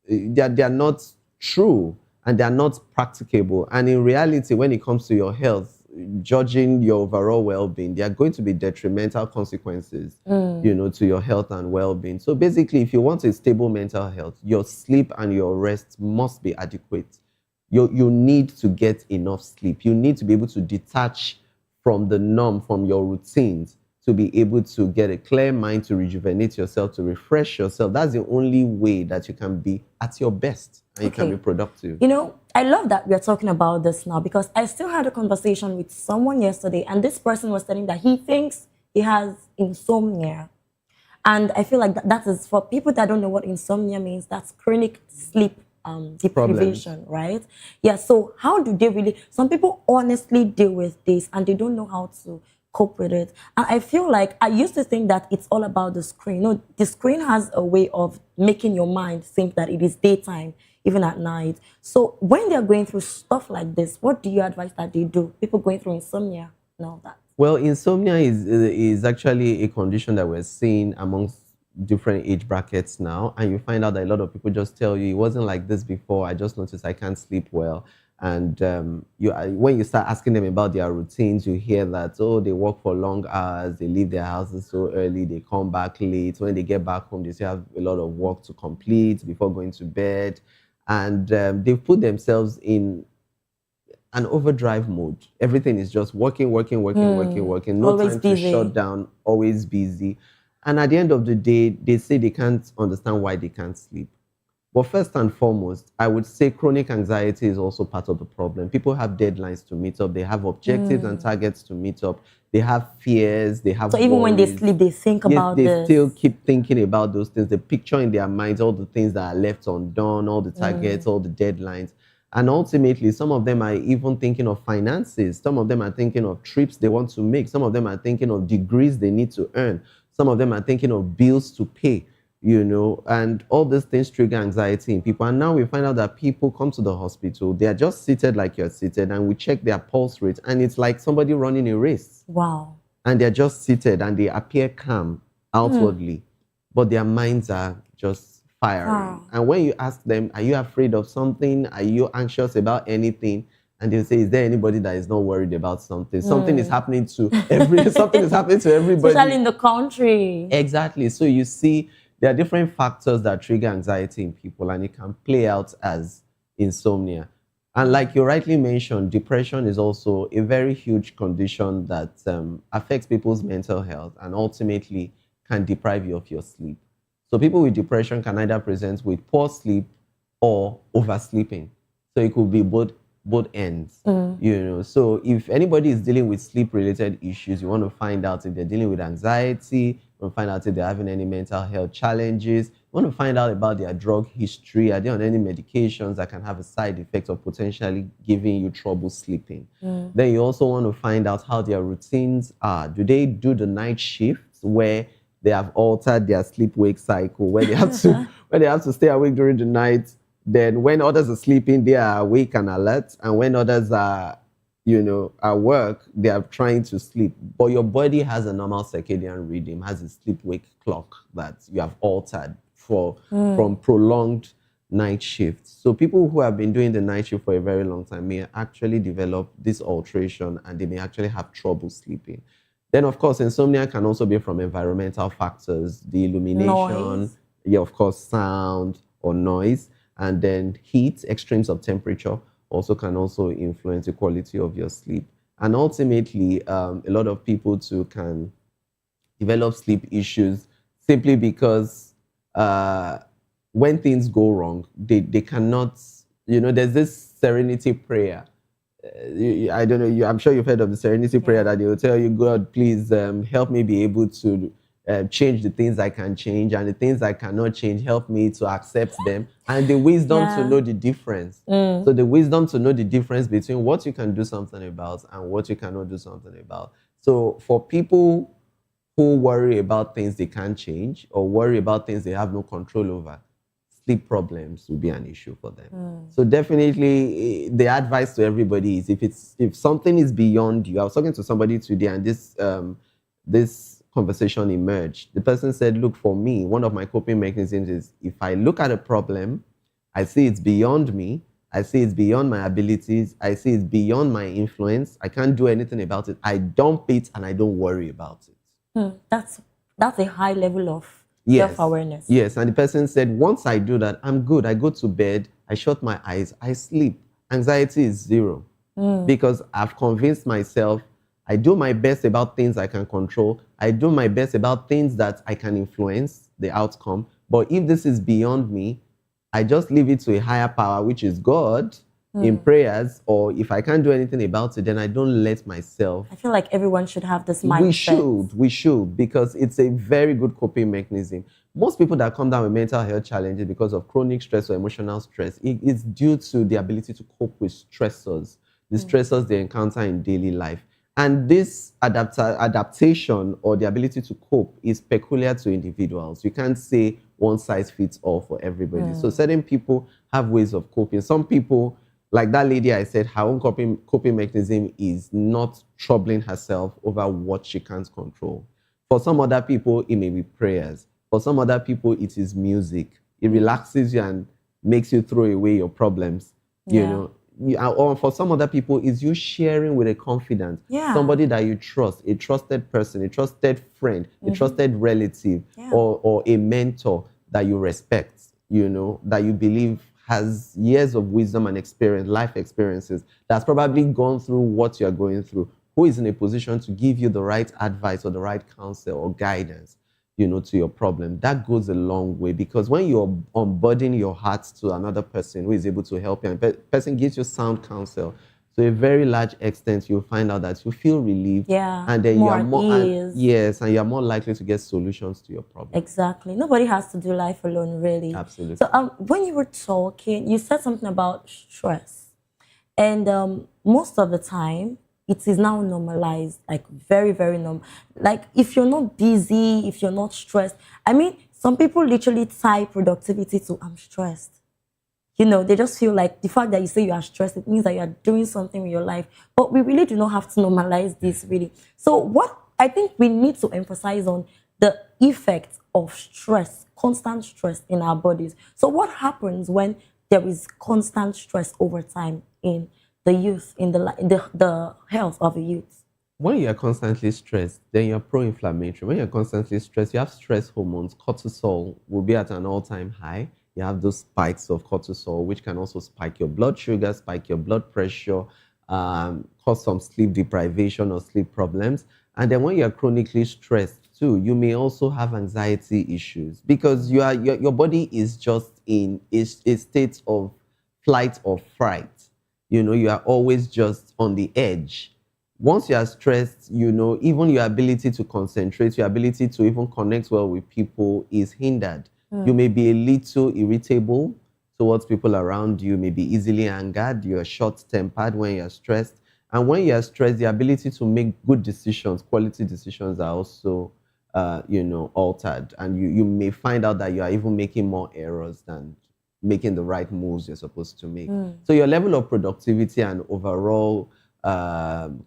they're not true and they're not practicable. And in reality, when it comes to your health, judging your overall well-being, there are going to be detrimental consequences, to your health and well-being. So basically, if you want a stable mental health, your sleep and your rest must be adequate. You need to get enough sleep. You need to be able to detach from the norm, from your routines, to be able to get a clear mind, to rejuvenate yourself, to refresh yourself. That's the only way that you can be at your best and you can be productive. I love that we are talking about this now, because I still had a conversation with someone yesterday, and this person was telling that he thinks he has insomnia. And I feel like that is, for people that don't know what insomnia means, that's chronic sleep deprivation, right? Yeah, so how do they really, some people honestly deal with this and they don't know how to cope with it. And I feel like I used to think that it's all about the screen. The screen has a way of making your mind think that it is daytime, even at night. So when they're going through stuff like this, what do you advise that they do? People going through insomnia and all that. Well, insomnia is actually a condition that we're seeing amongst different age brackets now, and you find out that a lot of people just tell you, it wasn't like this before, I just noticed I can't sleep well. And when you start asking them about their routines, you hear that, they work for long hours, they leave their houses so early, they come back late. When they get back home, they still have a lot of work to complete before going to bed. And they've put themselves in an overdrive mode. Everything is just working. No Always time busy. to shut down, always busy. And at the end of the day, they say they can't understand why they can't sleep. But first and foremost, I would say chronic anxiety is also part of the problem. People have deadlines to meet up. They have objectives and targets to meet up. They have fears. They have So even when they worries. sleep, they think about They this. still keep thinking about those things. They picture in their minds all the things that are left undone, all the targets, all the deadlines. And ultimately, some of them are even thinking of finances. Some of them are thinking of trips they want to make. Some of them are thinking of degrees they need to earn. Some of them are thinking of bills to pay, and all these things trigger anxiety in people. And now we find out that people come to the hospital, they are just seated like you're seated, and we check their pulse rate, and it's like somebody running a race. Wow. And they're just seated, and they appear calm outwardly, but their minds are just firing. Wow. And when you ask them, are you afraid of something? Are you anxious about anything? And they'll say, is there anybody that is not worried about something? Something is happening to something is happening to everybody. Especially in the country. Exactly. So you see, there are different factors that trigger anxiety in people, and it can play out as insomnia. And like you rightly mentioned, depression is also a very huge condition that affects people's mental health and ultimately can deprive you of your sleep. So people with depression can either present with poor sleep or oversleeping. So it could be both ends, So if anybody is dealing with sleep-related issues, you want to find out if they're dealing with anxiety, you want to find out if they're having any mental health challenges. You want to find out about their drug history. Are they on any medications that can have a side effect of potentially giving you trouble sleeping? Then you also want to find out how their routines are. Do they do the night shifts where they have altered their sleep-wake cycle, where they have to stay awake during the night? Then when others are sleeping, they are awake and alert. And when others are, at work, they are trying to sleep. But your body has a normal circadian rhythm, has a sleep-wake clock that you have altered from prolonged night shifts. So people who have been doing the night shift for a very long time may actually develop this alteration, and they may actually have trouble sleeping. Then, of course, insomnia can also be from environmental factors, the illumination, of course, sound or noise, and then heat, extremes of temperature also can also influence the quality of your sleep. And ultimately, a lot of people too can develop sleep issues simply because when things go wrong, they cannot, there's this serenity prayer. I don't know, I'm sure you've heard of the serenity prayer that they will tell you, God, please help me be able to change the things I can change, and the things I cannot change, help me to accept them, and the wisdom to know the difference. So the wisdom to know the difference between what you can do something about and what you cannot do something about. So for people who worry about things they can't change or worry about things they have no control over, sleep problems will be an issue for them. So definitely the advice to everybody is if something is beyond you. I was talking to somebody today, and this conversation emerged. The person said, look, for me, one of my coping mechanisms is if I look at a problem, I see it's beyond me, I see it's beyond my abilities, I see it's beyond my influence, I can't do anything about it, I dump it and I don't worry about it. That's a high level of self-awareness. Yes, and the person said, once I do that, I'm good. I go to bed, I shut my eyes, I sleep. Anxiety is zero because I've convinced myself I do my best about things I can control. I do my best about things that I can influence the outcome. But if this is beyond me, I just leave it to a higher power, which is God, in prayers. Or if I can't do anything about it, then I don't let myself. I feel like everyone should have this mindset. We should, because it's a very good coping mechanism. Most people that come down with mental health challenges because of chronic stress or emotional stress, it's due to the ability to cope with stressors, the stressors they encounter in daily life. And this adaptation or the ability to cope is peculiar to individuals. You can't say one size fits all for everybody. So certain people have ways of coping. Some people, like that lady I said, her own coping mechanism is not troubling herself over what she can't control. For some other people, it may be prayers. For some other people, it is music. It relaxes you and makes you throw away your problems, you know. Or for some other people, it's you sharing with a confidant, somebody that you trust, a trusted person, a trusted friend, a trusted relative, or a mentor that you respect, that you believe has years of wisdom and experience, life experiences, that's probably gone through what you're going through, who is in a position to give you the right advice or the right counsel or guidance, to your problem. That goes a long way, because when you're unburdening your heart to another person who is able to help you, and the person gives you sound counsel, to a very large extent, you'll find out that you feel relieved. And then you are more, and you're more likely to get solutions to your problem. Exactly. Nobody has to do life alone, really. Absolutely. So when you were talking, you said something about stress. And most of the time, it is now normalized, like very, very normal. Like if you're not busy, if you're not stressed, I mean, some people literally tie productivity to I'm stressed. They just feel like the fact that you say you are stressed, it means that you are doing something with your life. But we really do not have to normalize this, really. So what I think we need to emphasize on the effect of stress, constant stress in our bodies. So what happens when there is constant stress over time in the youth, in the health of the youth? When you're constantly stressed, then you're pro-inflammatory. When you're constantly stressed, you have stress hormones. Cortisol will be at an all-time high. You have those spikes of cortisol, which can also spike your blood sugar, spike your blood pressure, cause some sleep deprivation or sleep problems. And then when you're chronically stressed too, you may also have anxiety issues, because your body is just in a state of flight or fright. You are always just on the edge. once you are stressed, you know, even your ability to concentrate, your ability to even connect well with people is hindered. You may be a little irritable towards people around you, may be easily angered, you're short-tempered when you're stressed. And when you're stressed, the ability to make good decisions, quality decisions are also, you know, altered. And you may find out that you are even making more errors than making the right moves you're supposed to make. So your level of productivity and overall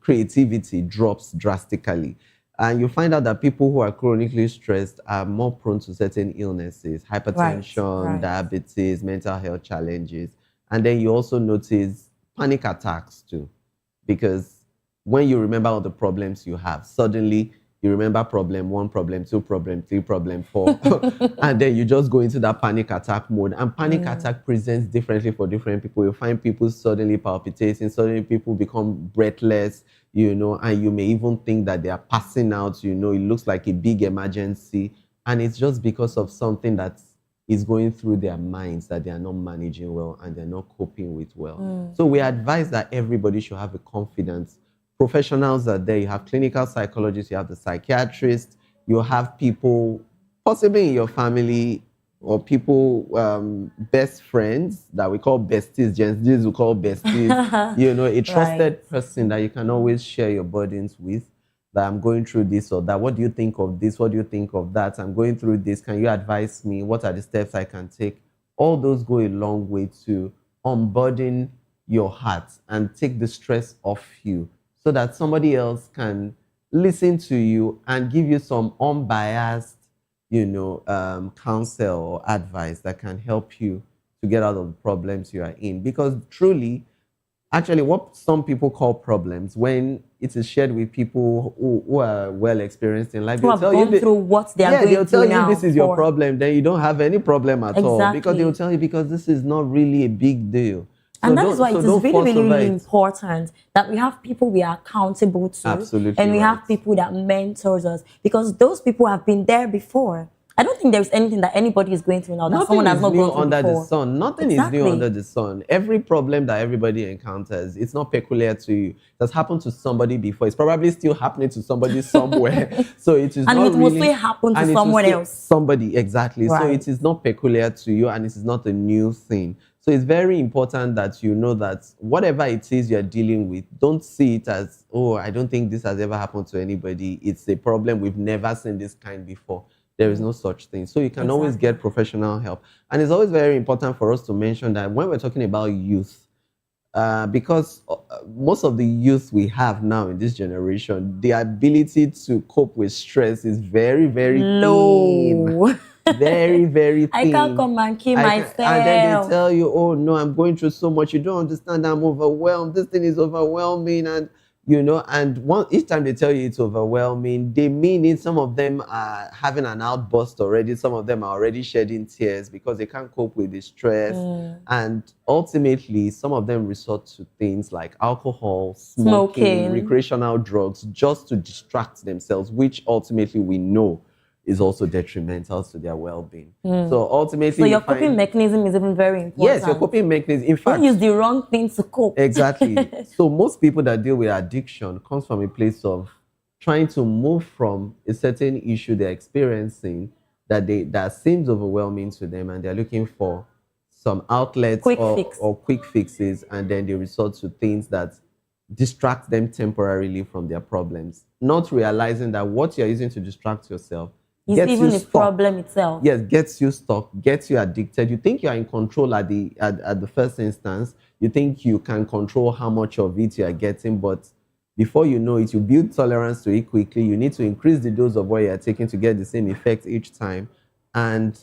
creativity drops drastically. And you find out that people who are chronically stressed are more prone to certain illnesses, hypertension, diabetes, mental health challenges. And then you also notice panic attacks too. Because when you remember all the problems you have, suddenly you remember problem 1, problem 2, problem 3, problem 4. And then you just go into that panic attack mode. And panic attack presents differently for different people. You find people suddenly palpitating, suddenly people become breathless, you know, and you may even think that they are passing out, you know, it looks like a big emergency. And it's just because of something that is going through their minds that they are not managing well and they're not coping with well. So we advise that everybody should have a confidence. Professionals are there. You have clinical psychologists, you have the psychiatrists, you have people possibly in your family or people, best friends that we call besties, Gen Zs we call besties, you know, a trusted person that you can always share your burdens with, that I'm going through this or that. What do you think of this? What do you think of that? I'm going through this. Can you advise me? What are the steps I can take? All those go a long way to unburden your heart and take the stress off you, so that somebody else can listen to you and give you some unbiased, you know, counsel or advice that can help you to get out of the problems you are in. Because truly, actually, what some people call problems, when it is shared with people who are well experienced in life, they'll tell you through what they are going they'll tell through you now this is your problem, then you don't have any problem at all. Because Exactly. they'll tell you because this is not really a big deal. And that is why it is really important that we have people we are accountable to. Absolutely and we have people that mentors us, because those people have been there before. I don't think there's anything that anybody is going through now that someone has not gone through under before. the sun. Nothing is new under the sun. Every problem that everybody encounters, it's not peculiar to you. It has happened to somebody before. It's probably still happening to somebody somewhere. So it is and not it will really, still happen to someone else. Somebody, exactly. Right. So it is not peculiar to you and it is not a new thing. So it's very important that you know that whatever it is you're dealing with, don't see it as, oh, I don't think this has ever happened to anybody. It's a problem we've never seen this kind before. There is no such thing. So you can always get professional help. And it's always very important for us to mention that when we're talking about youth, because most of the youth we have now in this generation, the ability to cope with stress is very, very low. thin. Very, very thin. I can't come and kill myself. And then they tell you, oh no, I'm going through so much. You don't understand. I'm overwhelmed. This thing is overwhelming. And you know, and each time they tell you it's overwhelming, they mean it. Some of them are having an outburst already. Some of them are already shedding tears because they can't cope with the stress. And ultimately, some of them resort to things like alcohol, smoking, recreational drugs, just to distract themselves, which ultimately we know is also detrimental to their well-being. So ultimately, so your coping mechanism is even very important. Yes, your coping mechanism. In fact, don't use the wrong thing to cope. Exactly. So most people that deal with addiction comes from a place of trying to move from a certain issue they're experiencing that seems overwhelming to them, and they're looking for some outlets or quick fixes, and then they resort to things that distract them temporarily from their problems, not realizing that what you're using to distract yourself it's even the problem itself. Yes, gets you stuck, gets you addicted. You think you are in control at the first instance. You think you can control how much of it you are getting, but before you know it, you build tolerance to it quickly. You need to increase the dose of what you are taking to get the same effect each time, and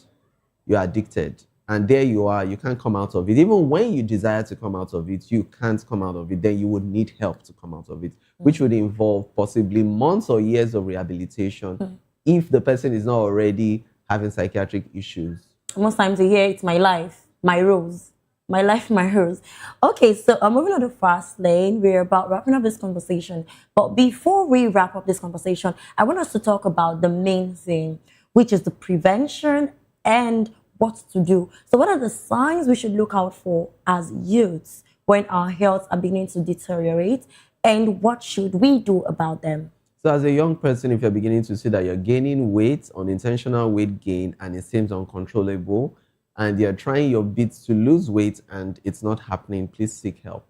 you're addicted. And there you are, you can't come out of it. Even when you desire to come out of it, you can't come out of it. Then you would need help to come out of it, which would involve possibly months or years of rehabilitation if the person is not already having psychiatric issues. Most times you hear it's my life, my rules. My life, my rules. Okay, so I'm moving on to fast lane. We're about wrapping up this conversation. But before we wrap up this conversation, I want us to talk about the main thing, which is the prevention and what to do. So what are the signs we should look out for as youths when our health are beginning to deteriorate? and what should we do about them? So as a young person, if you're beginning to see that you're gaining weight, unintentional weight gain, and it seems uncontrollable, and you're trying your best to lose weight and it's not happening, please seek help.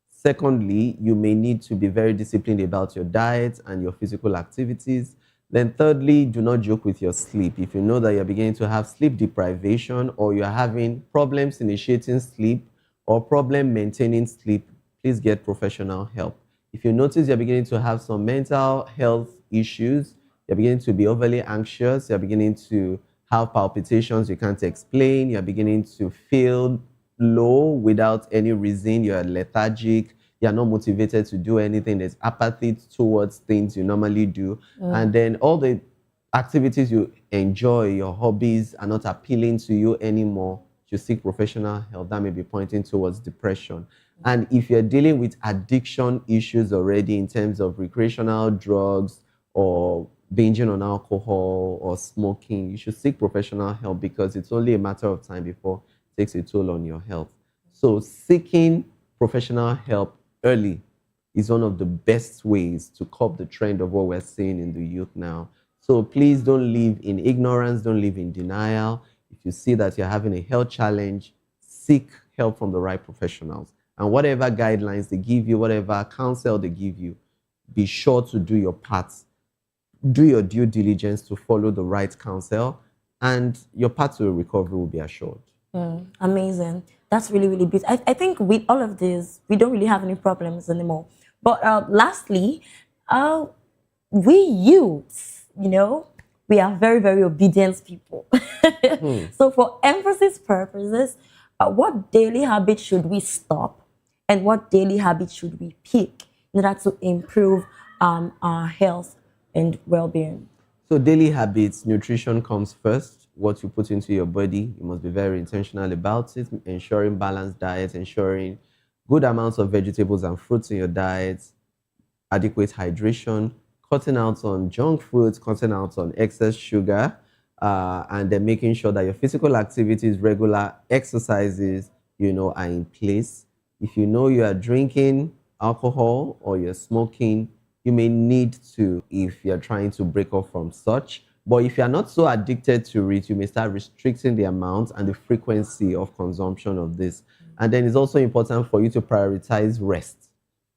Secondly, you may need to be very disciplined about your diet and your physical activities. Then thirdly, do not joke with your sleep. If you know that you're beginning to have sleep deprivation, or you're having problems initiating sleep or problem maintaining sleep, please get professional help. If you notice you're beginning to have some mental health issues, you're beginning to be overly anxious, you're beginning to have palpitations you can't explain, you're beginning to feel low without any reason, you're lethargic, you're not motivated to do anything, there's apathy towards things you normally do, and then all the activities you enjoy, your hobbies, are not appealing to you anymore, you seek professional help. That may be pointing towards depression. And if you're dealing with addiction issues already in terms of recreational drugs or binging on alcohol or smoking, you should seek professional help, because it's only a matter of time before it takes a toll on your health. So seeking professional help early is one of the best ways to curb the trend of what we're seeing in the youth now. So please don't live in ignorance, don't live in denial. If you see that you're having a health challenge, seek help from the right professionals. And whatever guidelines they give you, whatever counsel they give you, be sure to do your part. Do your due diligence to follow the right counsel, and your path to recovery will be assured. Amazing. That's really, really beautiful. I think with all of this, we don't really have any problems anymore. But lastly, we youths, you know, we are very, very obedient people. So for emphasis purposes, what daily habits should we stop? And what daily habits should we pick in order to improve our health and well-being? So daily habits, nutrition comes first. What you put into your body, you must be very intentional about it, ensuring balanced diet, ensuring good amounts of vegetables and fruits in your diet, adequate hydration, cutting out on junk foods, cutting out on excess sugar, and then making sure that your physical activities, regular exercises, you know, are in place. If you know you are drinking alcohol or you're smoking, you may need to, if you're trying to break off from such. But if you're not so addicted to it, you may start restricting the amount and the frequency of consumption of this. And then it's also important for you to prioritize rest.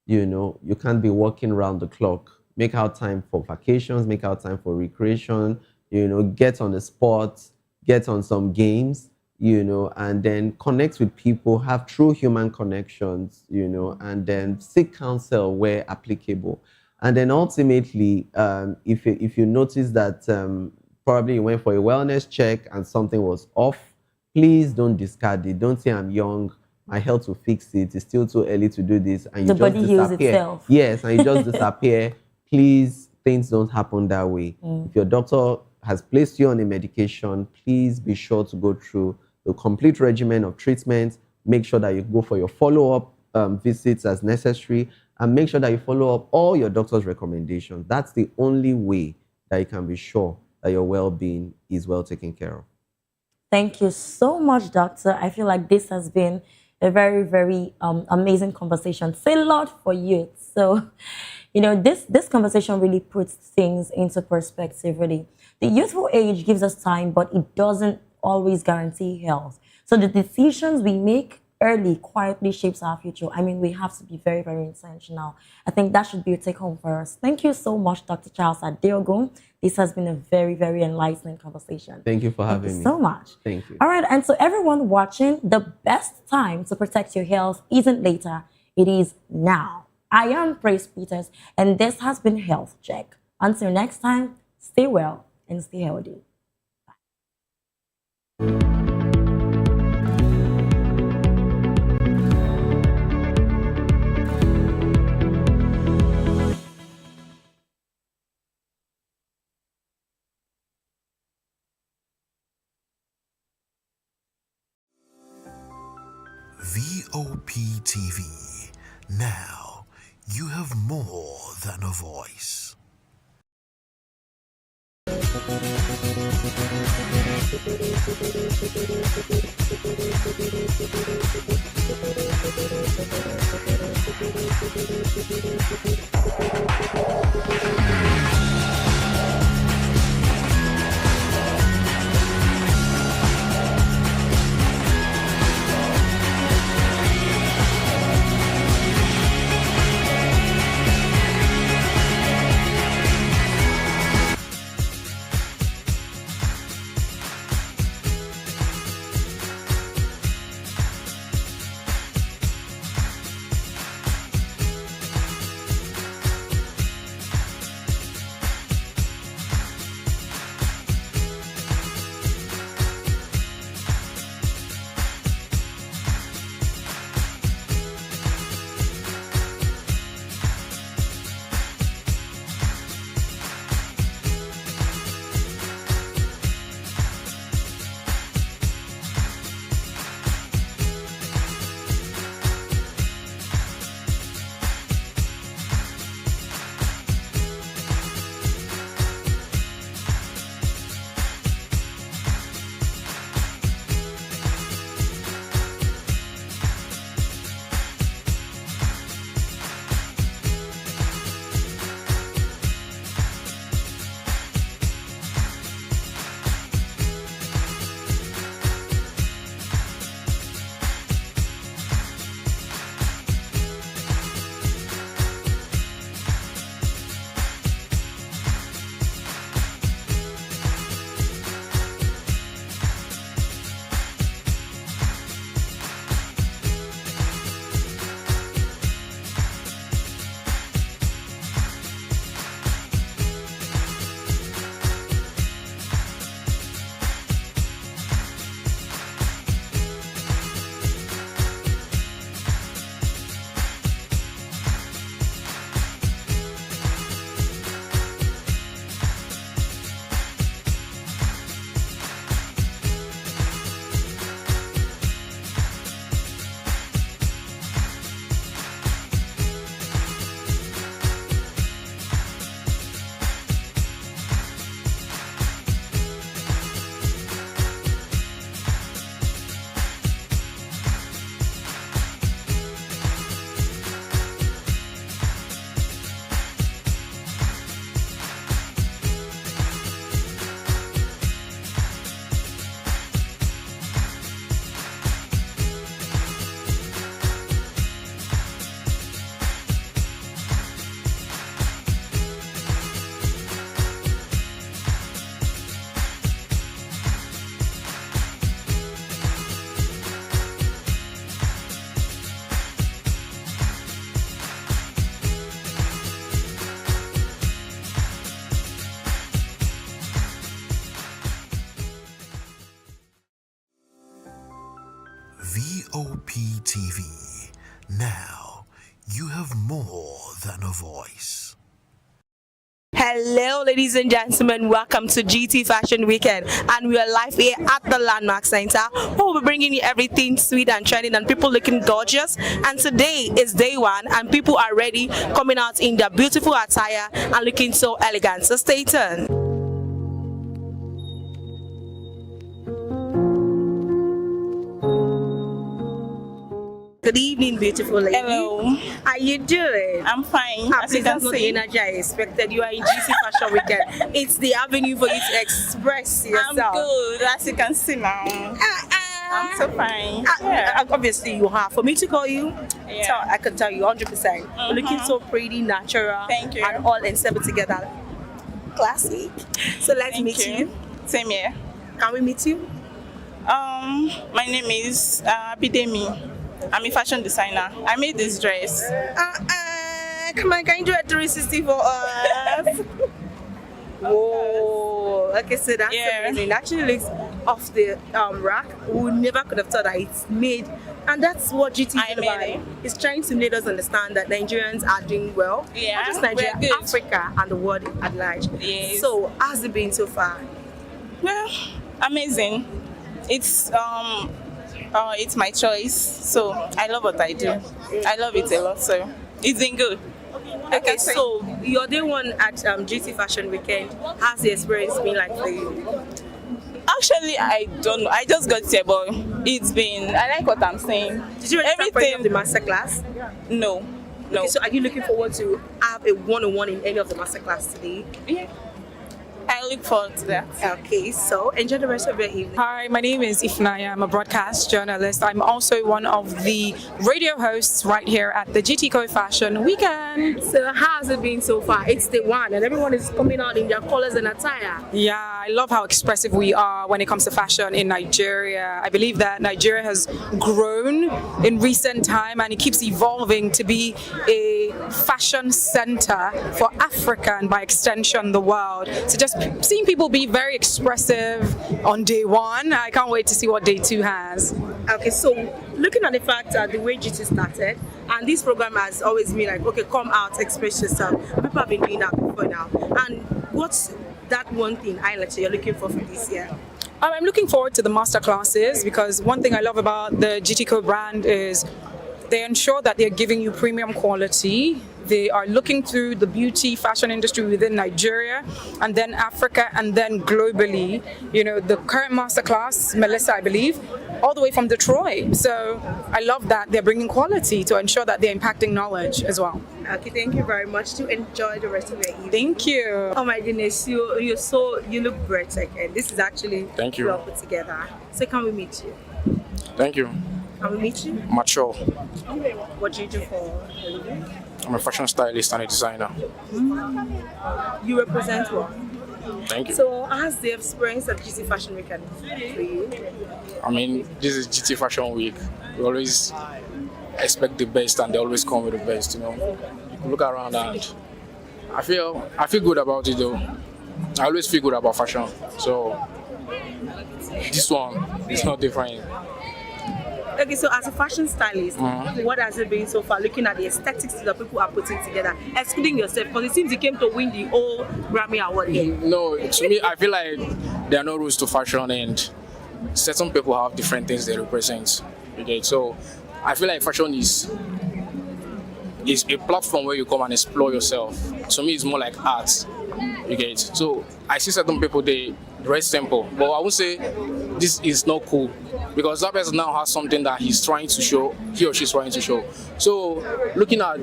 You know, you can't be working around the clock. Make out time for vacations, make out time for recreation, you know, get on the sport, get on some games, you know, and then connect with people, have true human connections, you know, and then seek counsel where applicable. And then ultimately, if you notice that probably you went for a wellness check and something was off, please don't discard it. Don't say, I'm young, my health will fix it, it's still too early to do this, and you the just body heals disappear. itself. Yes, and you just disappear. Please, things don't happen that way. If your doctor has placed you on a medication, please be sure to go through the complete regimen of treatment. Make sure that you go for your follow-up visits as necessary, and make sure that you follow up all your doctor's recommendations. That's the only way that you can be sure that your well-being is well taken care of. Thank you so much, Doctor. I feel like this has been a very, very amazing conversation. Say a lot for you. So, you know, this conversation really puts things into perspective, really. The youthful age gives us time, but it doesn't always guarantee health. So the decisions we make early quietly shapes our future. I mean, we have to be very, very intentional. I think that should be a take home for us. Thank you so much, Dr. Charles Adeogun. This has been a very, very enlightening conversation. Thank you for having me. Thank you so much. Thank you. All right, and so everyone watching, the best time to protect your health isn't later, it is now. I am Praise Peters, and this has been Health Check. Until next time, stay well and stay healthy. VOP TV. Now you have more than a voice. VOP TV. Now, you have more than a voice. Hello, ladies and gentlemen. Welcome to GT Fashion Weekend, and we are live here at the Landmark Center, where we'll be bringing you everything sweet and trending and people looking gorgeous. And today is day one, and people are ready, coming out in their beautiful attire and looking so elegant. So stay tuned. Good evening, beautiful lady. Hello. How you doing? I'm fine. As you can see, the energy I expected. You are in GC Fashion Weekend. It's the avenue for you to express yourself. I'm good, as you can see now. I'm so fine. Obviously, you have. For me to call you, Yeah. so I can tell you 100%. Looking so pretty, natural, Thank you. and all ensemble together. Classic. So let's meet you. Same here. Can we meet you? My name is Bidemi. I'm a fashion designer. I made this dress. Come on, can you do a 360 for us? Whoa. Okay, so that's amazing. It actually looks off the rack. We never could have thought that it's made. And that's what GT is about. It's trying to let us understand that Nigerians are doing well. Yeah, not just Nigeria, we're good. Africa, and the world at large. Yes. So, how's it been so far? Well, amazing. It's my choice, so I love what I do. I love it a lot, so it's been good. Okay, so your day one at GT Fashion Weekend, how's the experience been like for you? Actually, I don't know. I just got here, but it's been. I like what I'm saying. Did you register for any of the masterclass? No. Okay, so are you looking forward to have a one-on-one in any of the masterclass today? Yeah. I look forward to that. Okay, so enjoy the rest of your evening. Hi, my name is Ifnaya. I'm a broadcast journalist. I'm also one of the radio hosts right here at the GTCO Fashion Weekend. So how has it been so far? It's day one and everyone is coming out in their colors and attire. Yeah, I love how expressive we are when it comes to fashion in Nigeria. I believe that Nigeria has grown in recent time and it keeps evolving to be a fashion center for Africa and by extension the world. So just seeing people be very expressive on day one, I can't wait to see what day two has. Okay, so looking at the fact that the way GT started, and this program has always been like, okay, come out, express yourself. People have been doing that before now. And what's that one thing you're looking for this year? I'm looking forward to the master classes because one thing I love about the GTCO brand is they ensure that they're giving you premium quality. They are looking through the beauty fashion industry within Nigeria and then Africa and then globally. You know, the current masterclass, Melissa, I believe, all the way from Detroit. So I love that they're bringing quality to ensure that they're impacting knowledge as well. Okay, thank you very much. To enjoy the rest of your evening. Thank you. Oh my goodness, you look breathtaking. This is actually well put together. So can we meet you? Thank you. Can we meet you? Mature. What do you do for a living? I'm a fashion stylist and a designer. You represent what? Thank you. So how's the experience of GT Fashion Week for you? I mean, this is GT Fashion Week. We always expect the best and they always come with the best, you know. You look around and I feel good about it though. I always feel good about fashion. So this one is not different. Okay, so as a fashion stylist, what has it been so far looking at the aesthetics that people are putting together, excluding yourself? Because it seems you came to win the whole Grammy Award here. No, to me, I feel like there are no rules to fashion and certain people have different things they represent. Okay, so I feel like fashion is a platform where you come and explore yourself. To me, it's more like art. You get it? So I see certain people, they dress simple, but I would say this is not cool because that person now has something that he or she's trying to show. So looking at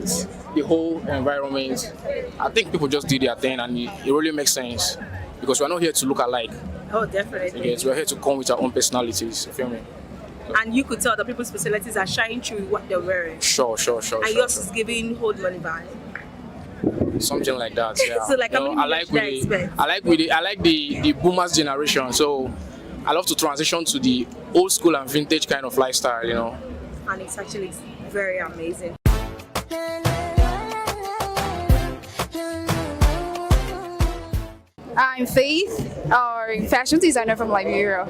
the whole environment, I think people just do their thing and it really makes sense because we're not here to look alike. Oh, definitely. Yes, we're here to come with our own personalities, you feel me? And you could tell that people's personalities are shining through what they're wearing. Sure. And yours is giving hold money vibe. Something like that, yeah. So like, I like the boomers generation. So I love to transition to the old school and vintage kind of lifestyle, you know. And it's actually very amazing. I'm Faith, our fashion designer from Liberia.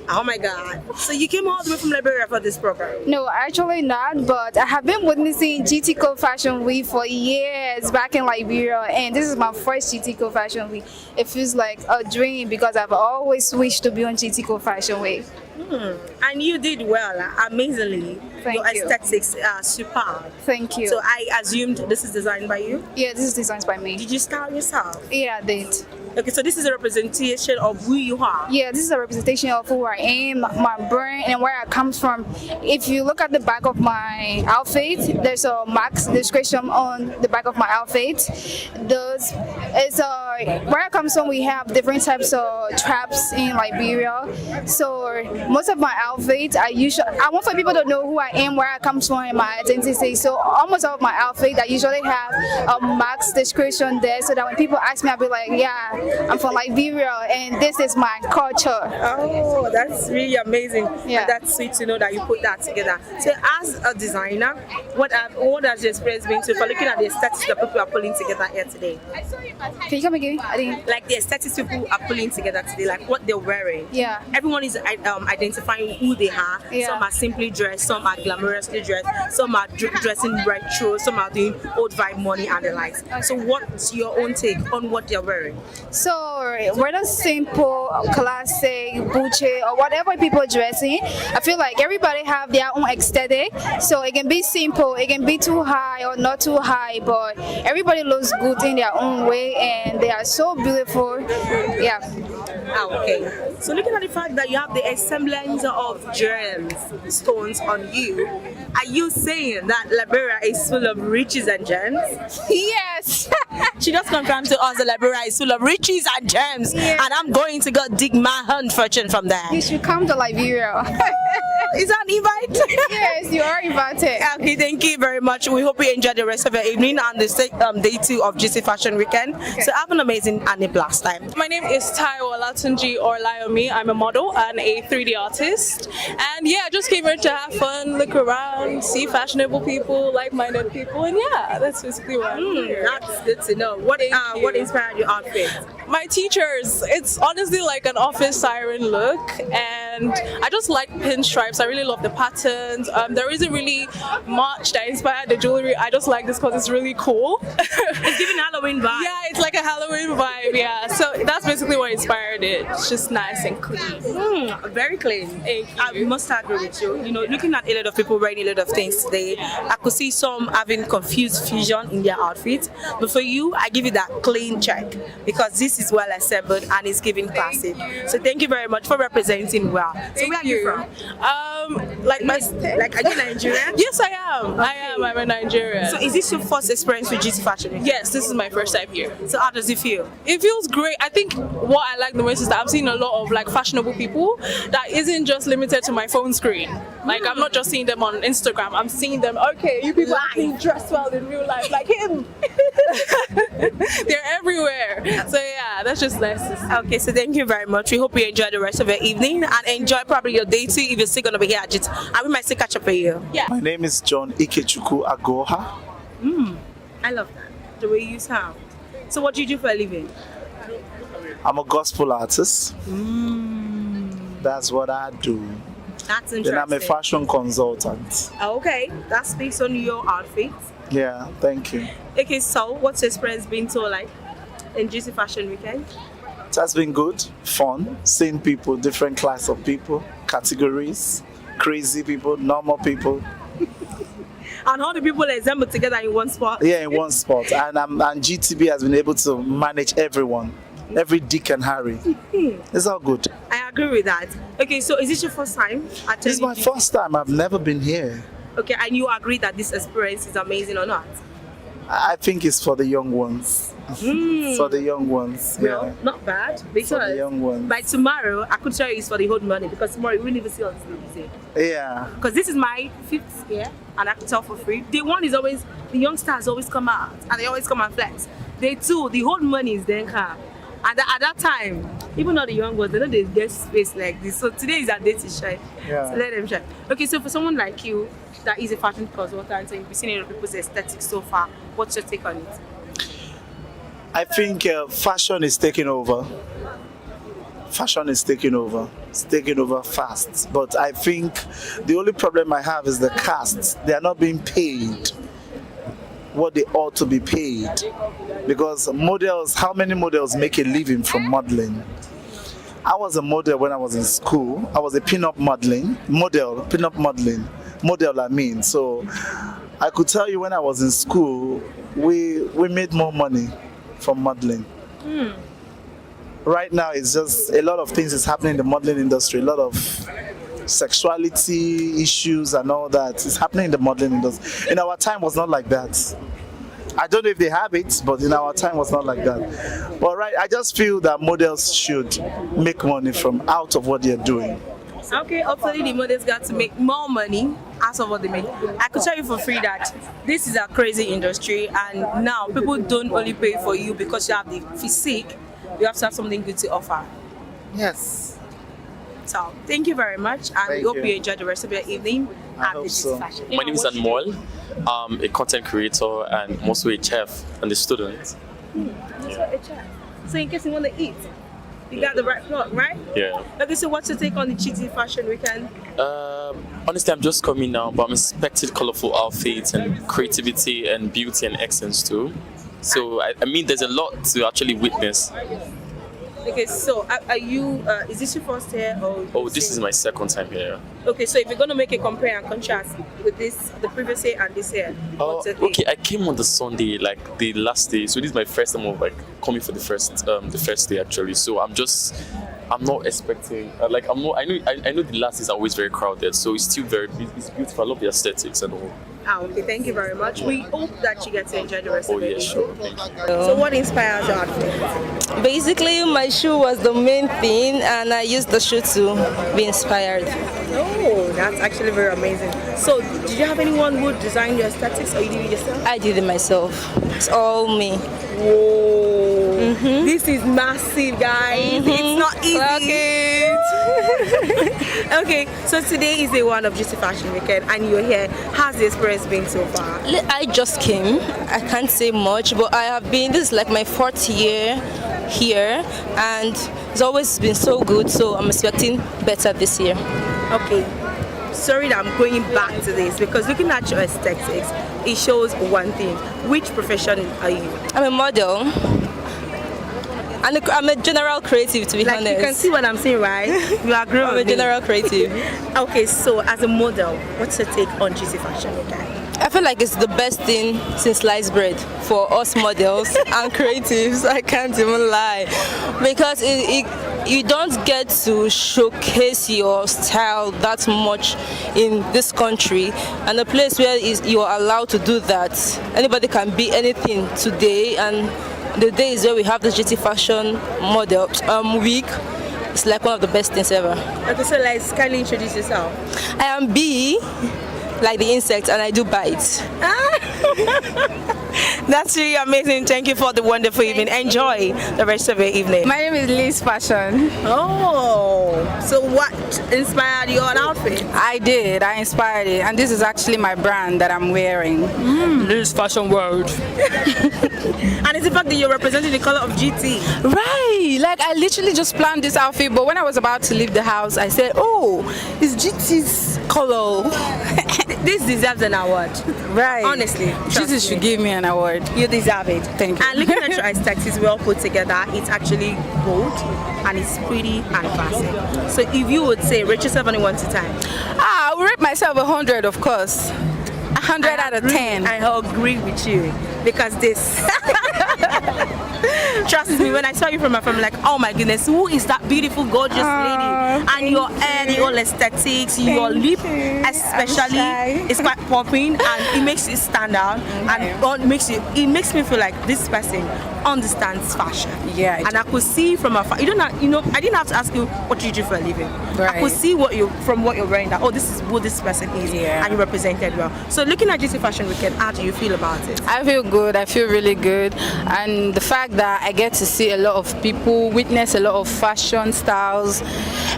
Oh my God. So you came all the way from Liberia for this program? No, actually not, but I have been witnessing GTCO Fashion Week for years back in Liberia, and this is my first GTCO Fashion Week. It feels like a dream because I've always wished to be on GTCO Fashion Week. And you did well, amazingly. Thank Your you. aesthetics are superb. Thank you. So I assumed this is designed by you? Yeah, this is designed by me. Did you style yourself? Yeah, I did. Okay, so this is a representation of who you are? Yeah, this is a representation of who I am, my brand, and where I come from. If you look at the back of my outfit, there's a Max description on the back of my outfit. Where I come from, we have different types of traps in Liberia. So most of my outfits, I want for people to know who I am, where I come from, and my identity. So almost all of my outfits, I usually have a Max description there, so that when people ask me, I'll be like, yeah, I'm from Liberia, and this is my culture. Oh, that's really amazing. Yeah. And that's sweet to know that you put that together. So as a designer, what has your experience been for looking at the aesthetics that people are pulling together here today? Can you come again? I didn't. Like the aesthetics people are pulling together today, like what they're wearing. Yeah. Everyone is identifying who they are. Yeah. Some are simply dressed, some are glamorously dressed, some are dressing retro, some are doing old vibe money and the likes. So what's your own take on what they're wearing? So whether simple, classic, bougie, or whatever people dressing, I feel like everybody have their own aesthetic. So it can be simple, it can be too high or not too high, but everybody looks good in their own way, and they are so beautiful. Yeah. Okay. So looking at the fact that you have the semblance of gems, stones on you, are you saying that Liberia is full of riches and gems? Yes. She just confirmed to us that Liberia is full of riches and gems, and I'm going to go dig my own fortune from there. You should come to Liberia. Is that an invite? Yes, you are invited. Okay, thank you very much. We hope you enjoy the rest of your evening and the day 2 of GC Fashion Weekend. Okay. So have an amazing and a blast time. My name is Taiwo Olatunji or Layomi. I'm a model and a 3D artist. And yeah, I just came here to have fun, look around, see fashionable people, like-minded people, and yeah, that's basically what I'm here. That's good to know. What inspired your outfit? My teachers. It's honestly like an office siren look, and I just like pinstripes. I really love the patterns. There isn't really much that inspired the jewelry. I just like this because it's really cool. It's giving Halloween vibe. Yeah, it's like a Halloween vibe. Yeah, so that's basically what inspired it. It's just nice and clean. Very clean. I must agree with you. You know, looking at a lot of people wearing a lot of things today, I could see some having confused fusion in their outfits. But for you, I give you that clean check because this is well assembled and it's giving classy. So thank you very much for representing well. So where are you from? Are you Nigerian? Yes, I am. I'm a Nigerian. So is this your first experience with GT Fashion Week? Yes, this is my first time here. So how does it feel? It feels great. I think what I like the most is that I'm seeing a lot of like fashionable people that isn't just limited to my phone screen. Like I'm not just seeing them on Instagram. I'm seeing them. Okay, you people actually dress well in real life, like him. They're everywhere. So yeah, that's just nice to see. Okay, so thank you very much. We hope you enjoy the rest of your evening and enjoy probably your day too if you're still gonna be here at GT. And we might still catch up with you. Yeah. My name is John Ikechukwu Agoha. I love that. The way you sound. So what do you do for a living? I'm a gospel artist. That's what I do. That's interesting. Then I'm a fashion consultant. Okay, that speaks on your outfit. Yeah, thank you. Okay, so what's your experience been so like in GC Fashion Weekend? It has been good, fun, seeing people, different class of people, categories, crazy people, normal people. And all the people assembled together in one spot. Yeah, in one spot. And GTB has been able to manage everyone, every Dick and Harry. It's all good. I agree with that. Okay, so is this your first time? This is my first time. I've never been here. Okay, and you agree that this experience is amazing or not? I think it's for the young ones. For the young ones, Well, yeah. not bad, For the because young ones. by tomorrow, I could tell you it's for the old money, because tomorrow you will never see on this. Yeah. Because this is my 5th year, and I could tell for free. Day 1 is always, the youngsters always come out, and they always come and flex. Day 2, the old money is then come. And at that time, even though the young ones, they know they get space like this. So today is a day to shine. Yeah. So let them shine. Okay, so for someone like you, that is a fashion consultant, and you've seen a lot of people's aesthetics so far, what's your take on it? I think fashion is taking over. Fashion is taking over. it's taking over fast. But I think the only problem I have is the casts. They are not being paid what they ought to be paid. Because models, how many models make a living from modeling? I was a model when I was in school. I was a pin-up model, I mean. So I could tell you when I was in school, we made more money from modeling. Right now, it's just a lot of things is happening in the modeling industry. A lot of sexuality issues and all that is happening in the modeling industry. In our time, was not like that. I don't know if they have it, but in our time was not like that. But right, I just feel that models should make money from out of what they're doing. Okay, hopefully the models got to make more money out of what they make. I could tell you for free that this is a crazy industry, and now people don't only pay for you because you have the physique, you have to have something good to offer. Yes. So thank you very much, and we hope you enjoy the rest of your evening at the GT Fashion. My name is Anmol. I'm a content creator and I'm also a chef and a student. So in case you want to eat, you got the right plot, right? Yeah. Okay, so what's your take on the GT Fashion Weekend? Honestly, I'm just coming now, but I'm expecting colorful outfits and creativity and beauty and excellence too. So I mean, there's a lot to actually witness. Okay, so are you, is this your first year or? Oh, this is my second time here. Okay, so if you're going to make a compare and contrast with this, the previous year and this year, what's it? Okay, I came on the Sunday, like the last day, so this is my first time of like coming for the first day actually. So I'm not expecting, I know the last is always very crowded, so it's still it's beautiful. I love the aesthetics and all. Okay, thank you very much. We hope that you get to enjoy the rest of the yeah, day. sure. Thank you. So what inspires your outfit? Basically, my shoe was the main thing, and I used the shoe to be inspired. Oh, that's actually very amazing. So did you have anyone who designed your aesthetics, or you did it yourself? I did it myself. It's all me. Whoa. This is massive, guys. It's not easy. Okay, so today is day one of GT Fashion Weekend and you're here. How's the experience been so far? I just came. I can't say much, but I have been, this is like my 4th year here, and it's always been so good, so I'm expecting better this year. Okay, sorry that I'm going back to this, because looking at your aesthetics, it shows one thing. Which profession are you? I'm a model. I'm a general creative, to be honest. You can see what I'm saying, right? You agree with me? I'm a general creative. Okay, so as a model, what's your take on GT Fashion Weekend? I feel like it's the best thing since sliced bread for us models and creatives. I can't even lie, because you don't get to showcase your style that much in this country, and a place where you are allowed to do that. Anybody can be anything today, and the days where we have the GT Fashion Model Week, it's like one of the best things ever. Okay, so let's kindly introduce yourself. I am bee, like the insect, and I do bite. That's really amazing. Thank you for the wonderful evening. Enjoy the rest of your evening. My name is Liz Fashion. Oh, so what inspired your outfit? I inspired it, and this is actually my brand that I'm wearing. Liz Fashion World. And it's the fact that you're representing the color of GT. Right, like I literally just planned this outfit, but when I was about to leave the house, I said, oh, it's GT's color. This deserves an award. Right. Honestly. GT should give me an award. You deserve it. Thank you. And looking at your aesthetics, well put together, it's actually bold and it's pretty and classic. So if you would say, rate yourself on 1 to 10. I would rate myself 100, of course. 100 out of 10. I agree with you, because this trust me, when I saw you from afar, I'm like, oh my goodness, who is that beautiful, gorgeous lady? And your hair, your aesthetics, your lip especially is quite popping, and it makes it stand out, and it makes me feel like this person understands fashion. Yeah. And I could see from afar. I didn't have to ask you what you do for a living. Right. I could see from what you're wearing that, oh, this is who this person is, and you represented well. So looking at GT Fashion Weekend, how do you feel about it? I feel good. I feel really good, and the fact that I get to see a lot of people, witness a lot of fashion styles,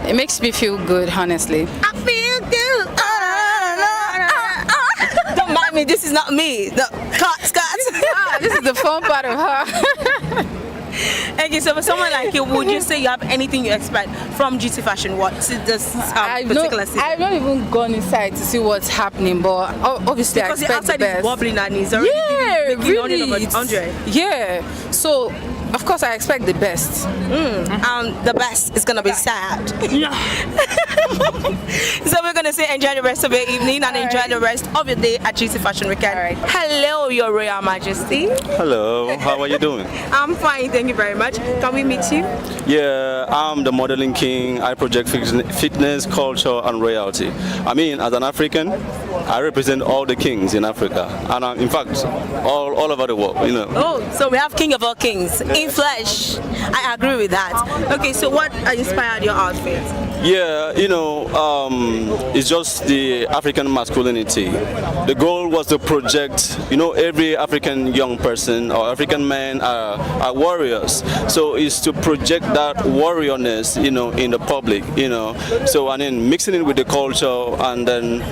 it makes me feel good, honestly. I feel good. Don't mind me. This is not me. Cut. This is the fun part of her. Okay, so for someone like you, would you say you have anything you expect from GT Fashion? What this particular season? I've not even gone inside to see what's happening, but obviously because I expect the best. Is wobbling and it's already really, 100. Yeah, so of course I expect the best. The best is gonna be sad. So we're gonna say enjoy the rest of your evening and enjoy the rest of your day at GT Fashion Weekend. Hello, Your Royal Majesty. Hello, how are you doing? I'm fine, thank you very much. Can we meet you? Yeah, I'm the modeling king. I project fitness, culture, and royalty. I mean, as an African, I represent all the kings in Africa, and in fact, all over the world. You know. Oh, so we have king of all kings in flesh. I agree with that. Okay, so what inspired your outfit? Yeah, you know, it's just the African masculinity. The goal was to project, you know, every African young person or African man are warriors. So it's to project that warriorness, you know, in the public, you know. So and then mixing it with the culture and then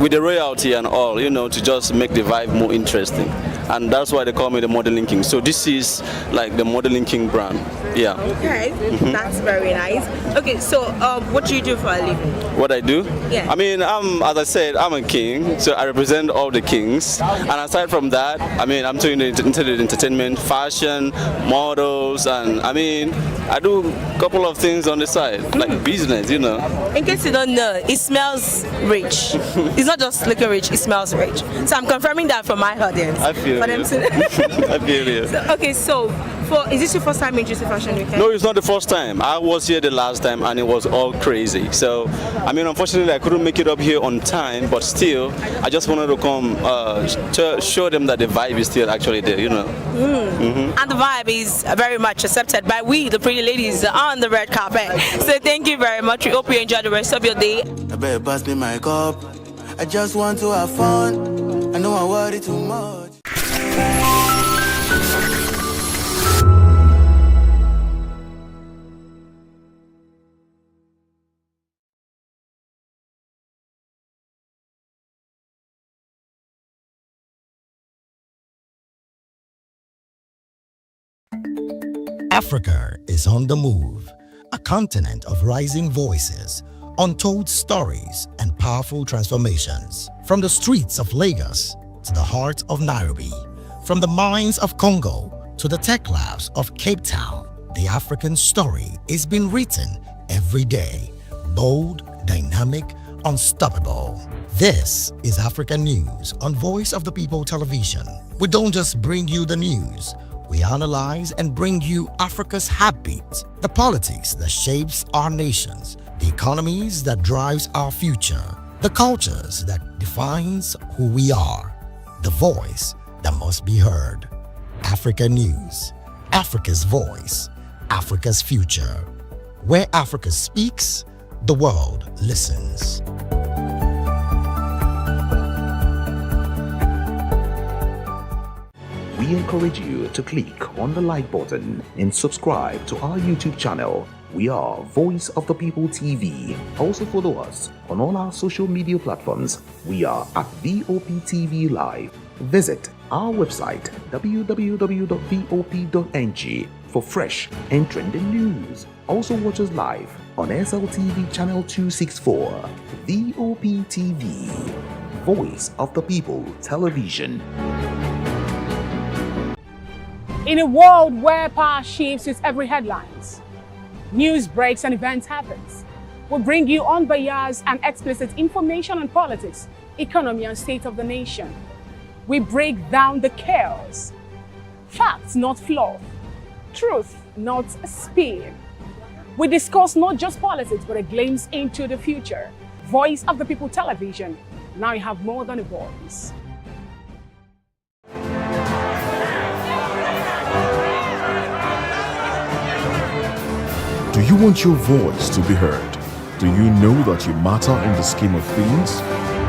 with the royalty and all, you know, to just make the vibe more interesting. And that's why they call me the modeling king. So this is like the modeling king brand. Yeah. Okay, that's very nice. Okay, so what do you do for a living? What I do? Yeah. I mean, as I said, I'm a king, so I represent all the kings. And aside from that, I mean, I'm doing into the entertainment, fashion, models, and I mean, I do a couple of things on the side, like business, you know. In case you don't know, it smells rich. It's not just looking rich, it smells rich. So I'm confirming that for my audience. I feel for them to I feel you. So, okay, so is this your first time in GT Fashion Weekend? No, it's not the first time. I was here the last time and it was all crazy. So, I mean, unfortunately, I couldn't make it up here on time, but still, I just wanted to come to show them that the vibe is still actually there, you know. And the vibe is very much accepted by we, the pretty ladies, on the red carpet. So thank you very much. We hope you enjoy the rest of your day. I better pass me my cup. I just want to have fun. I know I worry too much. Africa is on the move, a continent of rising voices, untold stories, and powerful transformations. From the streets of Lagos to the heart of Nairobi, from the mines of Congo to the tech labs of Cape Town, the African story is being written every day. Bold, dynamic, unstoppable. This is African News on Voice of the People Television. We don't just bring you the news. We analyze and bring you Africa's heartbeat, the politics that shapes our nations, the economies that drives our future, the cultures that defines who we are, the voice that must be heard. Africa News, Africa's voice, Africa's future. Where Africa speaks, the world listens. We encourage you to click on the like button and subscribe to our YouTube channel. We are Voice of the People TV. Also follow us on all our social media platforms. We are at VOP TV Live. Visit our website www.vop.ng for fresh and trending news. Also watch us live on SLTV channel 264. VOP TV, Voice of the People Television. In a world where power shifts with every headlines, news breaks and events happens, we bring you unbiased and explicit information on politics, economy, and state of the nation. We break down the chaos. Facts, not fluff. Truth, not spin. We discuss not just politics, but a glimpse into the future. Voice of the People Television. Now you have more than a voice. Do you want your voice to be heard? Do you know that you matter in the scheme of things?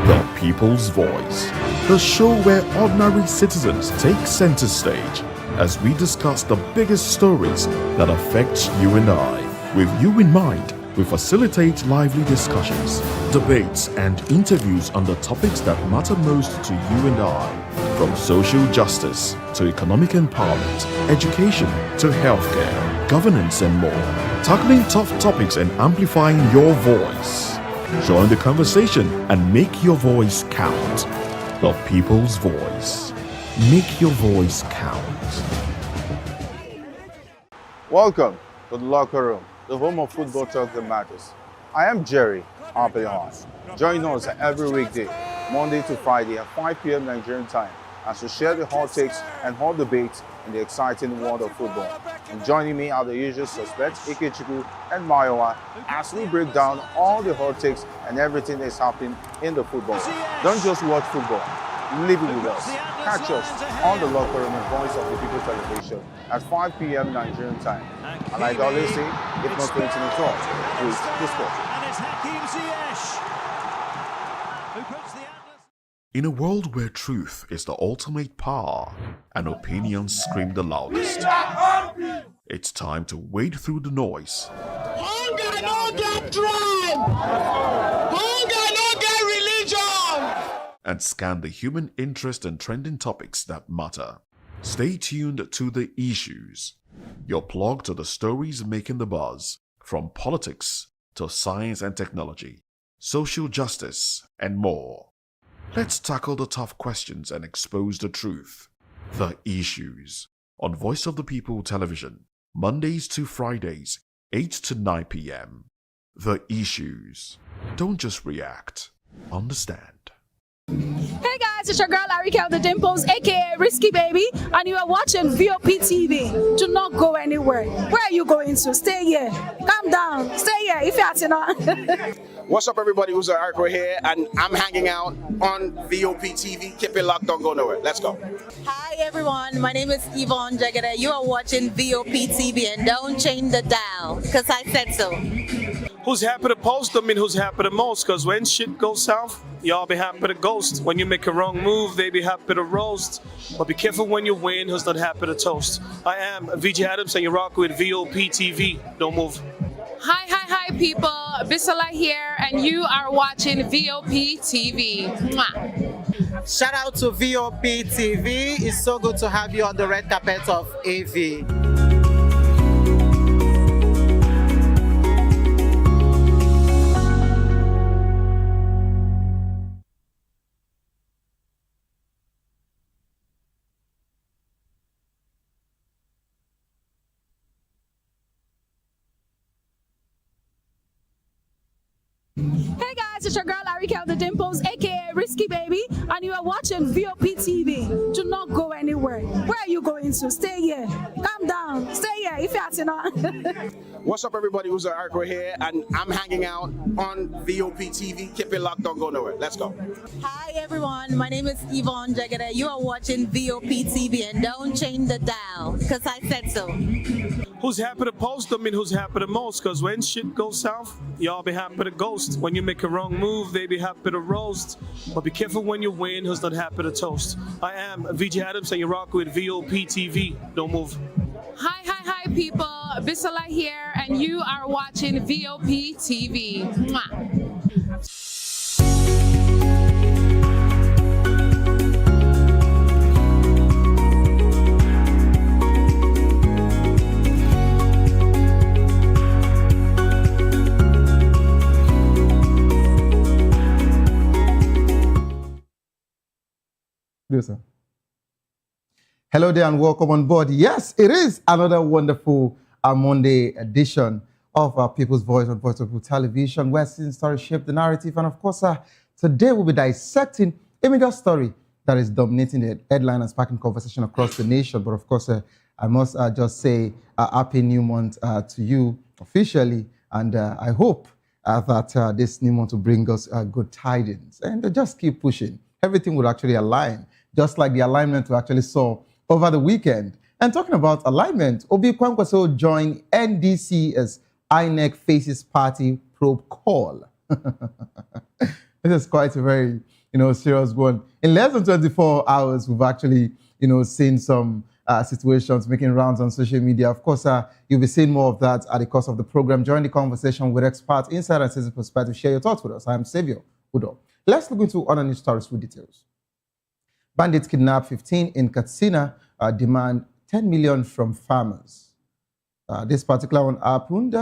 The People's Voice, the show where ordinary citizens take center stage as we discuss the biggest stories that affect you and I. With you in mind, we facilitate lively discussions, debates, and interviews on the topics that matter most to you and I. From social justice to economic empowerment, education to healthcare, governance and more. Tackling tough topics and amplifying your voice. Join the conversation and make your voice count. The People's Voice. Make your voice count. Welcome to the locker room, the home of football talk that matters. I am Jerry Arpillon. Join us every weekday, Monday to Friday at 5 p.m. Nigerian time, as we share the hot takes and hot debates in the exciting world of football. And joining me are the usual suspects, Ikechukwu and Mayowa, as we break down all the hot takes and everything that's happening in the football. Don't just watch football, live it with us. Catch us on the locker room and Voice of the People television at 5 p.m. Nigerian time. And like I always say, if not 20 talk, please the sport. In a world where truth is the ultimate power and opinions scream the loudest, it's time to wade through the noise. Hunger no get tribe! Hunger no get religion! And scan the human interest and trending topics that matter. Stay tuned to The Issues, your plug to the stories making the buzz, from politics to science and technology, social justice, and more. Let's tackle the tough questions and expose the truth. The Issues, on Voice of the People television, Mondays to Fridays, 8 to 9 p.m. The Issues. Don't just react, understand. Hey guys, it's your girl Arika the Dimples, aka Risky Baby, and you are watching VOP TV. Do not go anywhere. Where are you going to? Stay here. Calm down. Stay here if you're not. What's up, everybody? Who's Ariko here, and I'm hanging out on VOP TV. Keep it locked, don't go nowhere. Let's go. Hi everyone, my name is Yvonne Jagade. You are watching VOP TV, and don't change the dial, because I said so. Who's happy to post them and who's happy the most? Because when shit goes south, y'all be happy to ghost. When you make a wrong move, they be happy to roast. But be careful when you win, who's not happy to toast. I am VJ Adams, and you rock with VOP TV. Don't move. Hi people, Bisola here, and you are watching VOP TV. Mwah. Shout out to VOP TV. It's so good to have you on the red carpet of AV. Hey guys, it's your girl Arika the Dimples, aka Risky Baby, and you are watching VOP TV. Do not go anywhere. Where are you going to? Stay here. Calm down. Stay here if you're not. What's up, everybody? Who's Ariko here, and I'm hanging out on VOP TV. Keep it locked, don't go nowhere. Let's go. Hi everyone, my name is Yvonne Jagade. You are watching VOP TV, and don't change the dial, because I said so. Who's happy to post them and who's happy the most? Because when shit goes south, y'all be happy to ghost. When you make a wrong move, they be happy to roast. But be careful when you win, who's not happy to toast. I am VJ Adams, and you rock with VOP TV. Don't move. Hi people, Bisola here, and you are watching VOP TV. Mwah. Sir. Hello there and welcome on board. Yes, it is another wonderful Monday edition of our People's Voice on Voice of People Television, where scene stories shape the narrative. And of course, today we'll be dissecting a major story that is dominating the headline and sparking conversation across the nation. But of course, I must just say a happy new month to you officially. And I hope that this new month will bring us good tidings. And just keep pushing. Everything will actually align, just like the alignment we actually saw over the weekend. And talking about alignment, Obi Kwankwaso joined NDC as INEC faces party probe call. This is quite a very, serious one. In less than 24 hours, we've actually, seen some situations making rounds on social media. Of course, you'll be seeing more of that at the course of the program. Join the conversation with experts, inside and citizen perspective. Share your thoughts with us. I am Xavier Udo. Let's look into other news stories with details. Bandits kidnap 15 in Katsina, demand 10 million from farmers. This particular one happened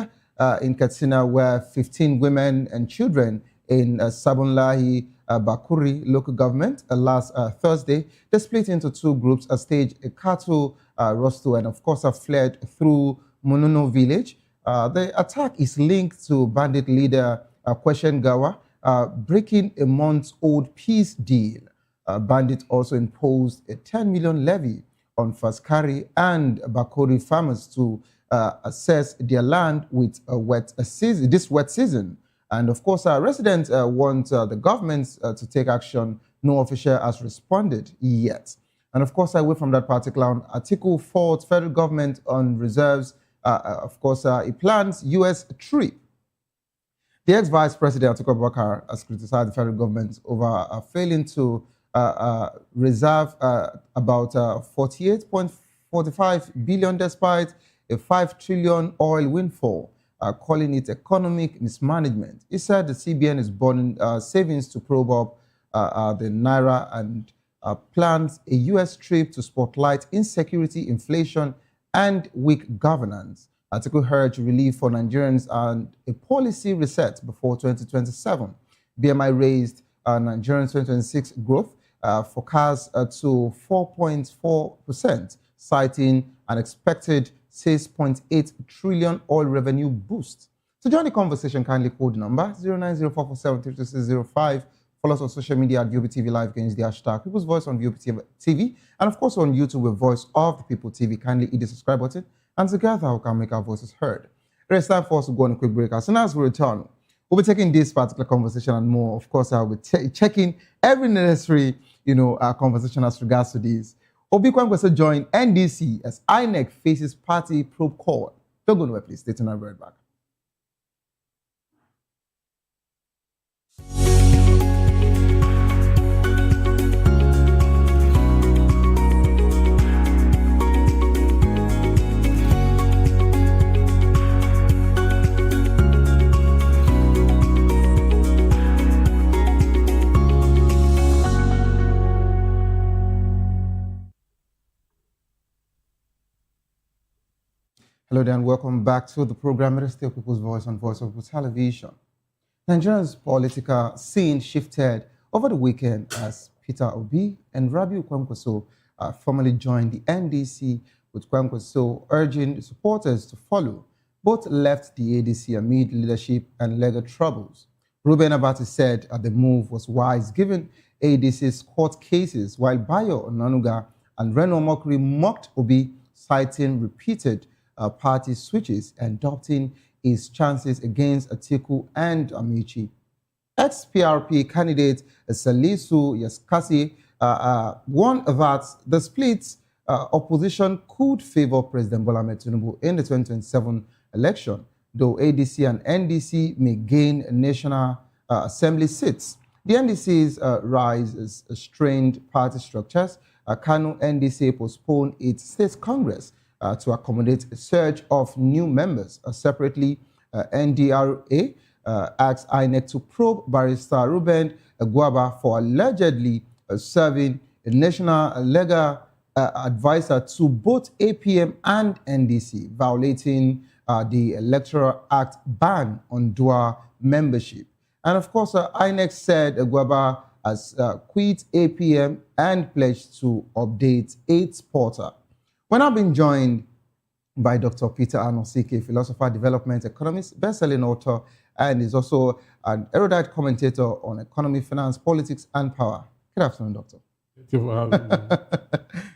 in Katsina, where 15 women and children in Sabunlahi Bakuri local government last Thursday, they split into two groups, staged a cattle rustle, and of course fled through Monono village. The attack is linked to bandit leader Kweshen Gawa breaking a month-old peace deal. Bandits also imposed a 10 million levy on Faskari and Bakuri farmers to assess their land with this wet season. And of course, residents want the government to take action. No official has responded yet. And of course, away from that particular one, Article 4, federal government on reserves, of course, it plans U.S. trip. The ex-vice president, Atiku Abubakar, has criticized the federal government over failing to reserve about 48.45 billion despite a 5 trillion oil windfall, calling it economic mismanagement. He said the CBN is burning savings to probe up the Naira and plans a U.S. trip to spotlight insecurity, inflation, and weak governance. Article urged relief for Nigerians and a policy reset before 2027. BMI raised Nigerians' 2026 growth forecast to 4.4%, citing an expected 6.8 trillion oil revenue boost. To join the conversation, kindly code number 09044732605. Follow us on social media at VOP TV Live against the hashtag People's Voice on VOP TV. And of course on YouTube with Voice of the People TV. Kindly hit the subscribe button, and together we can make our voices heard. It is time for us to go on a quick break. As soon as we return, we'll be taking this particular conversation and more. Of course, I'll be checking every necessary, conversation as regards to this. Obi Kwangwese joined NDC as INEC faces party probe call. Don't go nowhere, please. Stay tuned. I'll be right back. Hello there and welcome back to the program. It is still People's Voice on Voice of People Television. Nigeria's political scene shifted over the weekend as Peter Obi and Rabiu Kwankwaso formally joined the NDC, with Kwankwaso urging supporters to follow. Both left the ADC amid leadership and legal troubles. Ruben Abati said the move was wise given ADC's court cases, while Bayo Onanuga and Reno Mokri mocked Obi, citing repeated party switches and doubting his chances against Atiku and Amici. Ex-PRP candidate Salisu Yaskasi warned that the split opposition could favor President Bola Ahmed Tinubu in the 2027 election, though ADC and NDC may gain national assembly seats. The NDC's rise is strained party structures. Kanu NDC postponed its state congress to accommodate a surge of new members. Separately, NDRA asked INEC to probe Barrister Ruben Guaba for allegedly serving a national legal advisor to both APM and NDC, violating the Electoral Act ban on dual membership. And of course, INEC said Guaba has quit APM and pledged to update its portal. We're now being joined by Dr. Peter Anosike, philosopher, development economist, best-selling author, and is also an erudite commentator on economy, finance, politics, and power. Good afternoon, Doctor. Thank you for having me.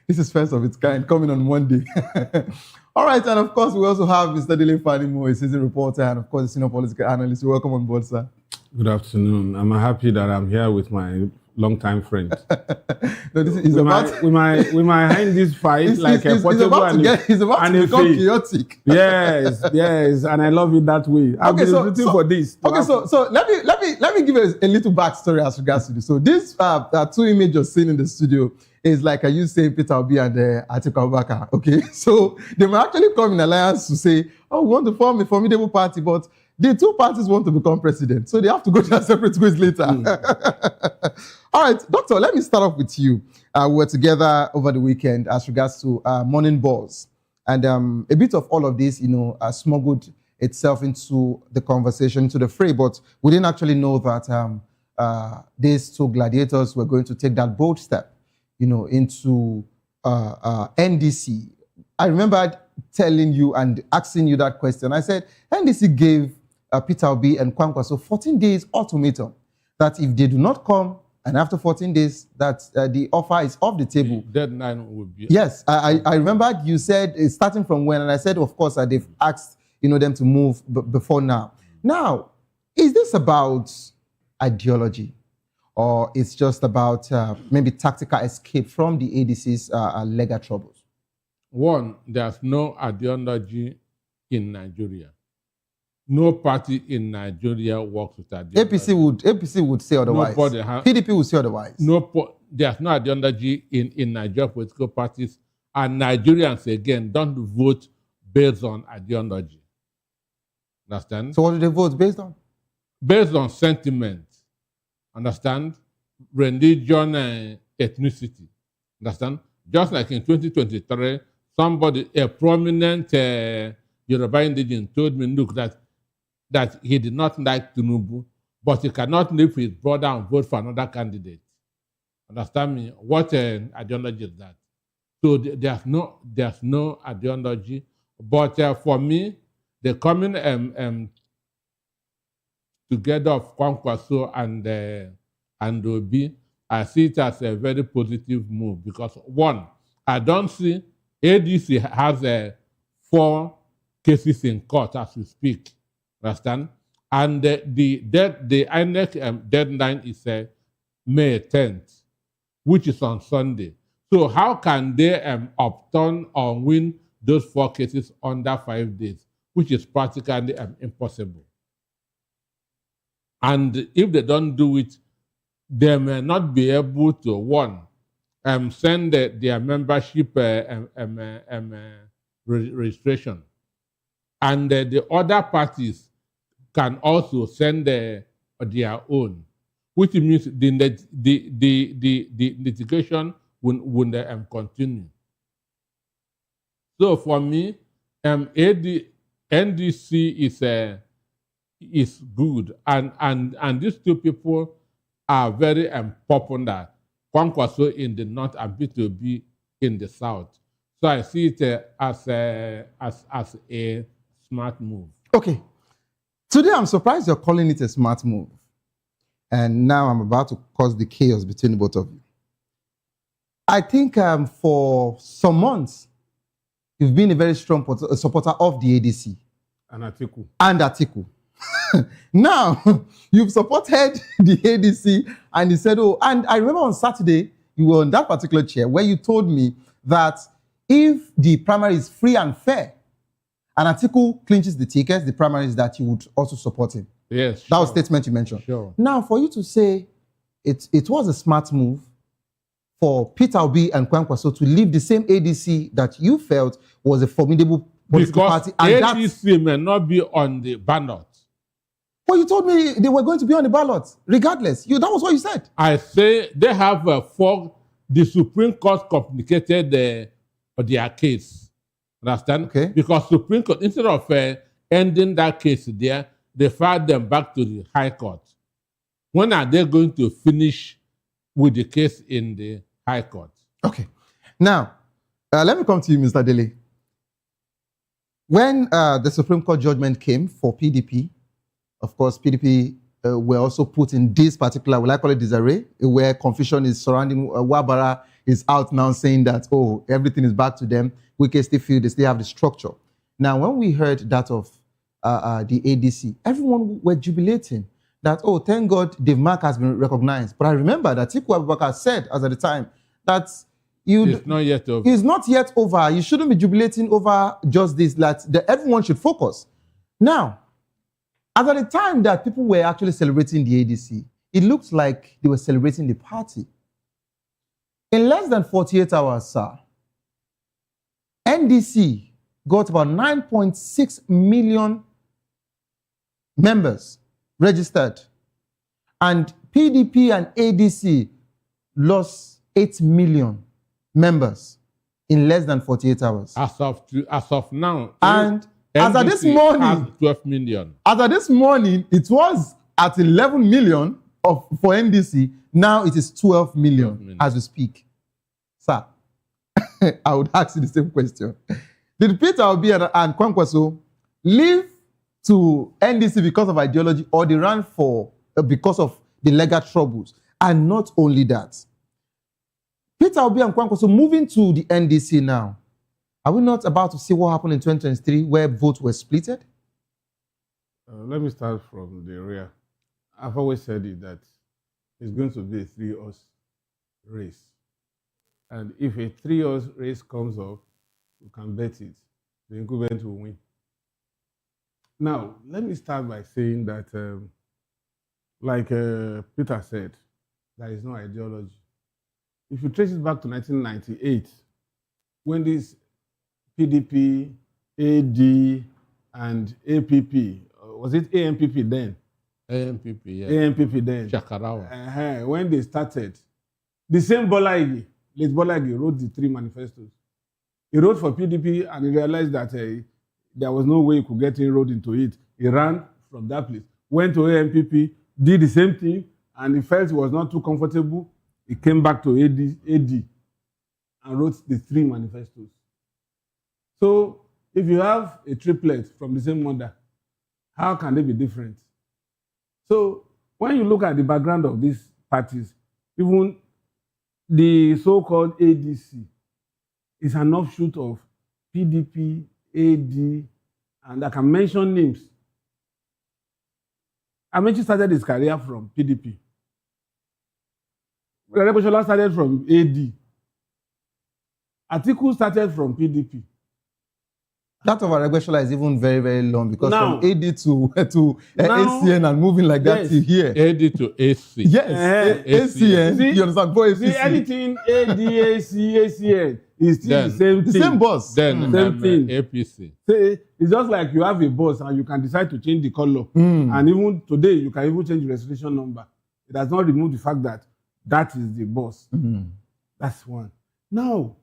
This is first of its kind, coming on Monday. All right, and of course, we also have Mr. Dele Fanimo, a seasoned reporter, and of course, a senior political analyst. Welcome on board, sir. Good afternoon. I'm happy that I'm here with my long-time friend. No, this is we might end this fight like a Portugal and a become chaotic. Yes, and I love it that way. I've been rooting for this. Okay, so let me give a little backstory as regards to this. So this two images you're seeing in the studio is like you saying Peter Obi and Atiku Abubakar. Okay, so they were actually come in alliance to say, oh, we want to form a formidable party, but the two parties want to become president, so they have to go their separate ways later. All right, Doctor, let me start off with you. We were together over the weekend as regards to morning buzz. And a bit of all of this, smuggled itself into the conversation, into the fray, but we didn't actually know that these two gladiators were going to take that bold step, into NDC. I remember telling you and asking you that question. I said, NDC gave Peter Obi and Kwankwaso 14 days ultimatum that if they do not come, and after 14 days, that the offer is off the table. The deadline would be... Yes, I remember you said, starting from when, and I said, of course, they've asked them to move before now. Now, is this about ideology? Or it's just about maybe tactical escape from the ADC's legal troubles? One, there's no ideology in Nigeria. No party in Nigeria works with ideology. APC would say otherwise. PDP would say otherwise. There's no ideology in Nigeria political parties, and Nigerians, again, don't vote based on ideology. Understand? So what do they vote based on? Based on sentiment. Understand? Religion and ethnicity. Understand? Just like in 2023, a prominent Yoruba indigene told me, look, that he did not like Tinubu, but he cannot leave his brother and vote for another candidate. Understand me? What ideology is that? So there's no ideology. But for me, the coming together of Kwankwaso and Obi, I see it as a very positive move because, one, I don't see ADC has 4 cases in court as we speak. Understand? And the INEC deadline is May 10th, which is on Sunday. So how can they upturn or win those 4 cases under 5 days, which is practically impossible? And if they don't do it, they may not be able to, one, send their membership registration. And the other parties can also send their own, which means the litigation will continue. So for me, NDC is good, and these two people are very popular. Kwankwaso in the north and P2B in the south. So I see it as a smart move. Okay. Today, I'm surprised you're calling it a smart move. And now I'm about to cause the chaos between both of you. I think for some months, you've been a very strong supporter of the ADC. And Atiku. And Atiku. Now, you've supported the ADC and you said, oh, and I remember on Saturday, you were on that particular chair where you told me that if the primary is free and fair, and Atiku clinches the tickets, the primary is that you would also support him. Yes, That was a statement you mentioned. Sure. Now, for you to say it was a smart move for Peter Obi and Kwankwaso to leave the same ADC that you felt was a formidable political party. And ADC may not be on the ballot. Well, you told me they were going to be on the ballot, regardless. That was what you said. I say they have the Supreme Court complicated their case. Understand? Okay. Because Supreme Court, instead of ending that case there, they filed them back to the High Court. When are they going to finish with the case in the High Court? Okay. Now, let me come to you, Mr. Dele. When the Supreme Court judgment came for PDP, of course, PDP were also put in this particular, will I call it disarray, where confusion is surrounding Wabara is out now saying that, oh, everything is back to them. We can still feel they still have the structure. Now, when we heard that of the ADC, everyone were jubilating that, oh, thank God Dave Mark has been recognized. But I remember that Atiku Abubakar said as at the time that it's not yet over. It's not yet over. You shouldn't be jubilating over just this. That everyone should focus. Now, as at the time that people were actually celebrating the ADC, it looked like they were celebrating the party. In less than 48 hours, sir, NDC got about 9.6 million members registered. And PDP and ADC lost 8 million members in less than 48 hours. As of now. And as of this morning, has 12 million. As of this morning, it was at 11 million for NDC. Now it is 12 million as we speak. Sir, I would ask you the same question. Did Peter Obi and Kwankwaso leave to NDC because of ideology, or they ran for because of the legal troubles? And not only that, Peter Obi and Kwankwaso moving to the NDC now. Are we not about to see what happened in 2023 where votes were splitted? Let me start from the rear. I've always said it that it's going to be a 3-horse race. And if a 3-horse race comes up, you can bet it. The incumbent will win. Now, let me start by saying that, like Peter said, there is no ideology. If you trace it back to 1998, when this PDP, AD, and APP, was it AMPP then? AMPP, yeah. AMPP then. Shakarawa. When they started, the same Bola Ige, late Bola Ige, wrote the 3 manifestos. He wrote for PDP and he realized that there was no way he could get inroad into it. He ran from that place, went to AMPP, did the same thing, and he felt he was not too comfortable. He came back to AD and wrote the 3 manifestos. So if you have a triplet from the same mother, how can they be different? So when you look at the background of these parties, even the so-called ADC is an offshoot of PDP, AD, and I can mention names. Amechi started his career from PDP. Rereboshola started from AD. Atiku started from PDP. That of Rereboshola is even very, very long because now, from AD to ACN and moving like that to here. AD to AC. Yes, ACN. See, you understand? Go see, anything AD, AC, ACN is still the same thing. The same boss. Then same thing. APC. See, it's just like you have a boss and you can decide to change the color. And even today, you can even change the registration number. It does not remove the fact that that is the boss. That's one. Now,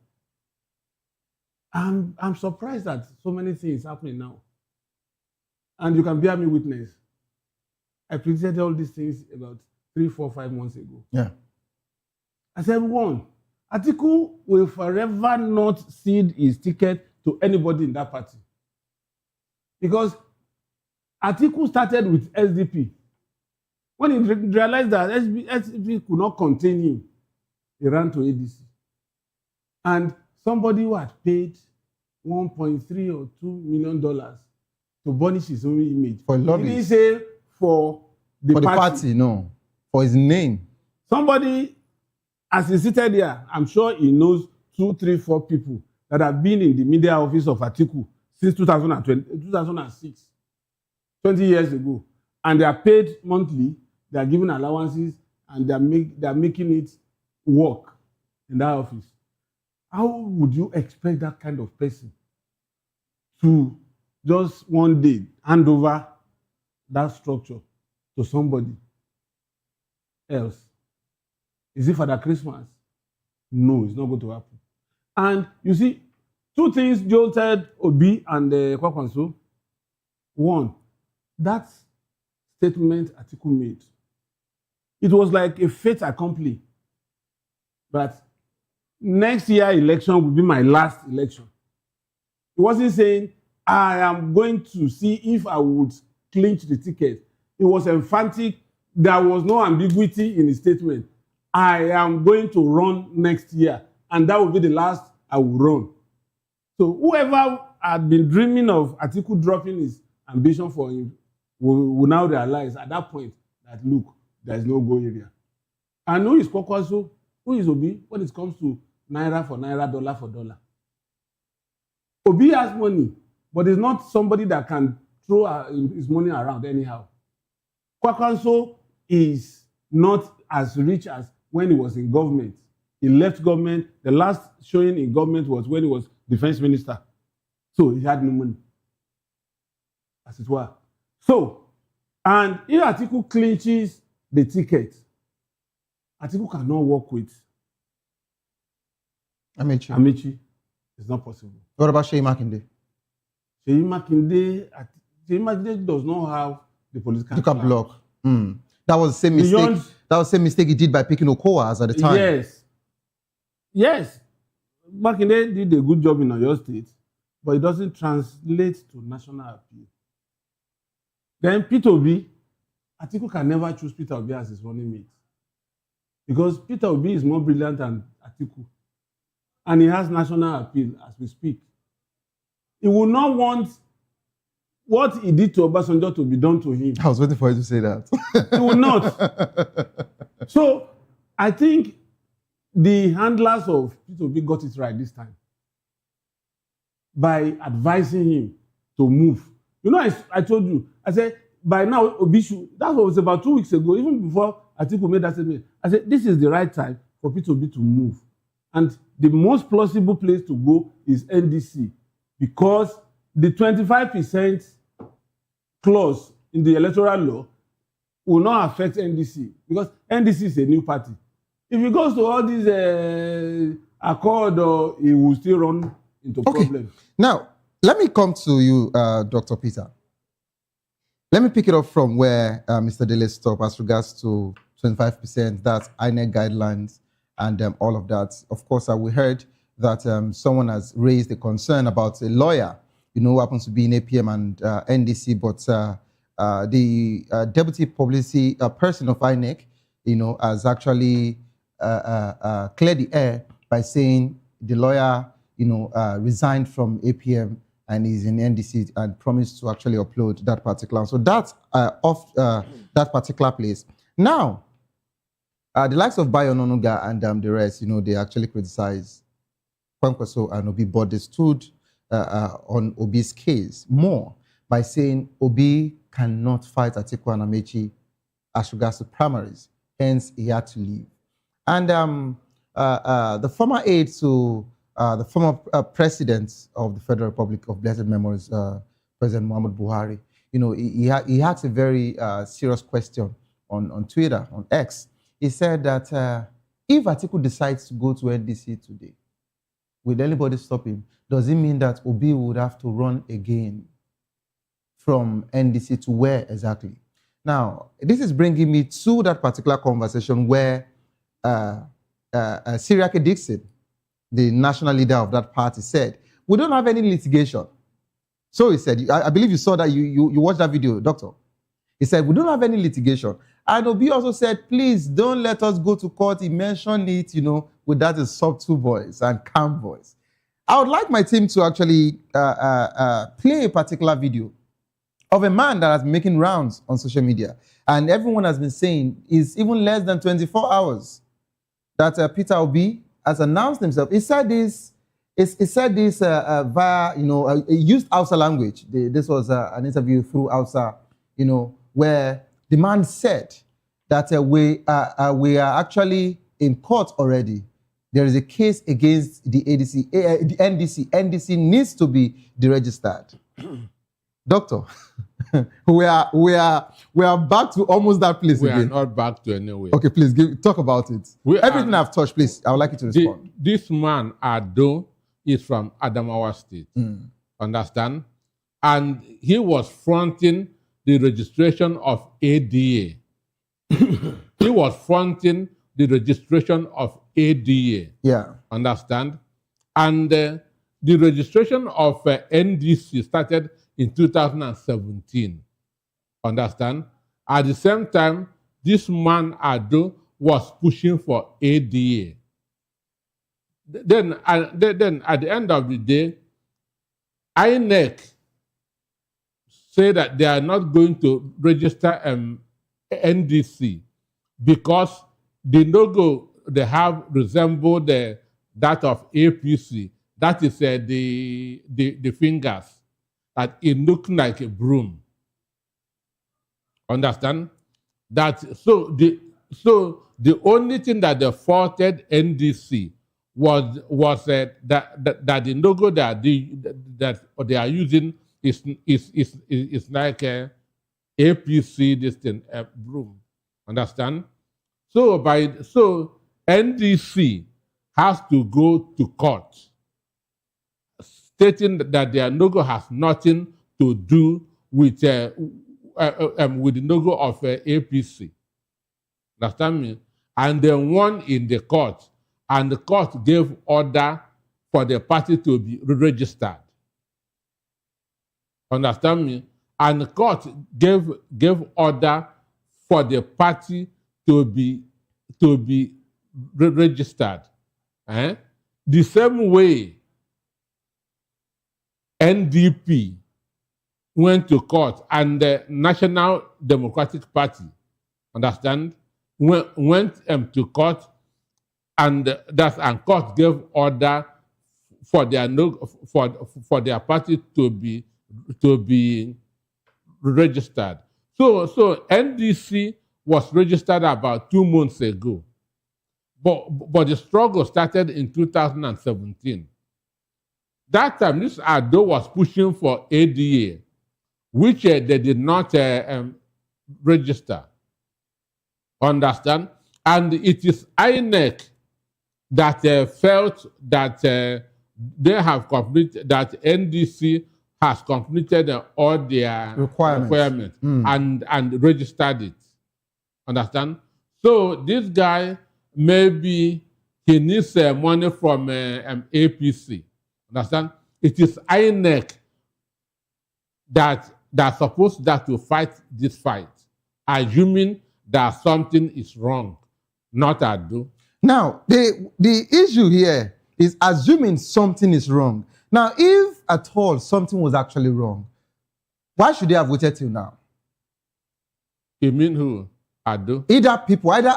I'm surprised that so many things happening now. And you can bear me witness. I predicted all these things about 3, 4, 5 months ago. Yeah. I said, 1, Atiku will forever not cede his ticket to anybody in that party. Because Atiku started with SDP. When he realized that SDP could not contain him, he ran to ADC. And somebody who had paid $1.3 or $2 million to burnish his own image. For lobbies. He didn't say for the party. No. For his name. Somebody, as he's seated here, I'm sure he knows 2, 3, 4 people that have been in the media office of Atiku since 2006, 20 years ago. And they are paid monthly, they are given allowances, and they are making it work in that office. How would you expect that kind of person to just one day hand over that structure to somebody else? Is it Father Christmas? No, it's not going to happen. And you see, 2 things jolted Obi and Kwakwanso. 1, that statement Atiku made, it was like a fait accompli. But next year election will be my last election. He wasn't saying, I am going to see if I would clinch the ticket. It was emphatic. There was no ambiguity in his statement. I am going to run next year, and that will be the last I will run. So whoever had been dreaming of Atiku dropping his ambition for him will now realize at that point that, look, there is no go area. And who is Kwakwanso? Who is Obi when it comes to naira for naira, dollar for dollar? Obi has money, but he's not somebody that can throw his money around anyhow. Kwakwanso is not as rich as when he was in government. He left government. The last showing in government was when he was defense minister. So he had no money, as it were. So And if Atiku clinches the ticket, Atiku cannot work with Amici. It's not possible. What about Sheyi Makinde? Sheyi Makinde does not have the political block. That was the same mistake. That was the same mistake he did by picking Okowa as at the time. Yes. Makinde did a good job in Oyo State, but it doesn't translate to national appeal. Then Peter Obi, Atiku can never choose Peter Obi as his running mate. Because Peter Obi is more brilliant than Atiku. And he has national appeal as we speak. He will not want what he did to Obasanjo to be done to him. I was waiting for you to say that. He will not. So I think the handlers of Peter Obi got it right this time by advising him to move. You know, I told you, I said, by now, Obi should, that was about 2 weeks ago, even before Atiku made that statement. I said, this is the right time for Peter Obi to move. And the most plausible place to go is NDC, because the 25% clause in the electoral law will not affect NDC, because NDC is a new party. If he goes to all these accord, he will still run into problems. Now, let me come to you, Dr. Peter. Let me pick it up from where Mr. Dele stopped as regards to 25%, that's INEC guidelines and all of that. Of course, we heard that someone has raised a concern about a lawyer, who happens to be in APM and NDC, but the deputy publicity person of INEC, has actually cleared the air by saying the lawyer, resigned from APM and is in NDC and promised to actually upload that particular. So that's off that particular place. Now, the likes of Bayo Nonuga and the rest, they actually criticize Kwankwaso and Obi, but they stood on Obi's case more by saying Obi cannot fight Atiku and Amechi as regards to primaries. Hence, he had to leave. And the former aide to the former president of the Federal Republic of Blessed Memories, President Muhammad Buhari, he asked a very serious question on Twitter, on X. He said that if Atiku decides to go to NDC today, will anybody stop him? Does it mean that Obi would have to run again from NDC to where exactly? Now, this is bringing me to that particular conversation where Siriake Dixon, the national leader of that party, said, we don't have any litigation. So he said, I believe you saw that, you watched that video, Doctor. He said, we don't have any litigation. And Obi also said, please don't let us go to court. He mentioned it, with that subtle voice and calm voice. I would like my team to actually play a particular video of a man that has been making rounds on social media. And everyone has been saying it's even less than 24 hours that Peter Obi has announced himself. He said this via, he used Hausa language. This was an interview through Hausa, where the man said that we are actually in court already. There is a case against the NDC. NDC needs to be deregistered. Doctor, we are back to almost that place again. We are not back to anywhere. Okay, please talk about it. Everything I've touched, please, I would like you to respond. This man, Ado, is from Adamawa State. Understand? And he was fronting the registration of ADA. He was fronting the registration of ADA. Yeah. Understand? And the registration of NDC started in 2017. Understand? At the same time, this man, Ado, was pushing for ADA. Then at the end of the day, INEC say that they are not going to register NDC because the logo they have resembled that of APC. That is the fingers. That it looked like a broom. Understand? So the only thing that they faulted NDC was that the logo that they are using is like APC this thing broom. Understand? So NDC has to go to court, stating that their logo has nothing to do with the logo of APC. Understand me? And they won in the court, and the court gave order for the party to be registered. Understand me? And the court gave order for the party to be registered. The same way NDP went to court and the National Democratic Party, understand, went to court, and court gave order for their party to be registered. So NDC was registered about 2 months ago, but the struggle started in 2017. That time, this Ado was pushing for ADA, which they did not register. Understand? And it is INEC that felt that they have completed, that NDC has completed all their requirements and registered it. Understand? So this guy, maybe he needs money from APC. Understand? It is INEC that's supposed to fight this fight, assuming that something is wrong, not Ado. Now, the issue here is assuming something is wrong. Now, if at all something was actually wrong, why should they have waited till now? You mean who? Ado? Either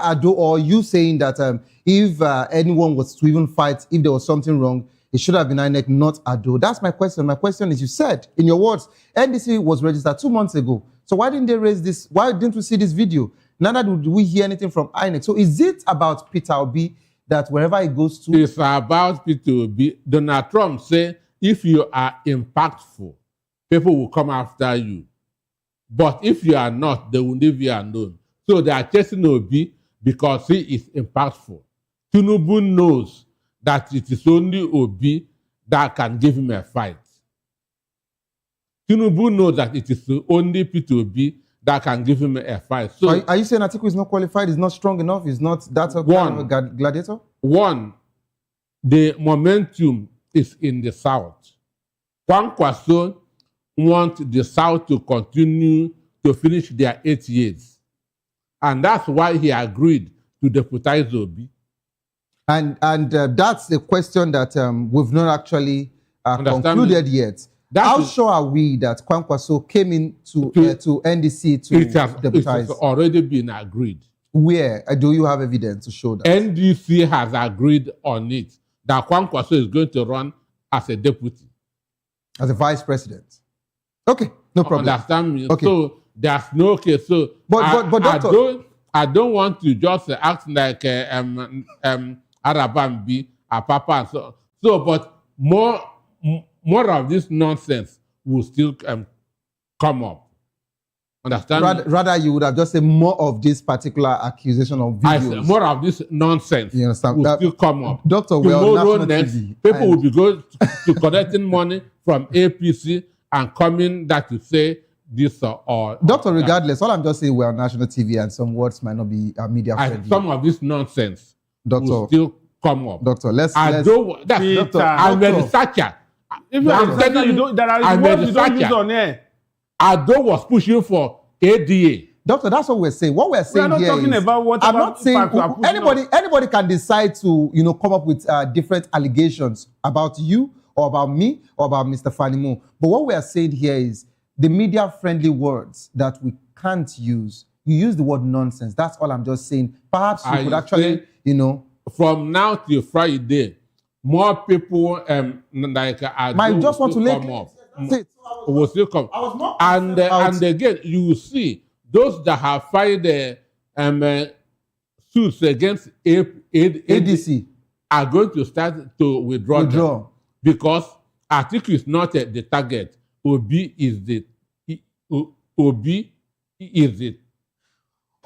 Ado or you saying that if anyone was to even fight, if there was something wrong, it should have been INEC, not Ado. That's my question. My question is, you said, in your words, NDC was registered 2 months ago. So why didn't they raise this? Why didn't we see this video? Neither did we hear anything from INEC. So is it about Peter Obi that wherever he goes to... It's about Peter Obi. Donald Trump said, if you are impactful, people will come after you. But if you are not, they will leave you alone. So they are chasing Obi because he is impactful. Tinubu knows that it is only Obi that can give him a fight. Tinubu knows that it is only Peter Obi that can give him a fight. So are you saying Atiku is not qualified, is not strong enough, is not that kind of a gladiator? One, the momentum is in the South. Kwankwaso wants the South to continue to finish their 8 years. And that's why he agreed to deputize Obi. And that's the question that we've not actually concluded yet. How sure are we that Kwankwaso came into to NDC to deputize? It has already been agreed. Where? Do you have evidence to show that? NDC has agreed on it, that Kwankwaso is going to run as a deputy. As a vice president. Okay, no problem. Understand me? Okay. So there's no case. So but doctor, I don't want to just act like Arabambi, a papa. So but more of this nonsense will still come up. Understand? Rather, you would have just said more of this particular accusation of videos. More of this nonsense will still come up. Doctor, tomorrow next, people will be going to collecting money from APC and coming that to say this or Doctor, regardless, all I'm just saying, we're on national TV and some words might not be media friendly. Some of this nonsense will still come up. Doctor, I'm a researcher. There are words you don't use on air. Ado was pushing for ADA. Doctor, that's what we're saying. What we're saying here is, about what I'm not saying anybody can decide to come up with different allegations about you or about me or about Mr. Fanimo. But what we are saying here is the media-friendly words that we can't use. You use the word nonsense. That's all I'm just saying. Perhaps you could actually, from now till Friday, more people might just want to come up. Will still come. And again, you will see those that have filed suits against ADC are going to start to withdraw. Them because Atiku is not the target. Obi is the Obi is it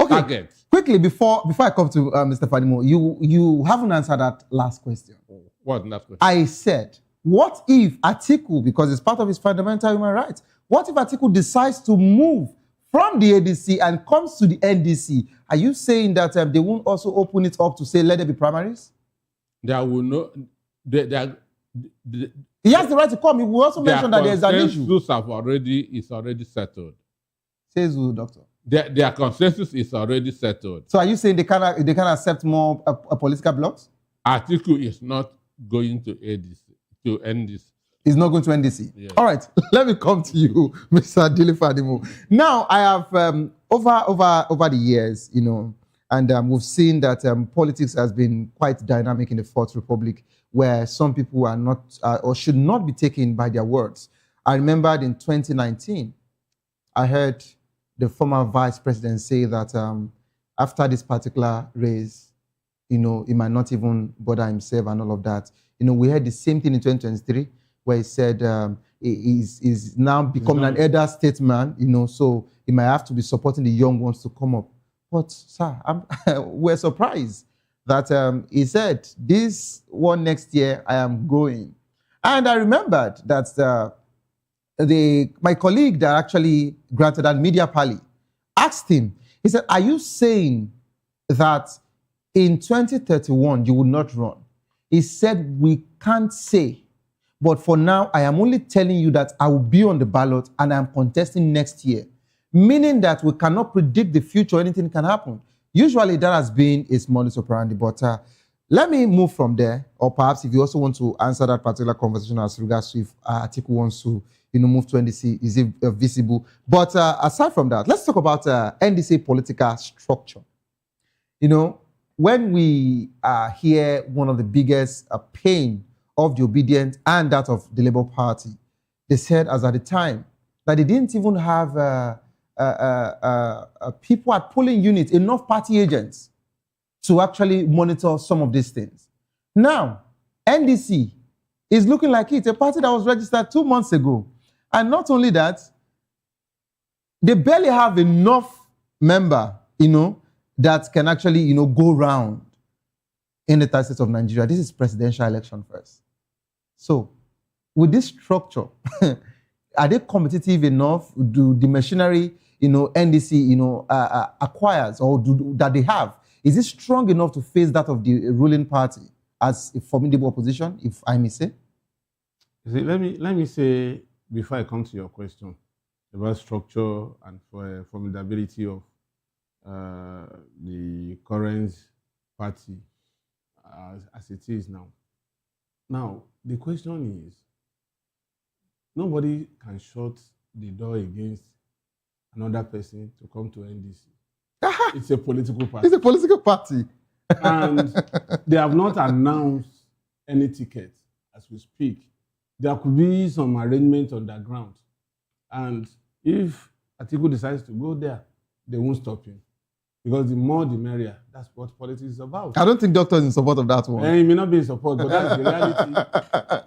target. Quickly, before I come to Mr. Fadimo, you haven't answered that last question. What last question? I said, what if Atiku, because it's part of his fundamental human rights, what if Atiku decides to move from the ADC and comes to the NDC? Are you saying that they won't also open it up to say, let there be primaries? There will no... He has the right to come. He will also mention that there's an issue. Is already settled. Says who, doctor? Their consensus is already settled. So are you saying they can accept more political blocks? Atiku is not going to ADC, to NDC. He's not going to NDC. Yeah. All right, let me come to you, Mr. Dile Fadimo. Now, I have over the years, you know, and we've seen that politics has been quite dynamic in the Fourth Republic, where some people are not or should not be taken by their words. I remembered in 2019, I heard the former vice president say that after this particular race, you know, he might not even bother himself and all of that. You know, we heard the same thing in 2023, where he said he's now becoming an elder statesman, you know, so he might have to be supporting the young ones to come up. But, sir, we're surprised that he said, this one next year, I am going. And I remembered that my colleague that actually granted that media pally asked him, he said, are you saying that in 2031 you will not run? He said, we can't say, but for now, I am only telling you that I will be on the ballot and I'm contesting next year, meaning that we cannot predict the future, anything can happen. Usually that has been his modus operandi, but let me move from there, or perhaps if you also want to answer that particular conversation as regards to if Atiku wants to, you know, move to NDC, is it visible? But aside from that, let's talk about NDC political structure. You know, when we hear one of the biggest pain of the Obedient and that of the Labour Party, they said as at the time that they didn't even have people at polling units, enough party agents to actually monitor some of these things. Now, NDC is looking like it's a party that was registered 2 months ago. And not only that, they barely have enough member, you know, that can actually, you know, go round in the United States of Nigeria. This is presidential election first. So, with this structure, are they competitive enough? Do the machinery, you know, NDC, you know, acquires or that they have? Is it strong enough to face that of the ruling party as a formidable opposition, if I may say? See, let me say, before I come to your question about structure and formidability of the current party as it is now. Now, the question is, nobody can shut the door against another person to come to NDC. It's a political party. It's a political party. And they have not announced any ticket as we speak. There could be some arrangement on the ground. And if Atiku decides to go there, they won't stop him. Because the more the merrier. That's what politics is about. I don't think doctor is in support of that one. He may not be in support, but that's the reality.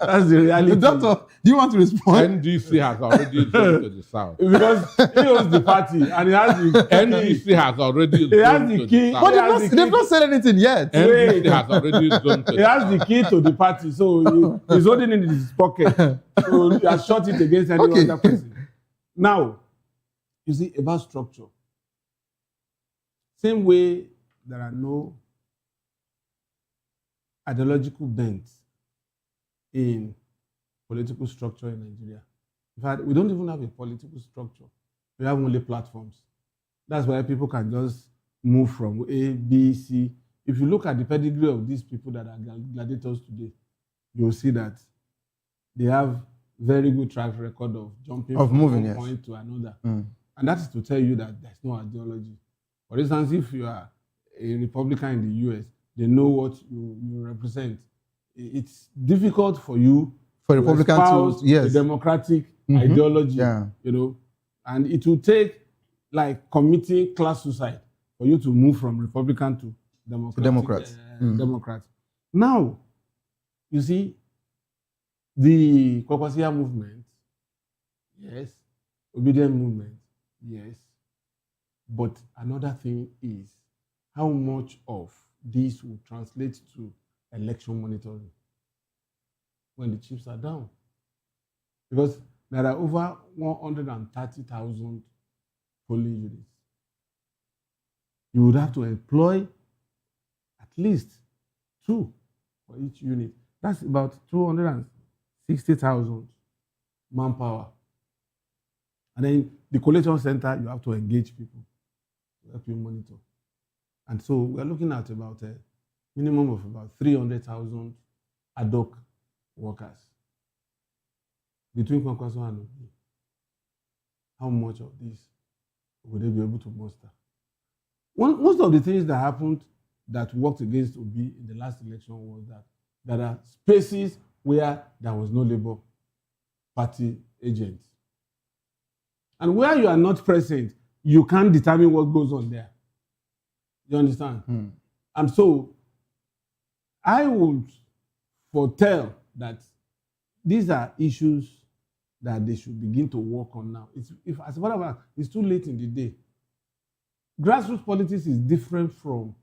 That's the reality. Doctor, do you want to respond? NDC has already gone to the south. Because he owns the party and he has the NDC has already gone to the south. But they've not said anything yet. NDC has already gone to He has the key to the party, so he's holding it in his pocket. So he has shot it against any other person. Now, you see, about structure. Same way there are no ideological bents in political structure in Nigeria. In fact, we don't even have a political structure. We have only platforms. That's why people can just move from A, B, C. If you look at the pedigree of these people that are gladiators today, you'll see that they have very good track record of jumping from one point to another. And that is to tell you that there's no ideology. For instance, if you are a Republican in the US, they know what you represent. It's difficult for you to espouse the democratic ideology, you know, and it will take like committing class suicide for you to move from Republican to Democrat. Now, you see, the Kwakwasiya movement, yes. Obedient movement, yes. But another thing is how much of this will translate to election monitoring when the chips are down. Because there are over 130,000 polling units. You would have to employ at least 2 for each unit. That's about 260,000 manpower. And then the collation center, you have to engage people to help you monitor. And so we're looking at about a minimum of about 300,000 ad hoc workers between Kwankwaso and Obi. How much of this would they be able to muster? Most of the things that happened that worked against Obi in the last election was that there are spaces where there was no Labour Party agent. And where you are not present, you can't determine what goes on there. You understand? And so I would foretell that these are issues that they should begin to work on now. As a matter of fact, it's too late in the day. Grassroots politics is different from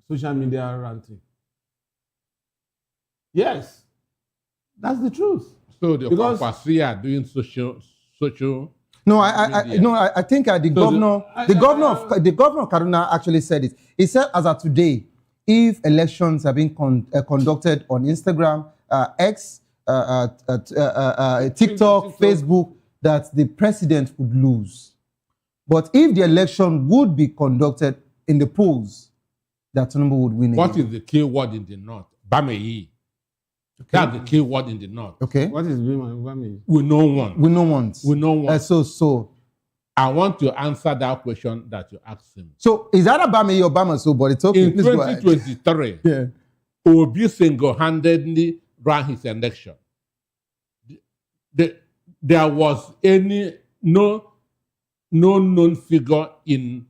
social media ranting. Yes, that's the truth. So the Kwakwasi are doing social. No, I think the governor of Kaduna actually said it. He said, as of today, if elections are being conducted on Instagram, X, TikTok, Facebook, that the president would lose. But if the election would be conducted in the polls, that Tinubu would win. What is the key word in the north? Bameyi. Okay. That's the key word in the north. Okay. What is Bameyi? We know one. We know one. We know one. So I want to answer that question that you asked him. So is that a Bameyi or Bamaso? But it's okay. In 2023, yeah. Obi single-handedly ran his election. There was no known figure in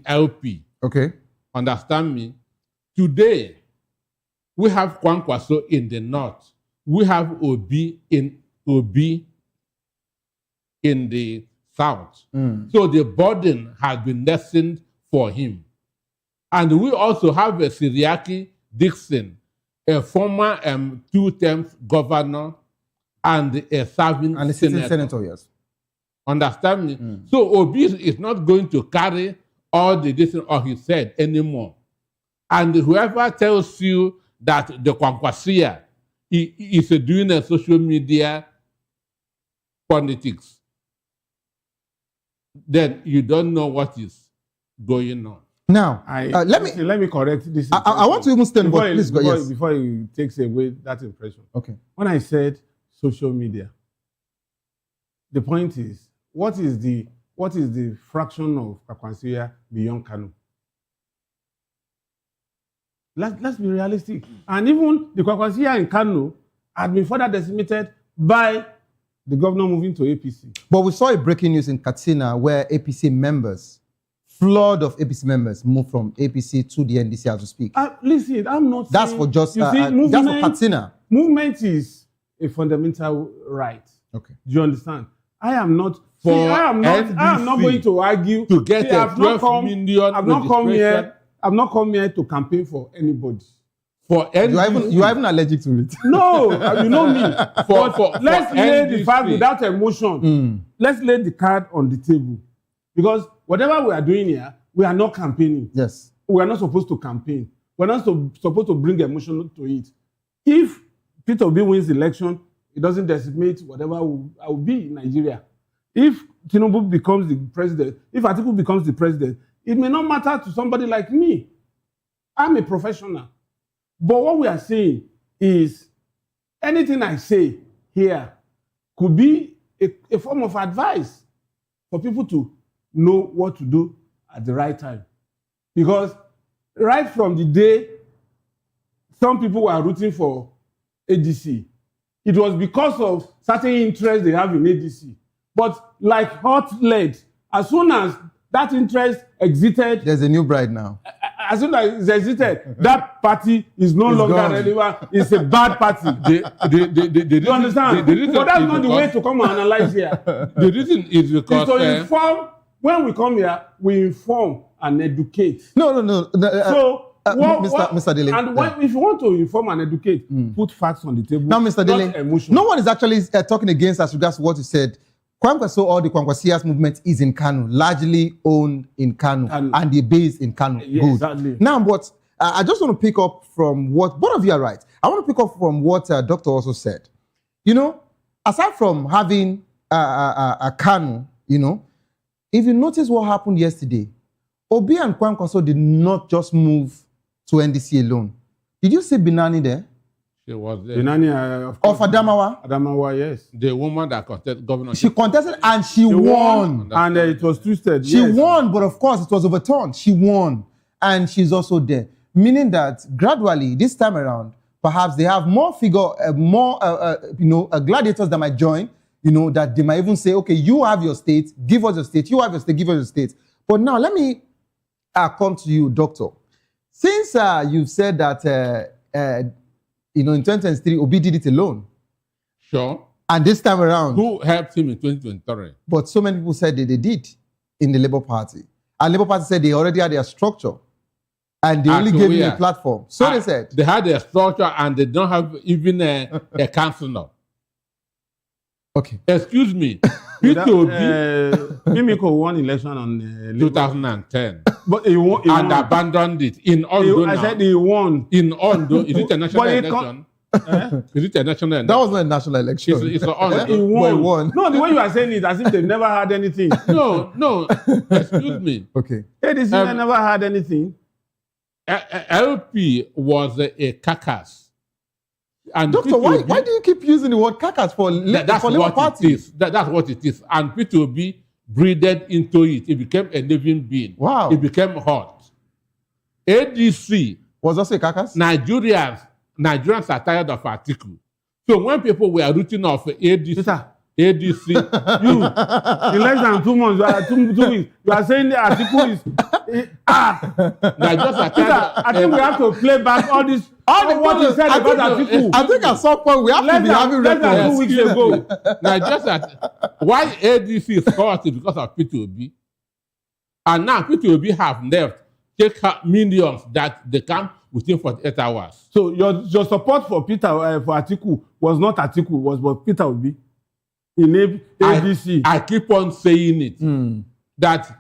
LP. Okay. Understand me? Today, we have Kwankwaso in the north. We have Obi in the south. So the burden has been lessened for him. And we also have a Siriaki Dixon, a former 2-term governor and a serving senator, yes. Understand me? So Obi is not going to carry all the distance on his head anymore. And whoever tells you that the Kwankwasia is doing a social media politics, then you don't know what is going on. Now, let me correct this. I want to even stand before he takes away that impression. Okay. When I said social media, the point is, what is the fraction of Kwankwasia beyond Kano? Let's be realistic. And even the Kwankwasia in Kano had been further decimated by the governor moving to APC. But we saw a breaking news in Katsina where APC members, flood of APC members, moved from APC to the NDC as we speak. Listen, I'm not that's saying, for just you see, that's for Katsina. Movement is a fundamental right. Okay. Do you understand? I am not going to argue to get a 12 million. I've not come here to campaign for anybody. For NDC. You are even allergic to it. No, you know me. Let's lay the fact without emotion. Let's lay the card on the table. Because whatever we are doing here, we are not campaigning. Yes. We are not supposed to campaign. We're not supposed to bring emotion to it. If Peter Obi wins the election, it doesn't decimate whatever I will be in Nigeria. If Tinubu becomes the president, if Atiku becomes the president, it may not matter to somebody like me. I'm a professional. But what we are saying is anything I say here could be a form of advice for people to know what to do at the right time. Because right from the day some people were rooting for ADC, it was because of certain interests they have in ADC. But like hot lead, as soon as that interest exited... There's a new bride now. As soon as it exited, that party is no longer relevant. It's a bad party. You understand? But that's not the way to come and analyze here. The reason is because... It's to inform When we come here, we inform and educate. No. Mr. Dele. And if you want to inform and educate, put facts on the table. Now, Mr. Dele, emotion. no one is actually talking against as regards to what you said. Kwankwaso or the Kwankwasias movement is in Kano, largely owned in Kano, and the base in Kano. Yeah, Good. exactly. Now, but I just want to pick up from what both of you are right. I want to pick up from what Doctor also said. You know, aside from having a Kano, you know, if you notice what happened yesterday, Obi and Kwankwaso did not just move to NDC alone. Did you see Binani there? She was there. Binani, of Adamawa? Adamawa, yes. The woman that contested governor. She contested and she won. And it was twisted. She won, but of course it was overturned. She won. And she's also there. Meaning that gradually, this time around, perhaps they have more gladiators that might join, you know, that they might even say, okay, you have your state, give us your state, you have your state, give us your state. But now let me come to you, Doctor. Since you've said that, you know, in 2023, Obi did it alone. Sure. And this time around. Who helped him in 2023? But so many people said they did in the Labour Party. And Labour Party said they already had their structure. And they only gave him a platform. So they said. They had a structure and they don't have even a councillor. Okay. Excuse me. P2B. Mimiko won election on 2010. But he won. And abandoned it in Ondo. I said he won. In Ondo. Is it a national election? Is it a national election? That was not a national election. It's on. He won. No, the way you are saying it, as if they've never had anything. No. Excuse me. Okay. ADC never had anything. LP was a carcass. And Doctor, why do you keep using the word carcass for Labour Party? That's what it is. And P2B breathed into it. It became a living being. Wow. It became hot. ADC was also a carcass? Nigerians are tired of Atiku. So when people were rooting off ADC, you, in less than 2 months, 2 weeks, you are saying the article is I think we have to play back all this. All what you said about article. I think at some point we have to be having records. Less than 2 weeks ago. Now just that why ADC is caught because of P2B, and now P2B have left take millions that they come within 48 hours. So your support for Peter for Atiku was not Atiku, was Peter Obi. In ADC. I keep on saying it, that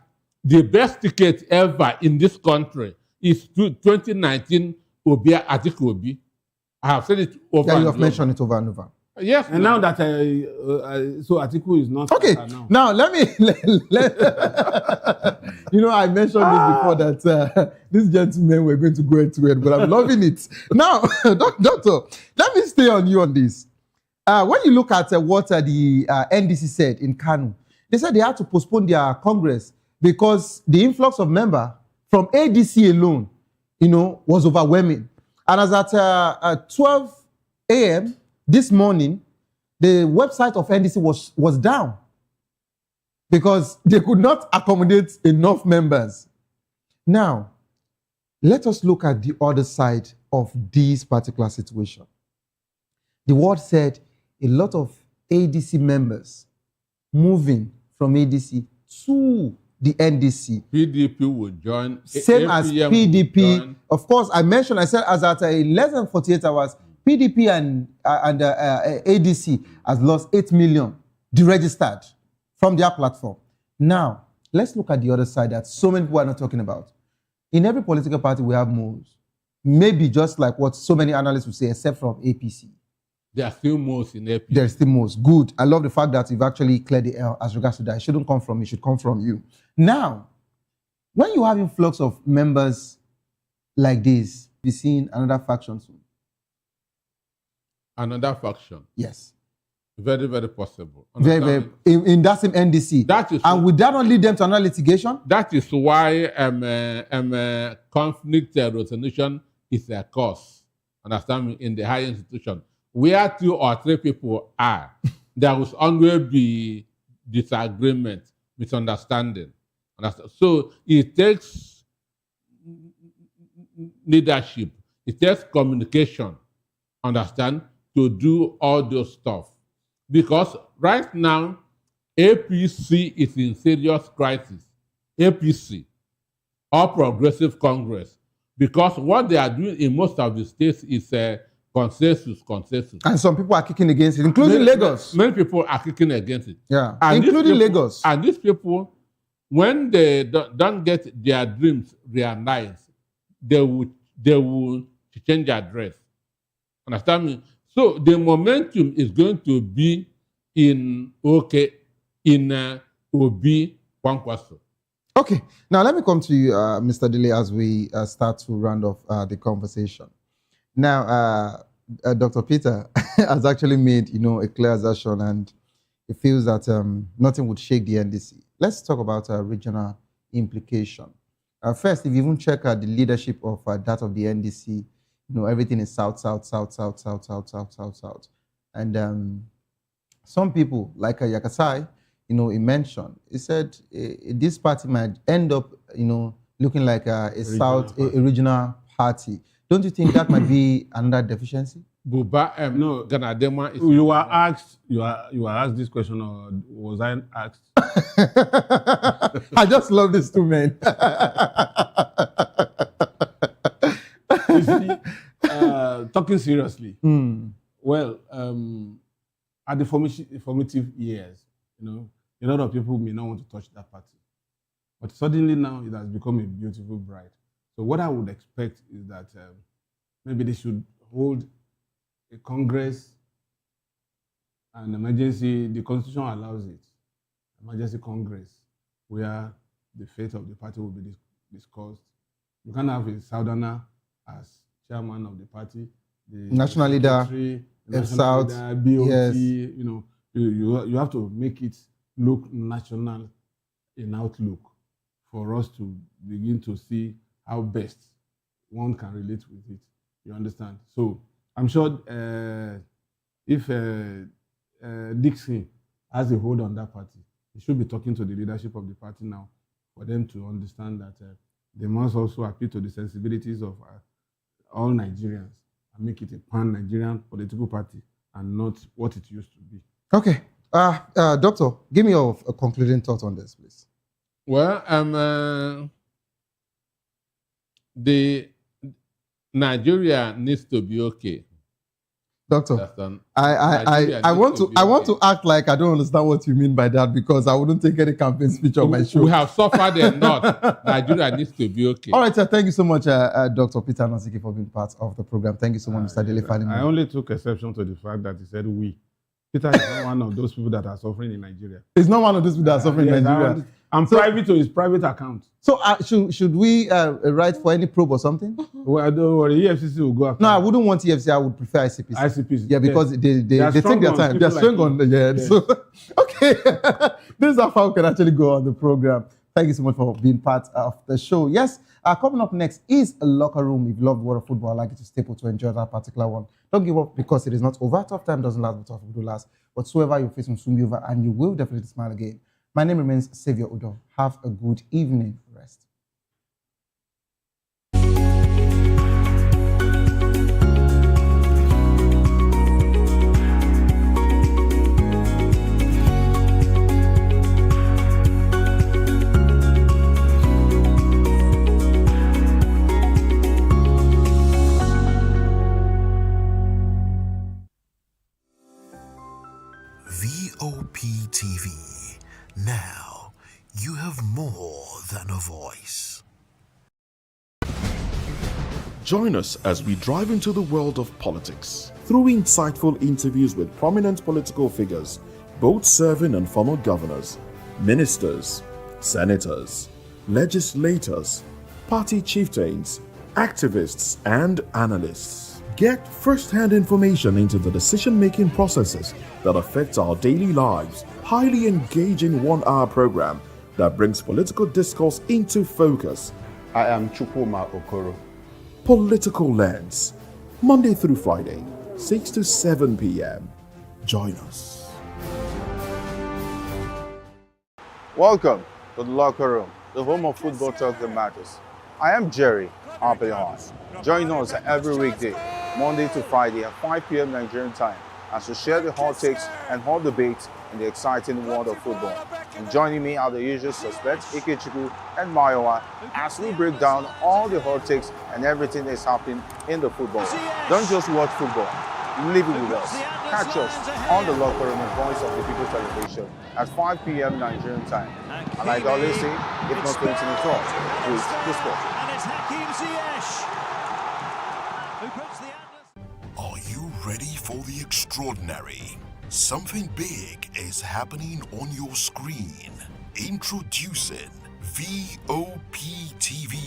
the best ticket ever in this country is 2019 Atiku Obi. I have said it over and over. You have mentioned it over and over. Yes. And now that so Atiku is not. Okay. Now let me. You know, I mentioned it before that these gentlemen were going to go into it, but I'm loving it. Now, Doctor, let me stay on you on this. When you look at what the NDC said in Kano, they said they had to postpone their Congress because the influx of members from ADC alone, you know, was overwhelming. And as at 12 a.m. this morning, the website of NDC was down because they could not accommodate enough members. Now, let us look at the other side of this particular situation. The word said a lot of ADC members moving from ADC to the NDC. PDP will join. Same as PDP. Of course, I said as at less than 48 hours, PDP and ADC has lost 8 million deregistered from their platform. Now, let's look at the other side that so many people are not talking about. In every political party, we have moves. Maybe just like what so many analysts would say, except from APC. There are still moves in APC. There are still moves. Good. I love the fact that you've actually cleared the air as regards to that. It shouldn't come from me. It should come from you. Now, when you have influx of members like this, we're seeing another faction soon. Another faction? Yes. Very, very possible. Very, very. In that same NDC. That is and would that not lead them to another litigation? That is why conflict resolution is a cause. Understand me? In the higher institution. Where 2 or 3 people are, there will always be disagreement, misunderstanding. So it takes leadership, it takes communication, understand, to do all those stuff. Because right now, APC is in serious crisis. APC or Progressive Congress, because what they are doing in most of the states is consensus. And some people are kicking against it, including Lagos. Many people are kicking against it. Yeah, and including Lagos. And these people, when they don't get their dreams realized, they will change address. Understand me? So the momentum is going to be in Obi Kwankwaso. Okay, now let me come to you, Mr. Dele, as we start to round off the conversation. Now, Dr. Peter has actually made, a clear assertion, and he feels that nothing would shake the NDC. Let's talk about regional implication. First, if you even check the leadership of that of the NDC, everything is south. And some people, like Yakasai, he mentioned, he said this party might end up, looking like a regional party. Don't you think that might be another deficiency? Buba, no, Ganadema. You were asked this question, or was I asked? I just love these two men. You see, talking seriously. Well, at the formative years, a lot of people may not want to touch that party, but suddenly now it has become a beautiful bride. So what I would expect is that maybe they should hold a Congress, an emergency. The Constitution allows it, emergency Congress, where the fate of the party will be discussed. You can have a Southerner as chairman of the party, the national leader, South, BOT. Yes. You have to make it look national in outlook for us to begin to see how best one can relate with it. You understand? So I'm sure if Dixon has a hold on that party, he should be talking to the leadership of the party now for them to understand that they must also appeal to the sensibilities of all Nigerians and make it a pan-Nigerian political party and not what it used to be. Okay. Doctor, give me your concluding thought on this, please. Well, the Nigeria needs to be okay. Doctor, I want to act like I don't understand what you mean by that, because I wouldn't take any campaign speech on my show. We have suffered enough. Nigeria needs to be okay. All right, sir. Thank you so much, Dr. Peter Nosiki, for being part of the program. Thank you so much, Mr. Dele. I only took exception to the fact that he said we. Peter is not one of those people that are suffering in Nigeria. He's not one of those people that are suffering in Nigeria. I'm private to his private account. So should we write for any probe or something? Well, don't worry, EFCC will go after. No, I wouldn't want EFCC. I would prefer ICPC. ICPC. Yeah, because they take their time. They're strong on the head. Yes. So, okay. This is how we can actually go on the program. Thank you so much for being part of the show. Yes, coming up next is a locker room. If you love the world of football, I'd like you to stay put to enjoy that particular one. Don't give up, because it is not over. Tough time doesn't last, but tough will last. Whatsoever you face will soon be over, and you will definitely smile again. My name remains Xavier Udo. Have a good evening. Rest. VOP TV. Now, you have more than a voice. Join us as we drive into the world of politics through insightful interviews with prominent political figures, both serving and former governors, ministers, senators, legislators, party chieftains, activists, and analysts. Get first-hand information into the decision-making processes that affect our daily lives. Highly engaging 1-hour program that brings political discourse into focus. I am Chukwuma Okoro. Political Lens, Monday through Friday, 6 to 7 p.m. Join us. Welcome to the locker room, the home of football talk that matters. I am Jerry Arpillon. Join us every weekday, Monday to Friday at 5 p.m. Nigerian time, as we share the hot takes and hot debates in the exciting world of football. And joining me are the usual suspects, Ikechukwu and Mayowa, as we break down all the hot takes and everything that's happening in the football. Don't just watch football, live it with us. Catch us on the Locker Room and Voice of the People television at 5 p.m. Nigerian time. And like Olise, if not 2024, with the sport. Are you ready for the extraordinary? Something big is happening on your screen. Introducing VOP TV.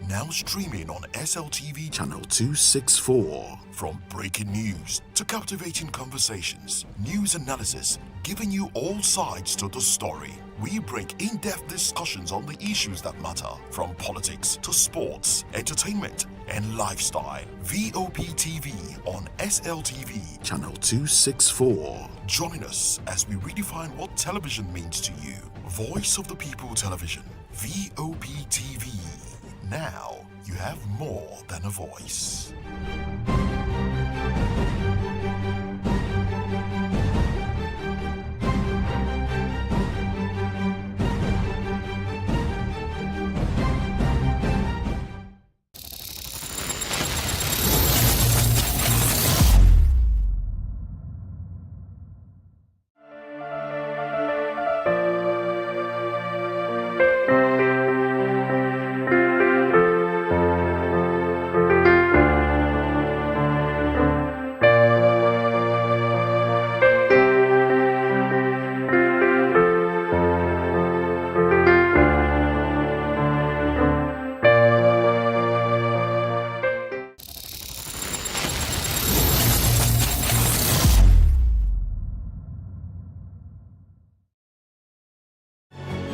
Now streaming on SLTV channel 264. From breaking news to captivating conversations, news analysis, giving you all sides to the story. We bring in-depth discussions on the issues that matter, from politics to sports, entertainment, and lifestyle. VOP TV on SLTV channel 264. Join us as we redefine what television means to you. Voice of the People Television, VOP TV. Now you have more than a voice.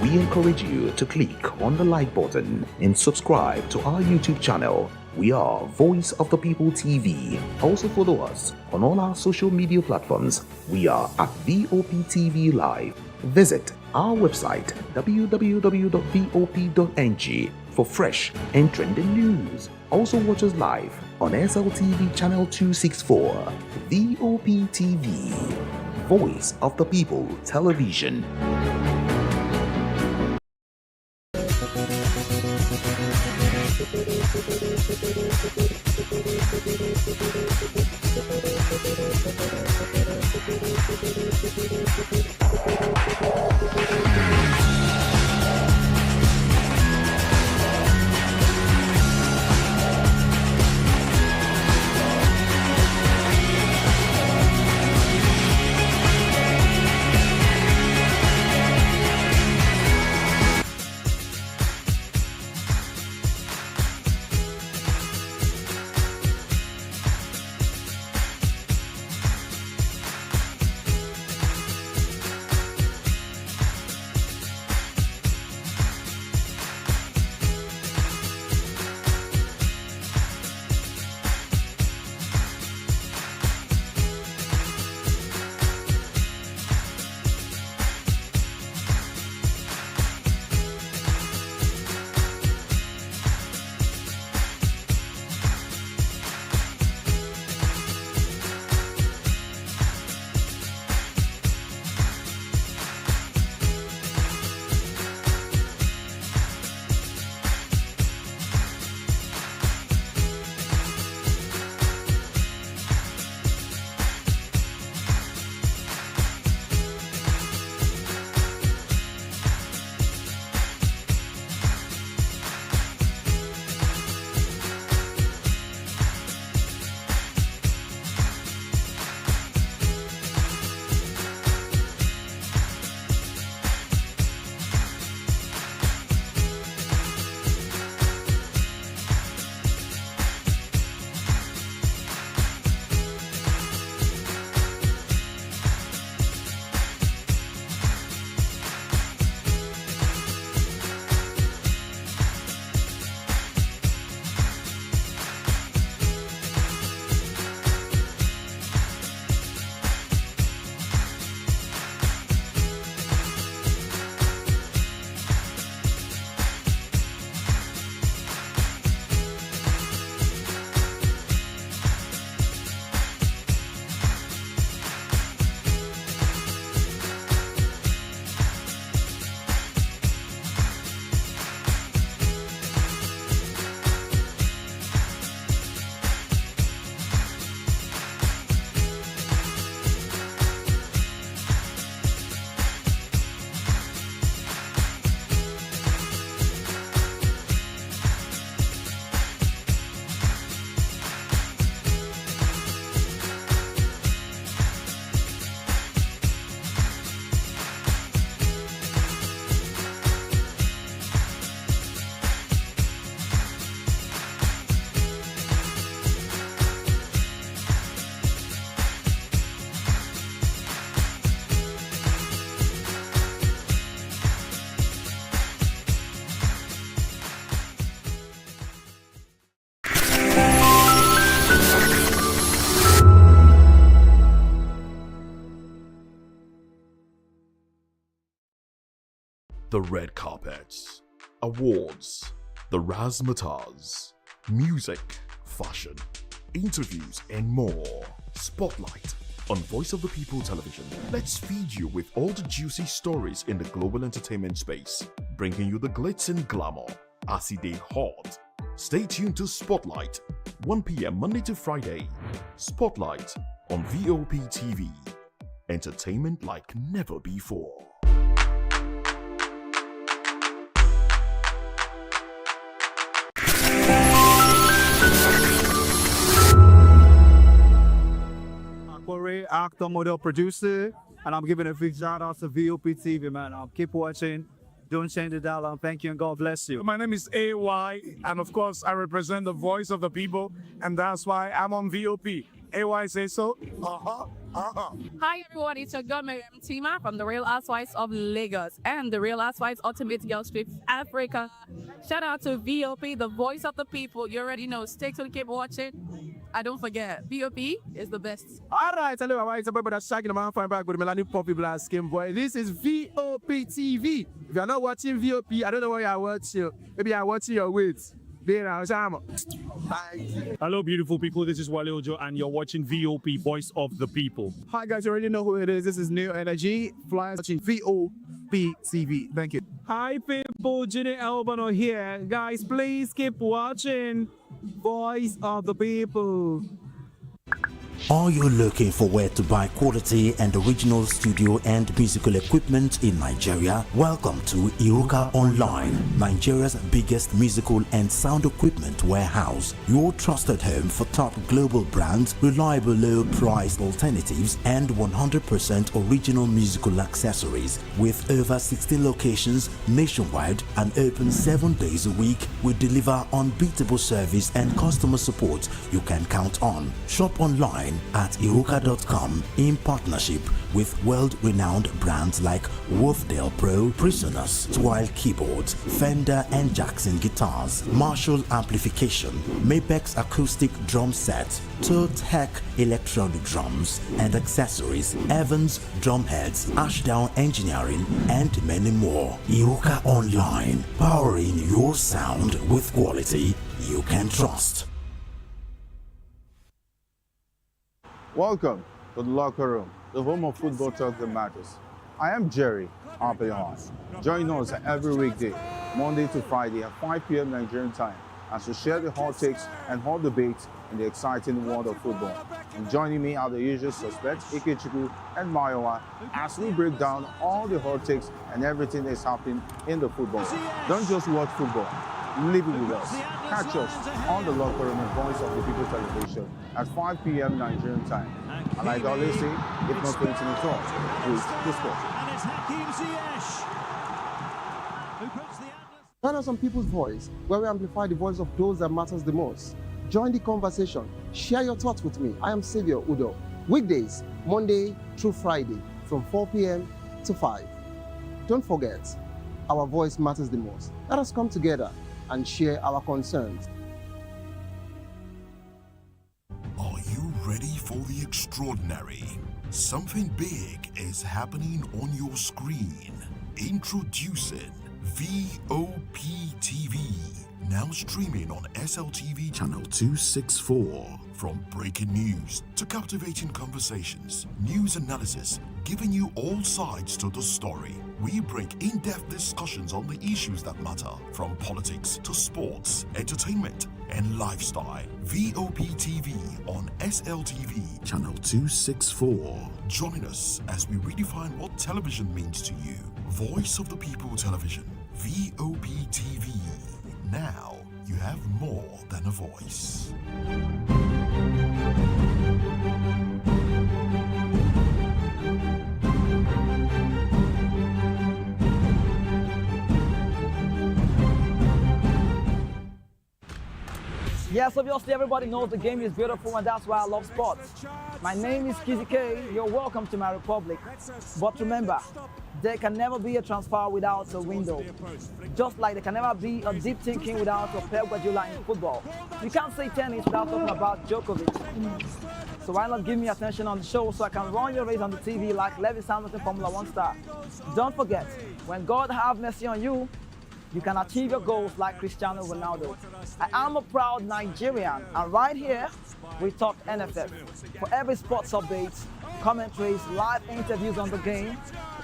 We encourage you to click on the like button and subscribe to our YouTube channel. We are Voice of the People TV. Also follow us on all our social media platforms. We are at VOP TV Live. Visit our website www.vop.ng for fresh and trending news. Also watch us live on SLTV channel 264. VOP TV, Voice of the People Television. The red carpets, awards, the razzmatazz, music, fashion, interviews, and more. Spotlight on Voice of the People Television. Let's feed you with all the juicy stories in the global entertainment space, bringing you the glitz and glamour as it is hot. Stay tuned to Spotlight, 1 p.m. Monday to Friday. Spotlight on VOP TV. Entertainment like never before. Actor, model, producer, and I'm giving a big shout out to VOP TV, man. Keep watching, don't change the dial, and thank you and God bless you. My name is AY, and of course I represent the voice of the people, and that's why I'm on VOP. AY say so. Hi everyone, it's your girl Miriam Tima from the Real Housewives of Lagos and the Real Housewives Ultimate Girls Trip Africa. Shout out to VOP, the voice of the people. You already know. Stay tuned, keep watching. And don't forget, VOP is the best. All right, hello, it's a brother that's shaking the man fine back with the Melanie Poppy Black Skin Boy. This is VOP TV. If you're not watching VOP, I don't know what you're watching. Maybe you're watching your weight. Hello, beautiful people. This is Wale Ojo, and you're watching VOP, Voice of the People. Hi, guys. You already know who it is. This is New Energy. Flyers watching VOP TV. Thank you. Hi, people. Jenny Albano here. Guys, please keep watching Voice of the People. Are you looking for where to buy quality and original studio and musical equipment in Nigeria? Welcome to Iruka Online, Nigeria's biggest musical and sound equipment warehouse. Your trusted home for top global brands, reliable low-priced alternatives, and 100% original musical accessories. With over 16 locations nationwide and open 7 days a week, we deliver unbeatable service and customer support you can count on. Shop online at iruka.com in partnership with world-renowned brands like Wolfdale Pro, Prisoners, Twile Keyboards, Fender and Jackson Guitars, Marshall Amplification, Mapex Acoustic Drum Set, Totec Electronic Drums and Accessories, Evans Drumheads, Ashdown Engineering, and many more. Iruka Online, powering your sound with quality you can trust. Welcome to the locker room, the home of football talk that matters. I am Jerry Arpillon. Join us every weekday, Monday to Friday at 5 p.m. Nigerian time, as we share the hot takes and hot debates in the exciting world of football. And joining me are the usual suspects, Ikechukwu and Mayowa, as we break down all the hot takes and everything that's happening in the football. Don't just watch football, live it with us. Catch us on the locker room and Voice of the People Television at 5 p.m. Nigerian time. And like I always say, if not going to the talk, please discuss. Join us on People's Voice, where we amplify the voice of those that matters the most. Join the conversation. Share your thoughts with me. I am Savior Udo. Weekdays, Monday through Friday, from 4 p.m. to 5. Don't forget, our voice matters the most. Let us come together and share our concerns. Are you ready for the extraordinary? Something big is happening on your screen. Introducing VOP TV. Now streaming on SLTV channel 264. From breaking news to captivating conversations, news analysis, giving you all sides to the story. We bring in-depth discussions on the issues that matter, from politics to sports, entertainment, and lifestyle. VOP TV on SLTV channel 264. Join us as we redefine what television means to you. Voice of the People Television, VOP TV. Now you have more than a voice. Yes, obviously everybody knows the game is beautiful and that's why I love sports. My name is Kizzy K, you're welcome to my republic. But remember, there can never be a transfer without a window. Just like there can never be a deep thinking without a Pep Guardiola in football. You can't say tennis without talking about Djokovic. So why not give me attention on the show so I can run your race on the TV like Lewis Hamilton Formula 1 star. Don't forget, when God have mercy on you, you can achieve your goals like Cristiano Ronaldo. I am a proud Nigerian, and right here, we talk NFF. For every sports updates, commentaries, live interviews on the game,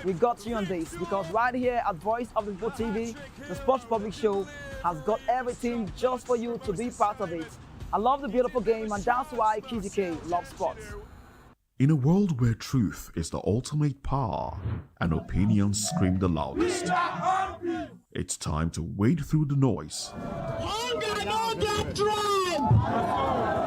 we got you on this, because right here at Voice of the People TV, the Sports Public Show has got everything just for you to be part of it. I love the beautiful game, and that's why Kizzy K loves sports. In a world where truth is the ultimate power and opinions scream the loudest, it's time to wade through the noise. Hunger no get tribe.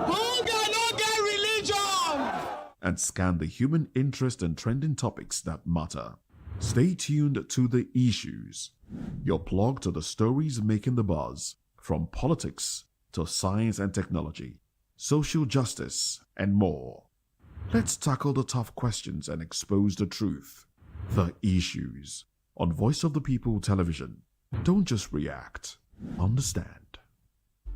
Hunger no get religion. And scan the human interest and trending topics that matter. Stay tuned to The Issues, your plug to the stories making the buzz, from politics to science and technology, social justice, and more. Let's tackle the tough questions and expose the truth. The Issues on Voice of the People Television. Don't just react, understand.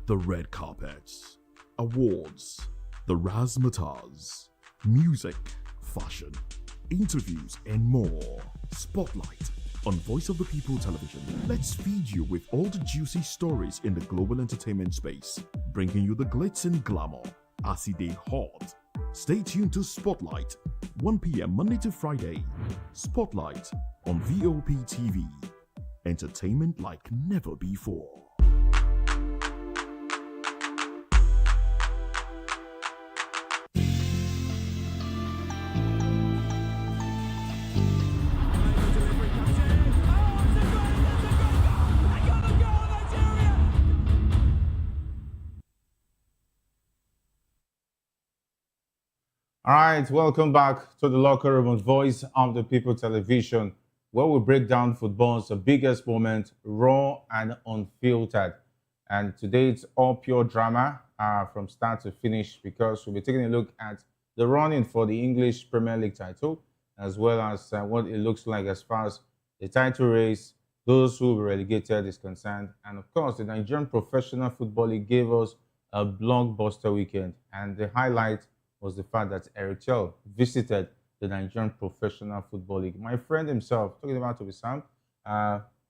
The red carpets, awards, the razzmatazz, music, fashion, interviews, and more. Spotlight on Voice of the People Television. Let's feed you with all the juicy stories in the global entertainment space, bringing you the glitz and glamour as it is hot. Stay tuned to Spotlight, 1 p.m. Monday to Friday. Spotlight on VOP TV. Entertainment like never before. All right, welcome back to the locker room on Voice of the People Television, where we break down football's biggest moment, raw and unfiltered. And today it's all pure drama from start to finish, because we'll be taking a look at the running for the English Premier League title, as well as what it looks like as far as the title race, those who were relegated is concerned. And of course, the Nigerian Professional Football League gave us a blockbuster weekend. And the highlight was the fact that Erichel visited the Nigerian Professional Football League. My friend himself, talking about Obisam,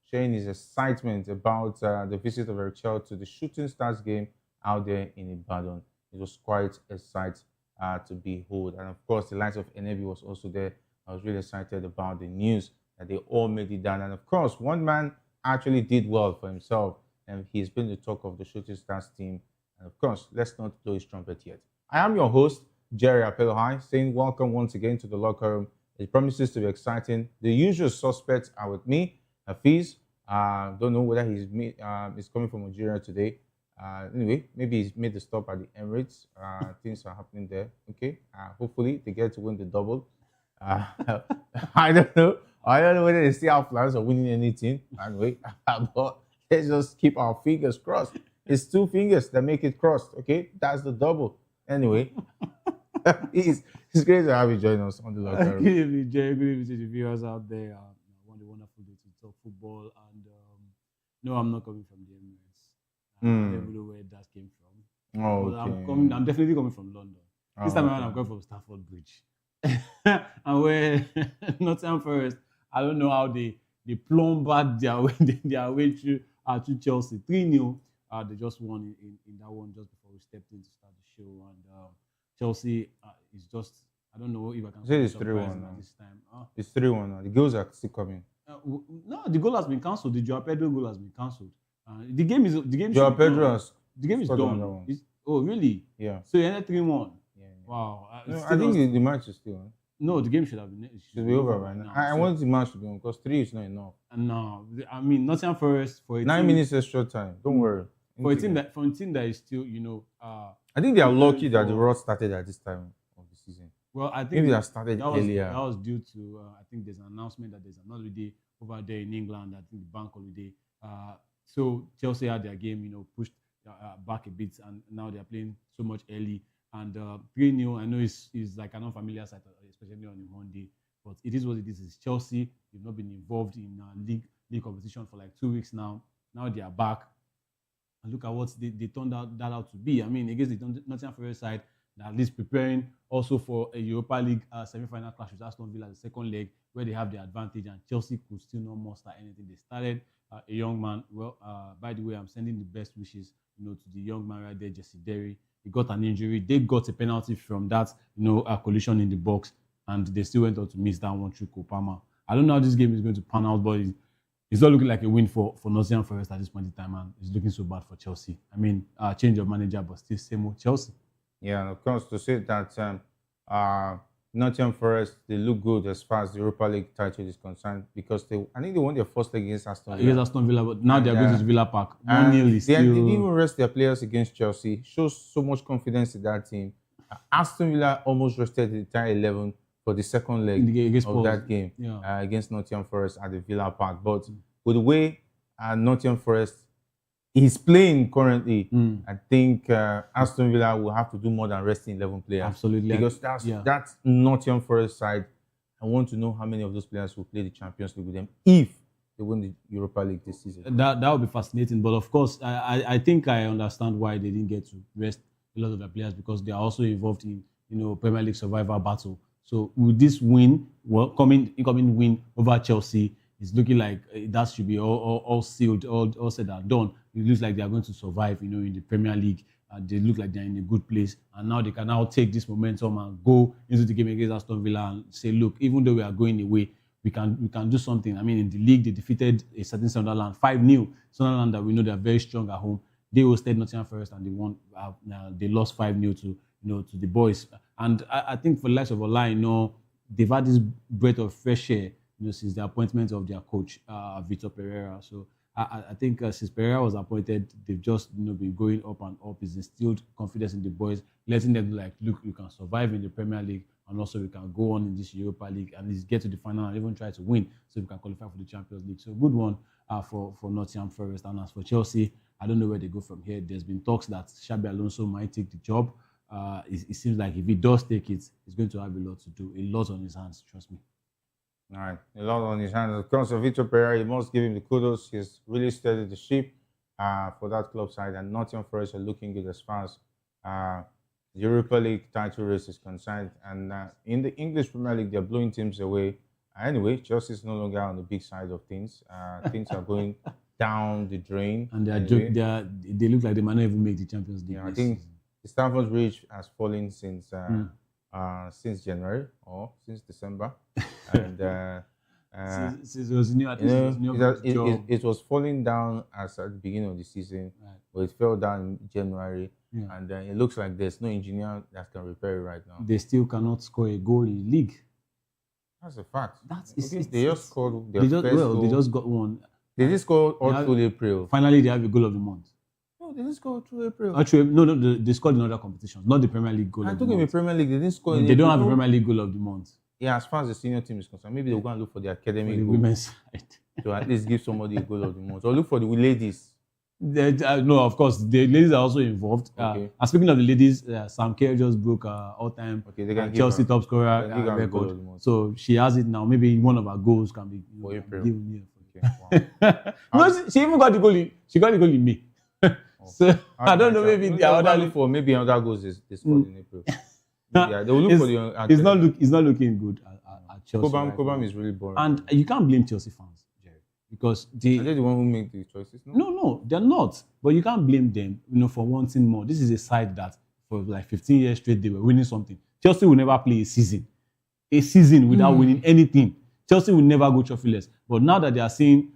sharing his excitement about the visit of Erichel to the Shooting Stars game out there in Ibadan. It was quite a sight to behold. And of course, the likes of Enebi was also there. I was really excited about the news that they all made it down. And of course, one man actually did well for himself, and he's been the talk of the Shooting Stars team. And of course, let's not blow his trumpet yet. I am your host, Jerry Apelohai, saying welcome once again to the locker room. It promises to be exciting. The usual suspects are with me. Hafiz, don't know whether he's coming from Nigeria today. Anyway, maybe he's made the stop at the Emirates. Things are happening there. Okay. Hopefully they get to win the double. I don't know. I don't know whether they still have plans of winning anything. Anyway, but let's just keep our fingers crossed. It's two fingers that make it crossed. Okay, that's the double. Anyway. It's great to have you join us on the locker room. Good evening, Jerry. Good evening to the viewers out there. One wonderful day to talk football. And no, I'm not coming from the Emirates. I don't know where that came from. Oh, but okay. I'm definitely coming from London. This time around, I'm coming from Stamford Bridge. And where Nottingham Forest, I don't know how they plumbered their way through to Chelsea. 3-0. They just won in that one just before we stepped in to start the show. And Chelsea is just, I don't know if I can say it's 3-1 this time. It's 3-1 now. The goals are still coming. No, the goal has been cancelled. The Joao Pedro goal has been cancelled. The game is Joao Pedro has the game is done. Oh, really? Yeah. So you ended 3-1. Yeah. Wow. No, I think the match is still on. No, the game should have been. Should be over right now. I want the match to be on because 3 is not enough. No, I mean Nottingham Forest for 9 minutes extra time. Don't worry. For a team that is still, I think they are lucky that the rot started at this time of the season. Well, I think maybe they started earlier. That was due to I think there's an announcement that there's another day over there in England. I think the bank holiday. So Chelsea had their game, pushed back a bit, and now they're playing so much early. And 3-0, I know is like an unfamiliar sight, especially on a Monday. But it is what it is. It's Chelsea. They've not been involved in league competition for like 2 weeks now. Now they are back. And look at what they turned that out to be. I mean, against the Nottingham Forest side, they're at least preparing also for a Europa League semi-final clash with Aston Villa, the second leg, where they have the advantage, and Chelsea could still not muster anything. They started a young man. Well, by the way, I'm sending the best wishes, to the young man right there, Jesse Derry. He got an injury. They got a penalty from that, collision in the box, and they still went on to miss that one through Kopama. I don't know how this game is going to pan out, but it's not looking like a win for Nottingham Forest at this point in time, and it's looking so bad for Chelsea. I mean, change of manager, but still same old Chelsea. Yeah, and of course, to say that Nottingham Forest, they look good as far as the Europa League title is concerned, because I think they won their first leg against Aston Villa. Against Aston Villa, but now they're going to Villa Park. They didn't even rest their players against Chelsea. Shows so much confidence in that team. Aston Villa almost rested the entire 11 for the second leg of that game against Nottingham Forest at the Villa Park. But with the way Nottingham Forest is playing currently, I think Aston Villa will have to do more than resting 11 players. Absolutely. Because that's Nottingham Forest side. I want to know how many of those players will play the Champions League with them if they win the Europa League this season. That would be fascinating. But of course, I think I understand why they didn't get to rest a lot of their players, because they are also involved in Premier League survival battle. So with this win, incoming win over Chelsea, it's looking like that should be all sealed, all said and done. It looks like they are going to survive, in the Premier League. They look like they're in a good place, and now they can now take this momentum and go into the game against Aston Villa and say, look, even though we are going away, we can do something. I mean, in the league, they defeated a certain Sunderland 5-0. Sunderland, that we know they are very strong at home. They hosted Nottingham Forest and they won. They lost 5-0 to the boys. And I think for the likes of Olise, they've had this breath of fresh air, since the appointment of their coach, Vitor Pereira. So I think since Pereira was appointed, they've just been going up and up. It's instilled confidence in the boys, letting them like, look, you can survive in the Premier League, and also we can go on in this Europa League and at least get to the final and even try to win, so we can qualify for the Champions League. So good one for Nottingham Forest. And as for Chelsea, I don't know where they go from here. There's been talks that Xabi Alonso might take the job. It seems like if he does take it, he's going to have a lot to do, a lot on his hands, trust me. All right, a lot on his hands. Of course, Vitor Pereira, you must give him the kudos. He's really steadied the ship for that club side, and Nottingham Forest are looking good as far as the Europa League title race is concerned. And in the English Premier League, they're blowing teams away. Anyway, Chelsea is no longer on the big side of things. Things are going down the drain. And they look like they might not even make the Champions League. Yeah, I think the Stamford Bridge has fallen since January or since December. And since it was new, it was falling down as at the beginning of the season, but it fell down in January. And it looks like there's no engineer that can repair it right now. They still cannot score a goal in the league. That's a fact. They just scored their first goal. They just got one. They just scored all through April. Finally, they have a goal of the month. No, they didn't score through April. Actually, no, they scored in other competitions, not the Premier League goal of the month. I'm talking about Premier League. They didn't score in They don't have a Premier League goal of the month. Yeah, as far as the senior team is concerned, maybe they'll go and look for the academy goal. Women's side. To at least give somebody a goal of the month. Or look for the ladies. No, of course, the ladies are also involved. And speaking of the ladies, Sam Kerr just broke all-time Chelsea top scorer record. So she has it now. Maybe one of her goals can be given here. No, she even got the goal. She got the goal in May. So I don't know. Maybe the other maybe another goals is scored in April. Yeah, they will look for the. It's not looking good at Chelsea. Cobham is really boring. And you can't blame Chelsea fans, Jerry, because are they the one who make the choices? No, they're not. But you can't blame them, for wanting more. This is a side that for like 15 years straight they were winning something. Chelsea will never play a season without winning anything. Chelsea will never go trophyless. But now that they are seeing,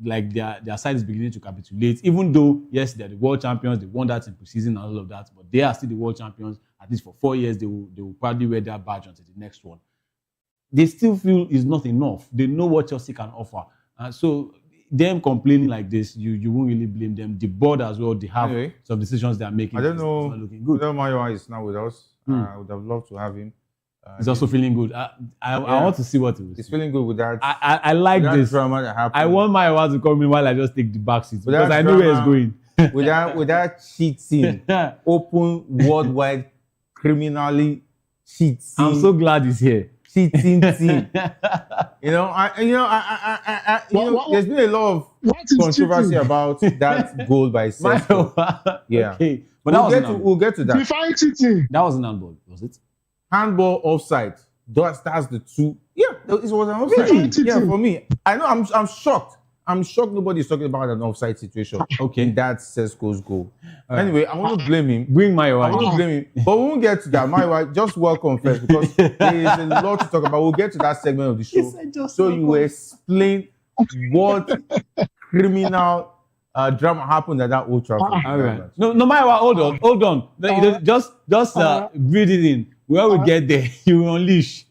like their side is beginning to capitulate, even though yes, they're the world champions, they won that in preseason and all of that, but they are still the world champions. At least for 4 years, they will probably wear their badge until the next one. They still feel it's not enough. They know what Chelsea can offer. So them complaining like this, you won't really blame them. The board as well, they have some decisions they are making. I don't know. Not looking good. Mayowa is now with us. I would have loved to have him. He's also feeling good. I want to see what it was. He's feeling good with that. I like this drama that happened. I want Mayowa to come in while I just take the back seat because I know where it's going. without cheating, open worldwide criminally cheating. I'm so glad he's here. Cheating team. There's been a lot of controversy about that goal by Sesko. Yeah. Okay. But we'll get to that. Define cheating. That was an handball, was it? Handball, offside. That's the two. Yeah, it was an offside. Yeah, for me. I know I'm shocked. I'm shocked nobody's talking about an offside situation. Okay. In that Sesko's goal. Anyway, I want to blame him. Bring my wife. I want to blame him. But we won't get to that. My wife, just welcome first because there is a lot to talk about. We'll get to that segment of the show. So you will explain what criminal drama happened at that Old Trafford. All right. No, my wife, hold on. Just breathe it in. When we get there, you will unleash.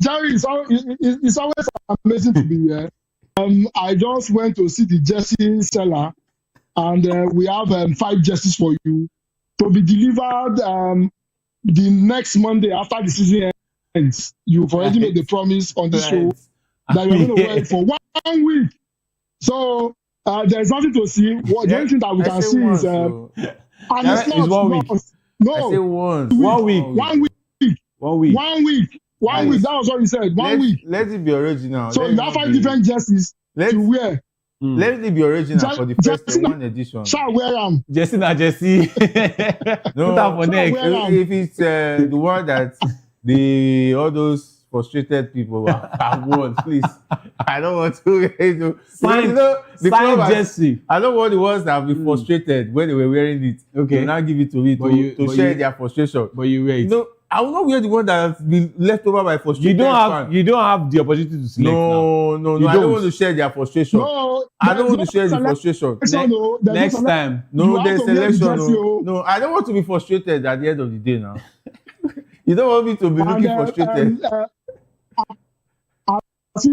Jerry, it's always amazing to be here. I just went to see the jersey seller, and we have 5 jerseys for you to be delivered the next Monday after the season ends. You've already made the promise on this show that you're going to wear it for 1 week. So there's nothing to see. The only thing that we can see is, and it's not 1 week. No, I say once. 1 week. 1 week. 1 week. 1 week. 1 week. That was what you said. 1 week. Let it be original. So you have 5 different jerseys to wear. Let it be original for the first one edition. Shall wear them. Jesse na Jesse. No, for next. If it's the one that all those frustrated people are won, please. I don't want to. Sign Jesse. I don't want the ones that have been frustrated when they were wearing it. Okay. They now give it to me to share their frustration. But you wait. I will not wear the one that has been left over by frustration. You don't have the opportunity to select No. I don't want to share their frustration. No, I don't want to share the frustration. Next time. No, there's selection. No, I don't want to be frustrated at the end of the day now. You don't want me to be looking frustrated.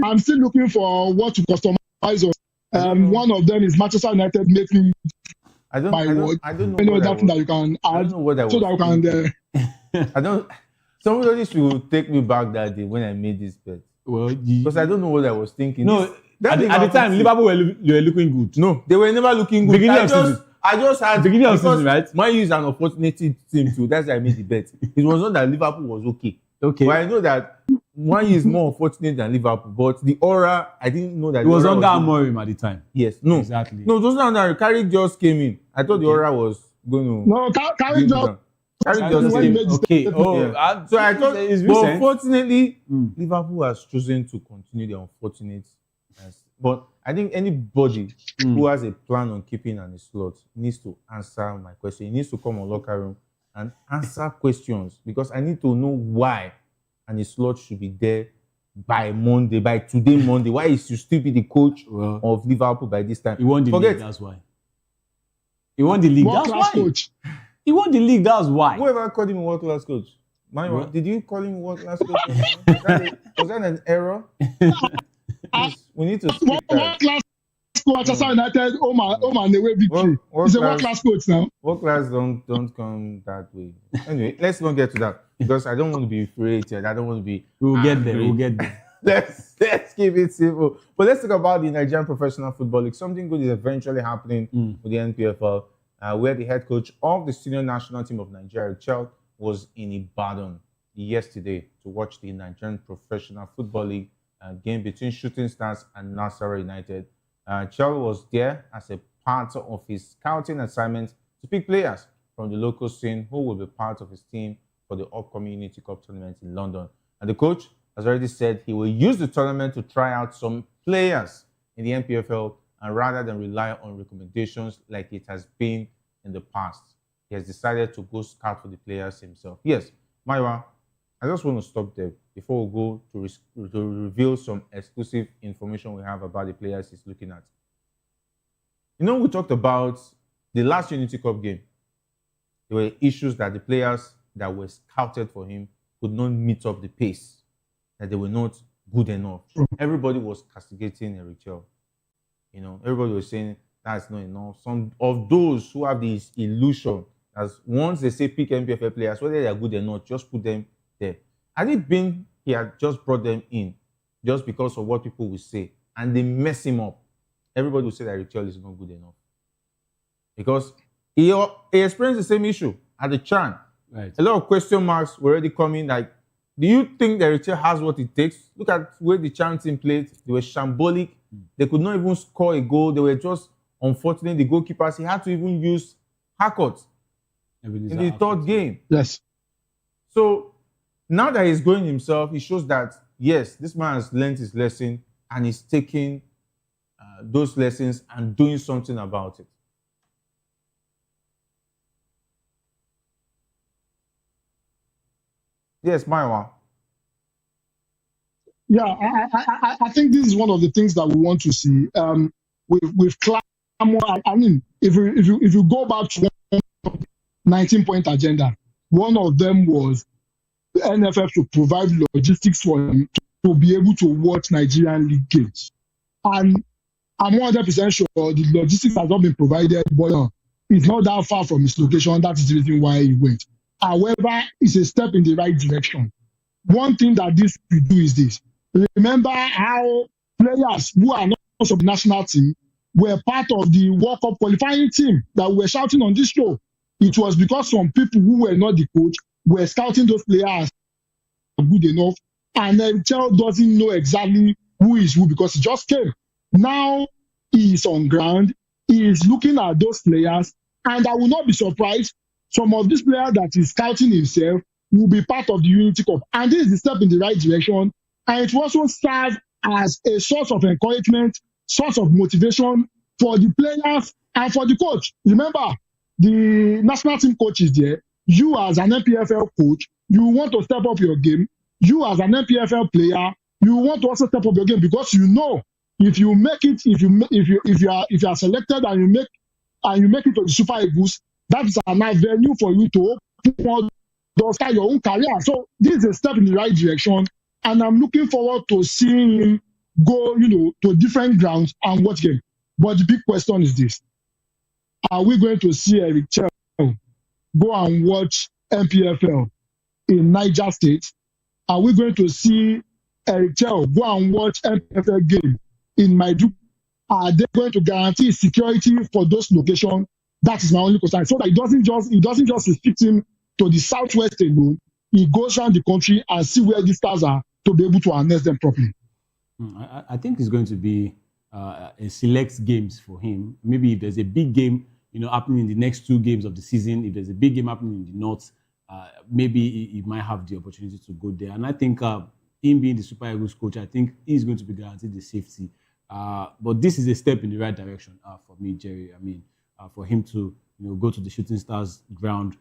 I'm still looking for what to customize us. One of them is Manchester United making I don't know. That thing that you can add so that you can. I don't. Somebody should take me back that day when I made this bet. Well, because I don't know what I was thinking. No, at the time, Liverpool were looking good. No, they were never looking good. Beginning of season. I just had beginning of season, right? Man U is an unfortunate team too. That's why I made the bet. It was not that Liverpool was okay. Okay. But I know that Man U is more unfortunate than Liverpool. But the aura, I didn't know that. It was under Amorim at the time. Yes. No. Exactly. No, it was not under. Carrick just came in. I thought the aura was going to. No, Carrick just. Carrick just came. Okay. Oh, yeah. So I thought. But unfortunately, Liverpool has chosen to continue the unfortunate. But I think anybody who has a plan on keeping an slot needs to answer my question. He needs to come on locker room and answer questions because I need to know why and his slot should be there by Monday, by today Monday. Why is you still be the coach of Liverpool by this time? He won the league, that's why. He won the league, that's why. Coach. He won the league, that's why. Whoever called him a world-class coach? Did you call him a world-class coach? was that an error? We need to speak that. World-class coach, Manchester United, Oman, the way victory. He's a world-class coach now. World-class don't come that way. Anyway, let's not get to that because I don't want to be infuriated. I don't want to be. We'll get there. Let's keep it simple. But let's talk about the Nigerian Professional Football League. Something good is eventually happening with the NPFL, where the head coach of the senior national team of Nigeria, Chel, was in Ibadan yesterday to watch the Nigerian Professional Football League game between Shooting Stars and Nasarawa United. Chel was there as a part of his scouting assignment to pick players from the local scene who will be part of his team for the upcoming Unity Cup tournament in London. And the coach has already said he will use the tournament to try out some players in the NPFL and rather than rely on recommendations like it has been in the past. He has decided to go scout for the players himself. Yes, Maiwa, I just want to stop there before we go to reveal some exclusive information we have about the players he's looking at. You know, we talked about the last Unity Cup game. There were issues that the players that were scouted for him could not meet up the pace, that they were not good enough. Everybody was castigating Eric Chel. You know, everybody was saying that's not enough. Some of those who have this illusion, as once they say pick NPFL players, whether they are good or not, just put them there. Had it been he had just brought them in just because of what people will say, and they mess him up, everybody will say that Eric Chel is not good enough. because he experienced the same issue at the CHAN. Right. A lot of question marks were already coming. Like, do you think the Eritrea has what it takes? Look at where the CHAN team played. They were shambolic. They could not even score a goal. They were just unfortunate. The goalkeepers, he had to even use haircuts in the third game. Yes. So now that he's going himself, he shows that, yes, this man has learned his lesson and he's taking those lessons and doing something about it. Yes, Maiwa. Yeah, I think this is one of the things that we want to see. With clamor, I mean, if you go back to 19-point agenda, one of them was the NFF to provide logistics for them to be able to watch Nigerian league games. And I'm 100% sure the logistics has not been provided, but it's not that far from his location. That is the reason why he went. However, it's a step in the right direction. One thing that this will do is this. Remember how players who are not of the national team were part of the World Cup qualifying team that we were shouting on this show. It was because some people who were not the coach were scouting those players good enough, and then child doesn't know exactly who is who because he just came. Now he is on ground, he is looking at those players, and I will not be surprised some of these players that he's scouting himself will be part of the Unity Cup. And this is the step in the right direction. And it will also serve as a source of encouragement, source of motivation for the players and for the coach. Remember, the national team coach is there. You as an NPFL coach, you want to step up your game. You as an NPFL player, you want to also step up your game because you know if you make it, if you are selected and you make it to the Super Eagles, that's an avenue for you to open start your own career. So this is a step in the right direction, and I'm looking forward to seeing him go, to different grounds and watch game. But the big question is this: are we going to see Eric Chell go and watch MPFL in Niger State? Are we going to see Eric Chell go and watch MPFL game in Maiduguri? Are they going to guarantee security for those locations? That is my only concern. So that it doesn't just restrict him to the southwest alone. He goes around the country and see where these stars are to be able to harness them properly. I think it's going to be a select games for him. Maybe if there's a big game, happening in the next 2 games of the season, if there's a big game happening in the north, maybe he might have the opportunity to go there. And I think him being the Super Eagles coach, I think he's going to be guaranteed the safety. But this is a step in the right direction for me, Jerry. I mean, for him to go to the Shooting Stars ground,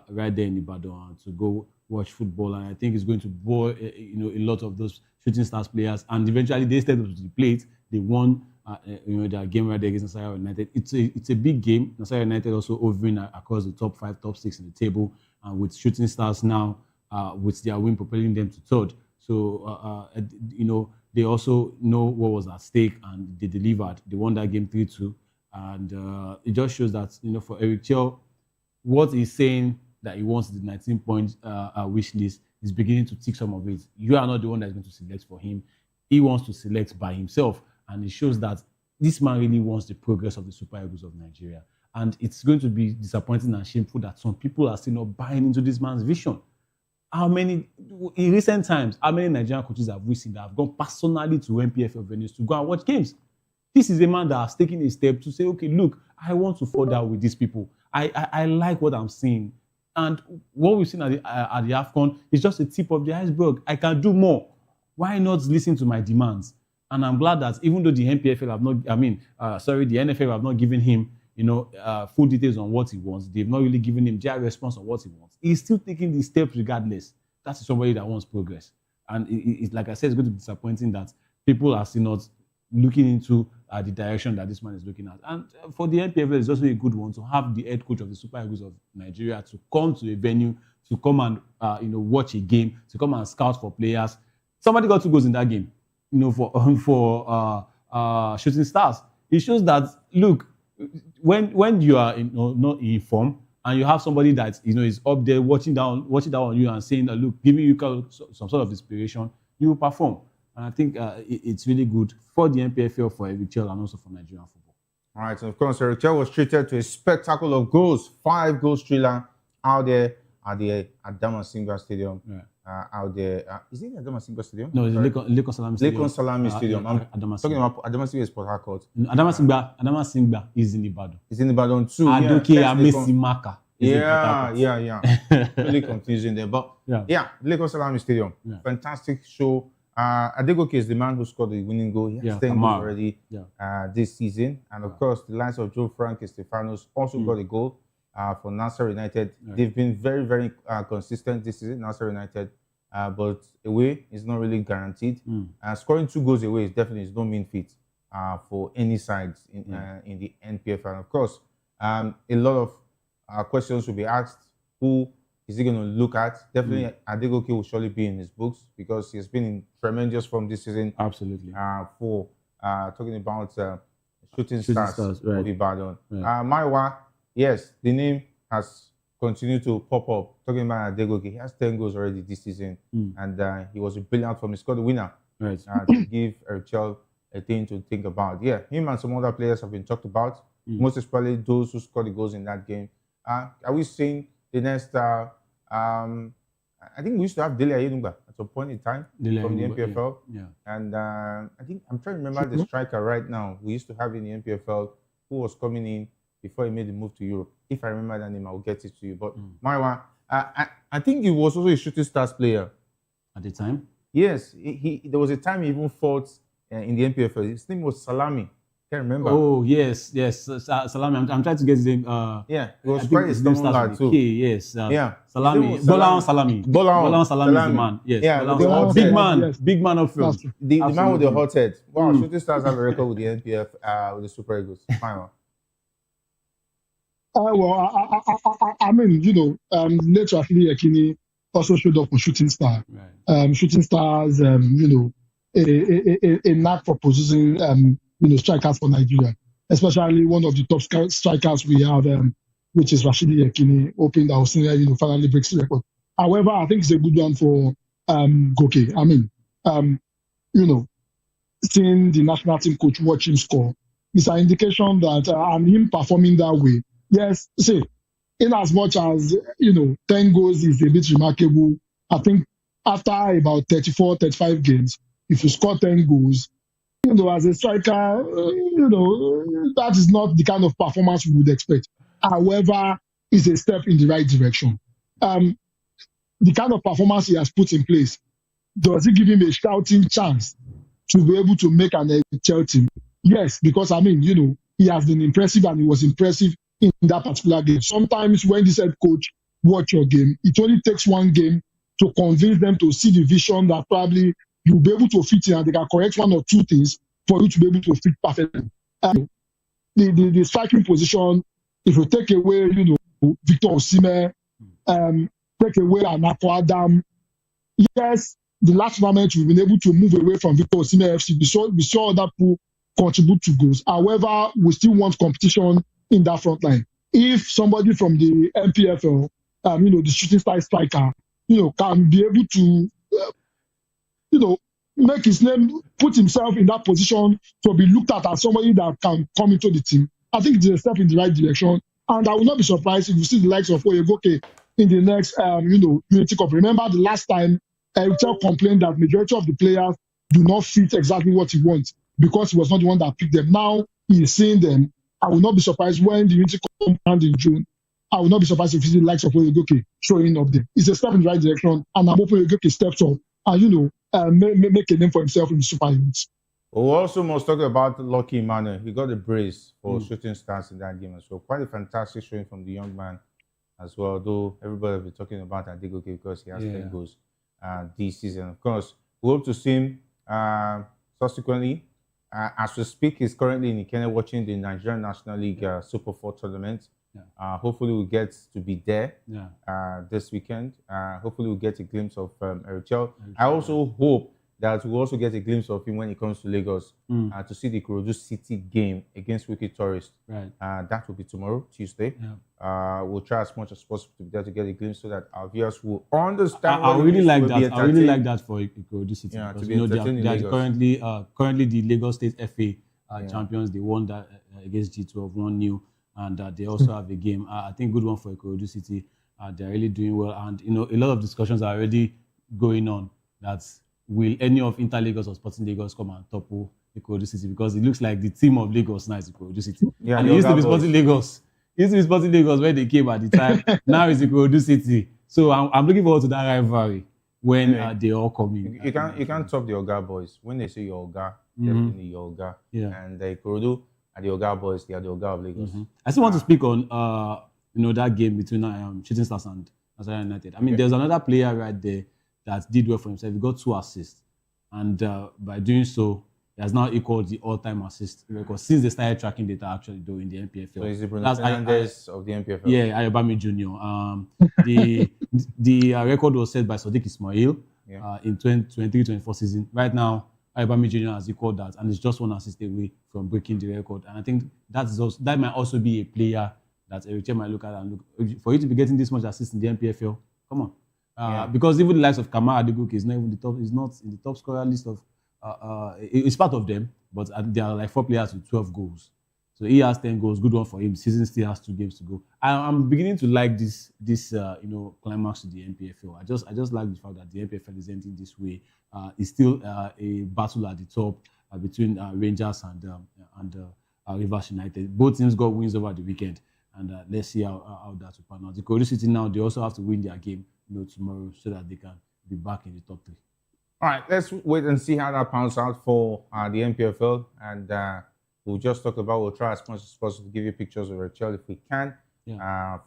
right there in Ibadan to go watch football, and I think it's going to bore a lot of those Shooting Stars players. And eventually they stepped up to the plate. They won their game right there against Nasarawa United. It's a big game. Nasarawa United also hovering across the top 5, top 6 in the table, and with Shooting Stars now with their win propelling them to 3rd. So they also know what was at stake and they delivered. They won that game 3-2. And it just shows that, for Eric Chell, what he's saying that he wants the 19-point wish list is beginning to tick some of it. You are not the one that's going to select for him. He wants to select by himself. And it shows that this man really wants the progress of the Super Eagles of Nigeria. And it's going to be disappointing and shameful that some people are still not buying into this man's vision. In recent times, how many Nigerian coaches have we seen that have gone personally to MPFL venues to go and watch games? This is a man that has taken a step to say, okay, look, I want to further with these people. I like what I'm seeing. And what we've seen at the AFCON is just a tip of the iceberg. I can do more. Why not listen to my demands? And I'm glad that even though the NPFL have not, the NFL have not given him, full details on what he wants. They've not really given him their response on what he wants. He's still taking these steps regardless. That's somebody that wants progress. And it's like I said, it's going to be disappointing that people are still not looking into the direction that this man is looking at. And for the NPFL, it's also a good one to have the head coach of the Super Eagles of Nigeria to come to a venue, to come and watch a game, to come and scout for players. Somebody got 2 goals in that game, for Shooting Stars. It shows that, look, when you are not in form and you have somebody that is up there watching down on you and saying that, look, giving you some sort of inspiration, you will perform. And I think it's really good for the NPFL, for Eric Chell, and also for Nigerian football. All right, and of course, Erichel was treated to a spectacle of goals, 5 goals thriller out there at the Adamasingba Stadium. Out there, is it the Adamasingba Stadium? No, it's Lekon Salami Stadium. Lekon Salami Stadium. I'm talking about Adamasingba is Port Harcourt. Adamasingba is in Ibadan. It's in Ibadan too. Adoke Amesimaka. Yeah. Really confusing there, but yeah, Lekon Salami Stadium. Fantastic show. Adegoke is the man who scored the winning goal. He has 10 goals already this season. And of course, the likes of Joe Frank and Stefanos also got a goal for Nasser United. They've been very, very consistent this season, Nasser United. But away is not really guaranteed. Scoring 2 goals away is definitely no mean feat for any sides in the NPFL. And of course, a lot of questions will be asked. Who is he going to look at? Definitely, Adegoke will surely be in his books because he has been in tremendous form this season. Absolutely. For talking about shooting stars of Ibadan. Maiwa, yes, the name has continued to pop up. Talking about Adegoke, he has 10 goals already this season, and he was a brilliant form. He scored the winner to give Erichel a thing to think about. Yeah, him and some other players have been talked about. Most especially those who scored the goals in that game. Are we seeing the next? I think we used to have Dele Ayedungba at some point in time from the NPFL. And I think I'm trying to remember the striker right now. We used to have in the NPFL who was coming in before he made the move to Europe. If I remember that name, I will get it to you. But Maiwa, I think he was also a shooting stars player at the time. Yes, there was a time he even fought in the NPFL. His name was Salami. Can't remember. Oh yes, Salami. I'm trying to get his name. Yeah, it was quite a stubborn guy too. Yes. Salami. Bolan Salami. Bolan Salami is the man. Yes. Yeah, big man. Yes. Big man of film. The man with the hot head. Wow, shooting stars have a record with the NPF with the Super Eagles. Final. I mean, later actually Ekini also showed up for Shooting Star. Shooting Stars, a knack for possessing, strikers for Nigeria, especially one of the top strikers we have, which is Rashidi Ekini, hoping that Osina, finally breaks the record. However, I think it's a good one for Goke. I mean, seeing the national team coach watch him score is an indication that and him performing that way. Yes, see, in as much as 10 goals is a bit remarkable, I think after about 34, 35 games, if you score 10 goals, as a striker, that is not the kind of performance we would expect. However, it's a step in the right direction. The kind of performance he has put in place, does it give him a shouting chance to be able to make an NHL team? Yes, because he has been impressive and he was impressive in that particular game. Sometimes when this head coach watch your game, it only takes one game to convince them to see the vision that probably you'll be able to fit in and they can correct one or two things for you to be able to fit perfectly. The striking position, if you take away, Victor Osimhen, take away Anako Adam, yes, the last tournament we've been able to move away from Victor Osimhen FC. We saw other people contribute to goals. However, we still want competition in that front line. If somebody from the NPFL, the shooting star striker, can be able to, make his name, put himself in that position to be looked at as somebody that can come into the team, I think it's a step in the right direction. And I will not be surprised if you see the likes of Oyegoke in the next, Unity Cup. Remember the last time Erichel complained that majority of the players do not fit exactly what he wants because he was not the one that picked them. Now he is seeing them. I will not be surprised when the Unity Cup comes in June. I will not be surprised if you see the likes of Oyegoke showing up there. It's a step in the right direction, and I'm hoping Oyegoke steps up and make a name for himself in the Super Eagles. We also must talk about Lucky Emmanuel. He got a brace for shooting stars in that game as well. Quite a fantastic showing from the young man as well, though everybody will be talking about Adegoke because he has 10 goals this season. Of course, we hope to see him subsequently. As we speak, he's currently in Kenya watching the Nigerian National League Super 4 tournament. Hopefully we'll get to be there this weekend. Hopefully we'll get a glimpse of Erichel. I also hope that we'll also get a glimpse of him when he comes to Lagos to see the Ikorodu City game against Wiki Tourist. That will be tomorrow, Tuesday. We'll try as much as possible to be there to get a glimpse so that our viewers will understand. I really like that. I really like that for Ikorodu City. Because, they are currently the Lagos State FA champions. They won that against G12, 1-0, and they also have a game. I think good one for Ikorodu City. They're really doing well, and you know, a lot of discussions are already going on that will any of Inter Lagos or Sporting Lagos come and topple Ikorodu City, because it looks like the team of Lagos now is Ikorodu City. Yeah, and it used to be Sporting Lagos. It used to be Sporting Lagos where they came at the time. Now it's Ikorodu City. So I'm looking forward to that rivalry when they all come in. You can't top the Oga boys. When they say your Oga, definitely your Oga. Yeah. And the Ikorodu and the Oga boys, they are the Oga of Lagos. I still want to speak on you know, that game between Shooting Stars and Nigerian United. I mean, there's another player right there that did well for himself. He got 2 assists, and by doing so, he has now equaled the all-time assist record since they started tracking data actually though in the NPFL. So is it Bruno Fernandes of the NPFL? Yeah, Ayobami Jr. The record was set by Sadiq Ismail in 2023-24 season. Right now, Ayobami Jr. has equaled that, and it's just 1 assist away from breaking the record. And I think that might also be a player that Eric might look at and look for you to be getting this much assist in the NPFL. Come on, because even the likes of Kamara Adegoke is not even the top. Is not in the top scorer list of. It's part of them, but there are like 4 players with 12 goals. So he has 10 goals. Good one for him. Season still has 2 games to go. I'm beginning to like this you know, climax to the NPFL. I just like the fact that the NPFL is ending this way. It's still a battle at the top between Rangers and Rivers United. Both teams got wins over the weekend. And let's see how that will pan out. The Ikorodu City now, they also have to win their game, you know, tomorrow so that they can be back in the top 3. All right, let's wait and see how that pans out for the NPFL. And we'll just talk about, we'll try as much as possible to give you pictures of Rachel if we can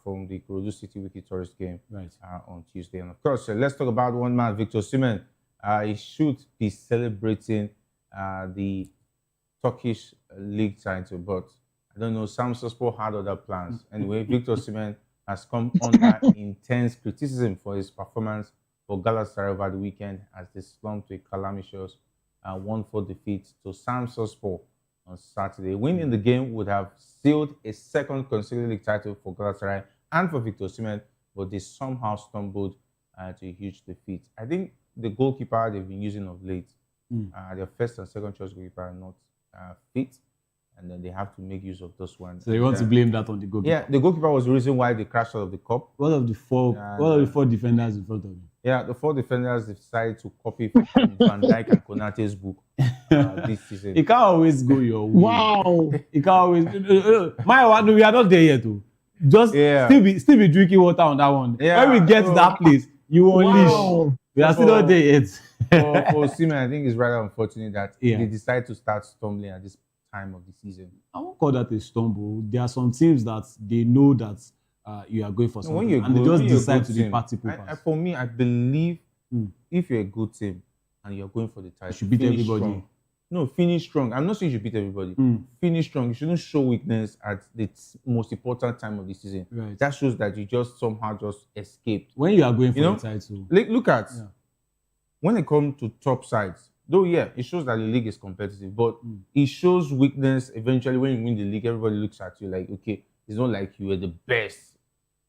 from the Ikorodu City Wiki Tourist game on Tuesday. And of course, let's talk about one man, Victor Osimhen. He should be celebrating the Turkish league title, but I don't know, Samsunspor had other plans. Anyway, Victor Osimhen has come under intense criticism for his performance for Galatasaray over the weekend as they slumped to a calamitous 1-4 defeat to Samsunspor on Saturday. Winning the game would have sealed a 2nd consecutive league title for Galatasaray and for Victor Osimhen, but they somehow stumbled to a huge defeat. I think the goalkeeper they've been using of late, their 1st and 2nd choice goalkeeper are not fit. And then they have to make use of those ones. So you want to blame that on the goalkeeper? Yeah, the goalkeeper was the reason why they crashed out of the cup. What of the 4 defenders in front of you? Yeah, the 4 defenders decided to copy from Van Dijk and Konate's book this season. It can't always go your way. Wow. It can't always. We are not there yet, too. Just still be drinking water on that one. Yeah, when we get to that place, you will unleash. We are still not there yet. For Osimhen, I think it's rather unfortunate that they decide to start stumbling at this time of the season. I won't call that a stumble. There are some teams that they know that you are going for something, and they just decide to be party poopers. For me, I believe if you're a good team and you're going for the title, you should beat everybody. Strong. No, finish strong. I'm not saying you should beat everybody. Finish strong. You shouldn't show weakness at the most important time of the season. Right. That shows that you just somehow just escaped. When you are going for the title. Look at when it comes to top sides. Though, it shows that the league is competitive, but it shows weakness eventually when you win the league. Everybody looks at you like, okay, it's not like you were the best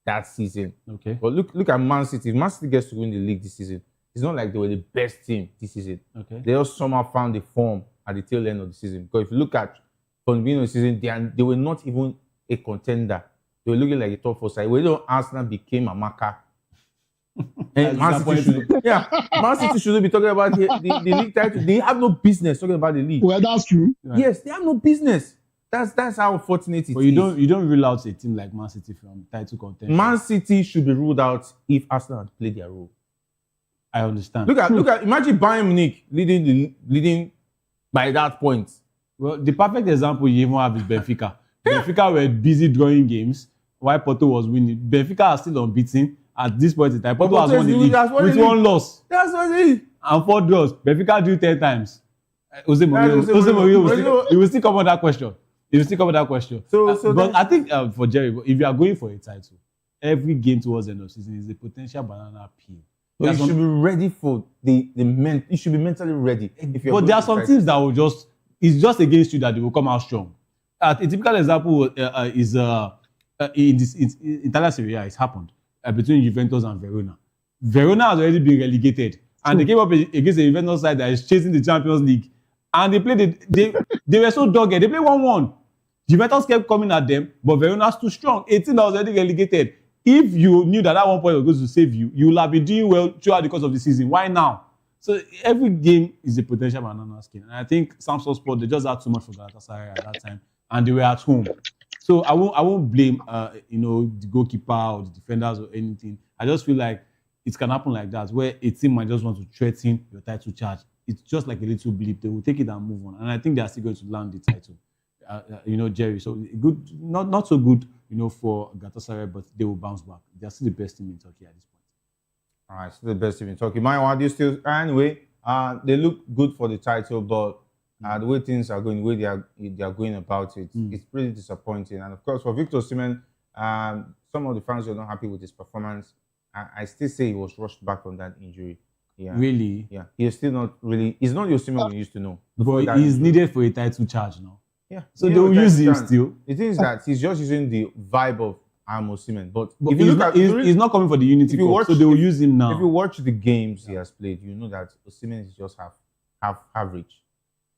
that season. Okay. But look at Man City. If Man City gets to win the league this season, it's not like they were the best team this season. Okay. They just somehow found the form at the tail end of the season. Because if you look at from the beginning of the season, they were not even a contender. They were looking like a top 4 side. When Arsenal became a marker. And Man City shouldn't be talking about the league title. They have no business talking about the league. Well, that's true. Right. Yes, they have no business. That's how unfortunate it is. But you don't rule out a team like Man City from title contention. Man City should be ruled out if Arsenal had played their role. I understand. Look at imagine Bayern Munich leading by that point. Well, the perfect example you even have is Benfica. Benfica were busy drawing games while Porto was winning. Benfica are still unbeaten. At this point in time, Porto has won the league with 1 loss. That's what it is. And 4 draws. Benfica drew 10 times. Jose Mourinho will still cover that question. He will still cover that question. But I think for Jerry, if you are going for a title, every game towards the end of the season is a potential banana peel. But you should be ready for you should be mentally ready. But there are some teams that will it's just against you that they will come out strong. A typical example is in Italian Serie A, it's happened. Between Juventus and Verona. Verona has already been relegated, and they came up against a Juventus side that is chasing the Champions League, And they were so dogged. They played 1-1. Juventus kept coming at them, but Verona's too strong. 18 that was already relegated. If you knew that 1 point was going to save you, you will have been doing well throughout the course of the season. Why now? So every game is a potential banana skin. And I think Samsung Sport, they just had too much for Galatasaray at that time. And they were at home. So I won't blame the goalkeeper or the defenders or anything. I just feel like it can happen like that, where a team might just want to threaten your title charge. It's just like a little blip. They will take it and move on. And I think they are still going to land the title. Jerry. So good, not so good, for Galatasaray, but they will bounce back. They are still the best team in Turkey at this point. All right, still the best team in Turkey. My do you still anyway? They look good for the title, but the way things are going, the way they are going about it, it's pretty disappointing. And of course, for Victor Osimhen, some of the fans were not happy with his performance. I still say he was rushed back from that injury. Yeah. Really? Yeah. He's still not really. He's not the Osimhen we used to know. But he's needed for a title charge now. Yeah. So they will use him still. The thing is that he's just using the vibe of Osimhen. But if he's you look he's not coming for the Unity Cup, so they will use him now. If you watch the games he has played, you know that Osimhen is just half average,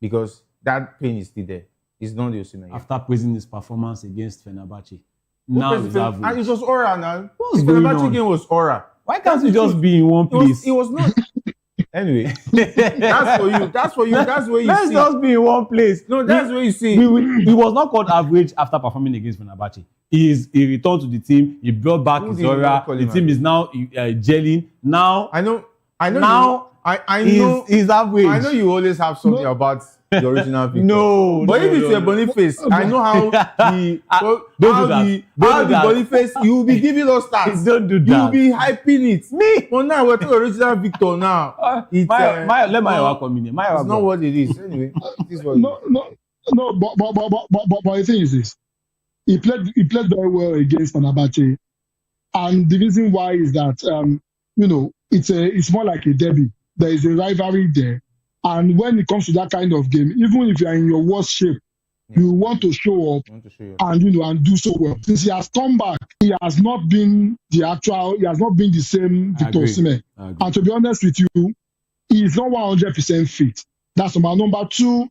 because that pain is still there. It's not the Osimhen. After praising his performance against Fenerbahce, now he's average. And it was aura now. What's the going Fenerbahce on? game was aura. Why can't you just be in one place? It was not. Anyway, that's for you. That's for you. That's where you Let's see. just be in one place. No, that's where you see. He was not called average after performing against Fenerbahce. He returned to the team. He brought back his aura. The team is now gelling. Now I know. Now I know. He's average. I know you always have something about the original Victor. No, but if it's a Boniface, I know how the Boniface, you will be giving us stats. Don't do that. You will be hyping it. Me? But now we're talking original Victor now. Let Mayowa come in here. It's not what it is. Anyway, this is what but the thing is this. He played very well against Fenerbahce. And the reason why is that it's more like a derby. There is a rivalry there. And when it comes to that kind of game, even if you are in your worst shape, you want to show up and do so well. Since he has come back, he has not been the same Victor Osimhen. And to be honest with you, he is not 100% fit. That's number two.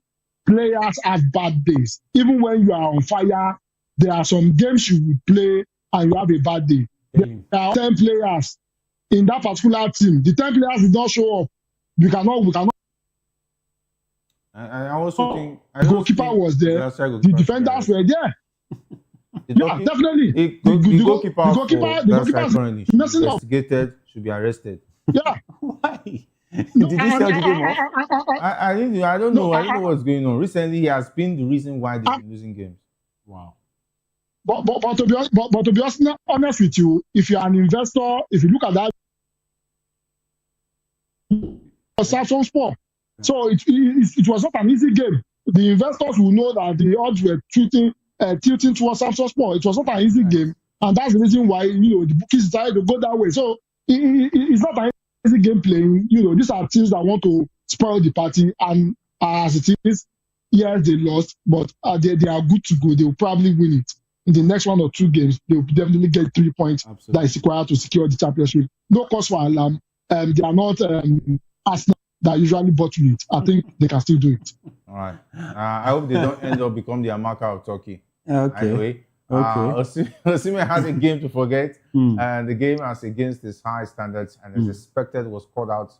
Players have bad days. Even when you are on fire, there are some games you will play and you have a bad day. There are 10 players in that particular team. The 10 players did not show up. We cannot. I also think the goalkeeper was there. The defenders were there. Definitely. The goalkeeper investigated should be arrested. Yeah. Why? Did you tell the game off? I don't know. I don't know what's going on. Recently, he has been the reason why they've been losing games. Wow. But to be honest with you, if you're an investor, if you look at that, Samsung Sport. So it was not an easy game. The investors will know that the odds were tilting towards Samsung Sport. It was not an easy game, and that's the reason why the bookies decided to go that way. So it's not an easy game playing. These are teams that want to spoil the party, and as it is, yes, they lost, but they are good to go. They will probably win it. In the next 1 or 2 games, they will definitely get 3 points. Absolutely. That is required to secure the championship. No cause for alarm. They are not Arsenal that usually bottle it. I think they can still do it. All right. I hope they don't end up become the Amaka of Turkey. Okay. Anyway, Osimhen has a game to forget, and the game as against his high standards and as expected was called out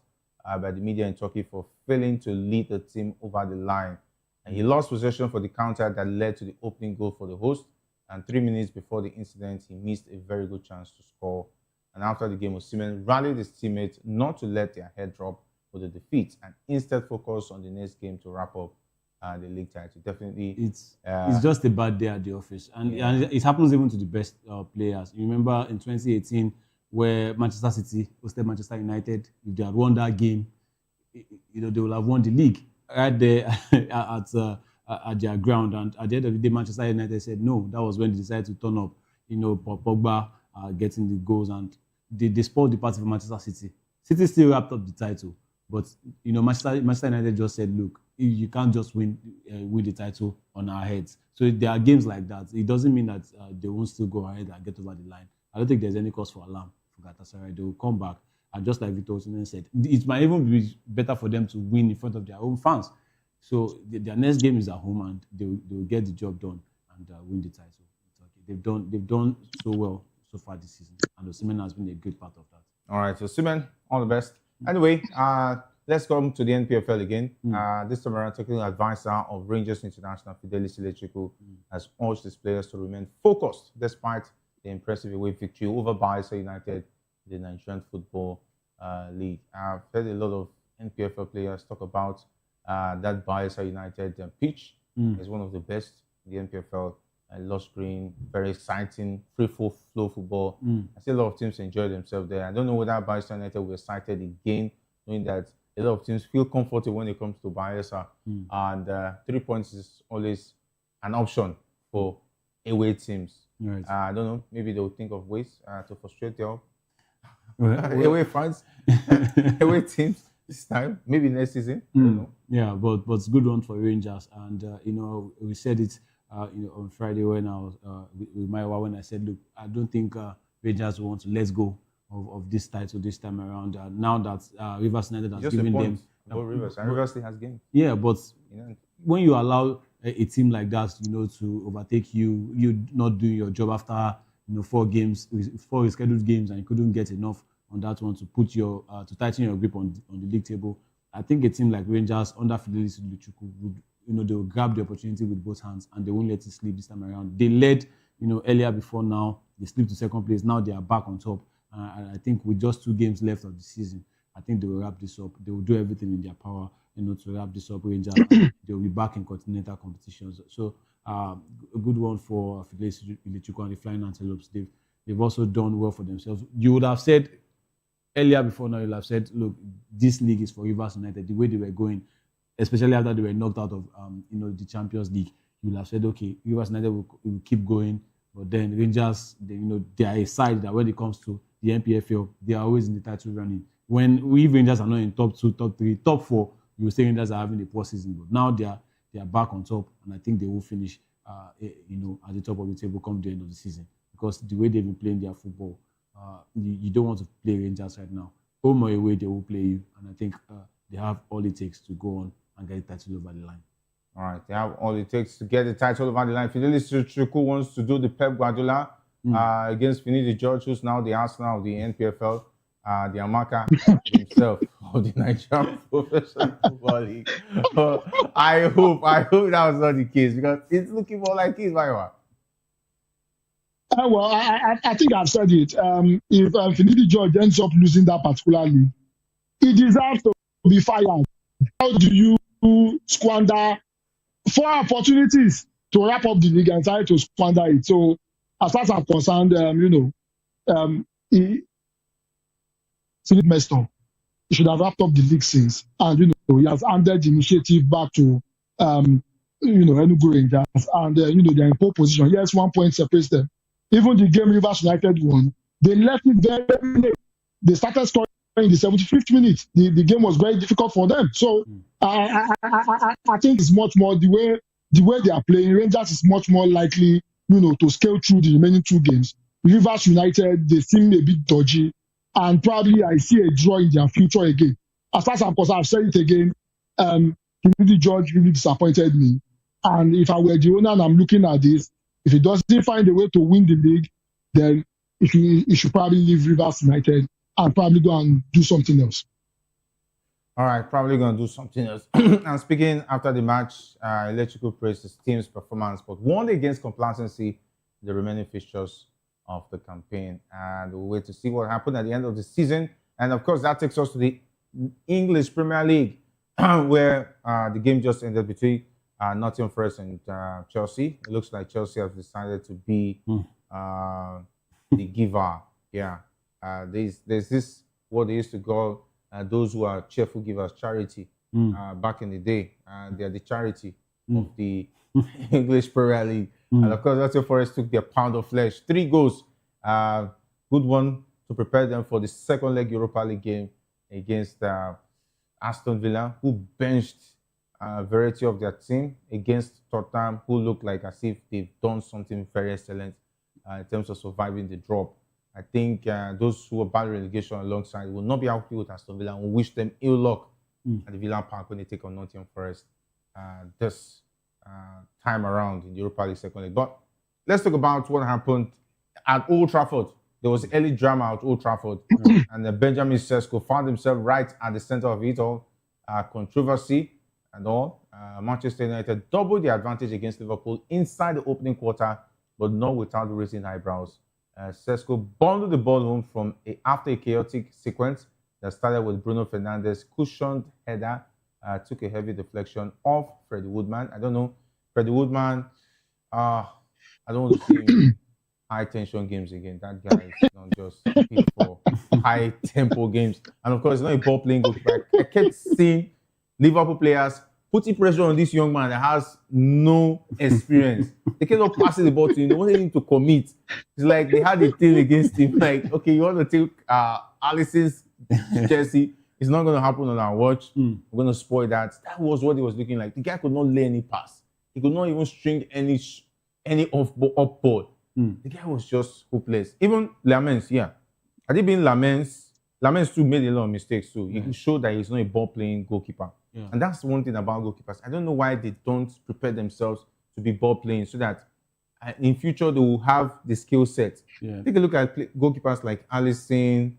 by the media in Turkey for failing to lead the team over the line. And he lost possession for the counter that led to the opening goal for the host. And 3 minutes before the incident, he missed a very good chance to score. And after the game, Osimhen rallied his teammates not to let their head drop for the defeat and instead focus on the next game to wrap up the league title. Definitely, it's just a bad day at the office, and it happens even to the best players. You remember in 2018 where Manchester City hosted Manchester United. If they had won that game, they would have won the league right there at their ground. And at the end of the day, Manchester United said no. That was when they decided to turn up. Pogba getting the goals, and they spoiled the party for Manchester City. City still wrapped up the title. But Manchester United just said, "Look, you can't just win the title on our heads." So there are games like that. It doesn't mean that they won't still go ahead and get over the line. I don't think there's any cause for alarm for Galatasaray. They will come back, and just like Victor Osimhen said, it might even be better for them to win in front of their own fans. So their next game is at home, and they will get the job done and win the title. It's okay. They've done so well so far this season, and Osimhen has been a great part of that. All right, so Osimhen, all the best. Anyway, let's come to the NPFL again. This time around, technical advisor of Rangers International, Fidelis Electrical, has urged his players to remain focused despite the impressive away victory over Bayern'S United, the Nigerian Football League. I've heard a lot of NPFL players talk about that Bayern'S United pitch. It's one of the best in the NPFL. Lush green, very exciting, free flow football. I see a lot of teams enjoy themselves there. I don't know whether Bayern'S United will be excited again, knowing that a lot of teams feel comfortable when it comes to Bayern'S, and 3 points is always an option for away teams. Right. I don't know, maybe they'll think of ways to frustrate their Well, away fans, away teams this time, maybe next season. I don't know. Yeah, but it's a good one for Rangers, and we said it on Friday when I was with Maiwa, when I said, look, I don't think Rangers want to let go of this title this time around. Now that Rivers United has given them Rivers, and Rivers still has games. Yeah, but when you allow a team like that, to overtake you not doing your job after 4 rescheduled games, and you couldn't get enough on that one to put your to tighten your grip on the league table. I think a team like Rangers under Fidelis Luchuku would they will grab the opportunity with both hands, and they won't let it slip this time around. They led earlier before, now they slipped to second place. Now they are back on top. And I think with just 2 games left of the season, I think they will wrap this up. They will do everything in their power, to wrap this up. Rangers, they will be back in continental competitions. So a good one for Fidelis Luchuku and the Flying Antelopes. They've also done well for themselves. You would have said earlier before now, you'll have said, look, this league is for Rivers United. The way they were going, especially after they were knocked out of the Champions League, you'll have said, okay, Rivers United will keep going. But then Rangers, they are a side that when it comes to the NPFL, they are always in the title running. When we Rangers are not in top 2, top 3, top 4, you will say Rangers are having a poor season. But now they are back on top, and I think they will finish at the top of the table come the end of the season. Because the way they've been playing their football, you don't want to play Rangers right now. Home or away, they will play you, and I think they have all it takes to go on and get the title over the line. All right, they have all it takes to get the title over the line. Fidelis Luchuku wants to do the Pep Guardiola against Finidi George, who's now the Arsenal of the NPFL, the Amaka himself of the Nigerian Professional Football League. I hope that was not the case, because it's looking more like it, Maiwa. Well, I think I've said it. If Finidi George ends up losing that particular league, he deserves to be fired. How do you squander 4 opportunities to wrap up the league and try to squander it? So, as far as I'm concerned, he messed up. He should have wrapped up the league since, and he has handed the initiative back to Enugu Rangers, and they're in pole position. Yes, 1 point separates them. Even the game Rivers United won, they left it very late. They started scoring in the 75th minute. The game was very difficult for them. So I think it's much more the way they are playing. Rangers is much more likely, to scale through the remaining 2 games. Rivers United, they seem a bit dodgy, and probably I see a draw in their future again. As far as I'm concerned, I've said it again. Finidi George really disappointed me. And if I were the owner and I'm looking at this, if he doesn't find a way to win the league, then he should probably leave Rivers United and probably go and do something else. All right, probably going to do something else. And speaking after the match, Electrical praised his team's performance, but warned against complacency in the remaining fixtures of the campaign. And we'll wait to see what happened at the end of the season. And of course, that takes us to the English Premier League, where the game just ended between Nottingham Forest and Chelsea. It looks like Chelsea have decided to be the giver. Yeah, there's this, what they used to call those who are cheerful givers, charity, back in the day. They are the charity of the English Premier League. And of course, Nottingham Forest took their pound of flesh. 3 goals. Good one to prepare them for the second leg Europa League game against Aston Villa, who benched a variety of their team against Tottenham, who look like as if they've done something very excellent in terms of surviving the drop. I think those who are battle relegation alongside will not be happy with Aston Villa and will wish them ill luck at the Villa Park when they take on Nottingham Forest this time around in the Europa League second leg. But let's talk about what happened at Old Trafford. There was early drama at Old Trafford, and Benjamin Sesko found himself right at the center of it all. Controversy and all. Manchester United doubled the advantage against Liverpool inside the opening quarter, but not without raising eyebrows. Sesko bundled the ball home after a chaotic sequence that started with Bruno Fernandes' cushioned header, took a heavy deflection off Freddie Woodman. I don't know, Freddie Woodman, I don't want to see him high tension games again. That guy is not just fit for high tempo games. And of course, it's not a ball playing goalkeeper. I kept seeing Liverpool players putting pressure on this young man that has no experience. They kept on passing the ball to him. They wanted him to commit. It's like they had a thing against him. Like, okay, you want to take Alice's Chelsea. It's not going to happen on our watch. We're going to spoil that. That was what he was looking like. The guy could not lay any pass. He could not even string any up ball. The guy was just hopeless. Even Lamens, had it been Lamens too made a lot of mistakes too. He showed that he's not a ball-playing goalkeeper. And that's one thing about goalkeepers. I don't know why they don't prepare themselves to be ball-playing so that in future they will have the skill set. Take a look at goalkeepers like Alisson.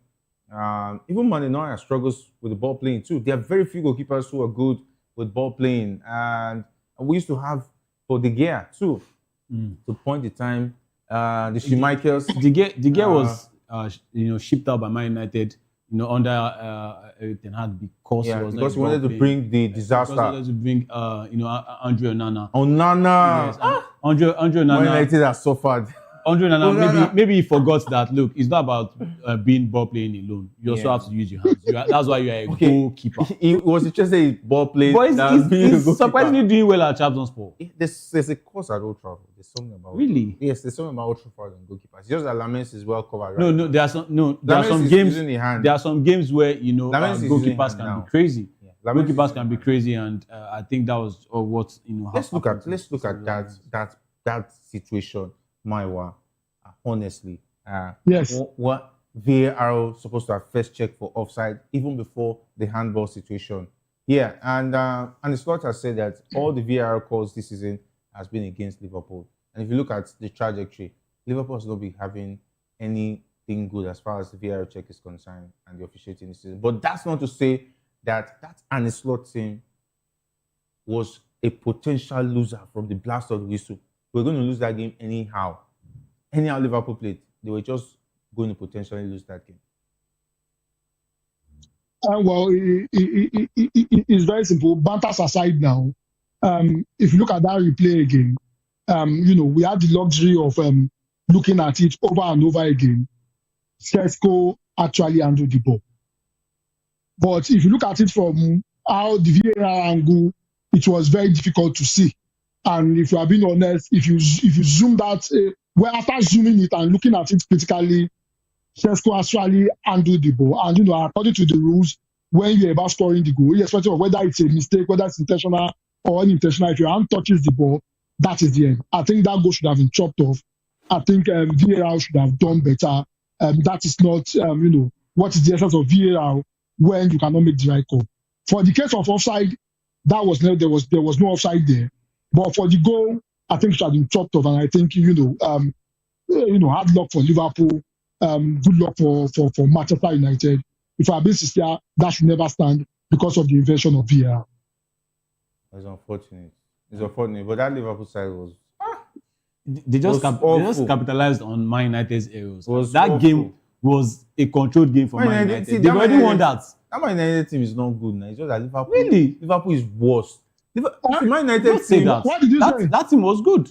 Even Mane Neuer struggles with the ball playing too. There are very few goalkeepers who are good with ball playing. And we used to have for De Gea too, to point the time. The Schmeichels. De Gea was shipped out by Man United, under Ten Hag because he wanted to bring the disaster. Because he wanted to bring Andre Onana. Onana. Yes, Andre Onana. Man United has suffered. Andre Onana, maybe he forgot that. Look, it's not about being ball playing alone. You also have to use your hands. That's why you are a goalkeeper. He was interested in ball playing. But he's surprisingly doing well at Trabzonspor. There's a course at Old Trafford. There's something about really. Yes, there's something about Old Trafford and goalkeepers. It's just that Lamens is well covered. Right? No, there are some games. There are some games where goalkeepers can be crazy. Goalkeepers can be crazy, and I think that was what Let's look at that situation. Maiwa, honestly, yes. What VAR supposed to have first checked for offside even before the handball situation. And the Scott has said that all the VAR calls this season has been against Liverpool. And if you look at the trajectory, Liverpool has not been having anything good as far as the VAR check is concerned and the officiating this season. But that's not to say that Arne Slot team was a potential loser from the blast of the whistle. We're going to lose that game anyhow. Anyhow Liverpool played, they were just going to potentially lose that game. Well, it's very simple. Banters aside now, if you look at that replay again, we had the luxury of looking at it over and over again. Sesko actually handled the ball. But if you look at it from how the VAR angle, it was very difficult to see. And if you are being honest, if you zoom that, after zooming it and looking at it critically, Sesko actually handled the ball. And according to the rules, when you're about scoring the goal, irrespective of whether it's a mistake, whether it's intentional or unintentional, if your hand touches the ball, that is the end. I think that goal should have been chopped off. I think VAR should have done better. That is not, what is the essence of VAR when you cannot make the right call. For the case of offside, there was no offside there. But for the goal, I think it should have been chopped off, and I think hard luck for Liverpool, good luck for Manchester United. If I've been sincere, that should never stand because of the invention of VAR. It's unfortunate. But that Liverpool side was they just capitalized on Man United's errors. That game was a controlled game for Man United. They already won that. That Man United team is not good now. It's just that Liverpool. Really? Liverpool is worse. The Man United team. What did you say? That team was good.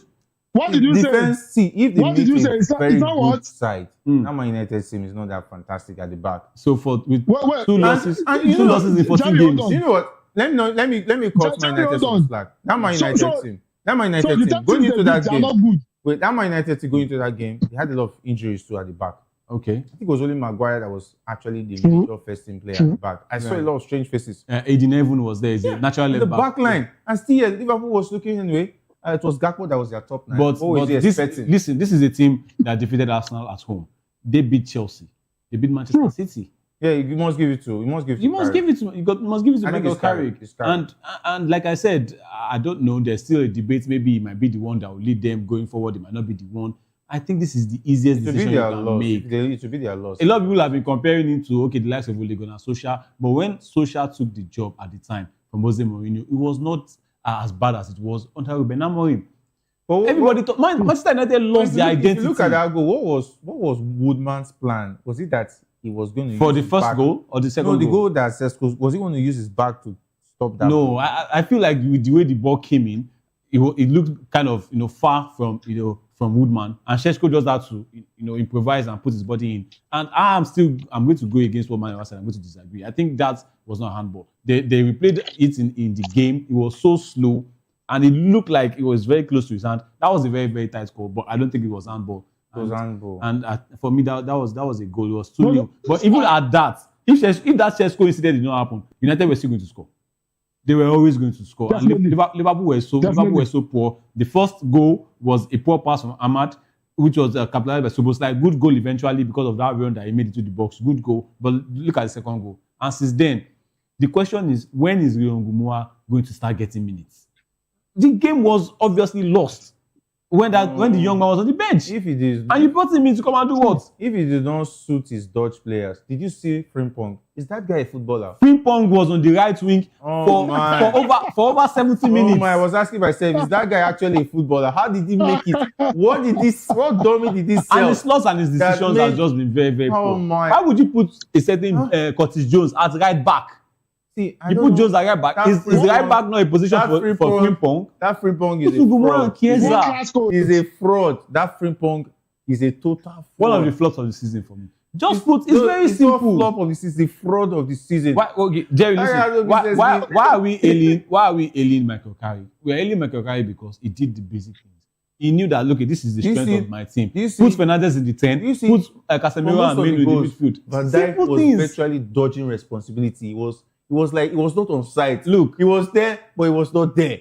What did you say? See, if what did you say? Is that what? Side, that Man United team is not that fantastic at the back. So with two losses in 14 games. You know what? Let me cut Man United some slack. That Man United team. That Man United team going into that game. Wait, that Man United team going into that game, they had a lot of injuries too at the back. Okay. I think it was only Maguire that was actually the major first team player at the back. I saw a lot of strange faces. Aiden Evan was there. He's a natural left back line. And still, Liverpool was looking anyway. It was Gakpo that was their top 9. But this is a team that defeated Arsenal at home. They beat Chelsea. They beat Manchester City. Yeah, you must give it to. You must give it. You must give it to. Must give it to I think Michael it's Carrick. Carrick. It's Carrick. And like I said, I don't know. There's still a debate. Maybe it might be the one that will lead them going forward. It might not be the one. I think this is the easiest decision you can make. It will be their loss. A lot of people have been comparing it to the likes of Ole Gunnar Solskjaer, but when Solskjaer took the job at the time from Jose Mourinho, it was not as bad as it was under Ruben Amorim. Everybody thought Manchester United lost their identity. If you look at that goal, what was Woodman's plan? Was it that he was going to for use the his first back? goal or the second goal? No, the goal that Sesko was he going to use his back to stop that? No, I feel like with the way the ball came in, it looked kind of far from from Woodman, and Sheshko just had to improvise and put his body in. And I'm going to go against what Manuel said. I'm going to disagree. I think that was not handball. They replayed it in the game. It was so slow, and it looked like it was very close to his hand. That was a very, very tight call, but I don't think it was handball. It was handball. And for me, that was a goal. It was 2-0. But even at that, if that Sheshko incident did not happen, United were still going to score. They were always going to score. Definitely. And Liverpool were so poor. The first goal was a poor pass from Ahmad, which was capitalized by Szoboszlai. Good goal eventually because of that run that he made into the box. Good goal. But look at the second goal. And since then, the question is, when is Leon Gumua going to start getting minutes? The game was obviously lost when the young man was on the bench. If it is, and you brought him in to come and do what? If he did not suit his Dutch players, did you see Frimpong? Is that guy a footballer? Frimpong was on the right wing for over 70 minutes. I was asking myself, is that guy actually a footballer? How did he make it? What dummy did he sell? And his slots and his decisions have just been very, very poor. Why would you put a certain Curtis Jones at right back? See, you put Jones at right back. Is right back not a position for Frimpong? That Frimpong is a fraud. He's a fraud. That Frimpong is a total fraud. One of the flops of the season for me. It's very simple. It's not flop of the season, the fraud of the season. Jerry, listen. Why are we ailing Michael Carrick? We are ailing Michael Carrick because he did the basic things. He knew that, look, this is the strength of my team. Put Fernandes in the 10, put Casemiro and Mino in the midfield. Van Dijk was virtually dodging responsibility. It was like he was not on site. Look, he was there, but he was not there.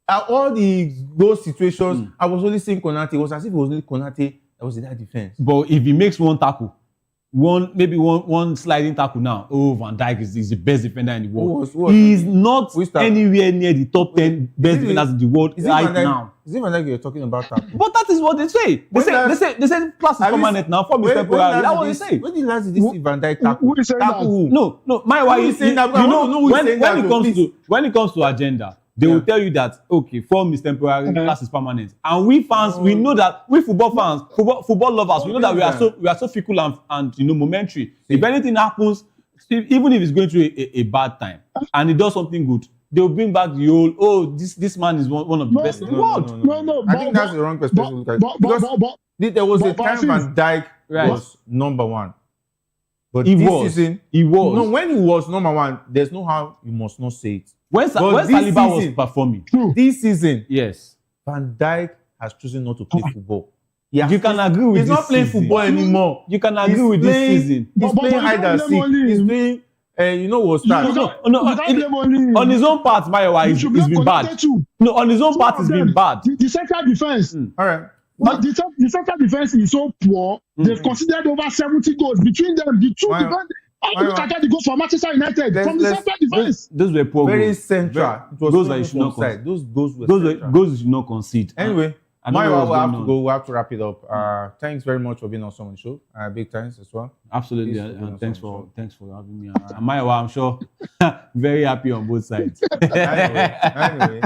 At all those situations, I was only seeing Konate. It was as if it was only Konate that was in that defense. But if he makes one tackle, one sliding tackle now, Van Dijk is the best defender in the world. He's not anywhere near the top 10 best defenders in the world right now. Is it Van Dijk you're talking about tackle? But that is what they say. They say class is permanent now. Form is temporary. That's what they say. When did last did you see Van Dijk tackle? Who is saying that? No. My wife, when it comes to agenda, they will tell you that, okay, form is temporary, class is permanent. And we fans, we know that, we football fans, football lovers, we know that we are so fickle and momentary. If anything happens, even if it's going through a bad time, and he does something good, they will bring back the old, this man is one of the best in the world. No. I think that's the wrong perspective. Because there was a time Van Dijk was number one. But this season, he was. No, when he was number one, there's no how you must not say it. When Saliba was performing. This season, yes, Van Dijk has chosen not to play football. You can agree with this. He's not playing football anymore. You can agree with this season. He's playing hide and seek. He's playing, what's that? No. On his own part, Mayowa, he's been bad. No, on his own part, he's been bad. The central defense. All right. But the central defense is so poor. They've considered over 70 goals between them. The two defenders. I look at the goals for Manchester United from the central defense. Those were poor very goals. Central. Those that you should not concede. Those goals were goals you should not concede. Anyway, we'll have to go. We have to wrap it up. Thanks very much for being on the show. Big thanks as well. Absolutely, and thanks for having me. And Mayowa, I'm sure, very happy on both sides. Anyway,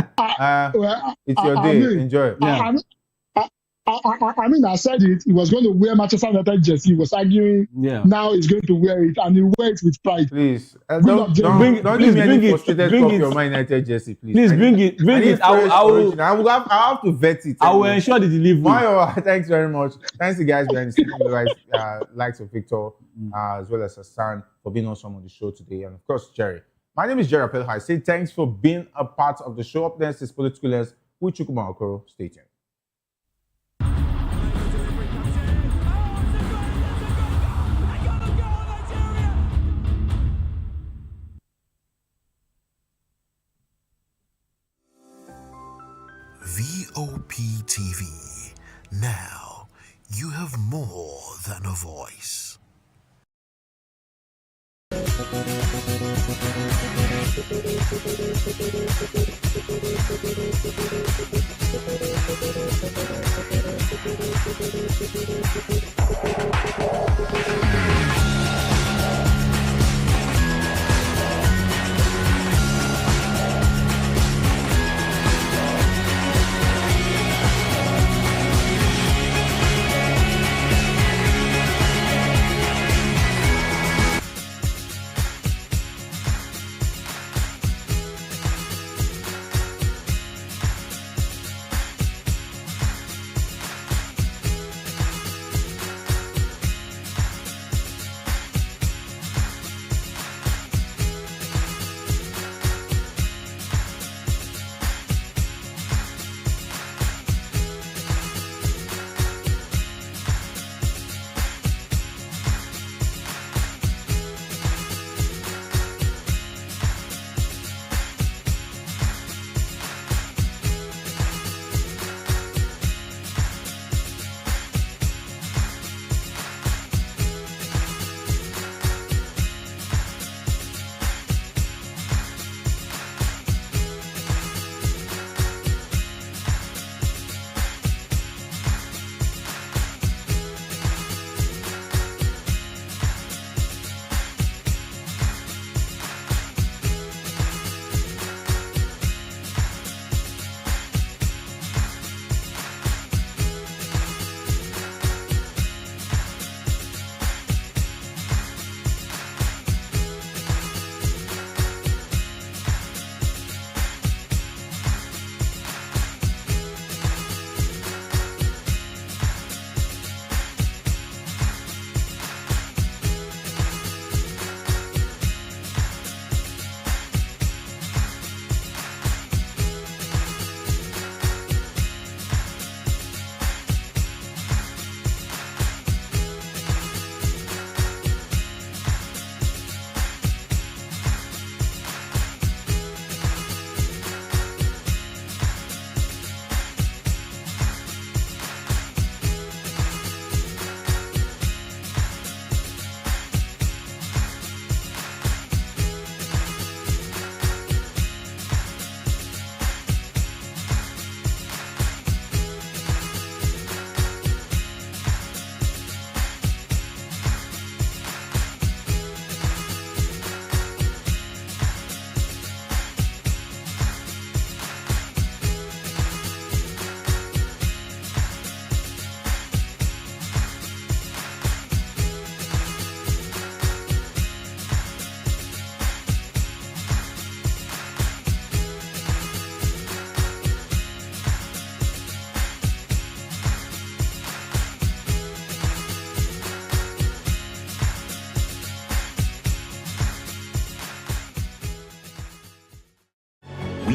it's your day. Enjoy. Yeah. I said it. He was going to wear Manchester United jersey. He was arguing. Yeah. Now he's going to wear it, and he wears it with pride. Please, don't give me any frustrated copy of my United jersey, please. Please bring it. I will have to vet it. I will ensure the delivery. Mayo, thanks very much. Thanks to guys behind the scenes, likes of Victor, as well as Hassan for being on some of the show today, and of course Jerry. My name is Jerry Appel. I say thanks for being a part of the show. Up next is Political with Chukwuma Okoro. Stay tuned. VOP TV. Now, you have more than a voice.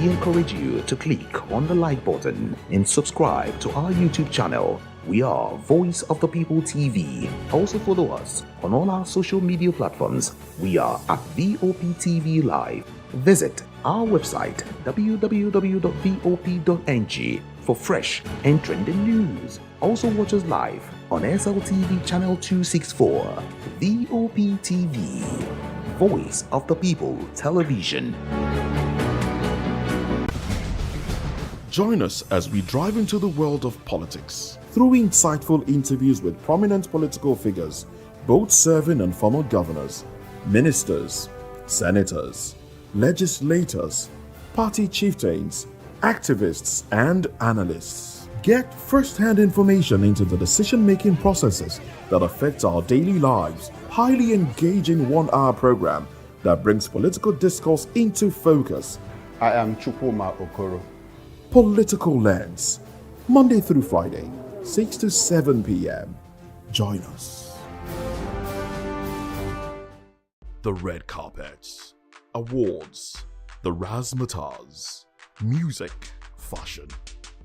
We encourage you to click on the like button and subscribe to our YouTube channel. We are Voice of the People TV. Also follow us on all our social media platforms. We are at VOP TV Live. Visit our website www.vop.ng for fresh and trending news. Also watch us live on SLTV channel 264. VOP TV, Voice of the People Television. Join us as we drive into the world of politics through insightful interviews with prominent political figures, both serving and former governors, ministers, senators, legislators, party chieftains, activists, and analysts. Get first-hand information into the decision-making processes that affect our daily lives. Highly engaging one-hour program that brings political discourse into focus. I am Chukwuma Okoro. Political Lens, Monday through Friday, 6 to 7 p.m. Join us. The red carpets, awards, the razzmatazz, music, fashion,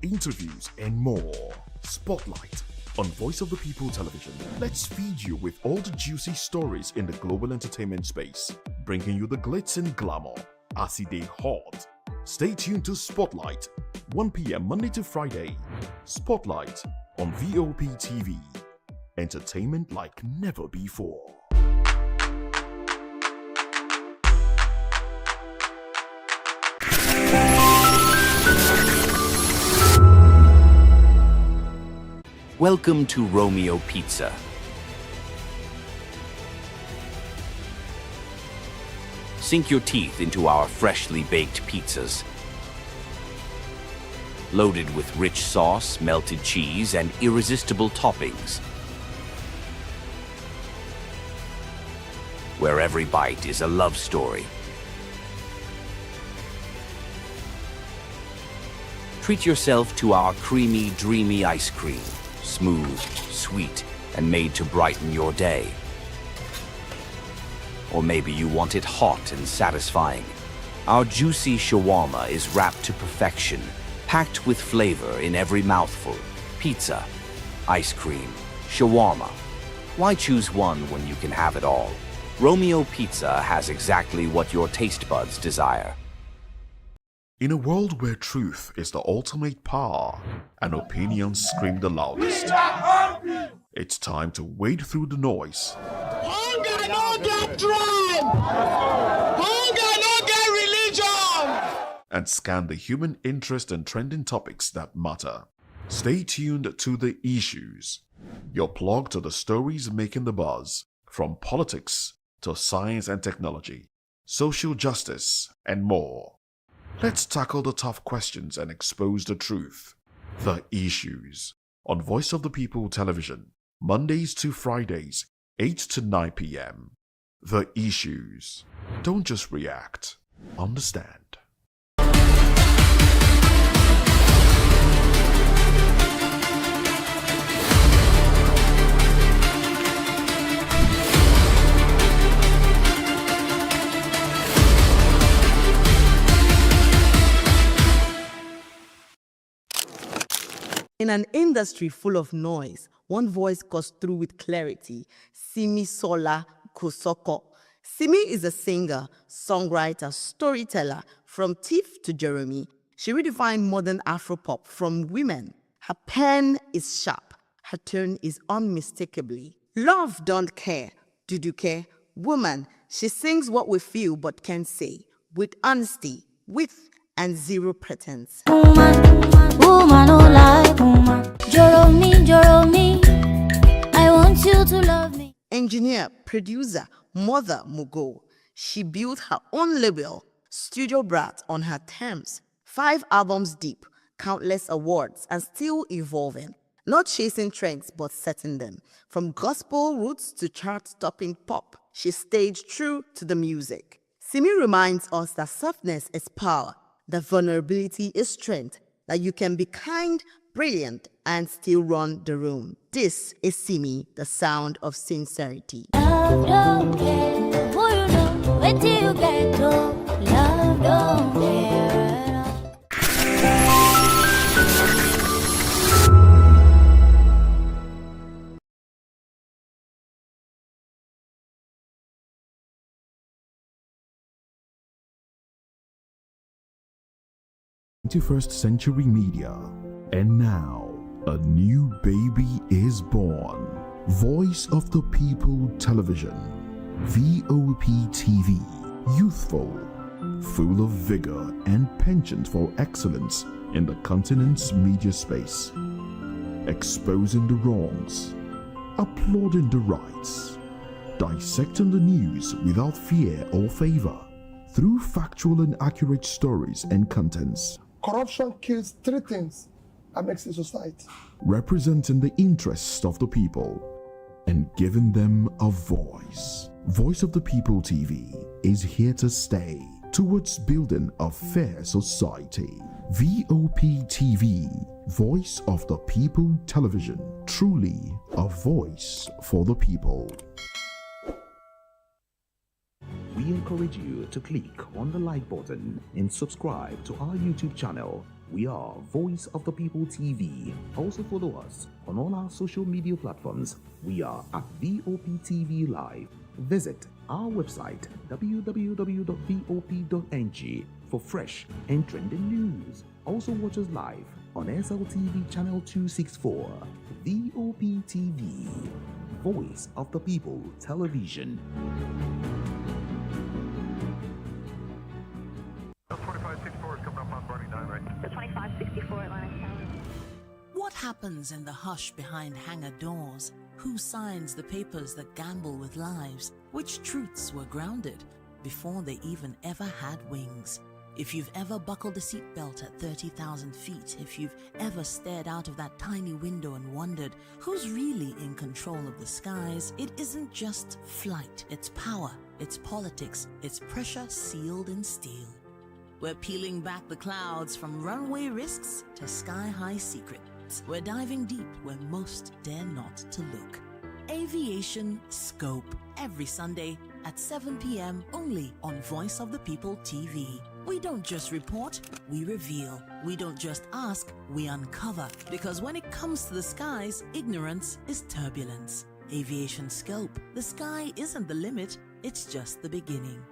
interviews, and more. Spotlight on Voice of the People Television. Let's feed you with all the juicy stories in the global entertainment space, bringing you the glitz and glamour as they hot. Stay tuned to Spotlight, 1 p.m. Monday to Friday. Spotlight on VOP TV. Entertainment like never before. Welcome to Romeo Pizza. Sink your teeth into our freshly baked pizzas. Loaded with rich sauce, melted cheese, and irresistible toppings. Where every bite is a love story. Treat yourself to our creamy, dreamy ice cream. Smooth, sweet, and made to brighten your day. Or maybe you want it hot and satisfying. Our juicy shawarma is wrapped to perfection, packed with flavor in every mouthful. Pizza, ice cream, shawarma. Why choose one when you can have it all? Romeo Pizza has exactly what your taste buds desire. In a world where truth is the ultimate power and opinions scream the loudest, it's time to wade through the noise. Hunger no get tribe. Hunger no get religion. And scan the human interest and trending topics that matter. Stay tuned to The Issues, your plug to the stories making the buzz, from politics to science and technology, social justice, and more. Let's tackle the tough questions and expose the truth. The Issues, on Voice of the People Television, Mondays to Fridays, 8 to 9 p.m. The Issues. Don't just react, understand. In an industry full of noise, one voice cuts through with clarity. Simi Sola Kosoko. Simi is a singer, songwriter, storyteller. From Tiff to Jeremy, she redefined modern Afropop from women. Her pen is sharp. Her tone is unmistakably. Love don't care. Do you care? Woman, she sings what we feel but can't say. With honesty, with and zero pretense. Woman, oh like woman. Joro me, I want you to love me. Engineer, producer, mother Mugo. She built her own label, Studio Brat, on her terms. 5 albums deep, countless awards, and still evolving. Not chasing trends, but setting them. From gospel roots to chart-topping pop, she stayed true to the music. Simi reminds us that softness is power, that vulnerability is strength, that you can be kind, brilliant, and still run the room. This is Simi, the sound of sincerity. Love don't care, who you know, wait till you get to. Love don't care at all. st century media, and now a new baby is born. Voice of the People Television, VOP TV, youthful, full of vigor and penchant for excellence in the continent's media space, exposing the wrongs, applauding the rights, dissecting the news without fear or favor, through factual and accurate stories and contents. Corruption kills 3 things and makes a society. Representing the interests of the people and giving them a voice. Voice of the People TV is here to stay towards building a fair society. VOP TV, Voice of the People Television, truly a voice for the people. We encourage you to click on the like button and subscribe to our YouTube channel. We are Voice of the People TV. Also follow us on all our social media platforms. We are at VOP TV Live. Visit our website www.vop.ng for fresh and trending news. Also watch us live on SLTV channel 264. VOP TV, Voice of the People Television. The 2564 is coming up on Barney 9, right? The 2564 Atlantic Tower. What happens in the hush behind hangar doors? Who signs the papers that gamble with lives? Which truths were grounded before they even ever had wings? If you've ever buckled a seatbelt at 30,000 feet, if you've ever stared out of that tiny window and wondered who's really in control of the skies, it isn't just flight, it's power, it's politics, it's pressure sealed in steel. We're peeling back the clouds from runway risks to sky-high secrets. We're diving deep where most dare not to look. Aviation Scope, every Sunday at 7 p.m. only on Voice of the People TV. We don't just report, we reveal. We don't just ask, we uncover. Because when it comes to the skies, ignorance is turbulence. Aviation Scope, the sky isn't the limit, it's just the beginning.